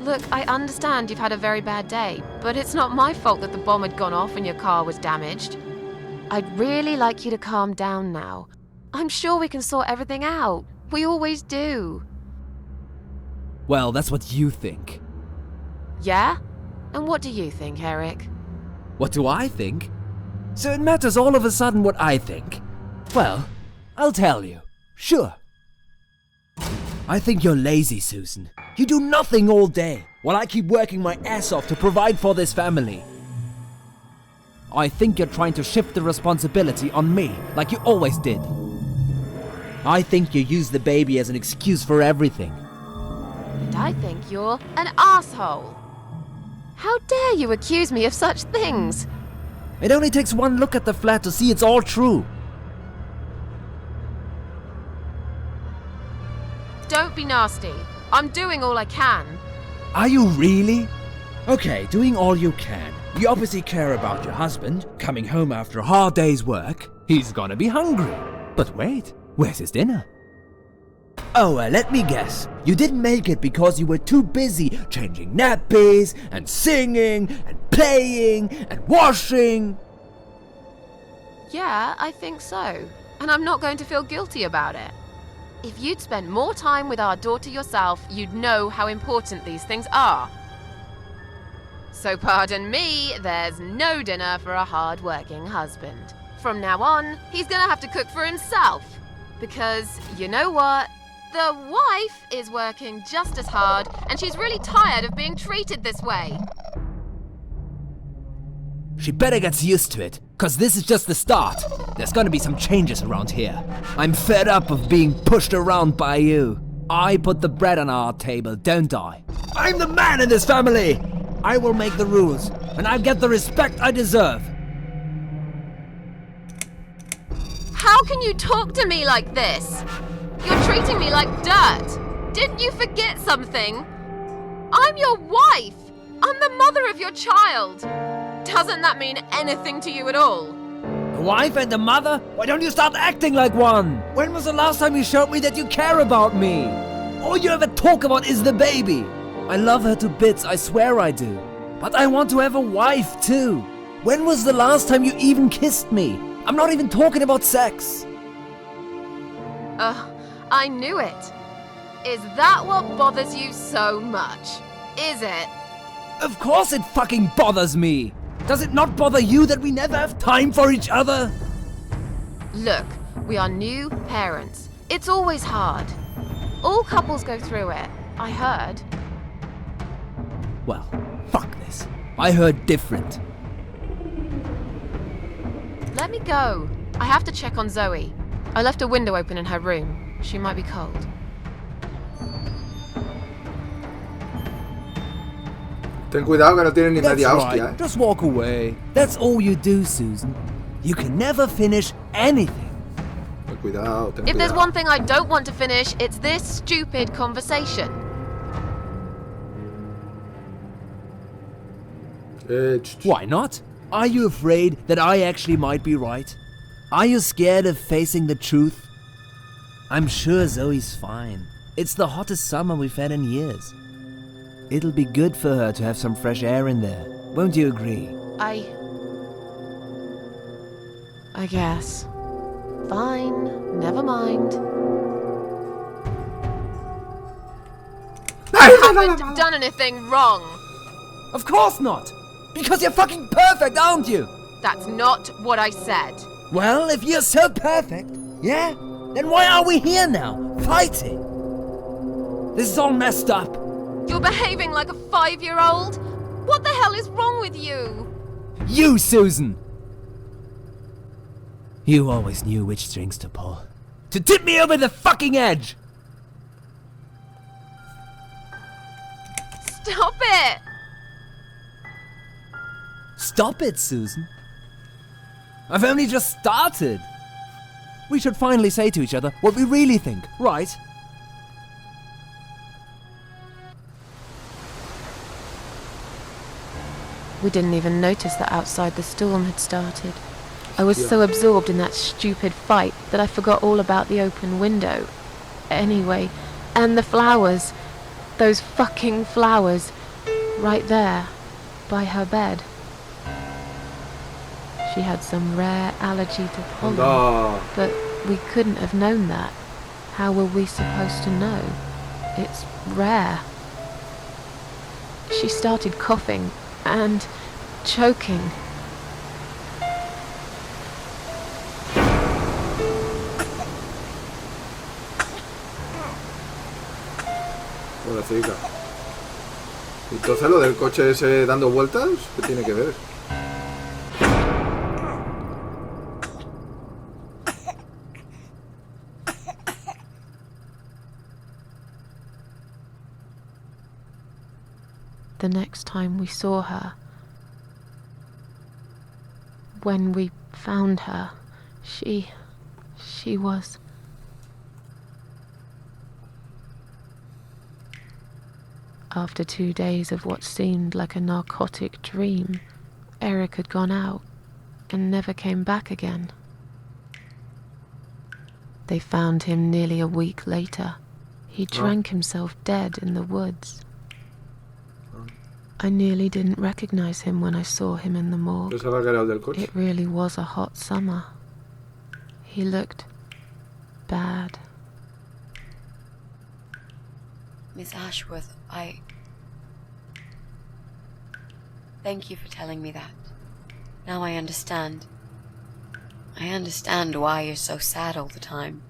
Look, I understand you've had a very bad day, but it's not my fault that the bomb had gone off and your car was damaged. I'd really like you to calm down now. I'm sure we can sort everything out. We always do. Well, that's what you think. Yeah? And what do you think, Eric? What do I think? So it matters all of a sudden what I think. Well, I'll tell you. Sure. I think you're lazy, Susan. You do nothing all day, while I keep working my ass off to provide for this family. I think you're trying to shift the responsibility on me, like you always did. I think you use the baby as an excuse for everything. And I think you're an asshole. How dare you accuse me of such things? It only takes one look at the flat to see it's all true. Don't be nasty. I'm doing all I can. Are you really? Okay, doing all you can. You obviously care about your husband, coming home after a hard day's work. He's gonna be hungry. But wait, where's his dinner? Oh, let me guess. You didn't make it because you were too busy changing nappies, and singing, and playing, and washing. Yeah, I think so. And I'm not going to feel guilty about it. If you'd spent more time with our daughter yourself, you'd know how important these things are. So pardon me, there's no dinner for a hard-working husband. From now on, he's gonna have to cook for himself. Because, you know what? The wife is working just as hard, and she's really tired of being treated this way. She better get used to it, cause this is just the start. There's gonna be some changes around here. I'm fed up of being pushed around by you. I put the bread on our table, don't I? I'm the man in this family! I will make the rules, and I'll get the respect I deserve. How can you talk to me like this? You're treating me like dirt. Didn't you forget something? I'm your wife. I'm the mother of your child. Doesn't that mean anything to you at all? A wife and a mother? Why don't you start acting like one? When was the last time you showed me that you care about me? All you ever talk about is the baby. I love her to bits, I swear I do. But I want to have a wife too. When was the last time you even kissed me? I'm not even talking about sex. I knew it. Is that what bothers you so much? Is it? Of course it fucking bothers me. Does it not bother you that we never have time for each other? Look, we are new parents. It's always hard. All couples go through it, I heard. Well, fuck this. I heard different. Let me go. I have to check on Zoe. I left a window open in her room. She might be cold. Ten cuidado que no tienen ni That's media right. hostia, Just walk away. That's all you do, Susan. You can never finish anything. Ten cuidado, ten If there's cuidado. one thing I don't want to finish, it's this stupid conversation. Why not? Are you afraid that I actually might be right? Are you scared of facing the truth? I'm sure Zoe's fine. It's the hottest summer we've had in years. It'll be good for her to have some fresh air in there. Won't you agree? I guess. Fine. Never mind. I haven't done anything wrong. Of course not! Because you're fucking perfect, aren't you? That's not what I said. Well, if you're so perfect, yeah? Then why are we here now, fighting? This is all messed up. You're behaving like a 5-year-old? What the hell is wrong with you? You, Susan! You always knew which strings to pull. To tip me over the fucking edge! Stop it! Stop it, Susan. I've only just started. We should finally say to each other what we really think, right? We didn't even notice that outside the storm had started. I was so absorbed in that stupid fight that I forgot all about the open window. Anyway, and the flowers. Those fucking flowers. Right there, by her bed. She had some rare allergy to pollen, but we couldn't have known that. How were we supposed to know? It's rare. She started coughing and choking. Pobrecita. Entonces lo del coche ese dando vueltas, ¿qué tiene que ver? The next time we saw her, when we found her, she was... After 2 days of what seemed like a narcotic dream, Eric had gone out and never came back again. They found him nearly a week later. He drank himself dead in the woods. I nearly didn't recognize him when I saw him in the morgue. It really was a hot summer. He looked bad. Miss Ashworth, Thank you for telling me that. Now I understand. I understand why you're so sad all the time.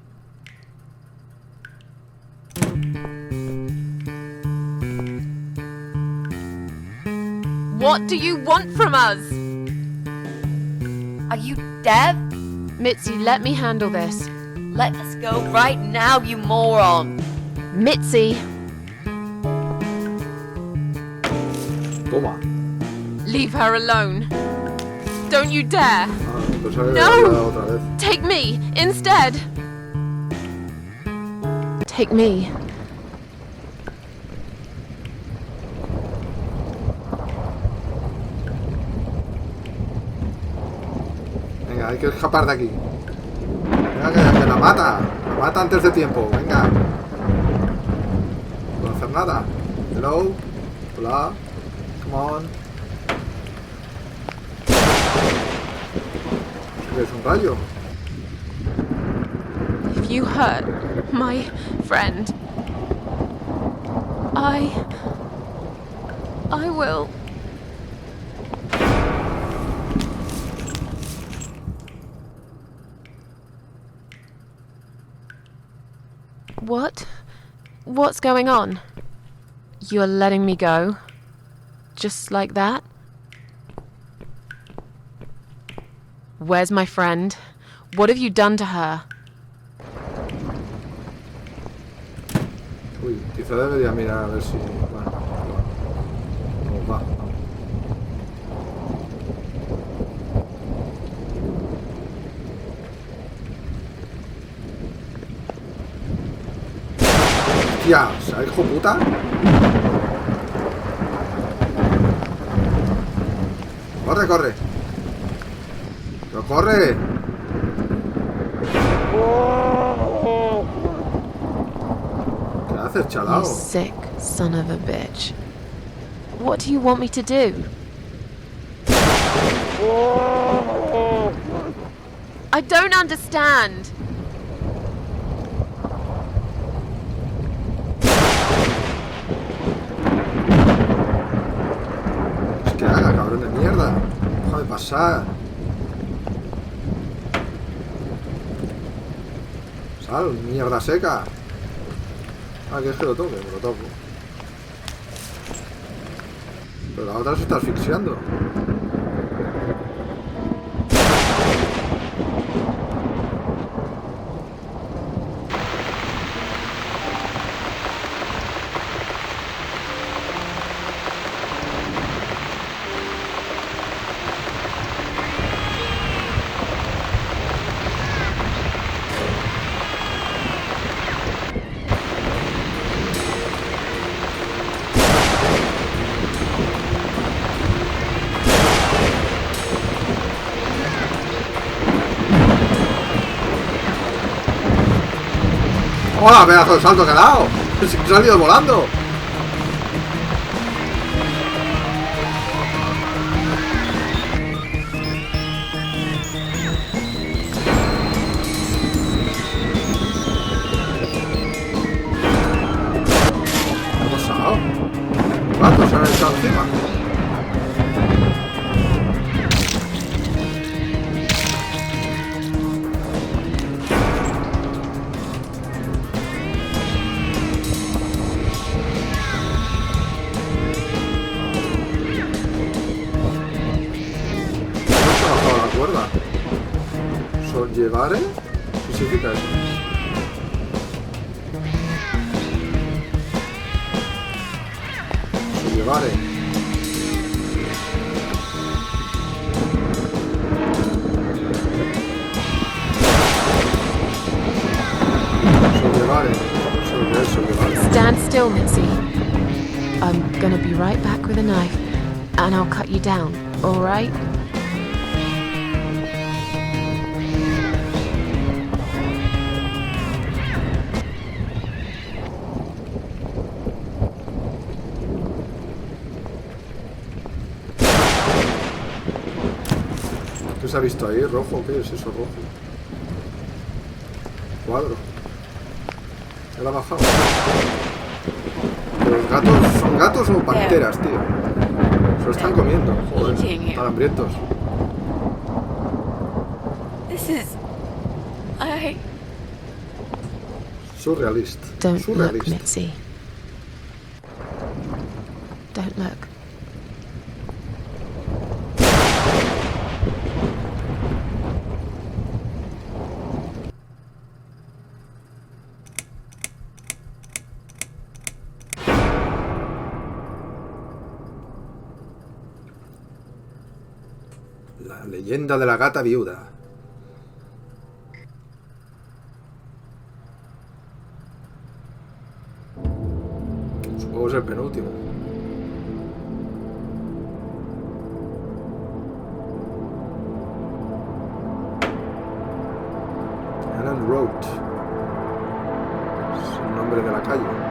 What do you want from us? Are you deaf? Mitzi, let me handle this. Let us go right now, you moron! Mitzi! Toma. Leave her alone. Don't you dare! No! Take me instead! Take me. Venga, hay que escapar de aquí. Venga, que la mata. La mata antes de tiempo. Venga. No puedo hacer nada. Hello. Hola. Come on. Es un rayo. If you hurt my friend, I will. What's going on? You're letting me go? Just like that? Where's my friend? What have you done to her? Uy, quizá debería mirar a ver si... Bueno, Va. Hostia, ¿sabes, hijo puta? Corre, corre. ¡Pero corre! ¿Qué haces, chalao? You sick son of a bitch. What do you want me to do? I don't understand. ¿Qué haga, cabrón de mierda? Deja de pasar. Sal, mierda seca. Ah, ¿quieres que lo toque? Me lo toco. Pero la otra se está asfixiando. ¡Hola, pedazo de salto que ha dado! ¡Se ha salido volando! ¿Qué ha pasado? ¿Cuántos se han echado encima? ¿Sollevare? ¿Qué significa eso? Sollevare. Sollevare. Stand still, Mitzi. I'm gonna be right back with a knife, and I'll cut you down, all right? ¿Qué se ha visto ahí? ¿Rojo? ¿Qué es eso rojo? Cuadro. ¿Él ha bajado? ¿Los gatos son gatos o panteras, tío? Se lo están comiendo. Joder, están hambrientos. Surrealist. Don't Surrealist. look, Mitzi. Don't look. La leyenda de la gata viuda. Supongo que es el penúltimo. Canal Road. Es el nombre de la calle.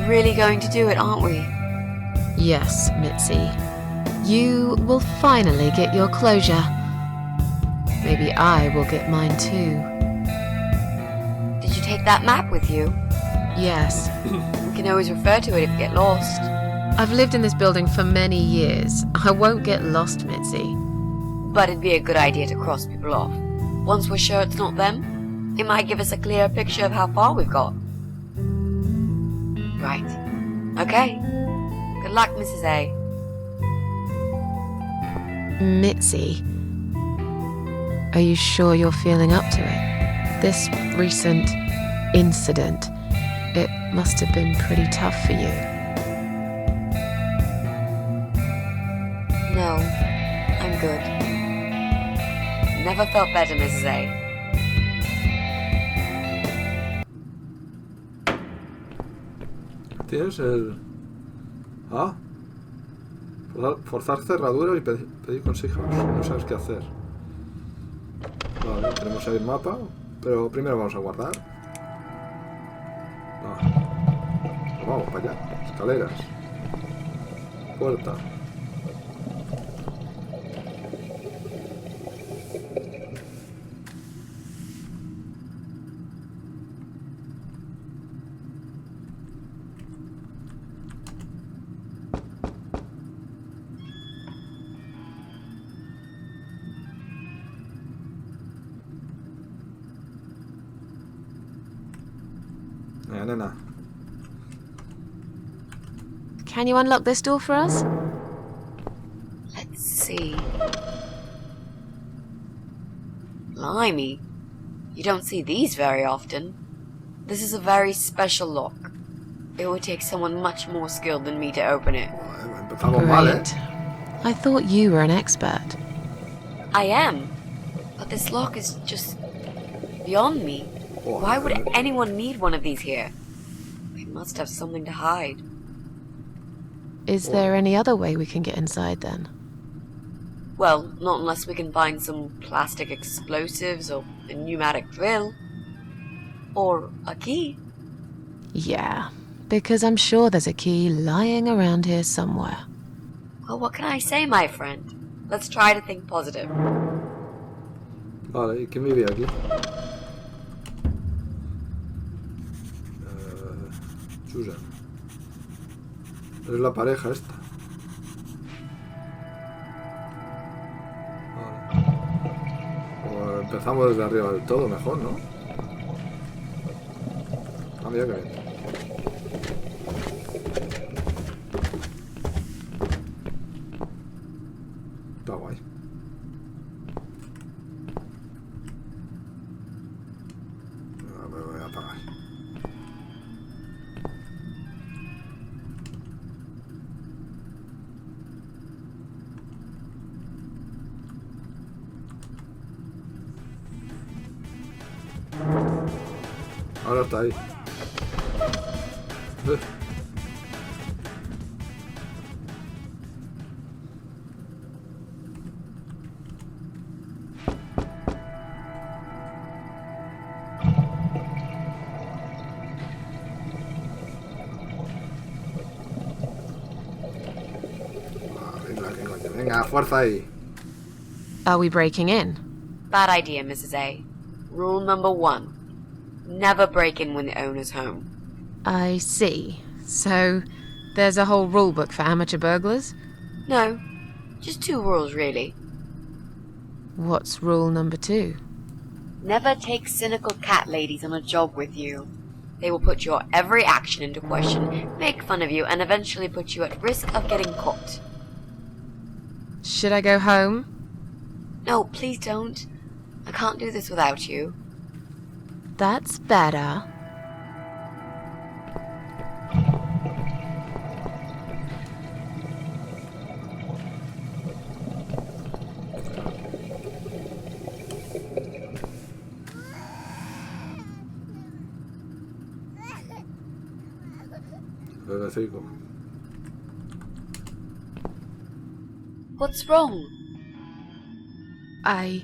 Really going to do it, aren't we? Yes, Mitzi. You will finally get your closure. Maybe I will get mine too. Did you take that map with you? Yes. We can always refer to it if we get lost. I've lived in this building for many years. I won't get lost, Mitzi. But it'd be a good idea to cross people off. Once we're sure it's not them. They might give us a clearer picture of how far we've got. Right. Okay. Good luck, Mrs. A. Mitzi, are you sure you're feeling up to it? This recent incident, it must have been pretty tough for you. No, I'm good. Never felt better, Mrs. A. Tienes el... Ah. Forzar cerraduras y pedir consejos. No sabes qué hacer. Vale, tenemos ahí el mapa. Pero primero vamos a guardar. Pues vamos para allá. Escaleras. Puerta. Nena. Can you unlock this door for us? Let's see. Blimey. You don't see these very often. This is a very special lock. It would take someone much more skilled than me to open it. Great. I thought you were an expert. I am. But this lock is just beyond me. Why would anyone need one of these here? They must have something to hide. Is there any other way we can get inside then? Well, not unless we can find some plastic explosives or a pneumatic drill. Or a key. Yeah, because I'm sure there's a key lying around here somewhere. Well, what can I say, my friend? Let's try to think positive. Vale, ¿y quién vive aquí? Susan. Es la pareja esta. Vale. Pues empezamos desde arriba del todo, mejor, ¿no? Ah, mira que bien. Está guay. Me voy a apagar. Ahora está ahí. Venga, fuerza ahí. Are we breaking in? Bad idea, Mrs. A. Rule number 1. Never break in when the owner's home. I see. So, there's a whole rule book for amateur burglars? No, just 2 rules, really. What's rule number 2? Never take cynical cat ladies on a job with you. They will put your every action into question, make fun of you, and eventually put you at risk of getting caught. Should I go home? No, please don't. I can't do this without you. That's better. Bebecico. What's wrong? I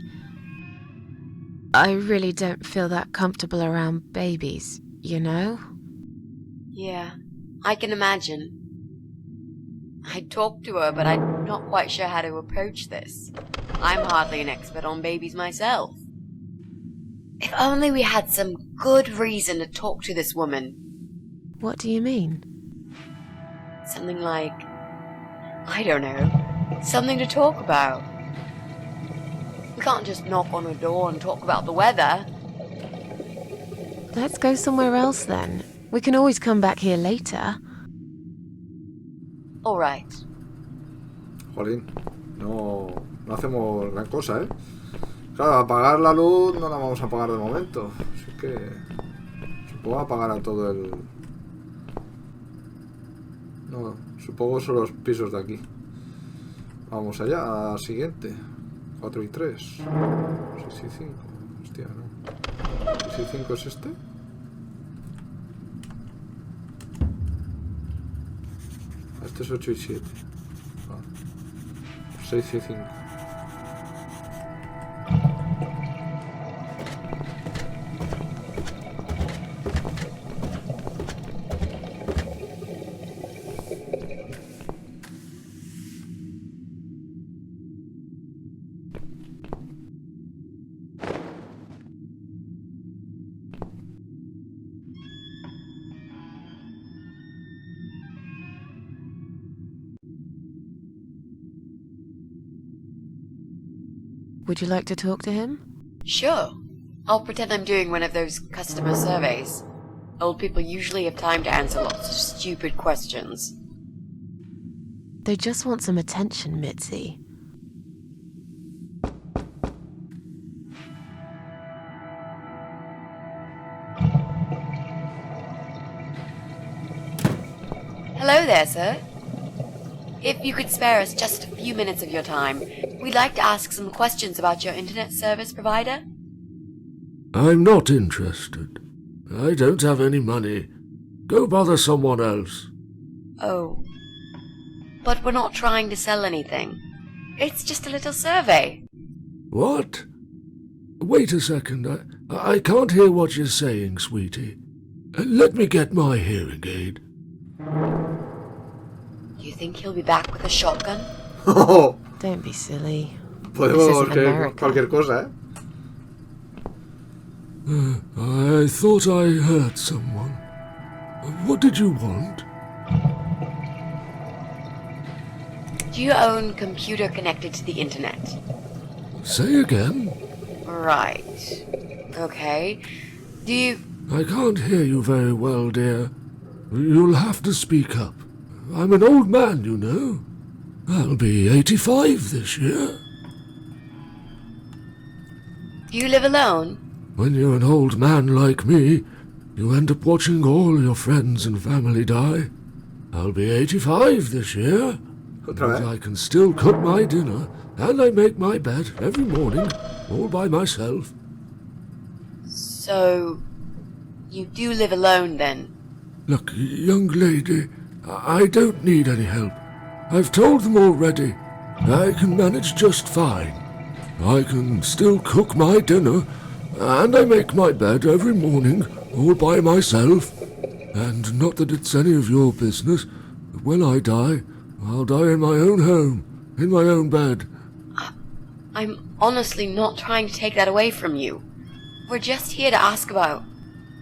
really don't feel that comfortable around babies, you know? Yeah, I can imagine. I talked to her, but I'm not quite sure how to approach this. I'm hardly an expert on babies myself. If only we had some good reason to talk to this woman. What do you mean? Something like, I don't know, something to talk about. We can't just knock on her door and talk about the weather. Let's go somewhere else then. We can always come back here later. All right. Jolín, no hacemos gran cosa, ¿eh? Claro, apagar la luz no la vamos a apagar de momento. Así que supongo apagar a todo el... No, supongo son los pisos de aquí. Vamos allá, a siguiente. 4 y 3. 6 y 5. Hostia, ¿no? 6 y 5 es este. Este es 8 y 7. 6 y 5. Would you like to talk to him? Sure. I'll pretend I'm doing one of those customer surveys. Old people usually have time to answer lots of stupid questions. They just want some attention, Mitzi. Hello there, sir. If you could spare us just a few minutes of your time, we'd like to ask some questions about your internet service provider. I'm not interested. I don't have any money. Go bother someone else. Oh. But we're not trying to sell anything. It's just a little survey. What? Wait a second. I can't hear what you're saying, sweetie. Let me get my hearing aid. You think he'll be back with a shotgun? Don't be silly. Podemos creer cualquier cosa, ¿eh? I thought I heard someone. What did you want? Do you own computer connected to the internet? Say again? Right. Okay. Do you... I can't hear you very well, dear. You'll have to speak up. I'm an old man, you know. I'll be 85 this year. Do you live alone? When you're an old man like me, you end up watching all your friends and family die. I'll be 85 this year. But I can still cook my dinner, and I make my bed every morning, all by myself. So... you do live alone, then? Look, young lady, I don't need any help. I've told them already. I can manage just fine. I can still cook my dinner, and I make my bed every morning, all by myself. And not that it's any of your business, but when I die, I'll die in my own home, in my own bed. I'm honestly not trying to take that away from you. We're just here to ask about...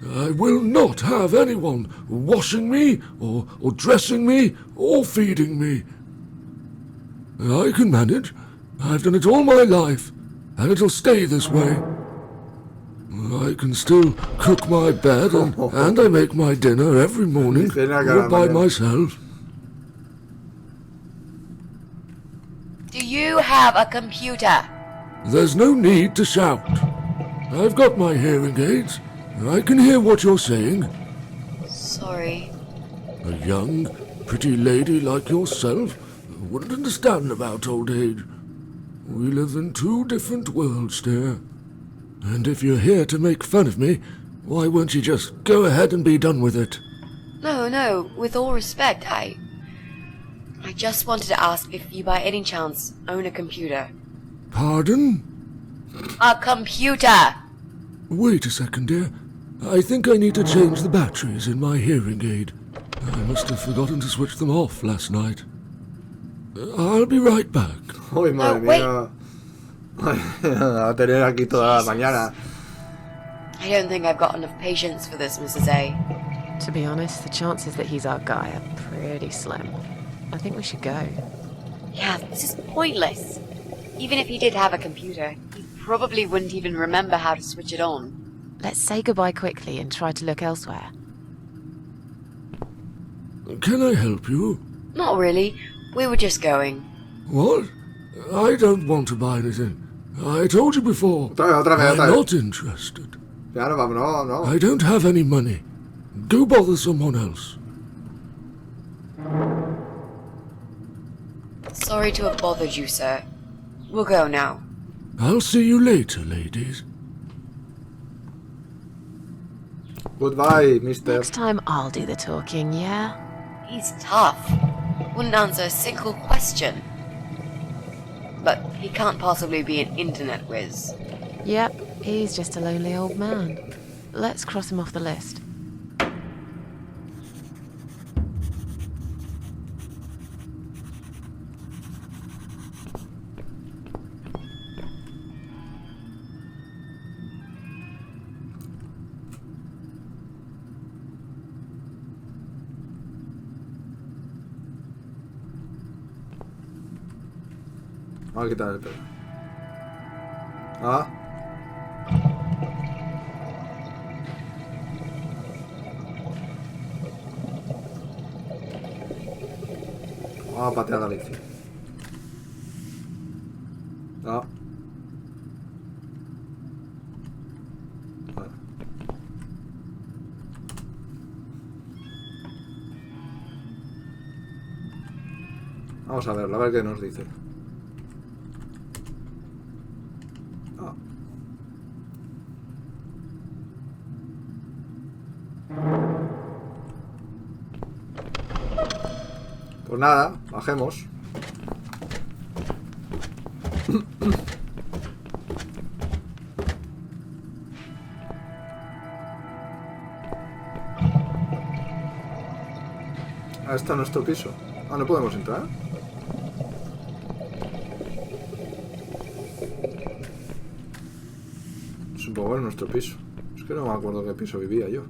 I will not have anyone washing me, or dressing me, or feeding me. I can manage. I've done it all my life, and it'll stay this way. I can still cook my bed, and I make my dinner every morning, all by myself. Do you have a computer? There's no need to shout. I've got my hearing aids. I can hear what you're saying. Sorry. A young, pretty lady like yourself wouldn't understand about old age. We live in two different worlds, dear. And if you're here to make fun of me, why won't you just go ahead and be done with it? No, with all respect, I just wanted to ask if you by any chance own a computer. Pardon? A computer! Wait a second, dear. I think I need to change the batteries in my hearing aid. I must have forgotten to switch them off last night. I'll be right back. Uy, madre mía. A tener aquí toda la mañana. I don't think I've got enough patience for this, Mrs. A. To be honest, the chances that he's our guy are pretty slim. I think we should go. Yeah, this is pointless. Even if he did have a computer, he probably wouldn't even remember how to switch it on. Let's say goodbye quickly and try to look elsewhere. Can I help you? Not really. We were just going. What? I don't want to buy anything. I told you before. Otra vez. I'm not interested. Ya no, no. I don't have any money. Go bother someone else. Sorry to have bothered you, sir. We'll go now. I'll see you later, ladies. Goodbye, mister. Next time I'll do the talking, yeah? He's tough. Wouldn't answer a single question. But he can't possibly be an internet whiz. Yep, he's just a lonely old man. Let's cross him off the list. Vamos a quitar el pelo. Ah. Vamos a patear a Alicia. Ah. Vale. Vamos a verlo, a ver qué nos dice. Pues nada, bajemos. Ah, está nuestro piso. Ah, no podemos entrar. Supongo que es nuestro piso. Es que no me acuerdo qué piso vivía yo.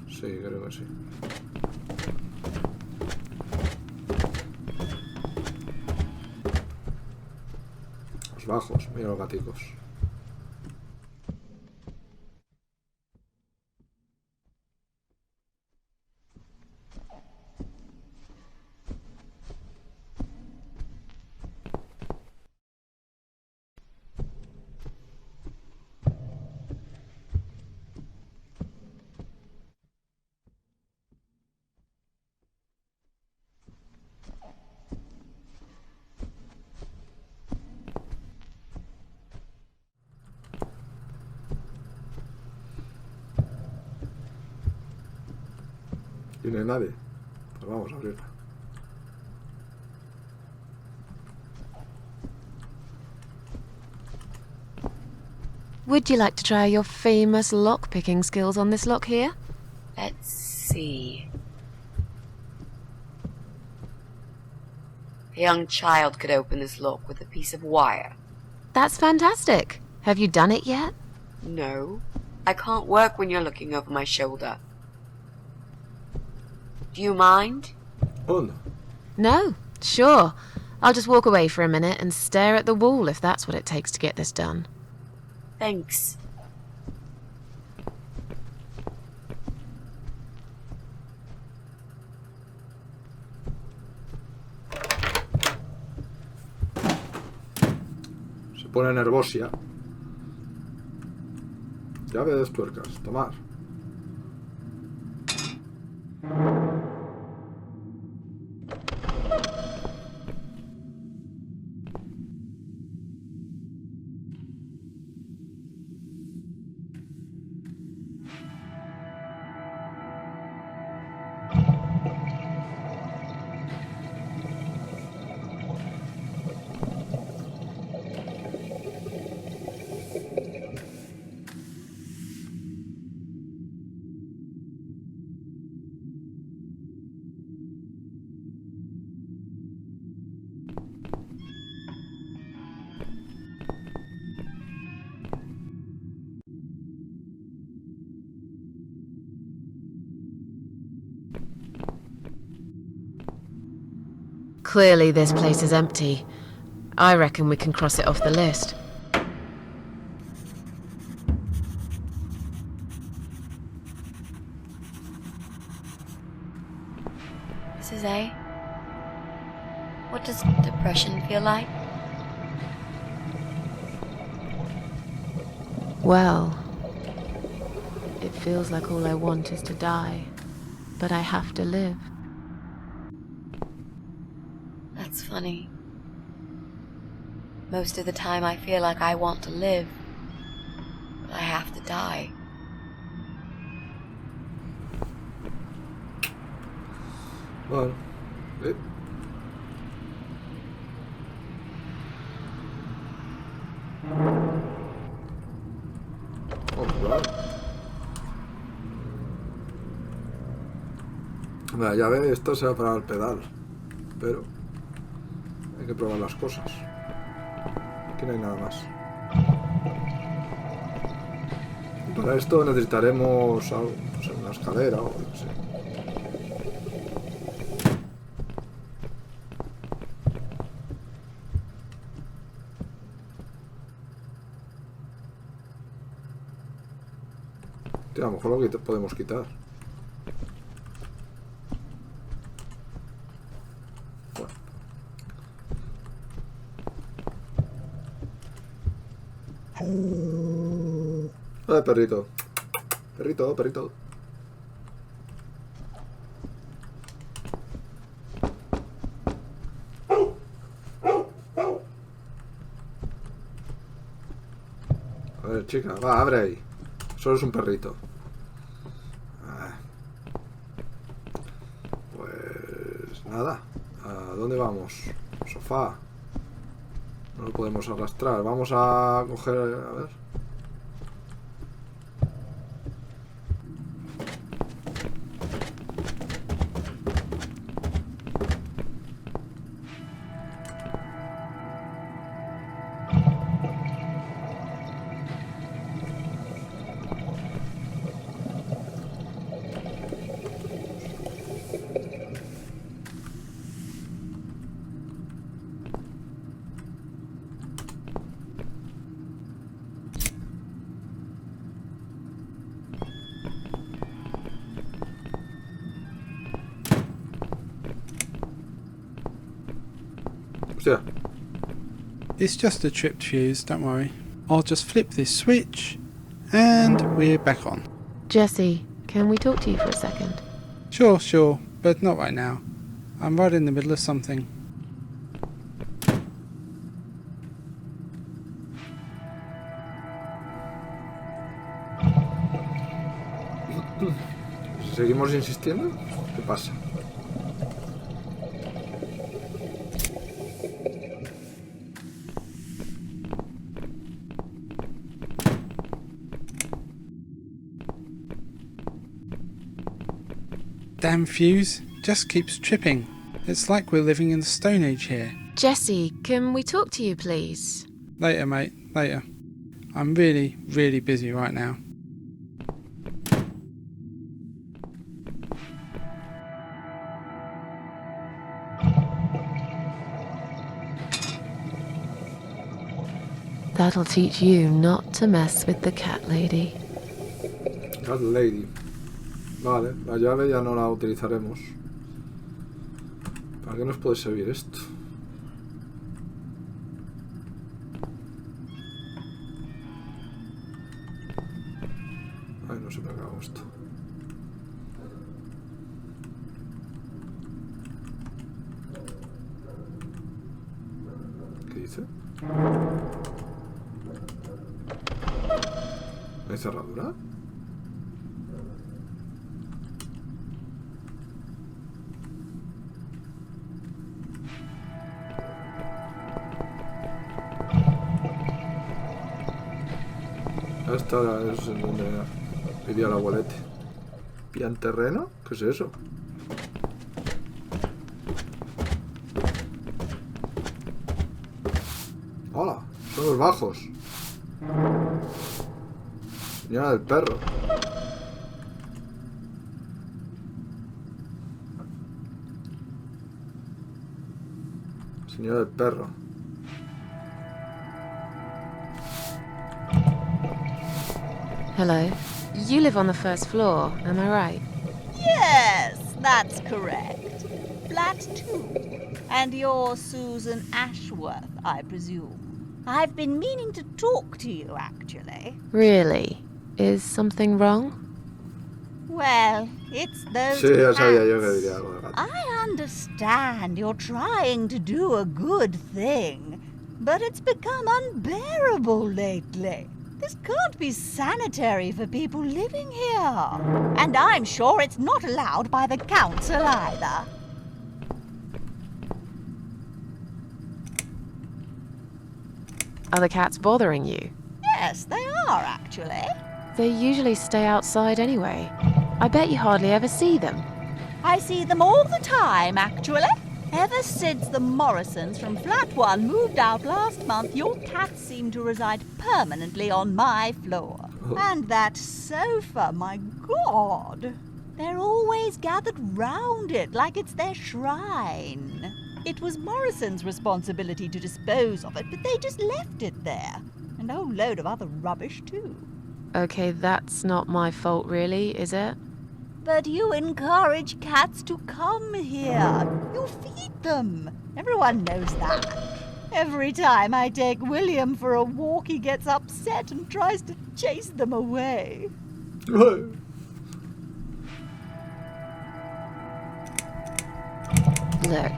Sí, creo que sí. Bajos, mira los gaticos. Y no hay nadie. Pues vamos a abrirla. Would you like to try your famous lock-picking skills on this lock here? Let's see. A young child could open this lock with a piece of wire. That's fantastic. Have you done it yet? No. I can't work when you're looking over my shoulder. Do you mind? Oh, no. No, sure. I'll just walk away for a minute and stare at the wall if that's what it takes to get this done. Thanks. Se pone nervosia. Llave de tuercas. Tomar. Clearly this place is empty. I reckon we can cross it off the list. What does depression feel like? Well, it feels like all I want is to die, but I have to live. That's funny. Most of the time I feel like I want to live, but I have to die. Bueno, La llave, esto se va para el pedal, pero hay que probar las cosas. Aquí no hay nada más. Y para esto necesitaremos algo, pues una escalera o no sé. A lo mejor lo que podemos quitar. Bueno. Ay, perrito. Perrito, perrito. A ver, chica, va, abre ahí. Solo es un perrito. Pues nada. ¿A dónde vamos? Sofá. No lo podemos arrastrar. Vamos a coger... A ver. Hostia. It's just a tripped fuse, don't worry. I'll just flip this switch, and we're back on. Jesse, can we talk to you for a second? Sure, but not right now. I'm right in the middle of something. ¿Seguimos insistiendo? ¿Qué pasa? Damn fuse, just keeps tripping. It's like we're living in the Stone Age here. Jesse, can we talk to you, please? Later, mate, later. I'm really, really busy right now. That'll teach you not to mess with the cat lady. Cat lady. Vale, la llave ya no la utilizaremos. ¿Para qué nos puede servir esto? Ay, no sé para qué hago esto. ¿Qué dice? ¿Hay cerradura? Esta es donde iría el abuelete. ¿Pian terreno? ¿Qué es eso? ¡Hola! Son los bajos. Señora del perro. Señora del perro. Hello. You live on the first floor, am I right? Yes, that's correct. Flat 2. And you're Susan Ashworth, I presume. I've been meaning to talk to you, actually. Really? Is something wrong? Well, it's those Sí, ya cats. sabía yo que diría algo de gato. I understand you're trying to do a good thing, but it's become unbearable lately. This can't be sanitary for people living here. And I'm sure it's not allowed by the council either. Are the cats bothering you? Yes, they are, actually. They usually stay outside anyway. I bet you hardly ever see them. I see them all the time, actually. Ever since the Morrisons from Flat 1 moved out last month, your cats seem to reside permanently on my floor. And that sofa, my God! They're always gathered round it like it's their shrine. It was Morrison's responsibility to dispose of it, but they just left it there. And a whole load of other rubbish, too. Okay, that's not my fault really, is it? But you encourage cats to come here. You feed them. Everyone knows that. Every time I take William for a walk, he gets upset and tries to chase them away. Look,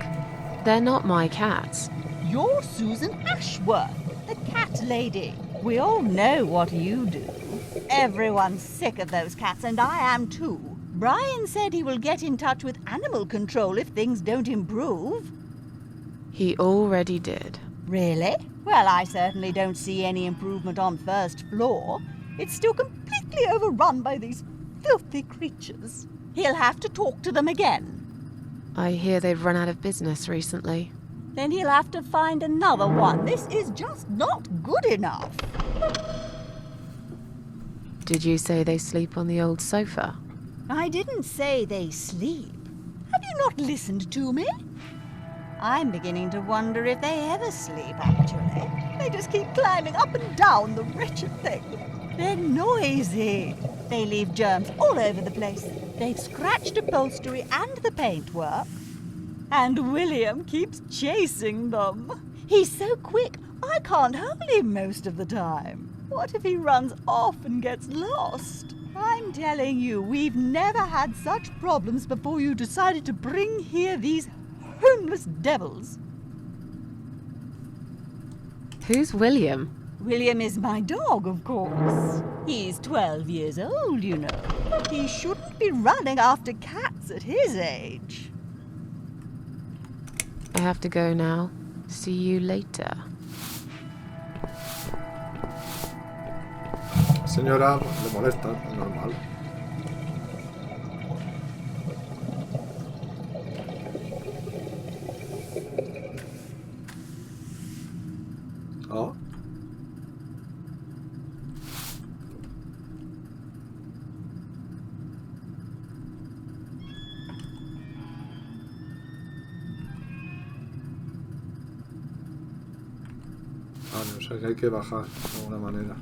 they're not my cats. You're Susan Ashworth, the cat lady. We all know what you do. Everyone's sick of those cats, and I am too. Brian said he will get in touch with animal control if things don't improve. He already did. Really? Well, I certainly don't see any improvement on first floor. It's still completely overrun by these filthy creatures. He'll have to talk to them again. I hear they've run out of business recently. Then he'll have to find another one. This is just not good enough. Did you say they sleep on the old sofa? I didn't say they sleep. Have you not listened to me? I'm beginning to wonder if they ever sleep, actually. They just keep climbing up and down the wretched thing. They're noisy. They leave germs all over the place. They've scratched upholstery and the paintwork. And William keeps chasing them. He's so quick, I can't hold him most of the time. What if he runs off and gets lost? I'm telling you, we've never had such problems before you decided to bring here these homeless devils. Who's William? William is my dog, of course. He's 12 years old, you know. He shouldn't be running after cats at his age. I have to go now. See you later. Señora, le molesta, es normal. Oh. Vale, o sea que hay que bajar de alguna manera.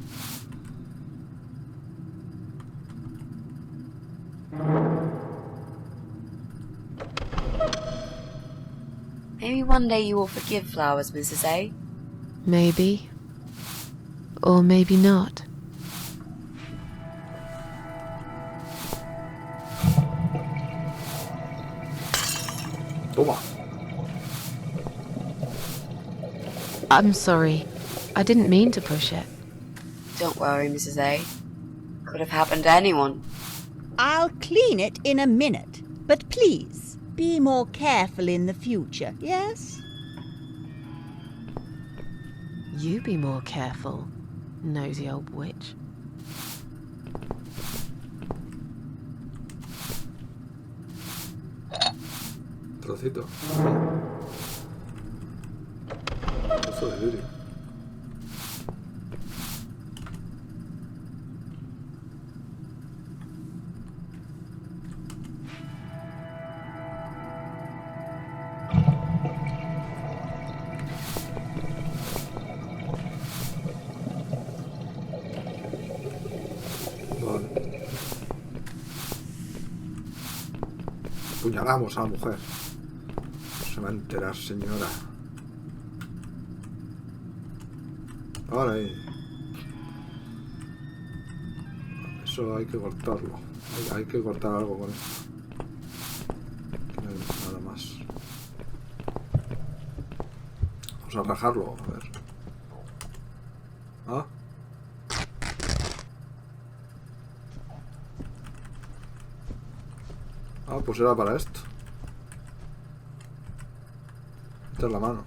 Maybe one day you will forgive flowers, Mrs. A. Maybe. Or maybe not. Toma. I'm sorry. I didn't mean to push it. Don't worry, Mrs. A. Could have happened to anyone. I'll clean it in a minute, but please, be more careful in the future, yes? You be more careful, nosy old witch. Trocito. Trozo de vidrio. Apuñalamos a la mujer. Se va a enterar, señora. Vale. Eso hay que cortarlo. Hay que cortar algo con esto. Que no hay nada más. Vamos a rajarlo, a ver. Ah. Ah, pues era para esto. Esta es la mano.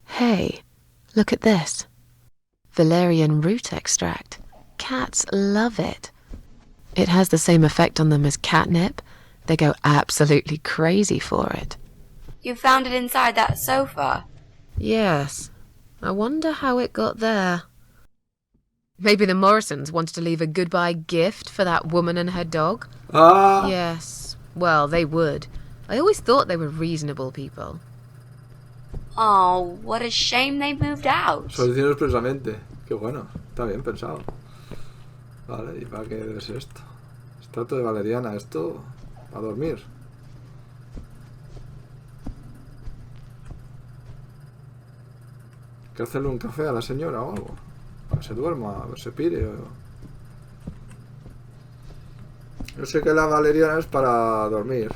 Hey, look at this. Valerian root extract. Cats love it. It has the same effect on them as catnip. They go absolutely crazy for it. You found it inside that sofa? Yes. I wonder how it got there. Maybe the Morrisons wanted to leave a goodbye gift for that woman and her dog? Ah. Yes. Well, they would. I always thought they were reasonable people. Oh, what a shame they moved out. Soluciones expresamente. Qué bueno. Está bien pensado. Vale, ¿y para qué debe ser esto? Extracto de valeriana. Esto... a dormir. Hay que hacerle un café a la señora o algo. Para que se duerma, se pire. Yo sé que la valeriana es para dormir.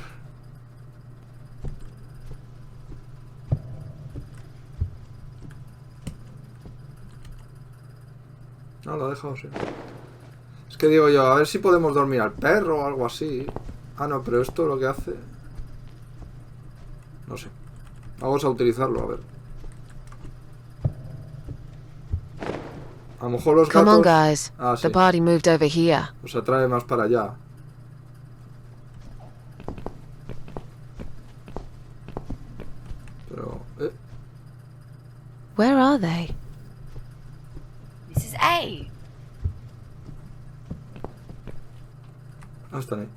No, lo he dejado, sí. Es que digo yo, a ver si podemos dormir al perro o algo así. Ah, no, pero esto lo que hace... no sé. Vamos a utilizarlo, a ver. A lo mejor los gatos... Come on, guys. Ah, sí. The party moved over here. Nos atrae más para allá. Pero... Where are they? Mrs. A. Ah, están ahí.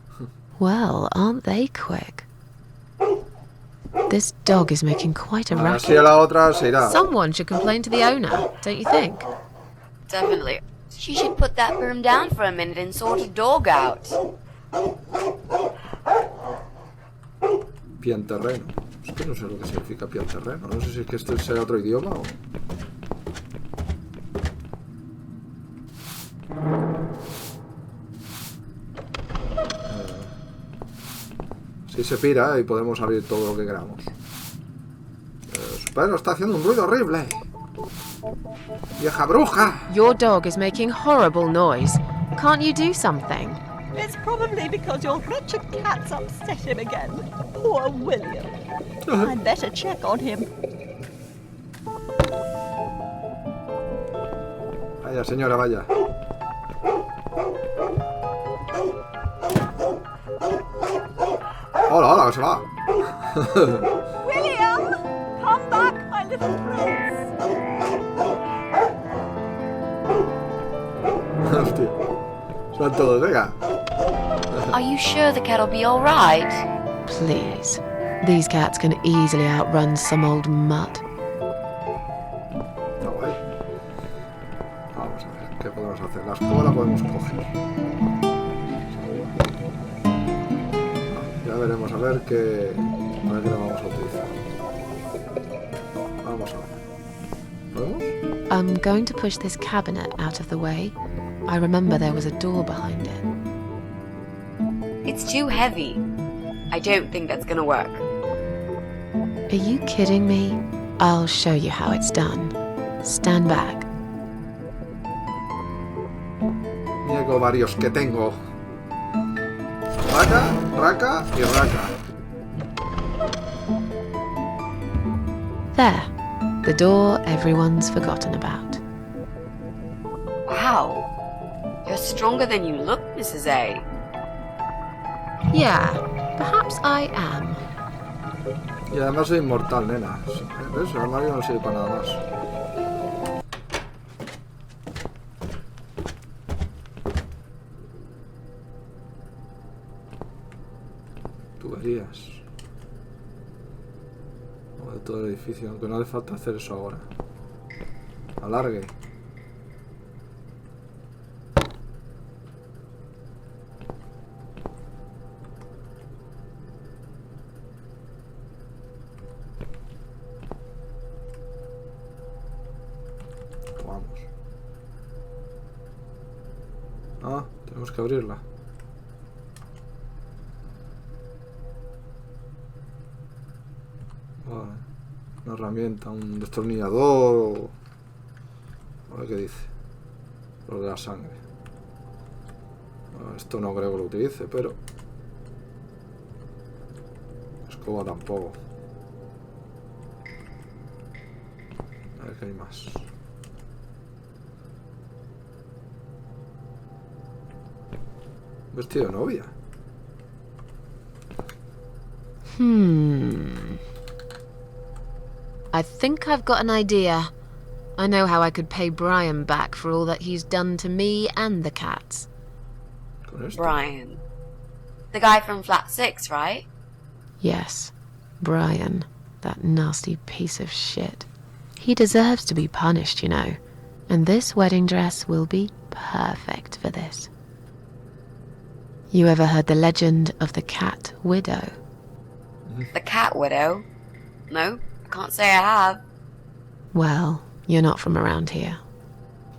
Well, aren't they quick? This dog is making quite a racket. Así a la otra se irá. Someone should complain to the owner, don't you think? Definitely. She should put that broom down for a minute and sort a dog out. Pianterreno. Es que no sé lo que significa pianterreno. No sé si es que este sea otro idioma o... Si se pira y podemos abrir todo lo que queramos. Su perro está haciendo un ruido horrible. ¡Vieja bruja! Your dog is making horrible noise. Can't you do something? It's probably because your wretched cat's upset him again. Poor William. I'd better check on him. Vaya, señora, vaya. Hola, hola, que se va. William! Come back, my little prince. Hostia. Son todos, venga. Are you sure the cat'll be alright? Please. These cats can easily outrun some old mutt. Está guay. Vamos a ver, ¿qué podemos hacer? La escoba la podemos coger. Ya veremos a ver qué la vamos a utilizar. Vamos a ver. ¿Podemos? I'm going to push this cabinet out of the way. I remember there was a door behind it. It's too heavy. I don't think that's gonna work. Are you kidding me? I'll show you how it's done. Stand back. Niego varios que tengo. Raca, raca y raca. There. The door everyone's forgotten about. Wow. You're stronger than you look, Mrs. A. Yeah, perhaps I am. Y además soy inmortal, nena. ¿Ves? El armario no sirve para nada más. Tuberías. O de todo el edificio, aunque no hace falta hacer eso ahora. Alargue. que abrirla. Vale. Una herramienta, un destornillador. A ver qué dice. Lo de la sangre. Bueno, esto no creo que lo utilice, pero... escoba tampoco. A ver qué hay más. Vestido de novia. I think I've got an idea. I know how I could pay Brian back for all that he's done to me and the cats. Brian. The guy from Flat 6, right? Yes, Brian. That nasty piece of shit. He deserves to be punished, you know. And this wedding dress will be perfect for this. You ever heard the legend of the cat widow? The cat widow? No, I can't say I have. Well, you're not from around here.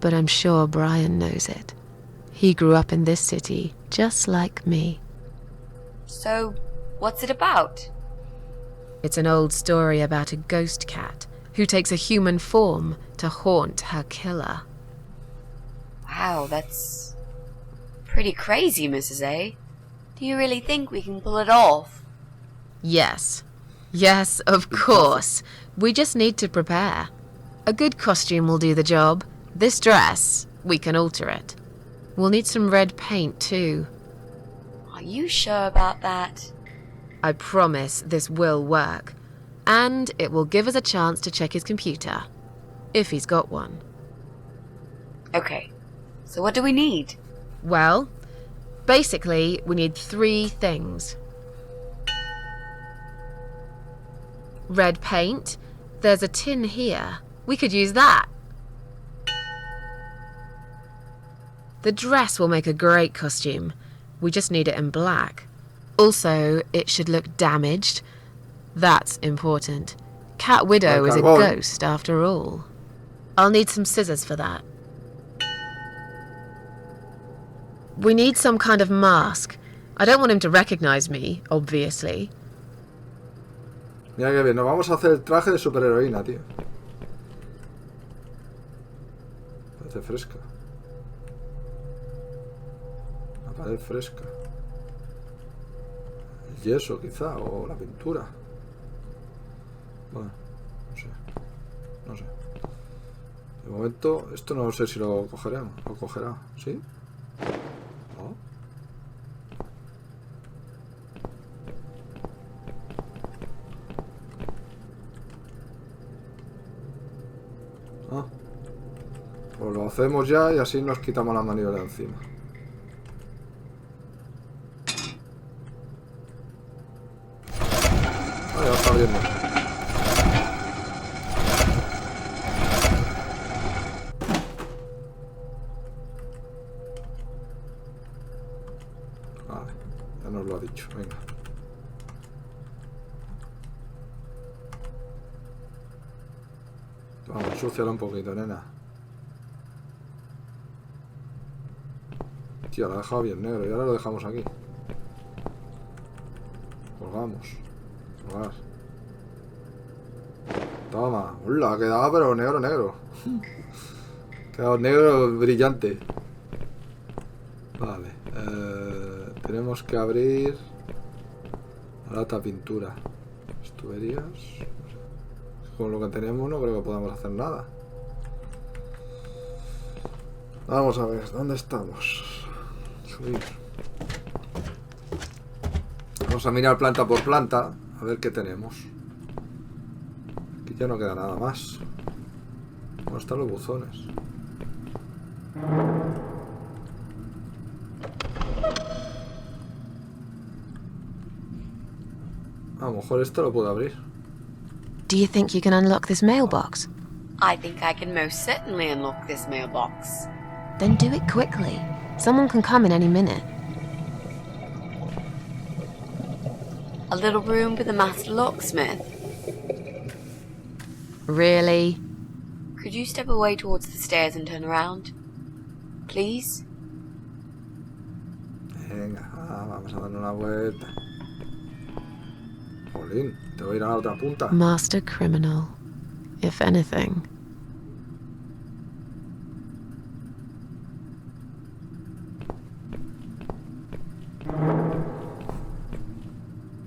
But I'm sure Brian knows it. He grew up in this city, just like me. So, what's it about? It's an old story about a ghost cat who takes a human form to haunt her killer. Wow, that's pretty crazy, Mrs. A. Do you really think we can pull it off? Yes. Yes, of course. We just need to prepare. A good costume will do the job. This dress, we can alter it. We'll need some red paint too. Are you sure about that? I promise this will work. And it will give us a chance to check his computer. If he's got one. Okay, so what do we need? Well, basically, we need 3 things. Red paint. There's a tin here. We could use that. The dress will make a great costume. We just need it in black. Also, it should look damaged. That's important. Cat Widow is a ghost, after all. I'll need some scissors for that. We need some kind of mask. I don't want him to recognize me, obviously. Mira que bien, nos vamos a hacer el traje de superheroína, tío. Parece fresca. La pared fresca. El yeso, quizá, o la pintura. Bueno, no sé. No sé. De momento, esto no sé si lo cogeremos. Lo cogerá, ¿sí? ¿No? Ah. Pues lo hacemos ya y así nos quitamos la maniobra de encima. Ah, ya está viendo. Vale, ya nos lo ha dicho, venga. Vamos, ensuciala un poquito, nena. Tío, la ha dejado bien negro y ahora lo dejamos aquí. Colgamos. Colgar. Toma. Hola, quedaba pero negro, negro. Quedaba negro brillante. Vale. Tenemos que abrir la lata pintura. Las tuberías. Con lo que tenemos no creo que podamos hacer nada. Vamos a ver, ¿dónde estamos? Subir. Vamos a mirar planta por planta, a ver qué tenemos. Aquí ya no queda nada más. ¿Dónde están los buzones? A lo mejor esto lo puedo abrir. Do you think you can unlock this mailbox? I think I can most certainly unlock this mailbox. Then do it quickly. Someone can come in any minute. A little room with a master locksmith. Really? Could you step away towards the stairs and turn around? Please? Vamos a darle una vuelta. Jolín, te voy a ir a la otra punta. Master criminal, if anything.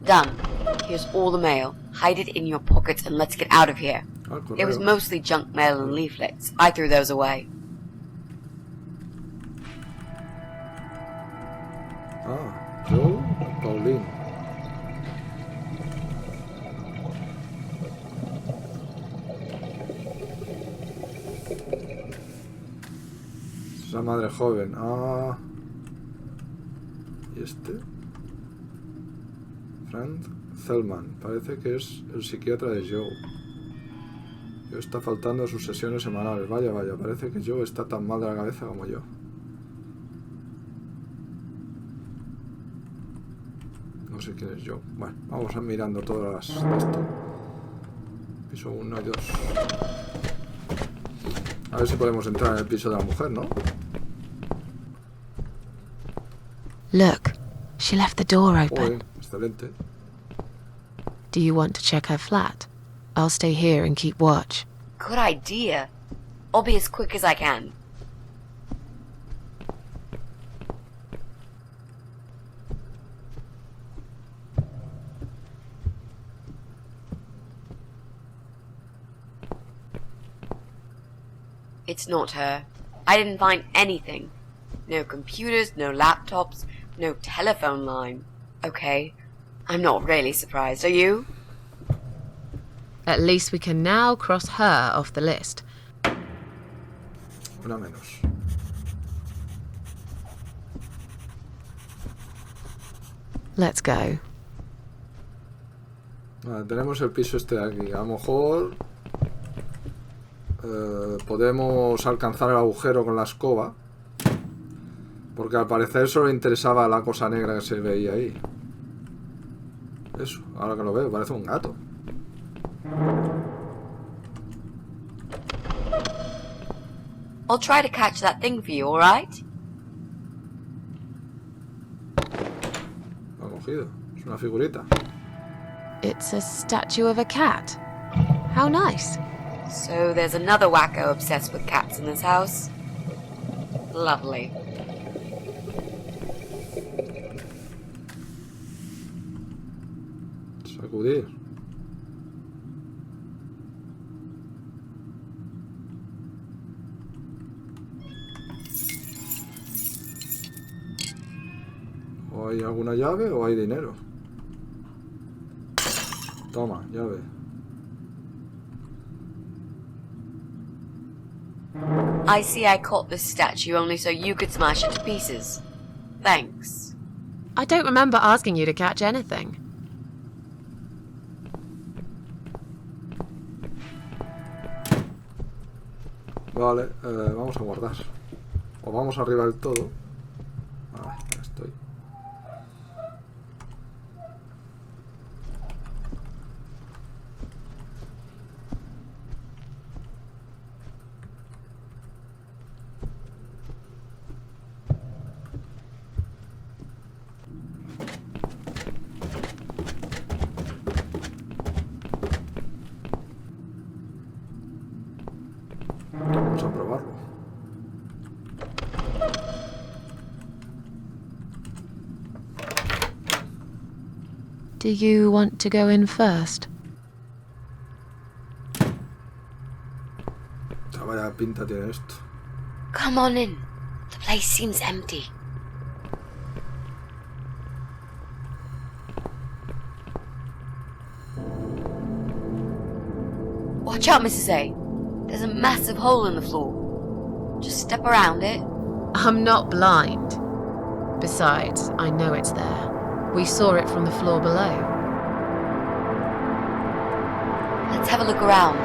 Done. Here's all the mail. Hide it in your pockets and let's get out of here. It was mostly junk mail and leaflets. I threw those away. Ah, Joe y Pauline. Esa madre joven. Ah. ¿Y este? Frank Zellman. Parece que es el psiquiatra de Joe. Joe está faltando a sus sesiones semanales. Vaya, vaya. Parece que Joe está tan mal de la cabeza como yo. No sé quién es Joe. Bueno, vamos a mirando todas las de esto. Piso 1 y 2. A ver si podemos entrar en el piso de la mujer, ¿no? Look, she left the door open. Joder, excelente. Do you want to check her flat? I'll stay here and keep watch. Good idea. I'll be as quick as I can. It's not her. I didn't find anything. No computers, no laptops, no telephone line. Okay, I'm not really surprised, are you? At least we can now cross her off the list. Una menos. Let's go. Vale, tenemos el piso este de aquí. A lo mejor podemos alcanzar el agujero con la escoba. Porque al parecer solo le interesaba la cosa negra que se veía ahí. Eso, ahora que lo veo, parece un gato. I'll try to catch that thing for you, alright? Lo ha cogido, es una figurita. It's a statue of a cat. How nice. So there's another wacko obsessed with cats in this house. Lovely. Sacudir. ¿O hay alguna llave o hay dinero? Toma, llave. I see I caught this statue only so you could smash it to pieces. Thanks. I don't remember asking you to catch anything. Vale, vamos a guardar. O vamos arriba del todo. Vale, ya estoy. Vamos a probarlo. Do you want to go in first? Vaya pinta tiene esto. Come on in. The place seems empty. Watch out, Mrs. A. There's a massive hole in the floor. Just step around it. I'm not blind. Besides, I know it's there. We saw it from the floor below. Let's have a look around.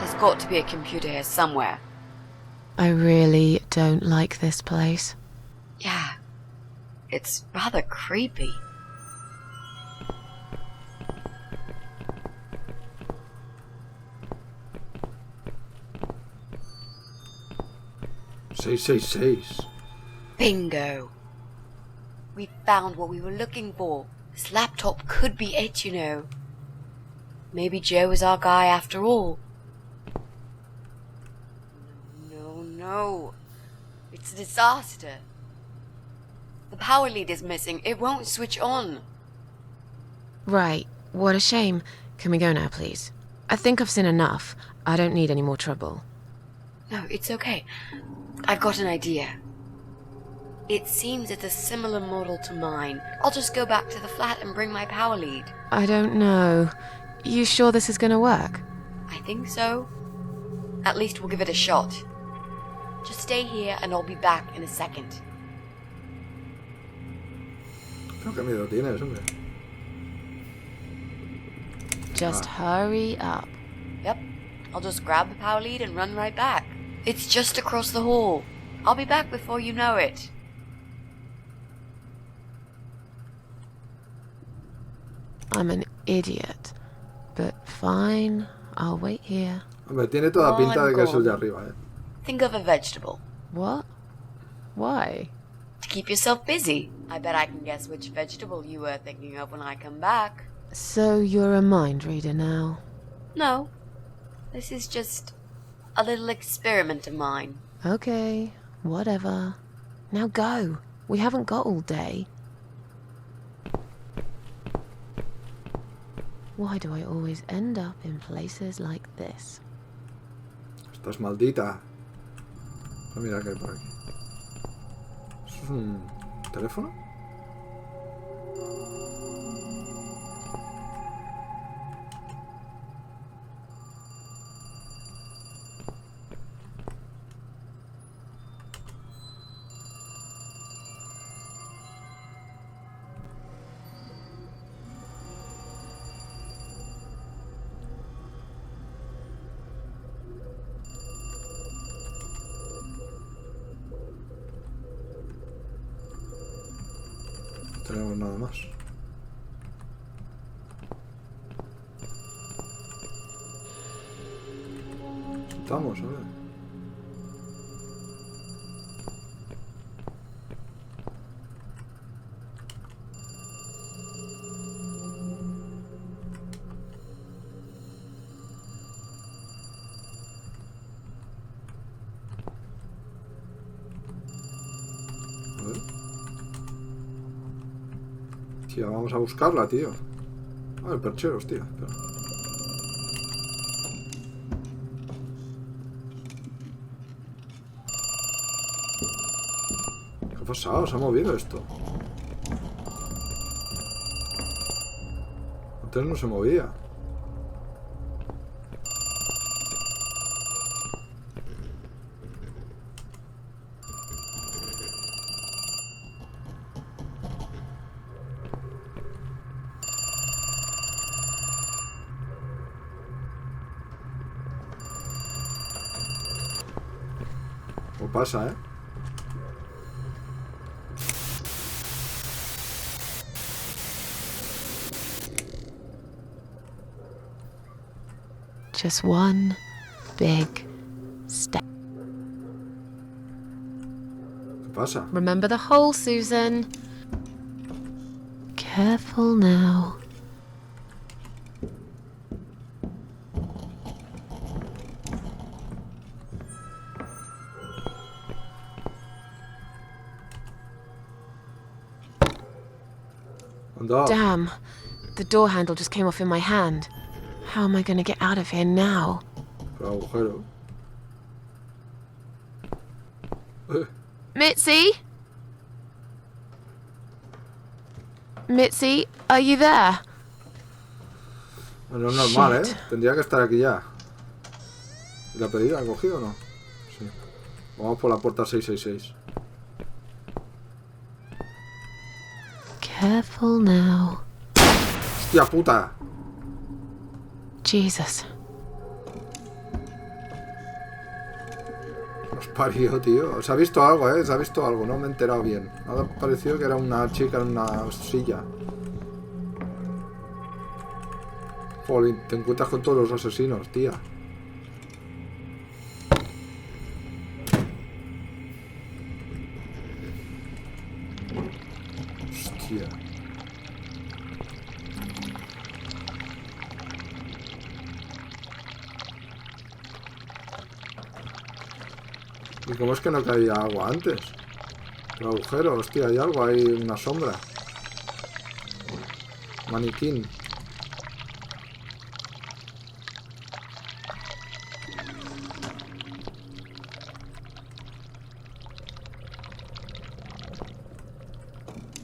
There's got to be a computer here somewhere. I really don't like this place. Yeah. It's rather creepy. Seis. Bingo. We found what we were looking for. This laptop could be it, you know. Maybe Joe is our guy after all. No. It's a disaster. The power lead is missing. It won't switch on. Right. What a shame. Can we go now, please? I think I've seen enough. I don't need any more trouble. No, it's okay. I've got an idea. It seems it's a similar model to mine. I'll just go back to the flat and bring my power lead. I don't know. You sure this is gonna work? I think so. At least we'll give it a shot. Just stay here and I'll be back in a second. Pero qué miedo tienes, hombre. Just hurry up. Yep. I'll just grab the power lead and run right back. It's just across the hall. I'll be back before you know it. I'm an idiot. But fine, I'll wait here. Hombre, tiene toda pinta de que es el de arriba, Think of a vegetable. What? Why? To keep yourself busy. I bet I can guess which vegetable you were thinking of when I come back. So you're a mind reader now? No. This is just a little experiment of mine. Okay, whatever. Now go. We haven't got all day. Why do I always end up in places like this? Estás maldita. Ah, mira que hay por aquí. ¿Eso es un teléfono? No tenemos nada más. Estamos, a ver. Tía, vamos a buscarla, tío. Ah, el perchero, hostia. Espera. ¿Qué ha pasado? Se ha movido esto. Antes no se movía. ¿Qué pasa, Just one big step. ¿Qué pasa? Remember the hole, Susan. Careful now. Damn, the door handle just came off in my hand. How am I going to get out of here now? Agujero. Mitzi? Mitzi, are you there? Bueno, es normal, Tendría que estar aquí ya. ¿Y la pedida? ¿Ha cogido o no? Sí. Vamos por la puerta 666. Careful now. ¡Hostia puta! Jesus. Nos parió, tío. Se ha visto algo, Se ha visto algo. No me he enterado bien. Me ha parecido que era una chica en una silla. Jolín, te encuentras con todos los asesinos, tía. ¿Y cómo es que no caía agua antes? El agujero, hostia, hay algo, hay una sombra. Maniquín.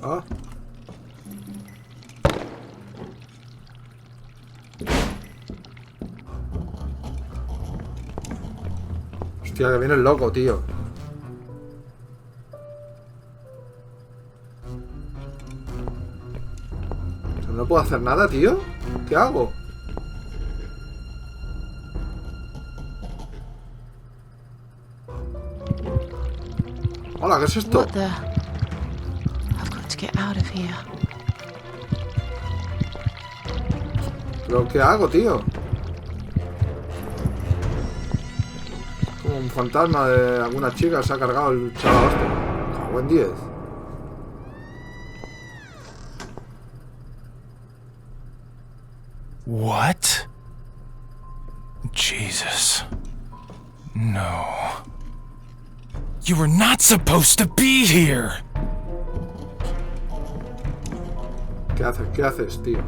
Ah. Hostia, que viene el loco, tío. ¿No puedo hacer nada, tío? ¿Qué hago? Hola, ¿qué es esto? What the? I've got to get out of here. ¿Pero qué hago, tío? Como un fantasma de alguna chica se ha cargado el chaval este. Cago en 10. What? Jesus. No. You were not supposed to be here! ¿Qué haces? ¿Qué haces, tío?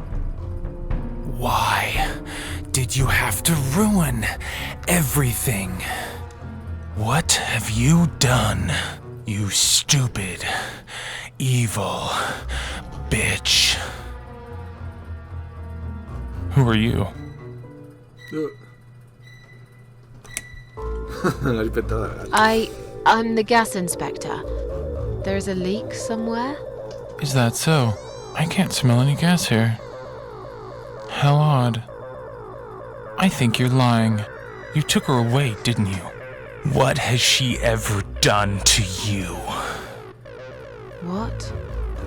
Why did you have to ruin everything? What have you done, you stupid, evil bitch? Who are you? I'm the gas inspector. There's a leak somewhere? Is that so? I can't smell any gas here. How odd. I think you're lying. You took her away, didn't you? What has she ever done to you? What?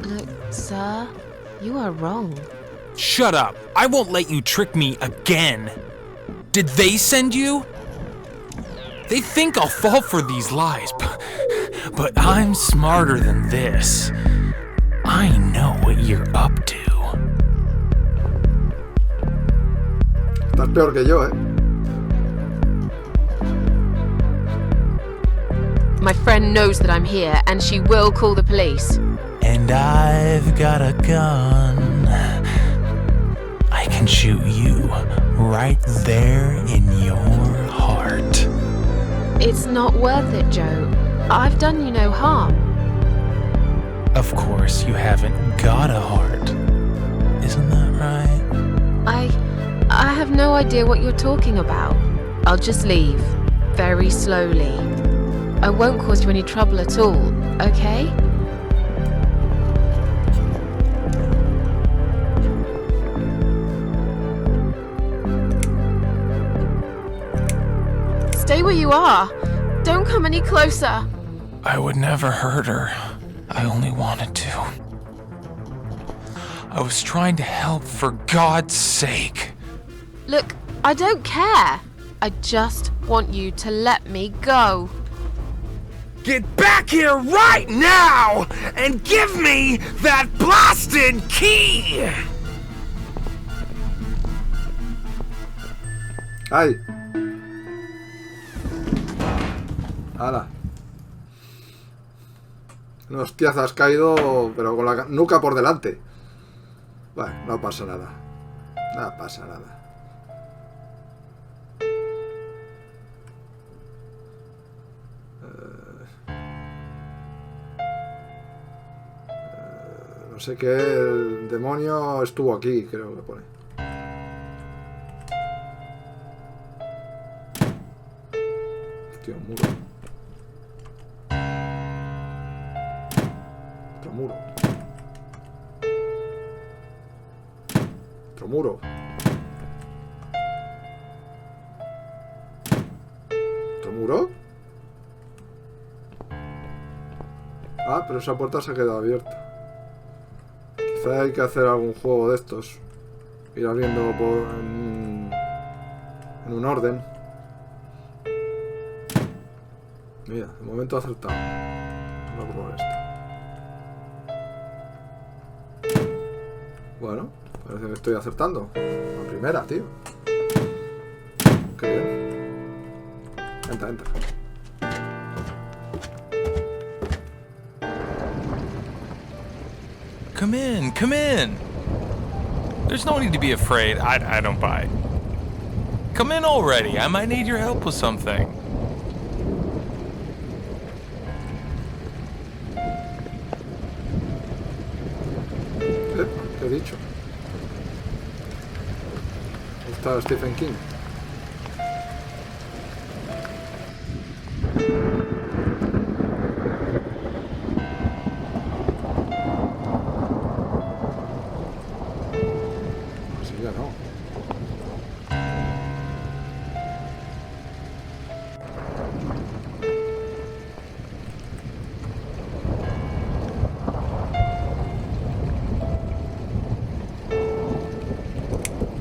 Look, sir, you are wrong. Shut up! I won't let you trick me again! Did they send you? They think I'll fall for these lies, but I'm smarter than this. I know what you're up to. Estás peor que yo, My friend knows that I'm here, and she will call the police. And I've got a gun. I can shoot you right there in your heart. It's not worth it, Joe. I've done you no harm. Of course, you haven't got a heart. Isn't that right? I have no idea what you're talking about. I'll just leave. Very slowly. I won't cause you any trouble at all, okay? Stay where you are. Don't come any closer. I would never hurt her. I only wanted to. I was trying to help, for God's sake. Look, I don't care. I just want you to let me go. Get back here right now and give me that blasted key! ¡Ay! ¡Hala! Hostias, has caído, pero con la nuca por delante. Bueno, no pasa nada. No pasa nada. No sé qué demonio estuvo aquí, creo que pone. Hostia, un muro. Otro muro. Otro muro. ¿Otro muro? Ah, pero esa puerta se ha quedado abierta. Quizá hay que hacer algún juego de estos. Ir abriendo en un orden. Mira, de momento he acertado. Vamos a probar esto. Bueno, parece que estoy acertando. La primera, tío. Qué bien. Entra, entra. come in, come in. There's no need to be afraid. I don't bite. Come in already. I might need your help with something. ¿Qué he dicho? Está Stephen King. Así ya no.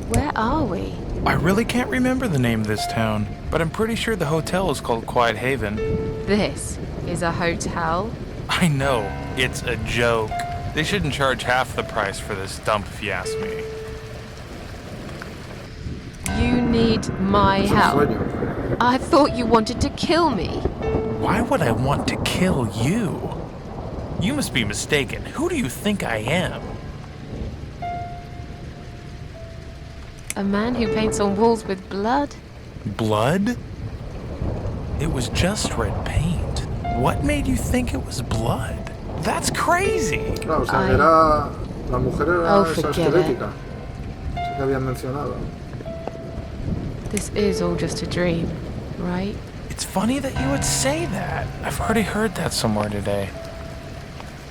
Where are we? I really can't remember the name of this town, but I'm pretty sure the hotel is called Quiet Haven. This is a hotel? I know, it's a joke. They shouldn't charge half the price for this dump if you ask me. You need my help. I thought you wanted to kill me. Why would I want to kill you? You must be mistaken. Who do you think I am? A man who paints on walls with blood? Blood? It was just red paint. What made you think it was blood? That's crazy. Claro, o sea, era... La mujer era esa esquelética. Sí que habían mencionado. This is all just a dream, right? It's funny that you would say that. I've already heard that somewhere today.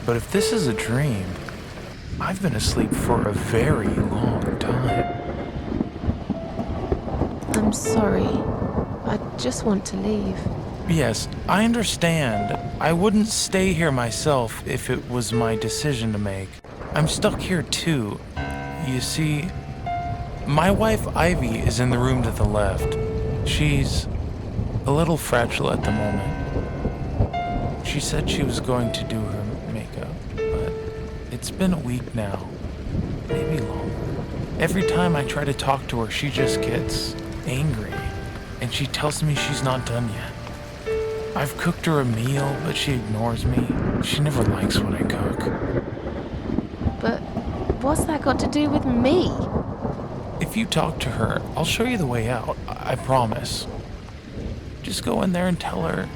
But if this is a dream, I've been asleep for a very long time. I'm sorry. I just want to leave. Yes, I understand. I wouldn't stay here myself if it was my decision to make. I'm stuck here too. You see, my wife Ivy is in the room to the left. She's a little fragile at the moment. She said she was going to do her makeup, but it's been a week now. Maybe longer. Every time I try to talk to her, she just gets angry, and she tells me she's not done yet. I've cooked her a meal, but she ignores me. She never likes when I cook. But what's that got to do with me? If you talk to her, I'll show you the way out. I promise. Just go in there and tell her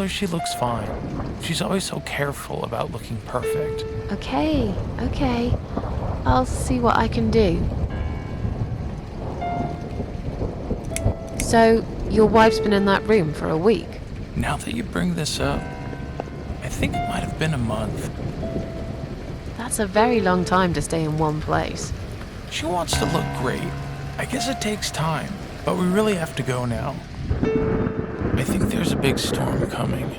she looks fine. She's always so careful about looking perfect. Okay. I'll see what I can do. So, your wife's been in that room for a week? Now that you bring this up, I think it might have been a month. That's a very long time to stay in one place. She wants to look great. I guess it takes time, but we really have to go now. I think there's a big storm coming.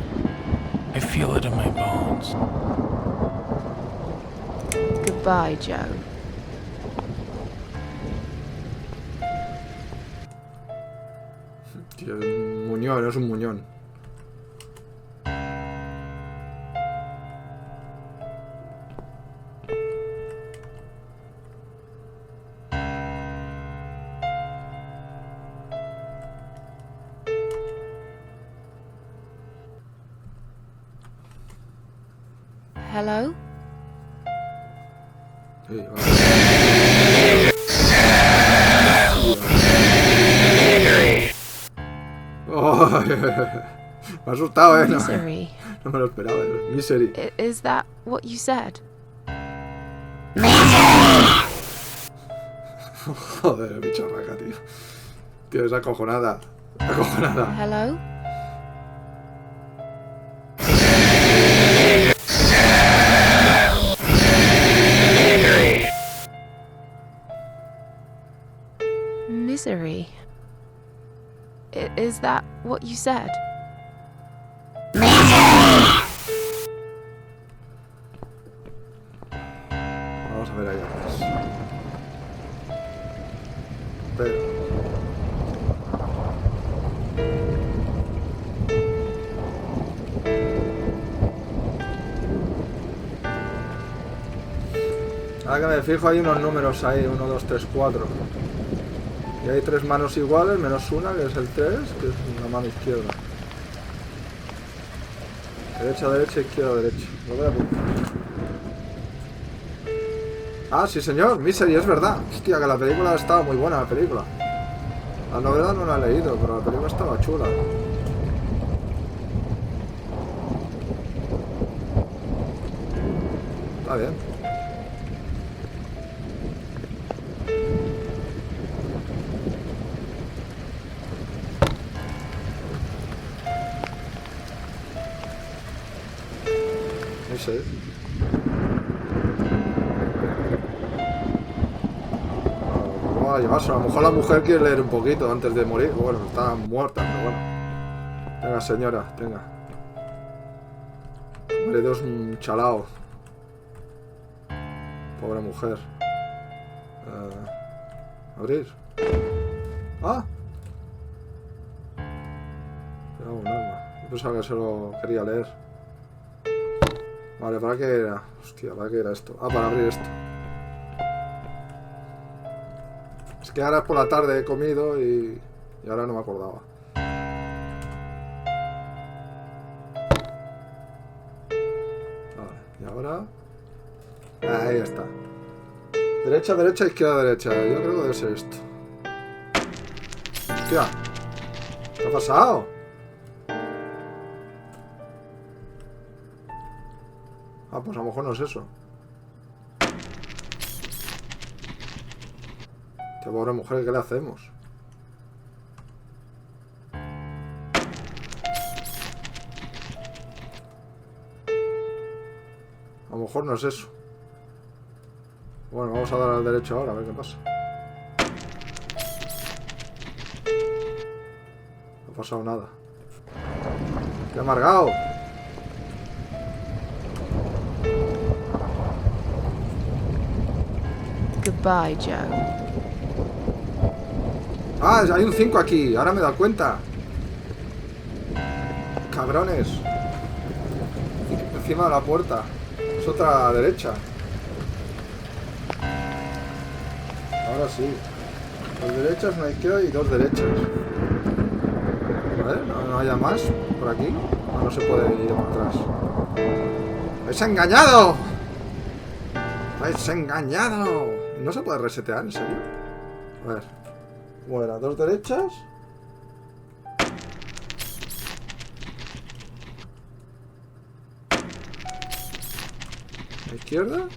I feel it in my bones. Goodbye, Joe. Tío, es un muñón, es un muñón. Hello? Sí, vale. Oh, me ha asustado, no, Misery. No me lo esperaba. Misery. Is that what you said? Joder, bicharraca, tío. Tío, es acojonada. Acojonada. Hello? Misery. Is that what you said? Vamos a ver ahí atrás. Pero... ahora que me fijo hay unos números ahí, 1, 2, 3, 4. Y hay 3 manos iguales, menos una, que es el 3, que es una mano izquierda. Derecha, derecha, izquierda, derecha. Lo voy a apuntar. Ah, sí señor, Misery, es verdad. Hostia, que la película estaba muy buena, la película. La novela no la he leído, pero la película estaba chula. Está bien. No sé. Vamos a llevárselo. A lo mejor la mujer quiere leer un poquito antes de morir. Bueno, está muerta, pero bueno. Venga, señora, venga. El marido es un chalao. Pobre mujer. Abrir. ¡Ah! Era un arma. Yo pensaba que solo quería leer. Vale, ¿para qué era? Hostia, ¿para qué era esto? Ah, para abrir esto. Es que ahora es por la tarde he comido y ahora no me acordaba. Vale, y ahora... Ahí está. Derecha, derecha, izquierda, derecha. Yo creo que debe ser esto. Hostia. ¿Qué ha pasado? Ah, pues a lo mejor no es eso. Esta pobre mujer, ¿qué le hacemos? A lo mejor no es eso. Bueno, vamos a dar al derecho ahora, a ver qué pasa. No ha pasado nada. ¡Qué amargado! Goodbye, Joe. Ah, hay un 5 aquí, ahora me he dado cuenta. Cabrones. Encima de la puerta. Es otra derecha. Ahora sí. Dos derechas, una izquierda y dos derechas. ¿Vale? No haya más por aquí. No se puede ir para atrás. ¡Habéis engañado! ¡Habéis engañado! ¿No se puede resetear, en serio? A ver. Bueno, dos derechas. La izquierda.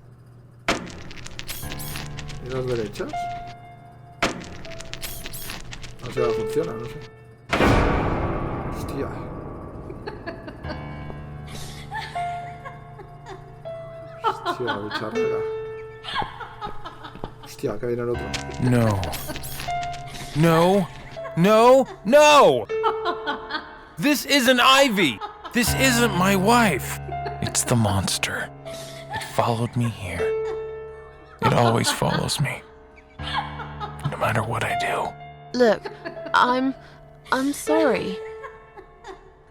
Y dos derechas. No sé si funciona, no sé. Hostia. Hostia, bicharraga. Hostia, que viene el otro. No. No. No. No! This isn't Ivy! This isn't my wife! It's the monster. It followed me here. It always follows me. No matter what I do. Look, I'm sorry.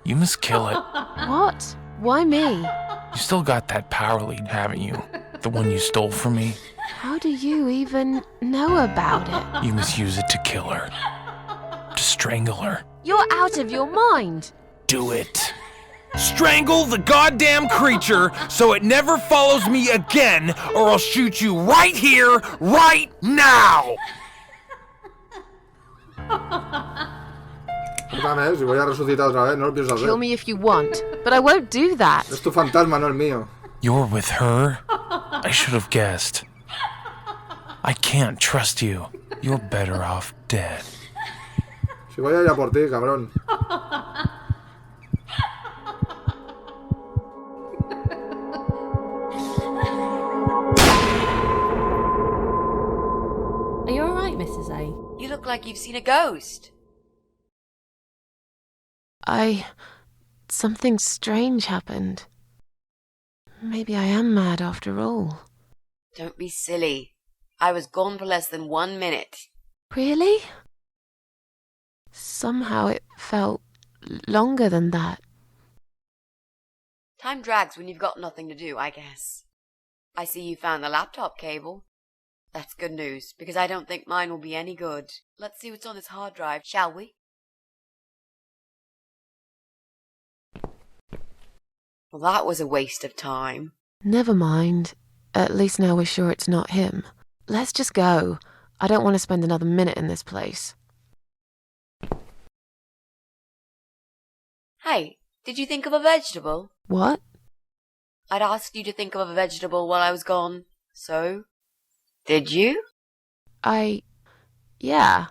You must kill it. What? Why me? You still got that power lead, haven't you? The one you stole from me? How do you even know about it? You must use it to kill her. To strangle her. You're out of your mind. Do it. Strangle the goddamn creature so it never follows me again, or I'll shoot you right here, right now! Perdóname, si voy a resucitar otra vez, no lo pienso hacer. Kill me if you want, but I won't do that. Es tu fantasma, no el mío. You're with her? I should have guessed. I can't trust you. You're better off dead. Si voy a ir a por ti, cabrón. Are you alright, Mrs. A? You look like you've seen a ghost. Something strange happened. Maybe I am mad after all. Don't be silly. I was gone for less than 1 minute. Really? Somehow it felt longer than that. Time drags when you've got nothing to do, I guess. I see you found the laptop cable. That's good news, because I don't think mine will be any good. Let's see what's on this hard drive, shall we? Well, that was a waste of time. Never mind. At least now we're sure it's not him. Let's just go. I don't want to spend another minute in this place. Hey, did you think of a vegetable? What? I'd asked you to think of a vegetable while I was gone. So, did you? Yeah,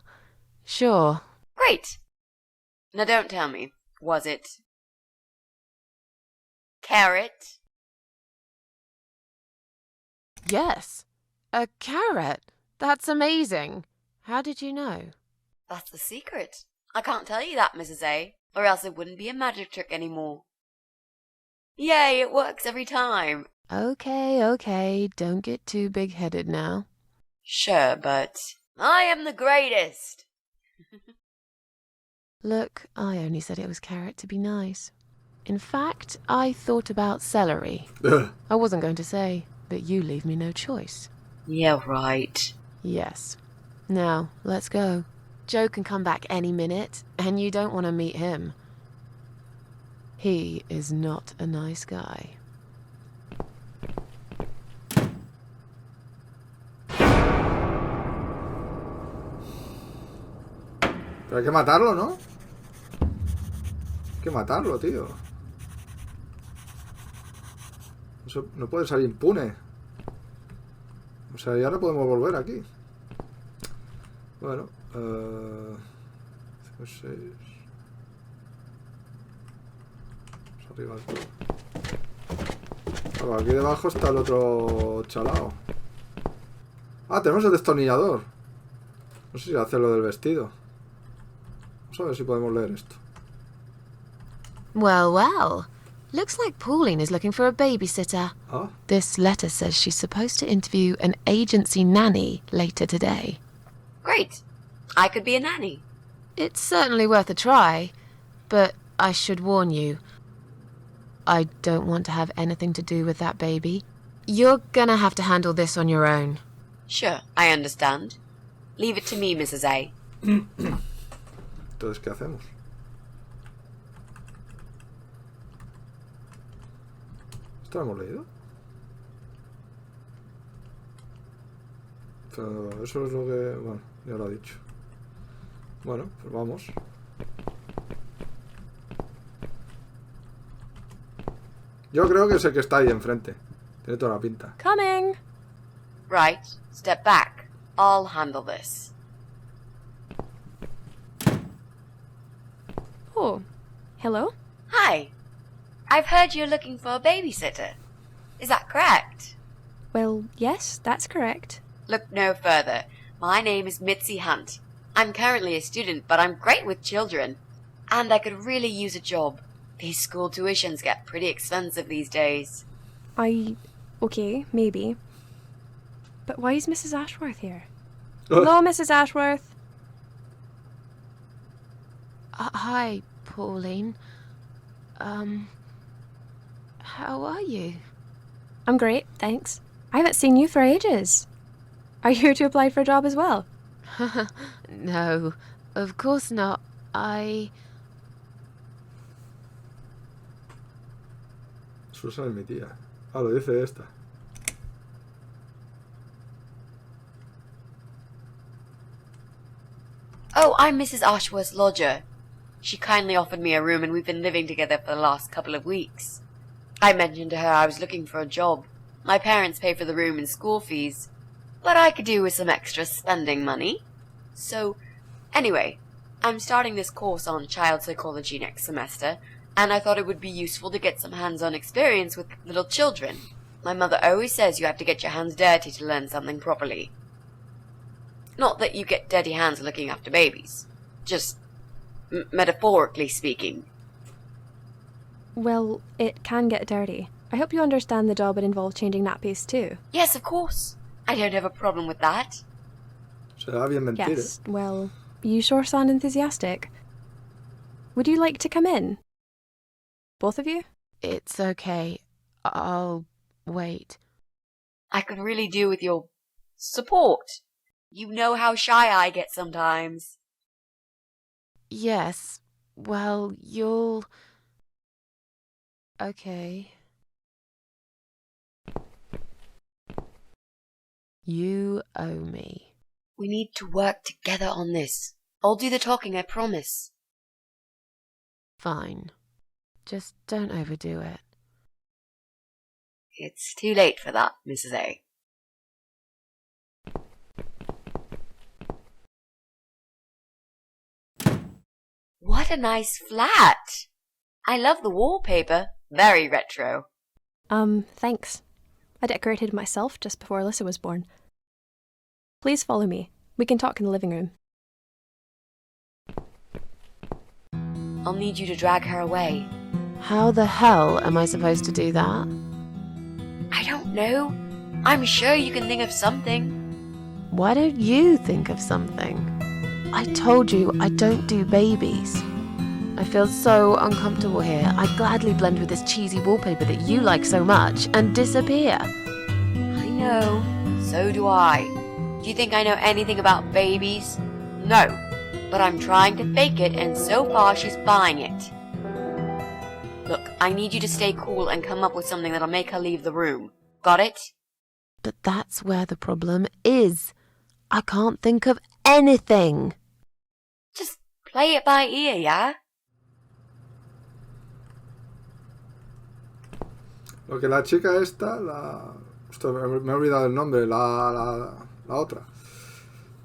sure. Great. Now don't tell me. Was it carrot? Yes. A carrot. That's amazing. How did you know? That's the secret. I can't tell you that, Mrs. A, or else it wouldn't be a magic trick anymore. Yay, it works every time. Okay, don't get too big-headed now. Sure, but I am the greatest. Look, I only said it was carrot to be nice. In fact, I thought about celery. I wasn't going to say, but you leave me no choice. Yeah, right. Yes. Now, let's go. Joe can come back any minute, and you don't want to meet him. He is not a nice guy. Pero hay que matarlo, ¿no? Hay que matarlo, tío. Eso no puede salir impune. O sea, ya no podemos volver aquí. Bueno, 6. Vamos arriba del todo. Claro, aquí debajo está el otro chalao. Ah, tenemos el destornillador. No sé si hacer lo del vestido. Vamos a ver si podemos leer esto. Well. Looks like Pauline is looking for a babysitter. Ah. This letter says she's supposed to interview an agency nanny later today. Great. I could be a nanny. It's certainly worth a try, but I should warn you. I don't want to have anything to do with that baby. You're gonna have to handle this on your own. Sure, I understand. Leave it to me, Mrs. A. Entonces, ¿qué hacemos? ¿Esto lo hemos leído? Pero eso es lo que... Bueno, ya lo ha dicho. Bueno, pues vamos. Yo creo que es el que está ahí enfrente. Tiene toda la pinta. Coming! Right, step back. I'll handle this. Oh, hello? Hi. I've heard you're looking for a babysitter. Is that correct? Well, yes, that's correct. Look no further. My name is Mitzi Hunt. I'm currently a student, but I'm great with children. And I could really use a job. These school tuitions get pretty expensive these days. Okay, maybe. But why is Mrs. Ashworth here? Hello, Mrs. Ashworth. Hi, Pauline. How are you? I'm great, thanks. I haven't seen you for ages. Are you here to apply for a job as well? No, of course not. Susan es mi tía. Ah, lo dice esta. Oh, I'm Mrs. Ashworth's lodger. She kindly offered me a room and we've been living together for the last couple of weeks. I mentioned to her I was looking for a job. My parents pay for the room and school fees, but I could do with some extra spending money. So, anyway, I'm starting this course on child psychology next semester, and I thought it would be useful to get some hands-on experience with little children. My mother always says you have to get your hands dirty to learn something properly. Not that you get dirty hands looking after babies. Just metaphorically speaking. Well, it can get dirty. I hope you understand the job would involve changing nappies too. Yes, of course. I don't have a problem with that. Se va bien mentir, Yes, well, you sure sound enthusiastic. Would you like to come in? Both of you? It's okay. I'll wait. I could really do with your support. You know how shy I get sometimes. Yes. Well, you'll... Okay. You owe me. We need to work together on this. I'll do the talking, I promise. Fine. Just don't overdo it. It's too late for that, Mrs. A. What a nice flat! I love the wallpaper. Very retro. Thanks. I decorated myself just before Alyssa was born. Please follow me. We can talk in the living room. I'll need you to drag her away. How the hell am I supposed to do that? I don't know. I'm sure you can think of something. Why don't you think of something? I told you I don't do babies. I feel so uncomfortable here. I'd gladly blend with this cheesy wallpaper that you like so much and disappear. I know. So do I. Do you think I know anything about babies? No. But I'm trying to fake it, and so far she's buying it. Look, I need you to stay cool and come up with something that'll make her leave the room. Got it? But that's where the problem is. I can't think of anything. Just play it by ear, yeah? Lo que la chica esta, Ostras, me he olvidado el nombre, la otra.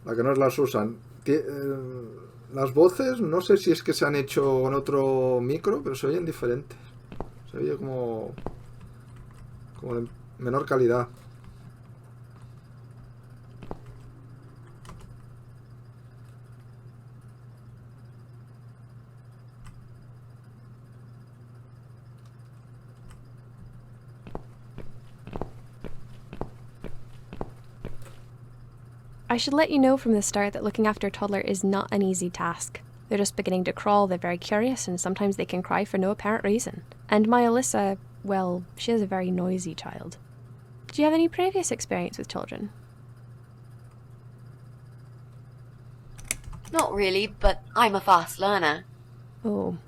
La que no es la Susan. Las voces, no sé si es que se han hecho con otro micro, pero se oyen diferentes. Se oye como de menor calidad. I should let you know from the start that looking after a toddler is not an easy task. They're just beginning to crawl, they're very curious, and sometimes they can cry for no apparent reason. And my Alyssa, well, she is a very noisy child. Did you have any previous experience with children? Not really, but I'm a fast learner. Oh.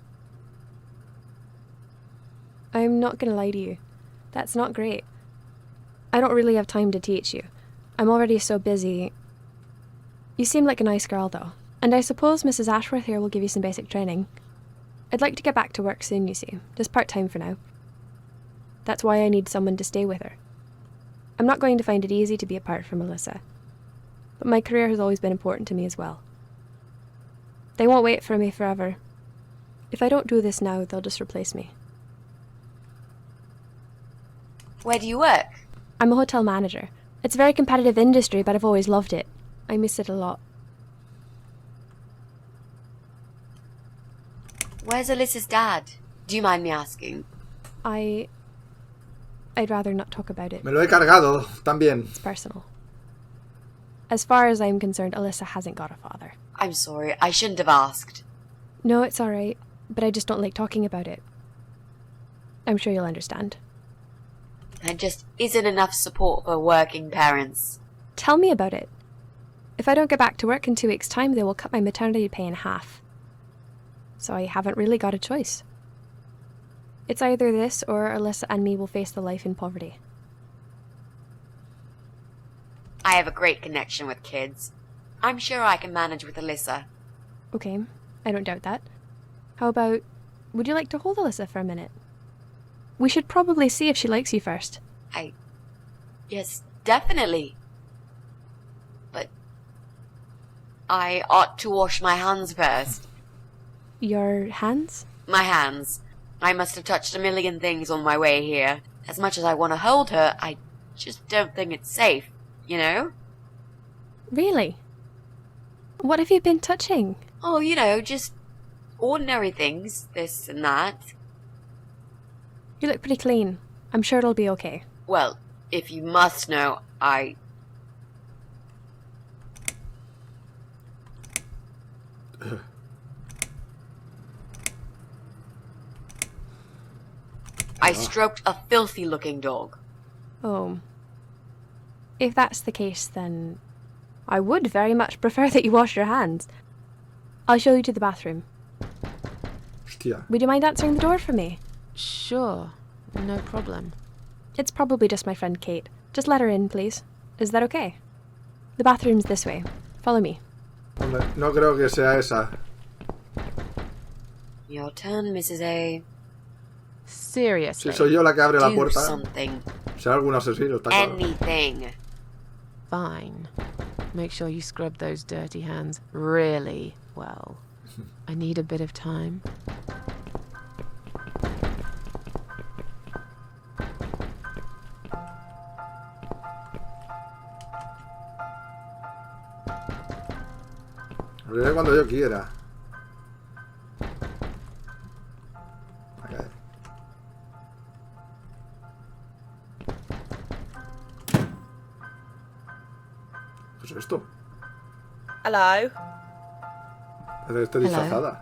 I'm not gonna lie to you. That's not great. I don't really have time to teach you. I'm already so busy. You seem like a nice girl, though, and I suppose Mrs. Ashworth here will give you some basic training. I'd like to get back to work soon, you see, just part-time for now. That's why I need someone to stay with her. I'm not going to find it easy to be apart from Alyssa, but my career has always been important to me as well. They won't wait for me forever. If I don't do this now, they'll just replace me. Where do you work? I'm a hotel manager. It's a very competitive industry, but I've always loved it. I miss it a lot. Where's Alyssa's dad? Do you mind me asking? I'd rather not talk about it. Me lo he cargado, también. It's personal. As far as I'm concerned, Alyssa hasn't got a father. I'm sorry, I shouldn't have asked. No, it's alright, but I just don't like talking about it. I'm sure you'll understand. There just isn't enough support for working parents. Tell me about it. If I don't get back to work in 2 weeks' time, they will cut my maternity pay in half. So I haven't really got a choice. It's either this or Alyssa and me will face the life in poverty. I have a great connection with kids. I'm sure I can manage with Alyssa. Okay, I don't doubt that. How about, would you like to hold Alyssa for a minute? We should probably see if she likes you first. Yes, definitely. But I ought to wash my hands first. Your hands? My hands. I must have touched a million things on my way here. As much as I want to hold her, I just don't think it's safe, you know? Really? What have you been touching? Oh, you know, just ordinary things, this and that. You look pretty clean. I'm sure it'll be okay. Well, if you must know, I stroked a filthy-looking dog. Oh. If that's the case, then I would very much prefer that you wash your hands. I'll show you to the bathroom. Hostia. Would you mind answering the door for me? Sure, no problem. It's probably just my friend Kate. Just let her in, please. Is that okay? The bathroom's this way. Follow me. Hombre, no creo que sea esa. Your turn, Mrs. A. Seriously. Si soy yo la que abre la Do puerta, something. será algún asesino, está claro. Anything. Fine. Make sure you scrub those dirty hands really well. I need a bit of time. Abriré cuando yo quiera. Okay. ¿Qué es esto? Hello. Estoy disfrazada.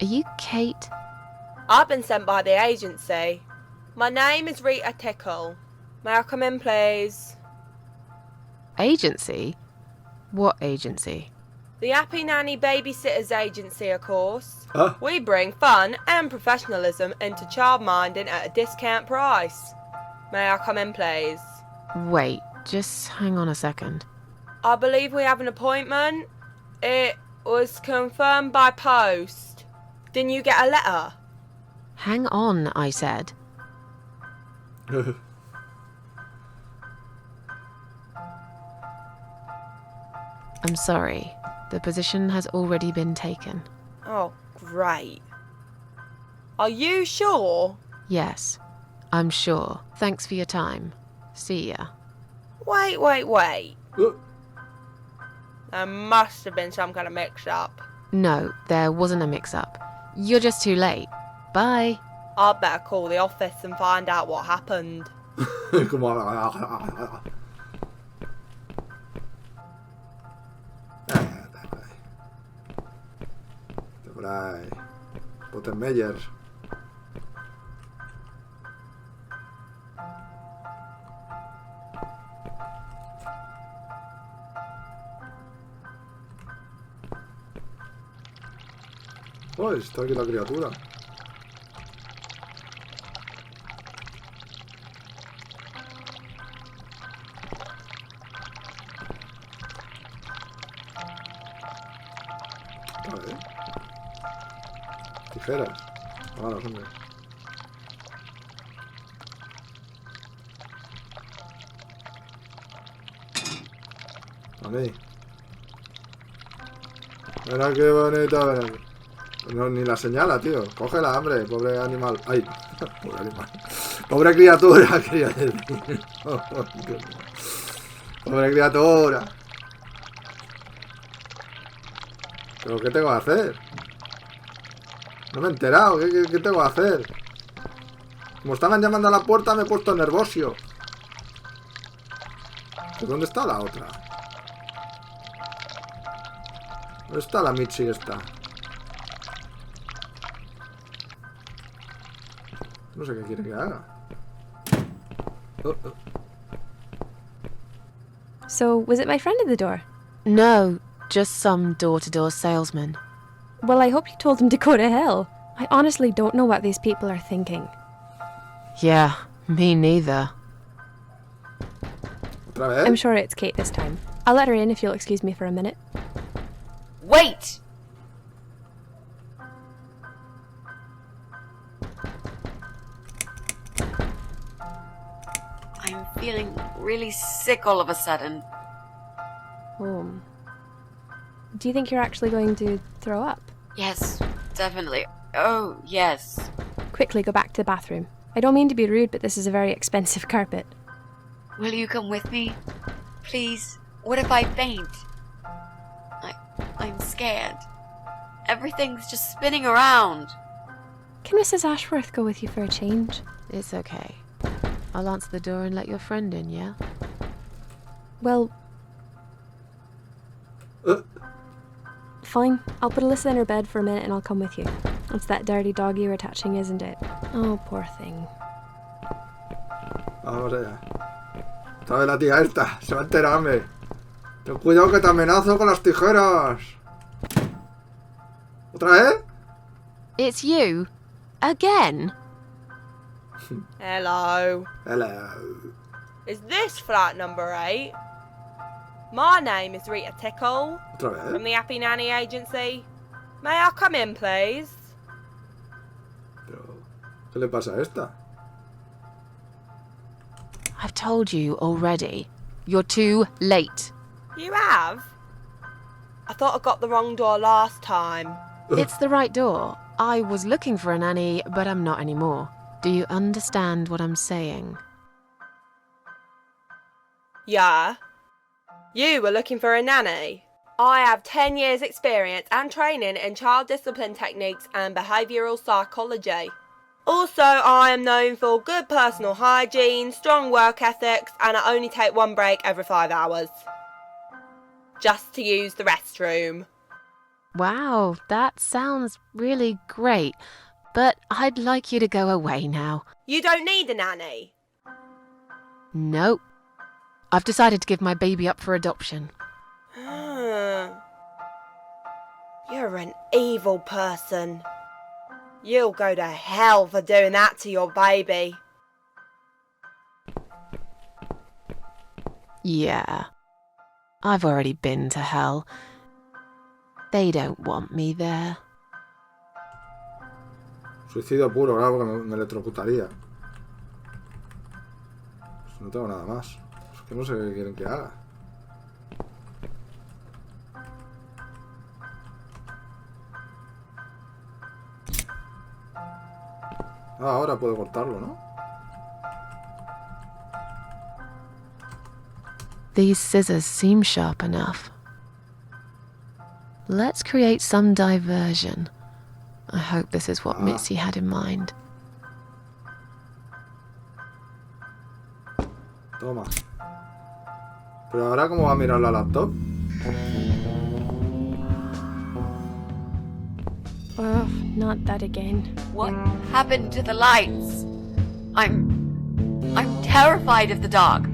Are you Kate? I've been sent by the agency. My name is Rita Tickle. May I come in, please? Agency? What agency? The Happy Nanny Babysitters Agency, of course. Huh? We bring fun and professionalism into childminding at a discount price. May I come in, please? Wait, just hang on a second. I believe we have an appointment. It was confirmed by post. Didn't you get a letter? Hang on, I said. I'm sorry. The position has already been taken. Oh, great. Are you sure? Yes, I'm sure. Thanks for your time. See ya. Wait. There must have been some kind of mix-up. No, there wasn't a mix-up. You're just too late. Bye. I'd better call the office and find out what happened. Por ahí. Pottenmeyer. Oh, está aquí la criatura. Vale. Tijeras. Vámonos, hombre. A mí. Mira qué bonito, ven aquí. No, ni la señala, tío. Cógela, hombre, pobre animal. Ay, pobre animal. Pobre criatura, quería decir. Oh, Dios mío. Pobre criatura. ¿Pero qué tengo que hacer? No me he enterado. ¿Qué tengo que hacer? Como estaban llamando a la puerta, me he puesto nervioso. ¿Dónde está la otra? ¿Dónde está la Mitzi esta? No sé qué quiere que haga. So, was it my friend at the door? No, just some door-to-door salesman. Well, I hope you told him to go to hell. I honestly don't know what these people are thinking. Yeah, me neither. ¿Otra vez? I'm sure it's Kate this time. I'll let her in if you'll excuse me for a minute. Wait! I'm feeling really sick all of a sudden. Oh. Do you think you're actually going to throw up? Yes, definitely. Oh, yes. Quickly go back to the bathroom. I don't mean to be rude, but this is a very expensive carpet. Will you come with me? Please? What if I faint? I'm scared. Everything's just spinning around. Can Mrs. Ashworth go with you for a change? It's okay. I'll answer the door and let your friend in, yeah? Well... Fine. I'll put Alyssa in her bed for a minute and I'll come with you. It's that dirty dog you were touching, isn't it? Oh, poor thing. Vamos allá. Esta vez la tía esta. Se va a enterarme. Ten cuidado que te amenazo con las tijeras. ¿Otra vez? It's you? Again? Hello. Hello. Is this flat number 8? My name is Rita Tickle, ¿Otra vez? from the Happy Nanny Agency. May I come in, please? Pero, ¿qué le pasa a esta? I've told you already. You're too late. You have? I thought I got the wrong door last time. It's the right door. I was looking for a nanny, but I'm not anymore. Do you understand what I'm saying? Yeah. You were looking for a nanny? I have 10 years experience and training in child discipline techniques and behavioural psychology. Also, I am known for good personal hygiene, strong work ethics, and I only take one break every 5 hours. Just to use the restroom. Wow, that sounds really great, but I'd like you to go away now. You don't need a nanny? Nope. I've decided to give my baby up for adoption. You're an evil person. You'll go to hell for doing that to your baby. Yeah. I've already been to hell. They don't want me there. Suicidio puro, claro, porque me electrocutaría. Pues no tengo nada más. Es que no sé qué quieren que haga. Ah, ahora puedo cortarlo, ¿no? These scissors seem sharp enough. Let's create some diversion. I hope this is what Mitzi had in mind. Toma. Pero ahora, ¿cómo va a mirar la laptop? Oh, not that again. What happened to the lights? I'm terrified of the dark.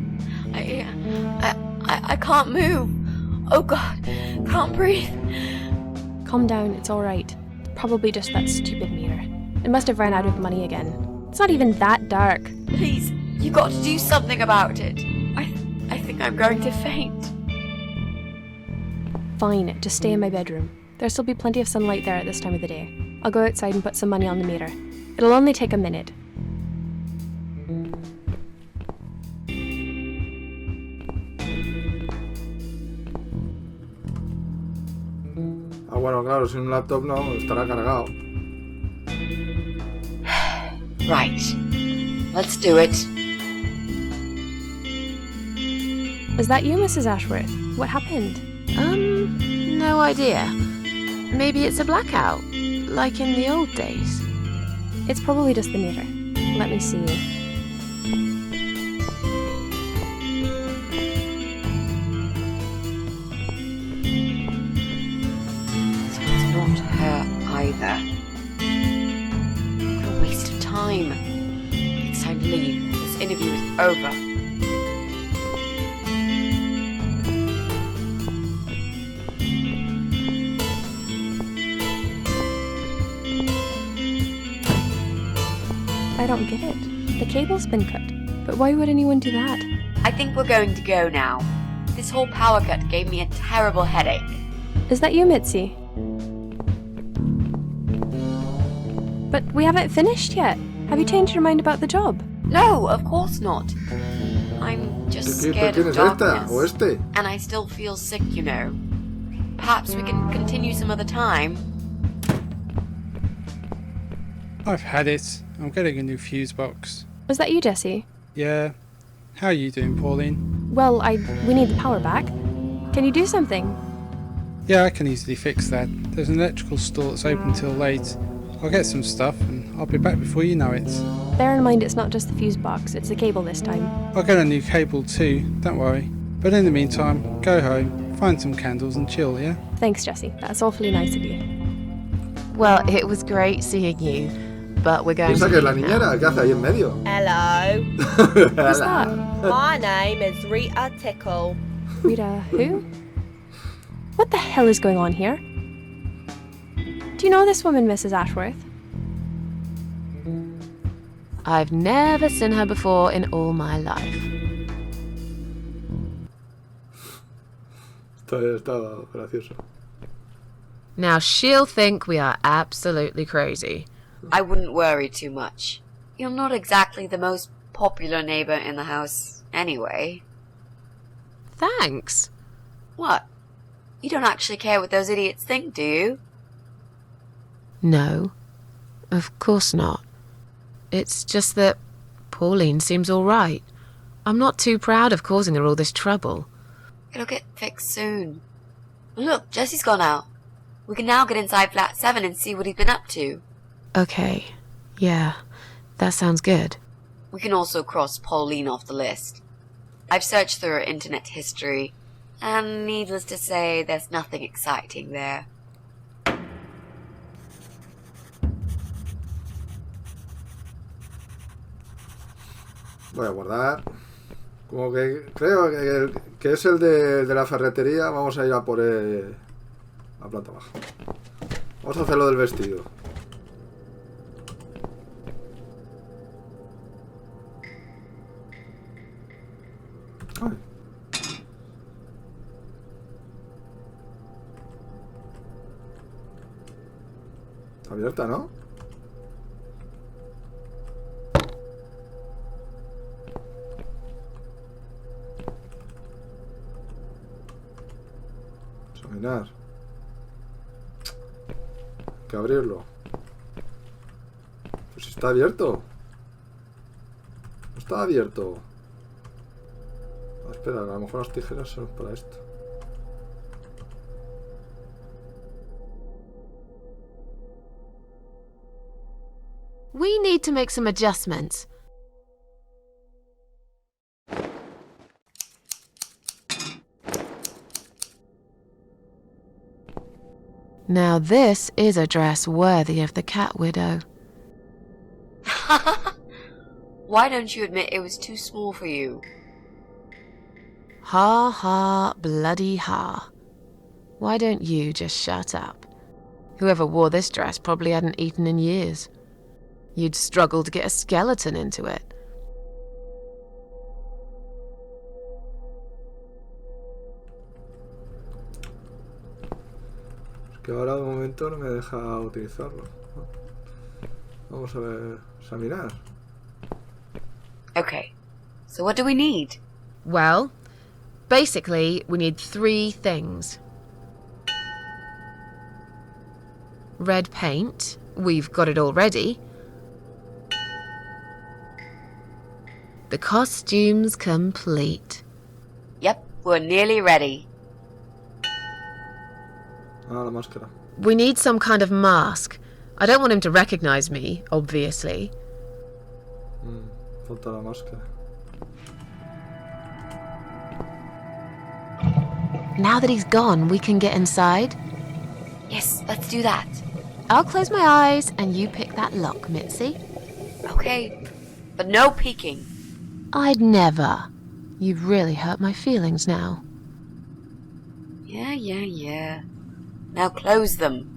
I can't move. Oh God, can't breathe. Calm down, it's alright. Probably just that stupid mirror. It must have run out of money again. It's not even that dark. Please, you got to do something about it. I think I'm going to faint. Fine, just stay in my bedroom. There'll still be plenty of sunlight there at this time of the day. I'll go outside and put some money on the mirror. It'll only take a minute. Ah, bueno, claro, sin un laptop no, estará cargado. Right. Let's do it. Is that you, Mrs. Ashworth? What happened? No idea. Maybe it's a blackout, like in the old days. It's probably just the mirror. Let me see. So it's not her either. What a waste of time. It's time to leave. This interview is over. I don't get it. The cable's been cut. But why would anyone do that? I think we're going to go now. This whole power cut gave me a terrible headache. Is that you, Mitzi? But we haven't finished yet. Have you changed your mind about the job? No, of course not. I'm just scared of darkness. And I still feel sick, you know. Perhaps we can continue some other time. I've had it. I'm getting a new fuse box. Was that you, Jesse? Yeah. How are you doing, Pauline? Well, we need the power back. Can you do something? Yeah, I can easily fix that. There's an electrical store that's open till late. I'll get some stuff and I'll be back before you know it. Bear in mind it's not just the fuse box, it's the cable this time. I'll get a new cable too, don't worry. But in the meantime, go home, find some candles and chill, yeah? Thanks, Jesse. That's awfully nice of you. Well, it was great seeing you, but we're going Piensa to que es la niñera, ¿qué hace ahí en medio? Hello. Who's that? My name is Rita Tickle. Rita who? What the hell is going on here? Do you know this woman, Mrs. Ashworth? I've never seen her before in all my life. Está gracioso. Now she'll think we are absolutely crazy. I wouldn't worry too much. You're not exactly the most popular neighbor in the house anyway. Thanks. What? You don't actually care what those idiots think, do you? No, of course not. It's just that Pauline seems all right. I'm not too proud of causing her all this trouble. It'll get fixed soon. Look, Jesse's gone out. We can now get inside flat 7 and see what he's been up to. Okay, yeah, that sounds good. We can also cross Pauline off the list. I've searched through her internet history, and needless to say, there's nothing exciting there. Voy a guardar. Como que creo que es el de la ferretería. Vamos a ir a por la planta baja. Vamos a hacer lo del vestido. Ay. Está abierta, ¿no? Examinar. Hay que abrirlo. Pues está abierto. No está abierto. Ah, espera, a lo mejor las tijeras son para esto. We need to make some adjustments. Now this is a dress worthy of the cat widow. Why don't you admit it was too small for you? Ha ha, bloody ha. Why don't you just shut up? Whoever wore this dress probably hadn't eaten in years. You'd struggle to get a skeleton into it. Que ahora de momento no me deja utilizarlo. Vamos a ver, examinar. Okay, so what do we need? Well, basically, we need 3 things. Red paint, we've got it already. The costume's complete. Yep, we're nearly ready. Ah, la máscara. We need some kind of mask. I don't want him to recognize me, obviously. Falta la máscara. Now that he's gone, we can get inside. Yes, let's do that. I'll close my eyes and you pick that lock, Mitzi. Okay, but no peeking. I'd never. You've really hurt my feelings now. Yeah. Now close them.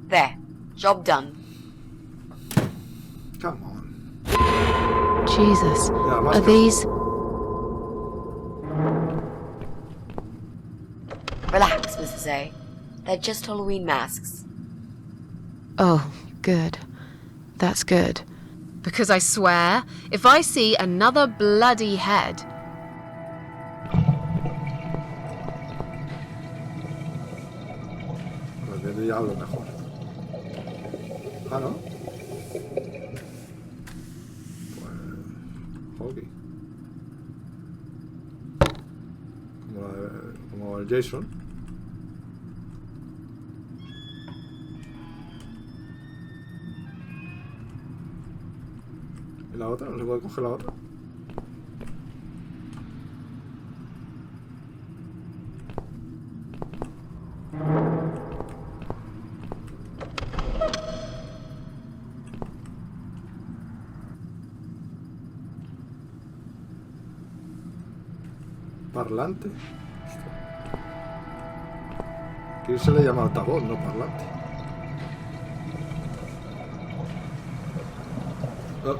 There. Job done. Come on. Jesus. Are these... Relax, Mrs. A. They're just Halloween masks. Oh, good. That's good. Because I swear, if I see another bloody head... Del diablo mejor. Ah, ¿no? Pues... Hockey. Como el Jason. ¿Y la otra? ¿No se puede coger la otra? Parlante. Aquí se le llama altavoz, no parlante. Oh.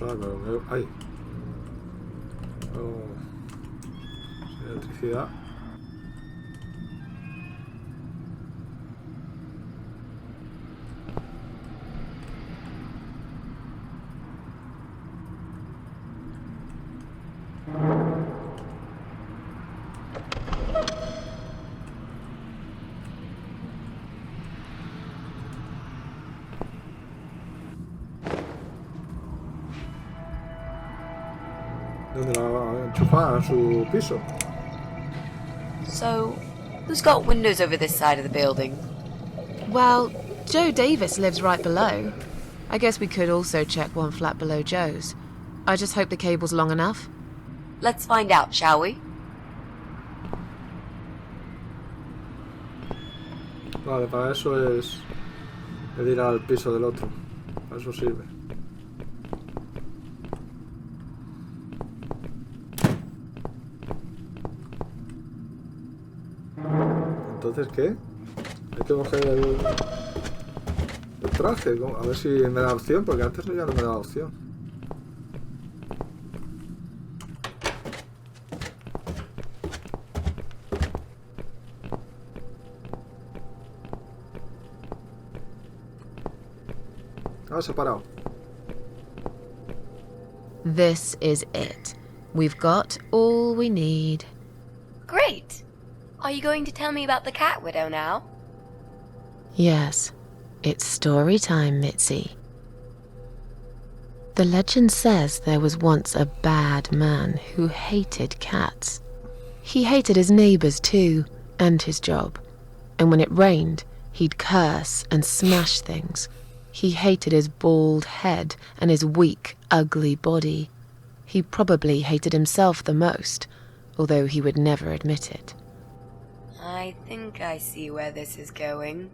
usar, pero... ¡Ay! Oh. Electricidad. ¿Dónde la va a enchufar? ¿A su piso? So, who's got windows over this side of the building? Well, Joe Davis lives right below. I guess we could also check one flat below Joe's. I just hope the cable's long enough. Let's find out, shall we? Vale, para eso es el ir al piso del otro. Para eso sirve. Entonces, ¿qué? Hay que coger el traje. A ver si me da opción, porque antes ya no me daba opción. Ah, separado. This is it. We've got all we need. Great! Are you going to tell me about the cat widow now? Yes, it's story time, Mitzi. The legend says there was once a bad man who hated cats. He hated his neighbours too, and his job. And when it rained, he'd curse and smash things. He hated his bald head and his weak, ugly body. He probably hated himself the most, although he would never admit it. I think I see where this is going.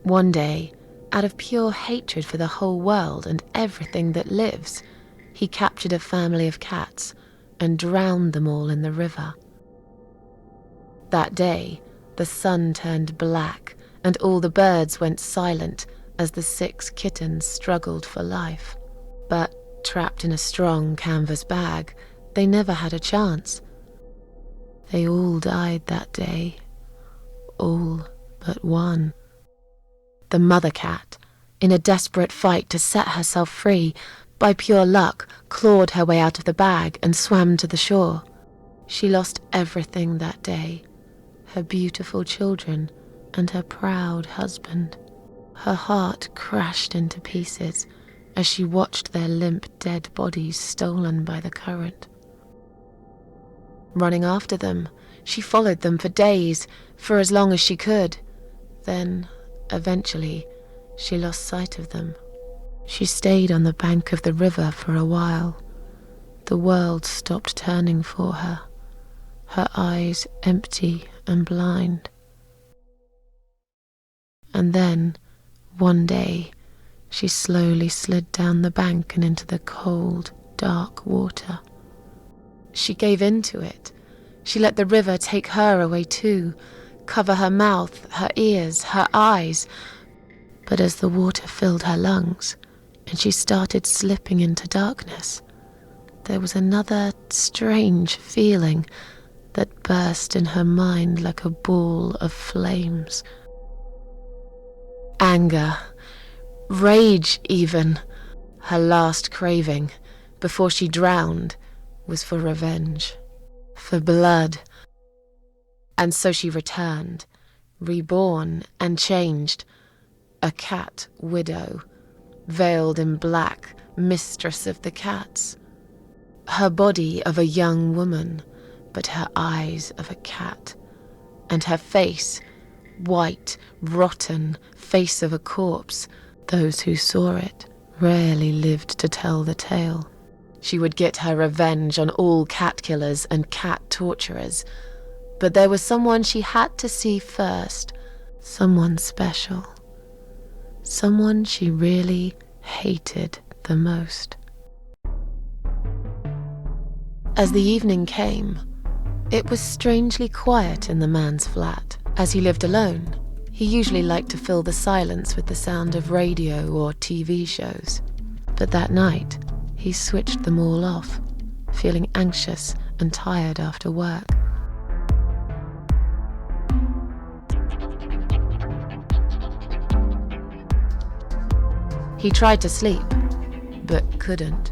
One day, out of pure hatred for the whole world and everything that lives, he captured a family of cats and drowned them all in the river. That day, the sun turned black and all the birds went silent as the 6 kittens struggled for life. But trapped in a strong canvas bag, they never had a chance. They all died that day. All but one. The mother cat, in a desperate fight to set herself free, by pure luck, clawed her way out of the bag and swam to the shore. She lost everything that day, her beautiful children and her proud husband. Her heart crashed into pieces as she watched their limp, dead bodies stolen by the current. Running after them, she followed them for days, for as long as she could. Then, eventually, she lost sight of them. She stayed on the bank of the river for a while. The world stopped turning for her, her eyes empty and blind. And then, one day, she slowly slid down the bank and into the cold, dark water. She gave in to it. She let the river take her away too, cover her mouth, her ears, her eyes. But as the water filled her lungs, and she started slipping into darkness, there was another strange feeling that burst in her mind like a ball of flames. Anger, rage even. Her last craving, before she drowned, was for revenge, for blood. And so she returned, reborn and changed, a cat widow, veiled in black, mistress of the cats. Her body of a young woman, but her eyes of a cat, and her face, white, rotten, face of a corpse. Those who saw it rarely lived to tell the tale. She would get her revenge on all cat killers and cat torturers. But there was someone she had to see first, someone special, someone she really hated the most. As the evening came, it was strangely quiet in the man's flat. As he lived alone, he usually liked to fill the silence with the sound of radio or TV shows. But that night, he switched them all off, feeling anxious and tired after work. He tried to sleep, but couldn't.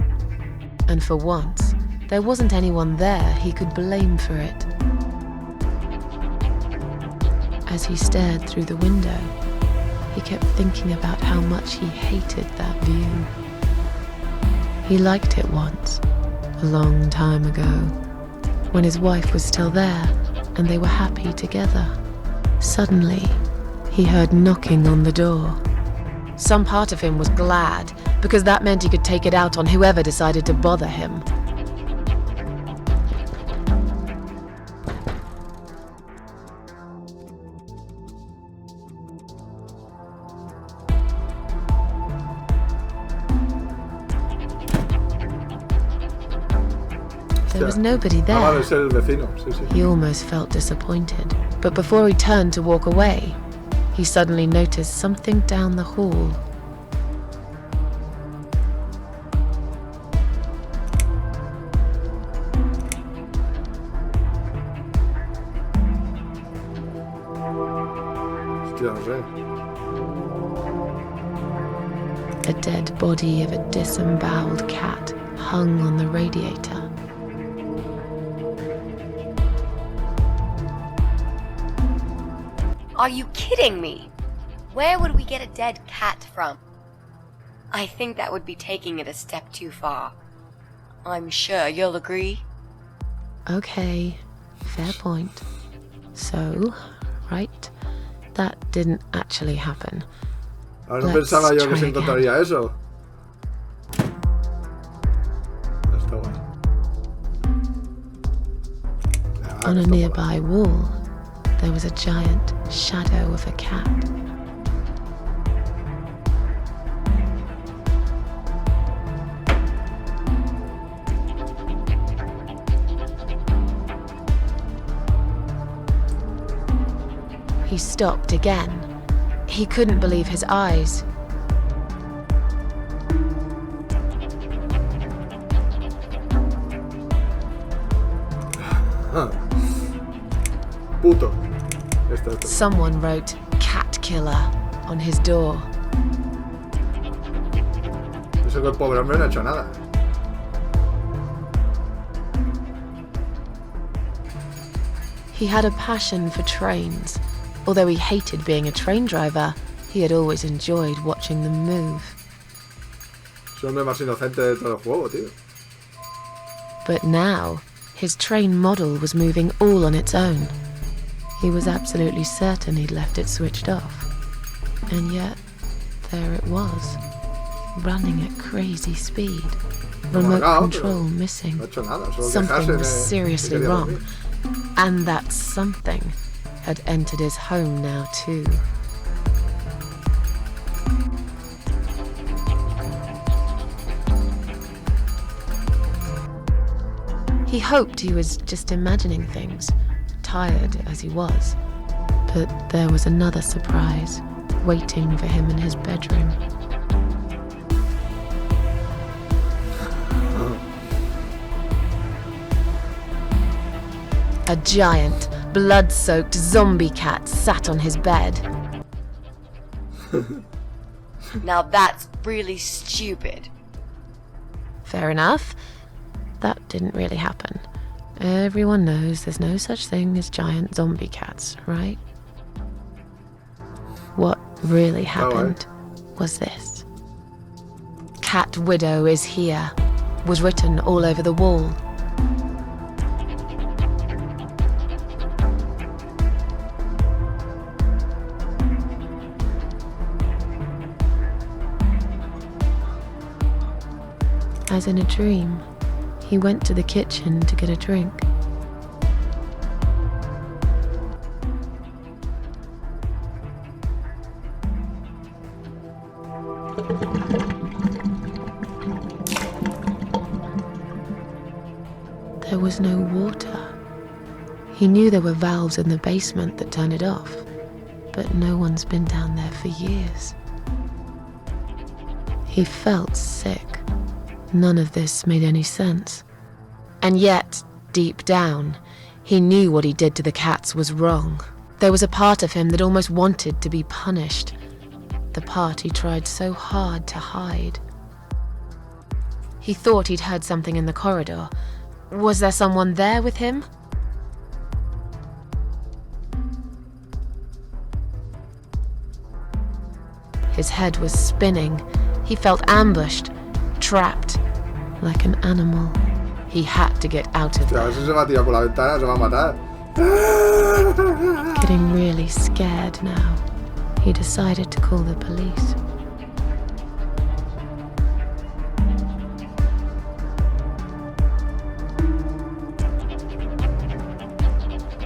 And for once, there wasn't anyone there he could blame for it. As he stared through the window, he kept thinking about how much he hated that view. He liked it once, a long time ago, when his wife was still there and they were happy together. Suddenly, he heard knocking on the door. Some part of him was glad, because that meant he could take it out on whoever decided to bother him. There was nobody there. He almost felt disappointed, but before he turned to walk away, he suddenly noticed something down the hall. A dead body of a disemboweled cat hung on the radiator. Are you kidding me? Where would we get a dead cat from? I think that would be taking it a step too far. I'm sure you'll agree. Okay, fair point. So, right, that didn't actually happen. No pensaba yo que se encontraría eso. On a nearby wall, there was a giant shadow of a cat. He stopped again. He couldn't believe his eyes. Puto. Someone wrote "cat killer" on his door. Eso que el pobre hombre no ha hecho nada. He had a passion for trains. Although he hated being a train driver, he had always enjoyed watching them move. Es el hombre más inocente de todo el juego, tío. But now, his train model was moving all on its own. He was absolutely certain he'd left it switched off. And yet, there it was, running at crazy speed. Remote control missing. Something was seriously wrong. And that something had entered his home now too. He hoped he was just imagining things, tired as he was. But there was another surprise waiting for him in his bedroom. A giant, blood-soaked zombie cat sat on his bed. Now that's really stupid. Fair enough. That didn't really happen. Everyone knows there's no such thing as giant zombie cats, right? What really happened was this. "Cat Widow is here," was written all over the wall. As in a dream, he went to the kitchen to get a drink. There was no water. He knew there were valves in the basement that turned it off, but no one's been down there for years. He felt sick. None of this made any sense. And yet, deep down, he knew what he did to the cats was wrong. There was a part of him that almost wanted to be punished. The part he tried so hard to hide. He thought he'd heard something in the corridor. Was there someone there with him? His head was spinning. He felt ambushed, trapped, like an animal. He had to get out of there. Getting really scared now, he decided to call the police.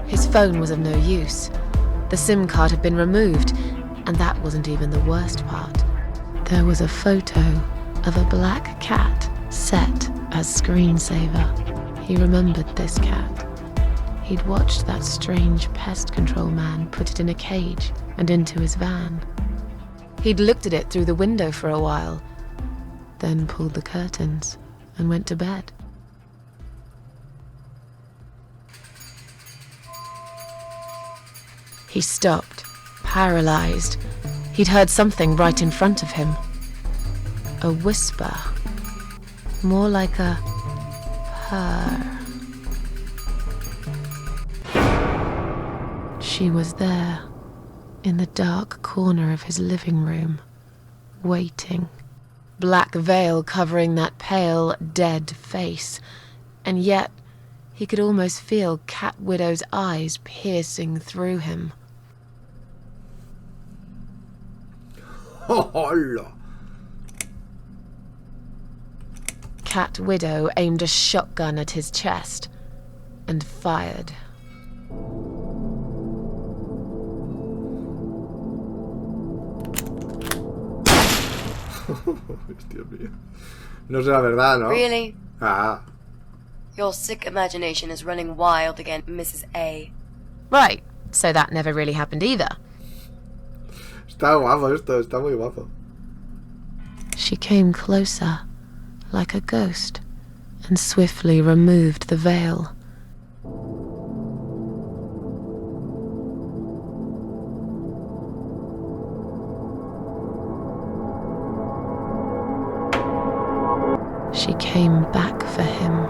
His phone was of no use. The SIM card had been removed, and that wasn't even the worst part. There was a photo of a black cat set as screensaver. He remembered this cat. He'd watched that strange pest control man put it in a cage and into his van. He'd looked at it through the window for a while, then pulled the curtains and went to bed. He stopped, paralyzed. He'd heard something right in front of him. A whisper. More like a purr. She was there, in the dark corner of his living room, waiting. Black veil covering that pale, dead face. And yet, he could almost feel Cat Widow's eyes piercing through him. Hola. Cat Widow aimed a shotgun at his chest and fired. Dios mío. No será verdad, ¿no? Really? Ah. Your sick imagination is running wild again, Mrs. A. Right, so that never really happened either. Está guapo esto, está muy guapo. She came closer, like a ghost, and swiftly removed the veil. She came back for him,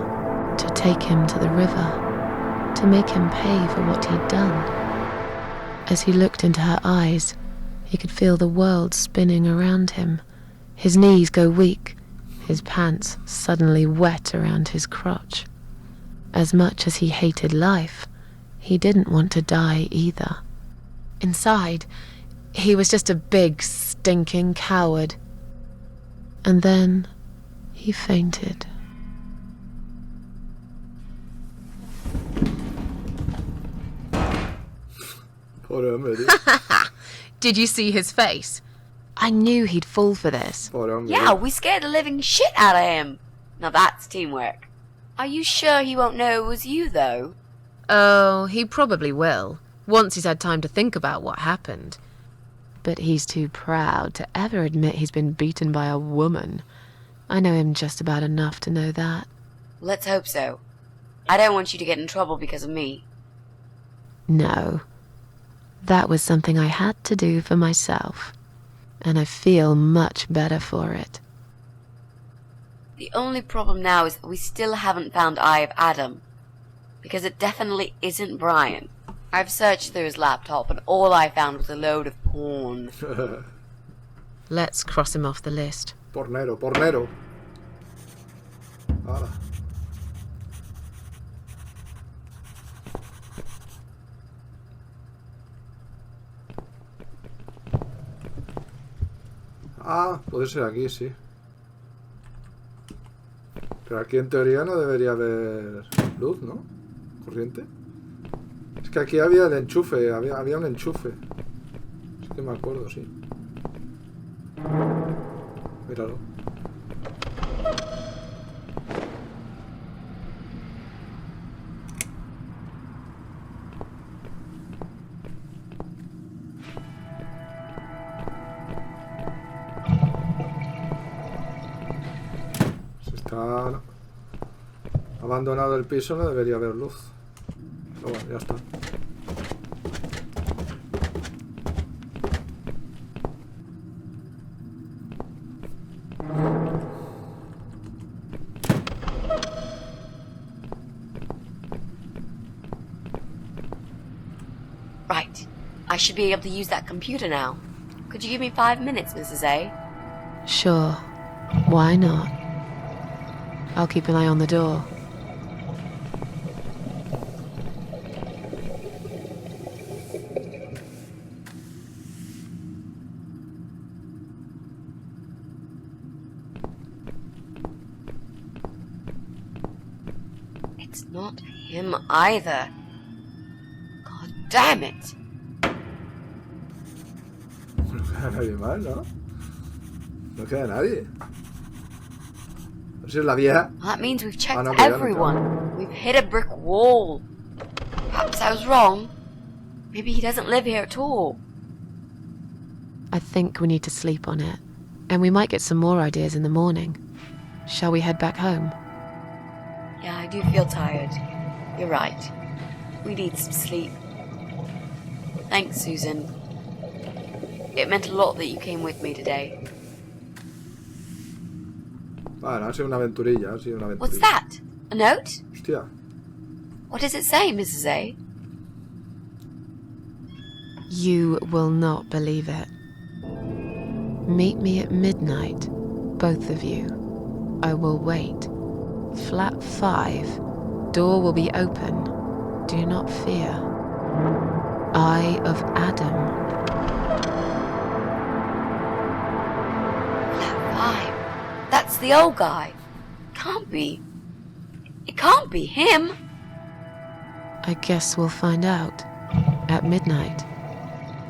to take him to the river, to make him pay for what he'd done. As he looked into her eyes, he could feel the world spinning around him, his knees go weak, his pants suddenly wet around his crotch. As much as he hated life, he didn't want to die either. Inside, he was just a big, stinking coward. And then he fainted. Poor hombre, tío. Did you see his face? I knew he'd fall for this. Poor hombre. Yeah, we scared the living shit out of him. Now that's teamwork. Are you sure he won't know it was you, though? Oh, he probably will, once he's had time to think about what happened. But he's too proud to ever admit he's been beaten by a woman. I know him just about enough to know that. Let's hope so. I don't want you to get in trouble because of me. No. That was something I had to do for myself. And I feel much better for it. The only problem now is that we still haven't found Eye of Adam. Because it definitely isn't Brian. I've searched through his laptop and all I found was a load of porn. Let's cross him off the list. Pornero, pornero. Hala. Ah, puede ser aquí, sí. Pero aquí en teoría no debería haber luz, ¿no? Corriente. Es que aquí había el enchufe, había un enchufe. Es que me acuerdo, sí. Míralo. Claro. Abandonado el piso, no debería haber luz. Pero bueno, ya está. Right. I should be able to use that computer now. Could you give me 5 minutes, Mrs. A? Sure. Why not? I'll keep an eye on the door. It's not him either. God damn it! No queda nadie más, ¿no? No queda nadie. ¿No es la vieja? Well, that means we've checked no, everyone. We've hit a brick wall. Perhaps I was wrong. Maybe he doesn't live here at all. I think we need to sleep on it. And we might get some more ideas in the morning. Shall we head back home? Yeah, I do feel tired. You're right. We need some sleep. Thanks, Susan. It meant a lot that you came with me today. Bueno, ha sido una aventurilla, What's that? A note? Hostia. What does it say, Mrs. A? You will not believe it. Meet me at midnight, both of you. I will wait. Flat 5. Door will be open. Do not fear. Eye of Adam. Flat 5? That's the old guy. Can't be. It can't be him. I guess we'll find out. At midnight.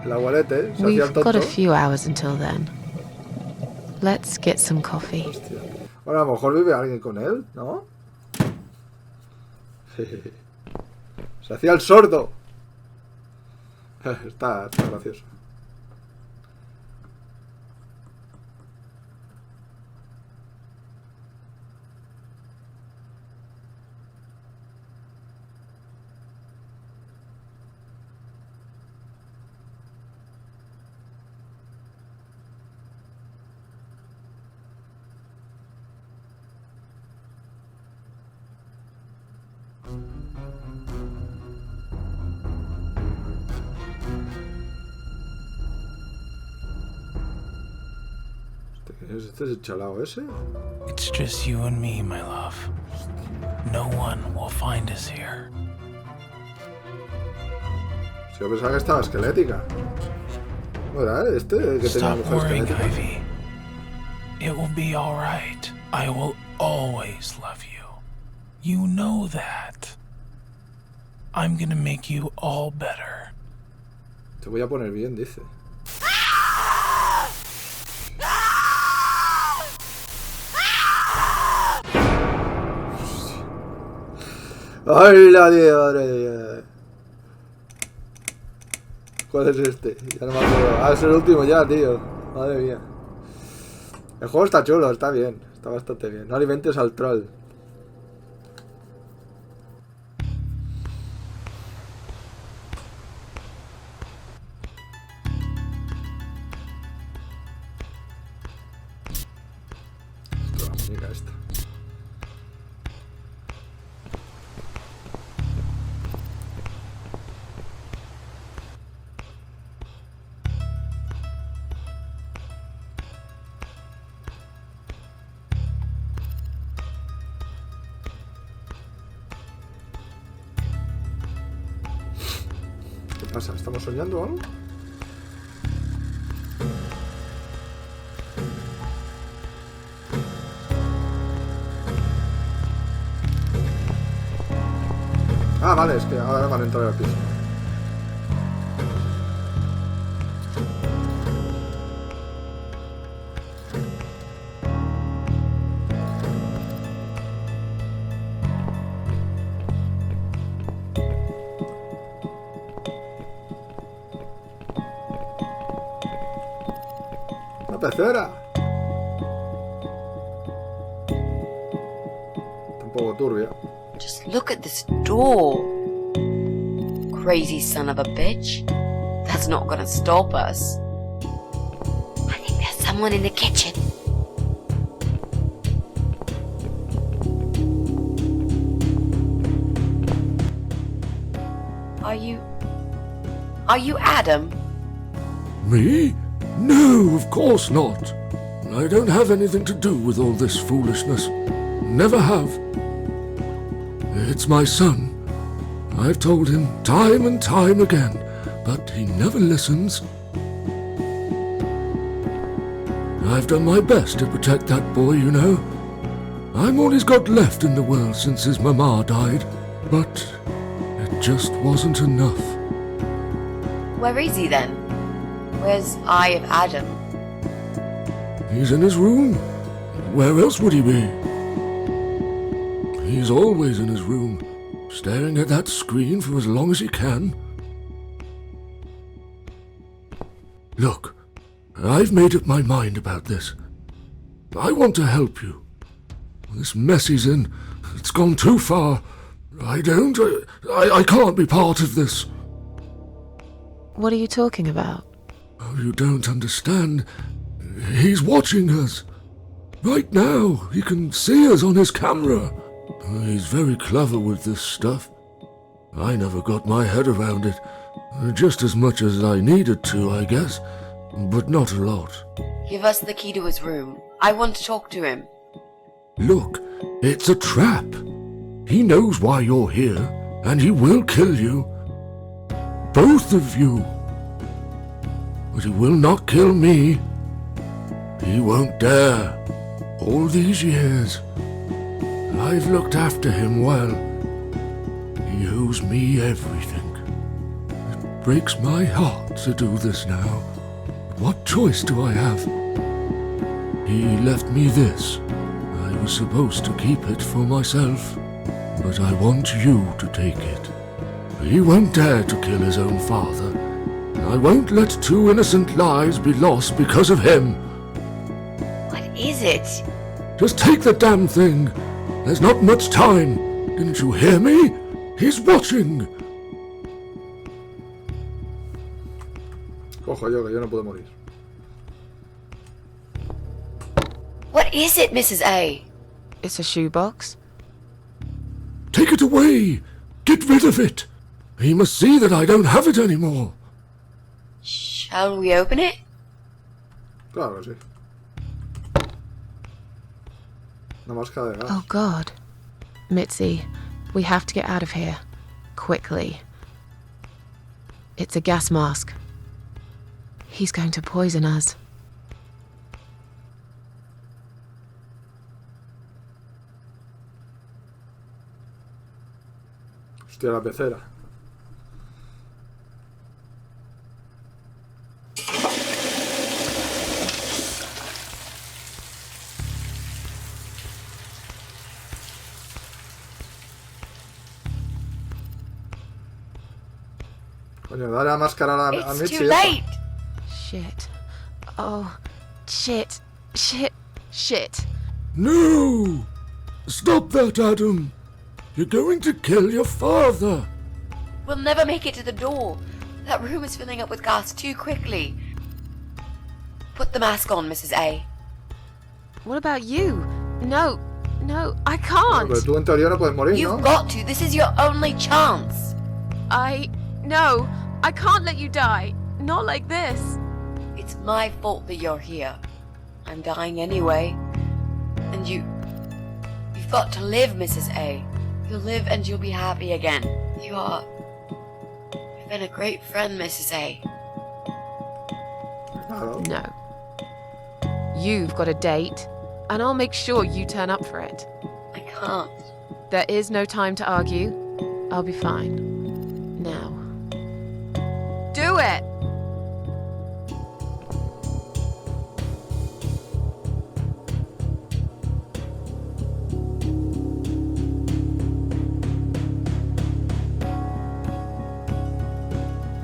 El abuelete, se hacía el We've tonto. got a few hours until then. Let's get some coffee. Hostia. Bueno, a lo mejor vive alguien con él, ¿no? Se hacía el sordo. Está gracioso. ¿Este es el chalao ese? It's just you and me, my love. No one will find us here. Si yo pensaba que estaba esquelética. ¿No era este que tenía Stop mujer worrying, esquelética? Ivy. It will be all right. I will always love you. You know that. I'm gonna make you all better. Te voy a poner bien, dice. ¡Hola, tío! Madre mía. ¿Cuál es este? Ya no me acuerdo. Ah, es el último ya, tío. Madre mía. El juego está chulo, está bien. Está bastante bien. No alimentes al troll. Ostras, la muñeca esta. ¿Qué pasa? ¿Estamos soñando o algo? Ah, vale, es que ahora van a entrar al piso. Una pecera. poco turbia. Just look at this door. Crazy son of a bitch. That's not gonna stop us. I think there's someone in the kitchen. Are you Adam? Me? No, of course not. I don't have anything to do with all this foolishness. Never have. It's my son. I've told him time and time again, but he never listens. I've done my best to protect that boy, you know. I'm all he's got left in the world since his mama died, but it just wasn't enough. Where is he then? Where's Eye of Adam? He's in his room. Where else would he be? He's always in his room, staring at that screen for as long as he can. Look, I've made up my mind about this. I want to help you. This mess he's in, it's gone too far. I can't be part of this. What are you talking about? Oh, you don't understand. He's watching us. Right now, he can see us on his camera. He's very clever with this stuff. I never got my head around it. Just as much as I needed to, I guess. But not a lot. Give us the key to his room. I want to talk to him. Look, it's a trap. He knows why you're here, and he will kill you. Both of you. But he will not kill me. He won't dare. All these years, I've looked after him well. He owes me everything. It breaks my heart to do this now. What choice do I have? He left me this. I was supposed to keep it for myself, but I want you to take it. He won't dare to kill his own father. I won't let 2 innocent lives be lost because of him. What is it? Just take the damn thing. There's not much time. Didn't you hear me? He's watching. Cojo yo, que yo no puedo morir. What is it, Mrs. A? It's a shoebox. Take it away. Get rid of it. He must see that I don't have it anymore. Shall we open it? Claro que sí. Una máscara de gas. Oh God. Mitzi, we have to get out of here. Quickly. It's a gas mask. He's going to poison us. Hostia, la pecera. Coño, dale la máscara a Mitzi. It's too late. Shit. Oh, shit. Shit. Shit. No! Stop that, Adam. You're going to kill your father. We'll never make it to the door. That room is filling up with gas too quickly. Put the mask on, Mrs. A. What about you? No, I can't. Pero tú en teoría no puedes morir, You've ¿no? got to. This is your only chance. No, I can't let you die. Not like this. It's my fault that you're here. I'm dying anyway. And you've got to live, Mrs. A. You'll live and you'll be happy again. You've been a great friend, Mrs. A. No. You've got a date, and I'll make sure you turn up for it. I can't. There is no time to argue. I'll be fine. Now. Do it!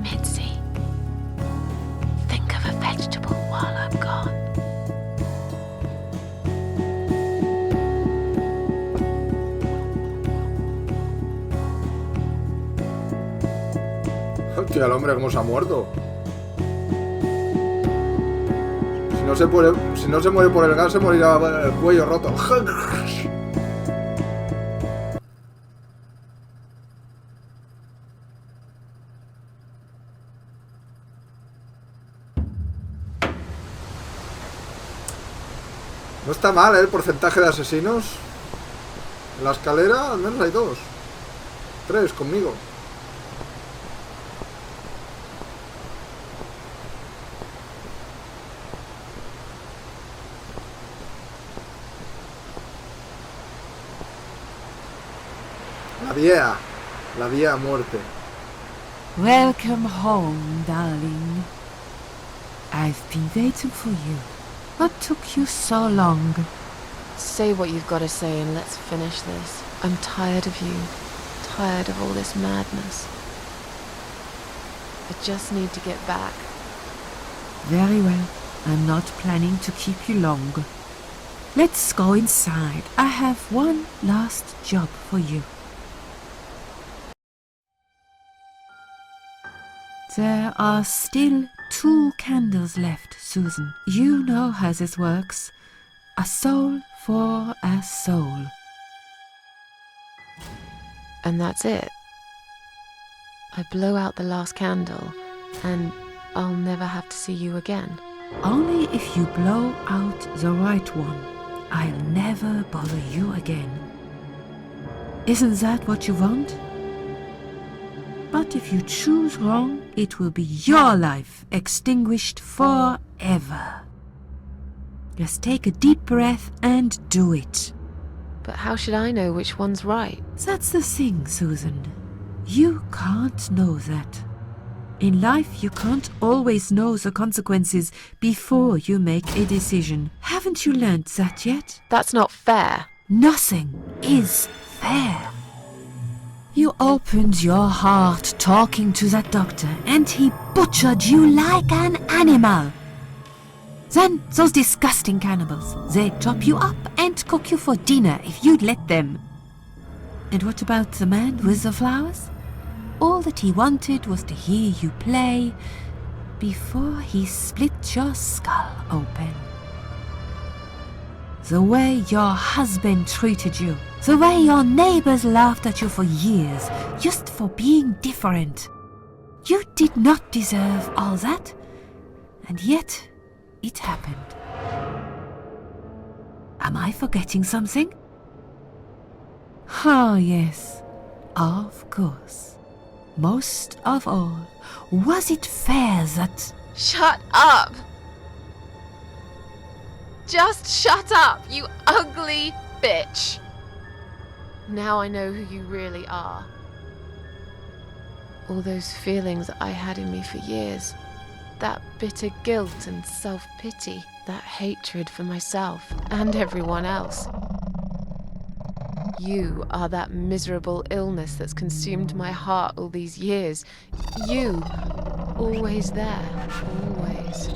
Mitzi, think of a vegetable while I'm gone. Hostia, el hombre cómo se ha muerto. Si no se muere por el gas, se morirá el cuello roto. No está mal, ¿eh? El porcentaje de asesinos. En la escalera al menos hay 2. 3 conmigo. La vía a muerte. Welcome home, darling. I've been waiting for you. What took you so long? Say what you've got to say and let's finish this. I'm tired of you. Tired of all this madness. I just need to get back. Very well. I'm not planning to keep you long. Let's go inside. I have one last job for you. There are still 2 candles left, Susan. You know how this works. A soul for a soul. And that's it. I blow out the last candle, and I'll never have to see you again. Only if you blow out the right one. I'll never bother you again. Isn't that what you want? But if you choose wrong, it will be your life extinguished forever. Just take a deep breath and do it. But how should I know which one's right? That's the thing, Susan. You can't know that. In life, you can't always know the consequences before you make a decision. Haven't you learned that yet? That's not fair. Nothing is fair. You opened your heart talking to that doctor, and he butchered you like an animal. Then those disgusting cannibals, they'd chop you up and cook you for dinner if you'd let them. And what about the man with the flowers? All that he wanted was to hear you play before he split your skull open. The way your husband treated you, the way your neighbors laughed at you for years, just for being different. You did not deserve all that, and yet it happened. Am I forgetting something? Oh, yes, of course. Most of all, was it fair that... Shut up! Just shut up, you ugly bitch! Now I know who you really are. All those feelings I had in me for years. That bitter guilt and self-pity. That hatred for myself and everyone else. You are that miserable illness that's consumed my heart all these years. You, always there, always.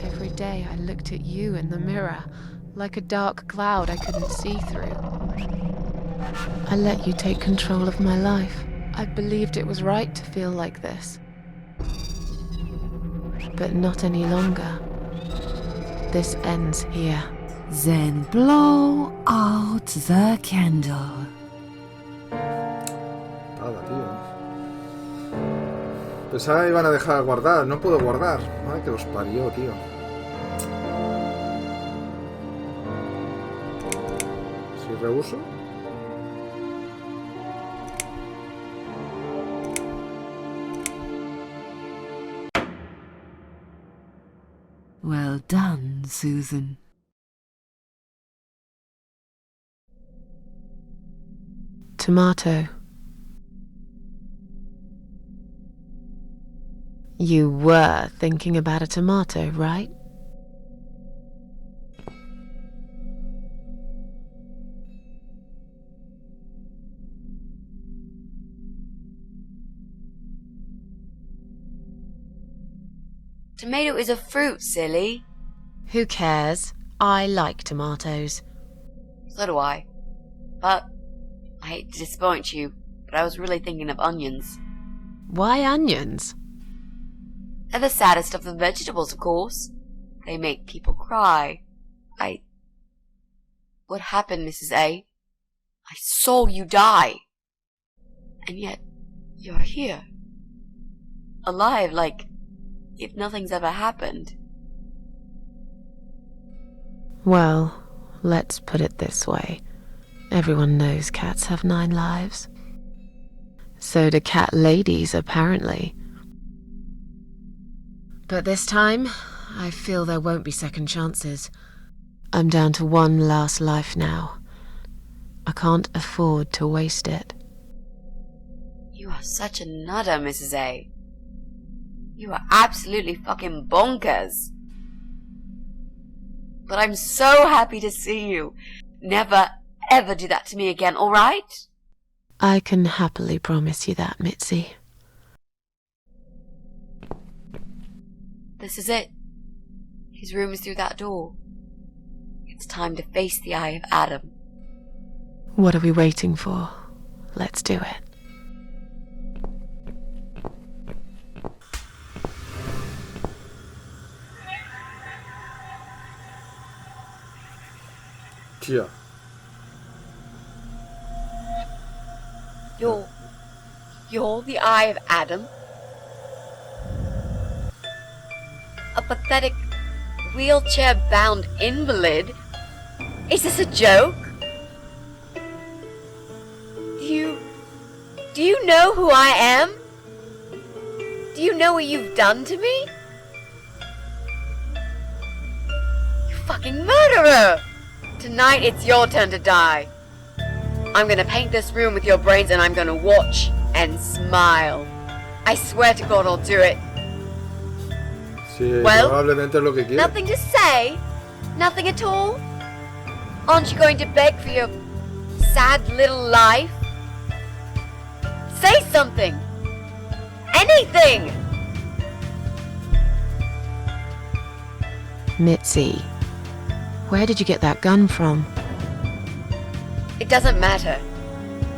Every day I looked at you in the mirror, like a dark cloud I couldn't see through. I let you take control of my life. I believed it was right to feel like this. But not any longer. This ends here. Then blow out the candle. Nada, tío. Pensaba que iban a dejar guardar. No puedo guardar. Ay, que los parió, tío. Si rehuso. Well done, Susan. Tomato. You were thinking about a tomato, right? Tomato is a fruit, silly. Who cares? I like tomatoes. So do I. But I hate to disappoint you, but I was really thinking of onions. Why onions? They're the saddest of the vegetables, of course. They make people cry. What happened, Mrs. A? I saw you die. And yet, you're here. Alive, like if nothing's ever happened. Well, let's put it this way. Everyone knows cats have 9 lives. So do cat ladies, apparently. But this time, I feel there won't be second chances. I'm down to 1 last life now. I can't afford to waste it. You are such a nutter, Mrs. A. You are absolutely fucking bonkers. But I'm so happy to see you. Never, ever do that to me again, alright? I can happily promise you that, Mitzi. This is it. His room is through that door. It's time to face the eye of Adam. What are we waiting for? Let's do it. Tía. You're the eye of Adam? A pathetic, wheelchair-bound invalid? Is this a joke? Do you know who I am? Do you know what you've done to me? You fucking murderer! Tonight it's your turn to die. I'm gonna paint this room with your brains and I'm gonna watch and smile. I swear to God I'll do it. Sí, well, probablemente es lo que quiere. Nothing to say? Nothing at all? Aren't you going to beg for your sad little life? Say something! Anything! Mitzi, where did you get that gun from? It doesn't matter.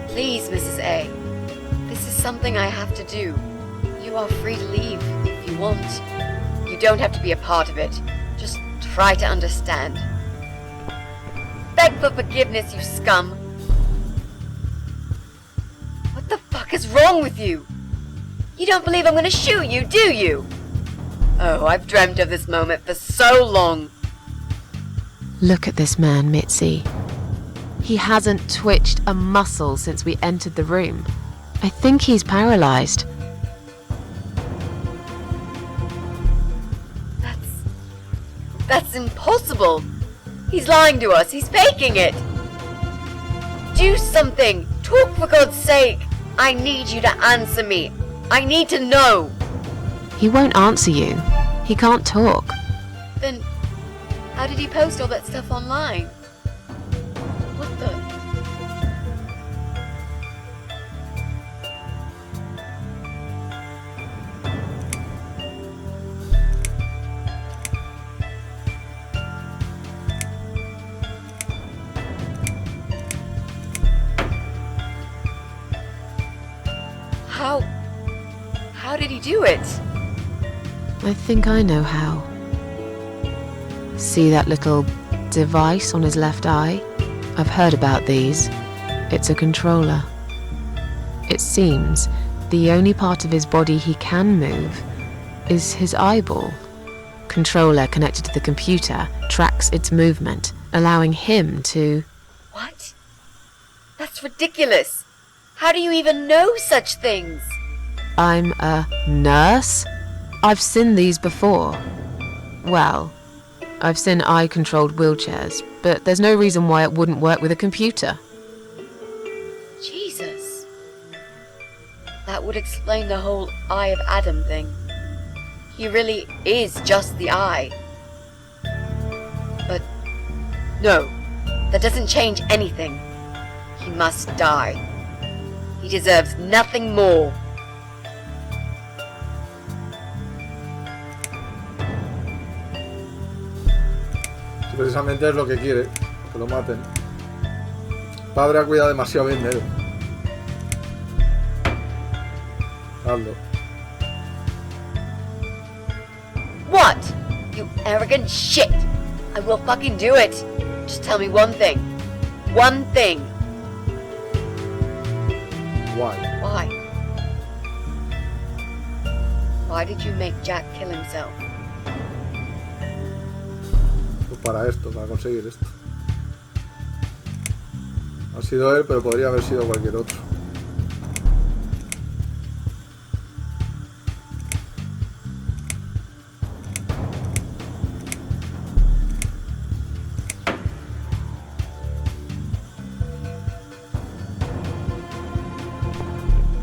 Please, Mrs. A. This is something I have to do. You are free to leave if you want. You don't have to be a part of it. Just try to understand. Beg for forgiveness, you scum. What the fuck is wrong with you? You don't believe I'm gonna shoot you, do you? Oh, I've dreamt of this moment for so long. Look at this man, Mitzi. He hasn't twitched a muscle since we entered the room. I think he's paralyzed. That's impossible. He's lying to us. He's faking it. Do something. Talk for God's sake. I need you to answer me. I need to know. He won't answer you. He can't talk. Then, how did he post all that stuff online? What the? How did he do it? I think I know how. See that little device on his left eye? I've heard about these. It's a controller. It seems the only part of his body he can move is his eyeball. Controller connected to the computer tracks its movement, allowing him to... What? That's ridiculous. How do you even know such things? I'm a nurse? I've seen these before. Well, I've seen eye-controlled wheelchairs, but there's no reason why it wouldn't work with a computer. Jesus. That would explain the whole Eye of Adam thing. He really is just the eye. But no, that doesn't change anything. He must die. He deserves nothing more. Precisamente es lo que quiere, que lo maten. Padre ha cuidado demasiado bien de él. Hazlo. arrogant shit. I will fucking do it. Just tell me one thing. One thing. Why? Why? Why did you make Jack kill himself? Pues para esto, para conseguir esto. Ha sido él, pero podría haber sido cualquier otro.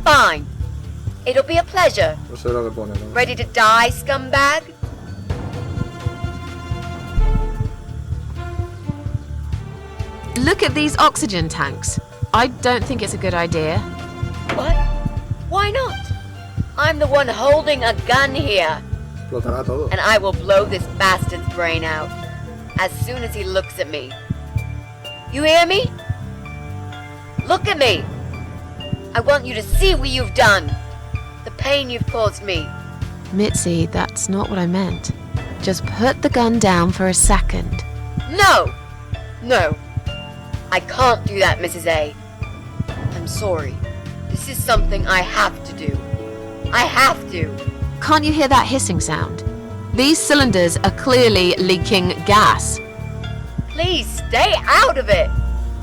Fine. It'll be a pleasure. No sé lo que pone, ¿no? Ready to die, scumbag? Look at these oxygen tanks. I don't think it's a good idea. What? Why not? I'm the one holding a gun here. Explotará todo. And I will blow this bastard's brain out as soon as he looks at me. You hear me? Look at me. I want you to see what you've done. The pain you've caused me. Mitzi, that's not what I meant. Just put the gun down for a second. No! No. I can't do that, Mrs. A. I'm sorry. This is something I have to do. I have to. Can't you hear that hissing sound? These cylinders are clearly leaking gas. Please stay out of it.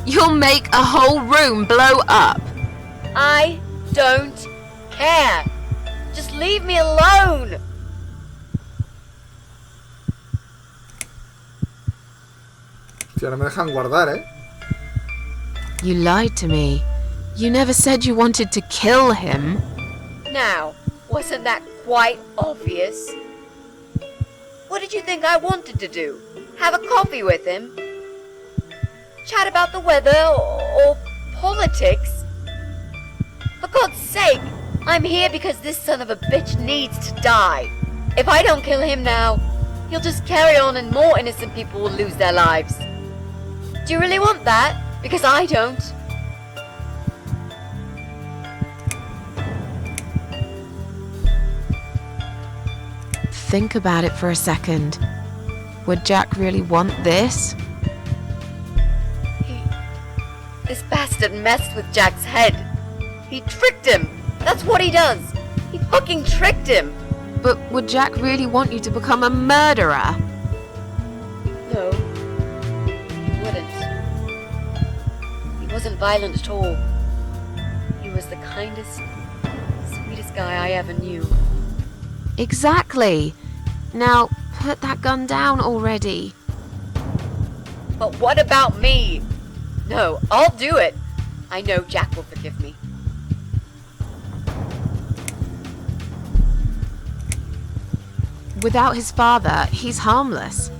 You'll make a whole room blow up. I don't care. Just leave me alone. Hostia, no me dejan guardar, ¿eh? You lied to me. You never said you wanted to kill him. Now, wasn't that quite obvious? What did you think I wanted to do? Have a coffee with him? Chat about the weather or politics? For God's sake, I'm here because this son of a bitch needs to die. If I don't kill him now, he'll just carry on and more innocent people will lose their lives. Do you really want that? Because I don't. Think about it for a second. Would Jack really want this? This bastard messed with Jack's head. He tricked him. That's what he does. He fucking tricked him. But would Jack really want you to become a murderer? No. He wouldn't. He wasn't violent at all. He was the kindest, sweetest guy I ever knew. Exactly. Now, put that gun down already. But what about me? No, I'll do it. I know Jack will forgive me. Without his father, he's harmless.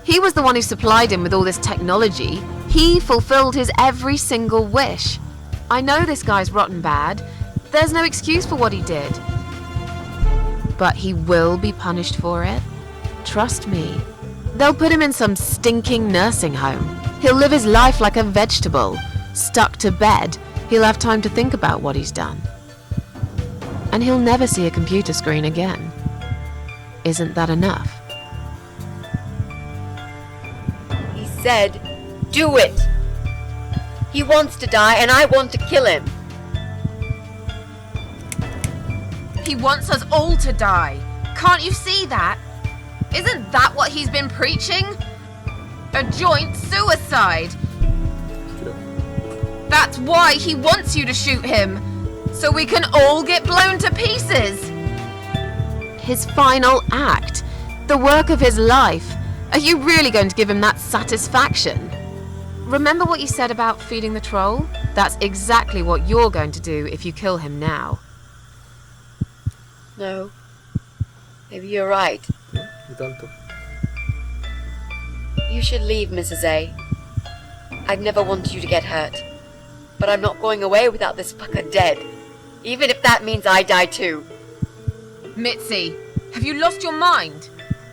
He was the one who supplied him with all this technology. He fulfilled his every single wish. I know this guy's rotten bad. There's no excuse for what he did. But he will be punished for it. Trust me. They'll put him in some stinking nursing home. He'll live his life like a vegetable. Stuck to bed, he'll have time to think about what he's done. And he'll never see a computer screen again. Isn't that enough? He said, do it. He wants to die and I want to kill him. He wants us all to die. Can't you see that? Isn't that what he's been preaching? A joint suicide. That's why he wants you to shoot him. So we can all get blown to pieces. His final act. The work of his life. Are you really going to give him that satisfaction? Remember what you said about feeding the troll? That's exactly what you're going to do if you kill him now. No. Maybe you're right. You should leave, Mrs. A. I've never wanted you to get hurt. But I'm not going away without this fucker dead. Even if that means I die too. Mitzi, have you lost your mind?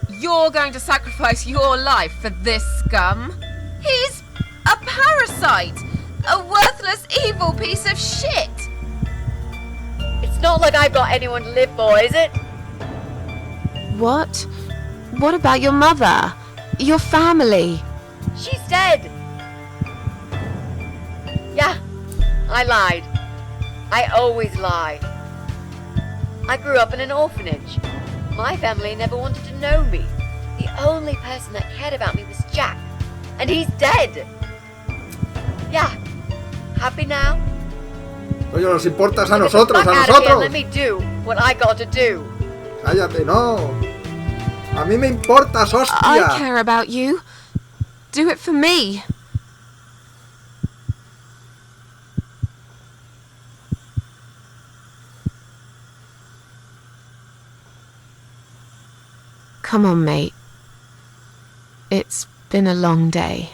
You're going to sacrifice your life for this scum? He's a parasite! A worthless, evil piece of shit! It's not like I've got anyone to live for, is it? What? What about your mother? Your family? She's dead! Yeah, I lied. I always lie. I grew up in an orphanage. My family never wanted to know me. The only person that cared about me was Jack. And he's dead! Yeah. Happy now? Oye, nos importas a Get the nosotros, fuck a out of here and nosotros. let me do what I got to do. Cállate, no. A mí me importas, hostia. I care about you. Do it for me. Come on, mate. It's been a long day.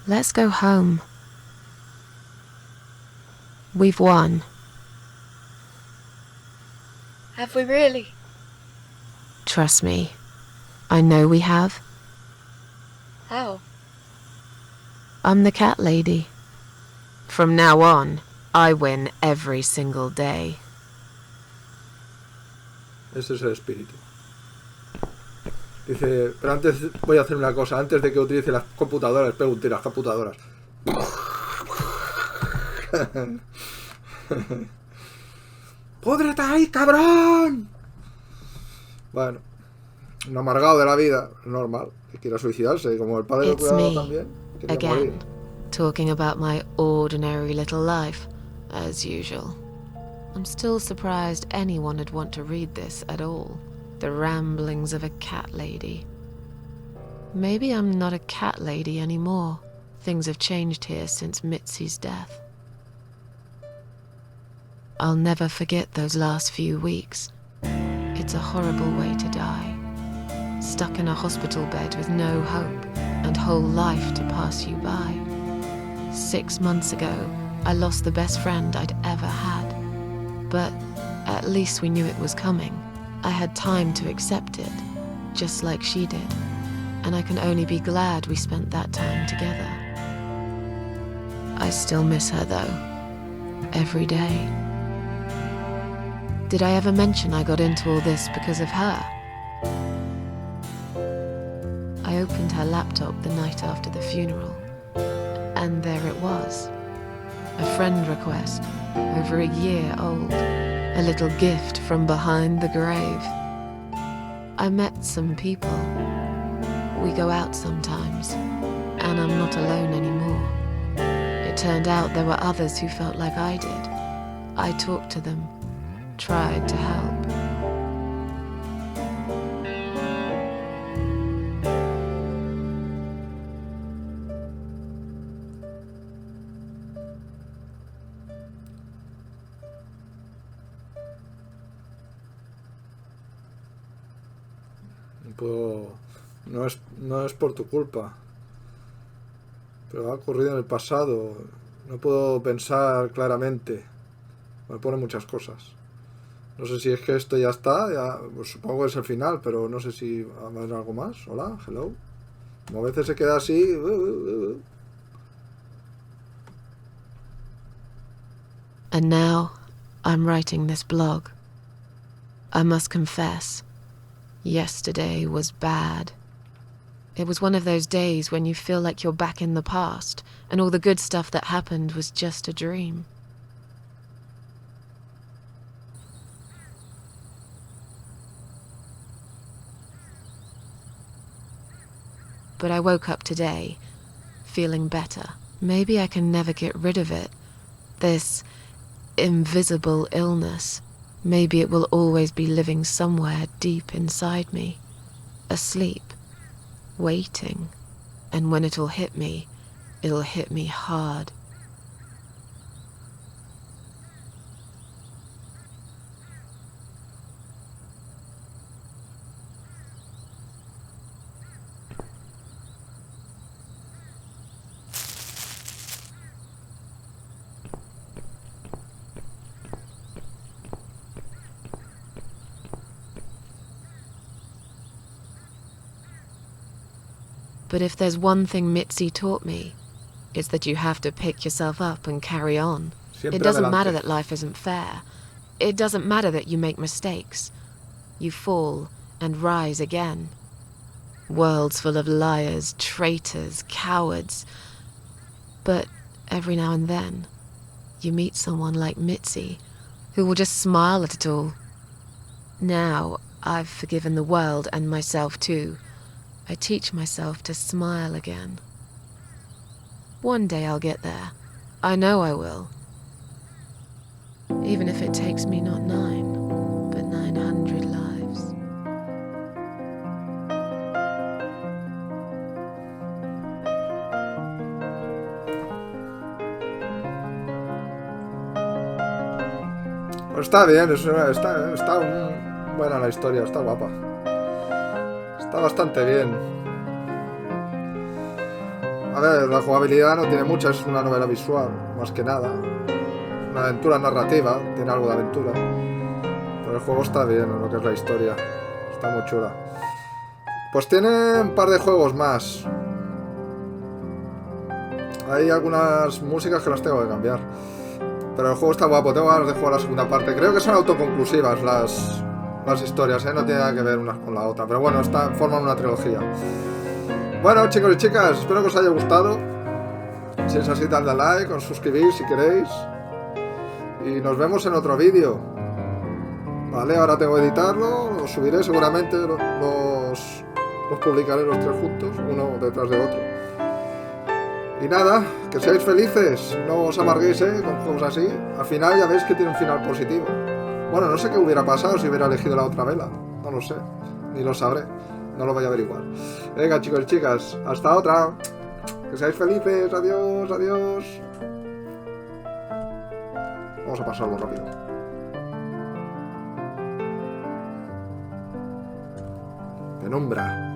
Let's go home. We've won. Have we really? Trust me. I know we have. How? I'm the cat lady. From now on, I win every single day. Ese es el espíritu. Dice, pero antes voy a hacer una cosa. Antes de que utilice las computadoras, pregunté las computadoras. ¡Pódrete ahí, cabrón! Bueno, un amargado de la vida, normal, que quiera suicidarse, como el padre It's lo cuidaba me, también. Quería morir. again, talking about my ordinary little life, as usual. I'm still surprised anyone would want to read this at all. The ramblings of a cat lady. Maybe I'm not a cat lady anymore. Things have changed here since Mitzi's death. I'll never forget those last few weeks. It's a horrible way to die. Stuck in a hospital bed with no hope and whole life to pass you by. 6 months ago, I lost the best friend I'd ever had. But at least we knew it was coming. I had time to accept it, just like she did. And I can only be glad we spent that time together. I still miss her though, every day. Did I ever mention I got into all this because of her? I opened her laptop the night after the funeral, and there it was. A friend request, over a year old. A little gift from behind the grave. I met some people. We go out sometimes, and I'm not alone anymore. It turned out there were others who felt like I did. I talked to them, tried to help. No es por tu culpa, pero ha ocurrido en el pasado. No puedo pensar claramente. Me pone muchas cosas. No sé si es que esto ya está, pues supongo que es el final, pero no sé si va a haber algo más. Hola, hello. Como a veces se queda así. And now I'm writing this blog. I must confess, yesterday was bad. It was one of those days when you feel like you're back in the past, and all the good stuff that happened was just a dream. But I woke up today, feeling better. Maybe I can never get rid of it. This invisible illness. Maybe it will always be living somewhere deep inside me, asleep, waiting, and when it'll hit me hard. But if there's one thing Mitzi taught me, it's that you have to pick yourself up and carry on. It doesn't matter that life isn't fair. It doesn't matter that you make mistakes. You fall and rise again. Worlds full of liars, traitors, cowards. But every now and then, you meet someone like Mitzi, who will just smile at it all. Now, I've forgiven the world and myself too. I teach myself to smile again. One day I'll get there. I know I will. Even if it takes me not 9, but 900 lives. Pues está bien, está buena la historia, está guapa. Está bastante bien. A ver, la jugabilidad no tiene mucha, es una novela visual, más que nada. Una aventura narrativa, tiene algo de aventura. Pero el juego está bien, en lo que es la historia. Está muy chula. Pues tiene un par de juegos más. Hay algunas músicas que las tengo que cambiar. Pero el juego está guapo, tengo ganas de jugar la segunda parte. Creo que son autoconclusivas las historias, no tiene nada que ver una con la otra. Pero bueno, forman una trilogía. Bueno, chicos y chicas, espero que os haya gustado. Si es así, dadle a like, os suscribís si queréis. Y nos vemos en otro vídeo. Vale, ahora tengo que editarlo, los subiré seguramente, los publicaré los 3 juntos, uno detrás de otro. Y nada, que seáis felices, no os amarguéis con juegos así. Al final ya veis que tiene un final positivo. Bueno, no sé qué hubiera pasado si hubiera elegido la otra vela. No lo sé, ni lo sabré. No lo voy a averiguar. Venga, chicos y chicas, hasta otra. Que seáis felices, adiós, adiós. Vamos a pasarlo rápido. Penumbra.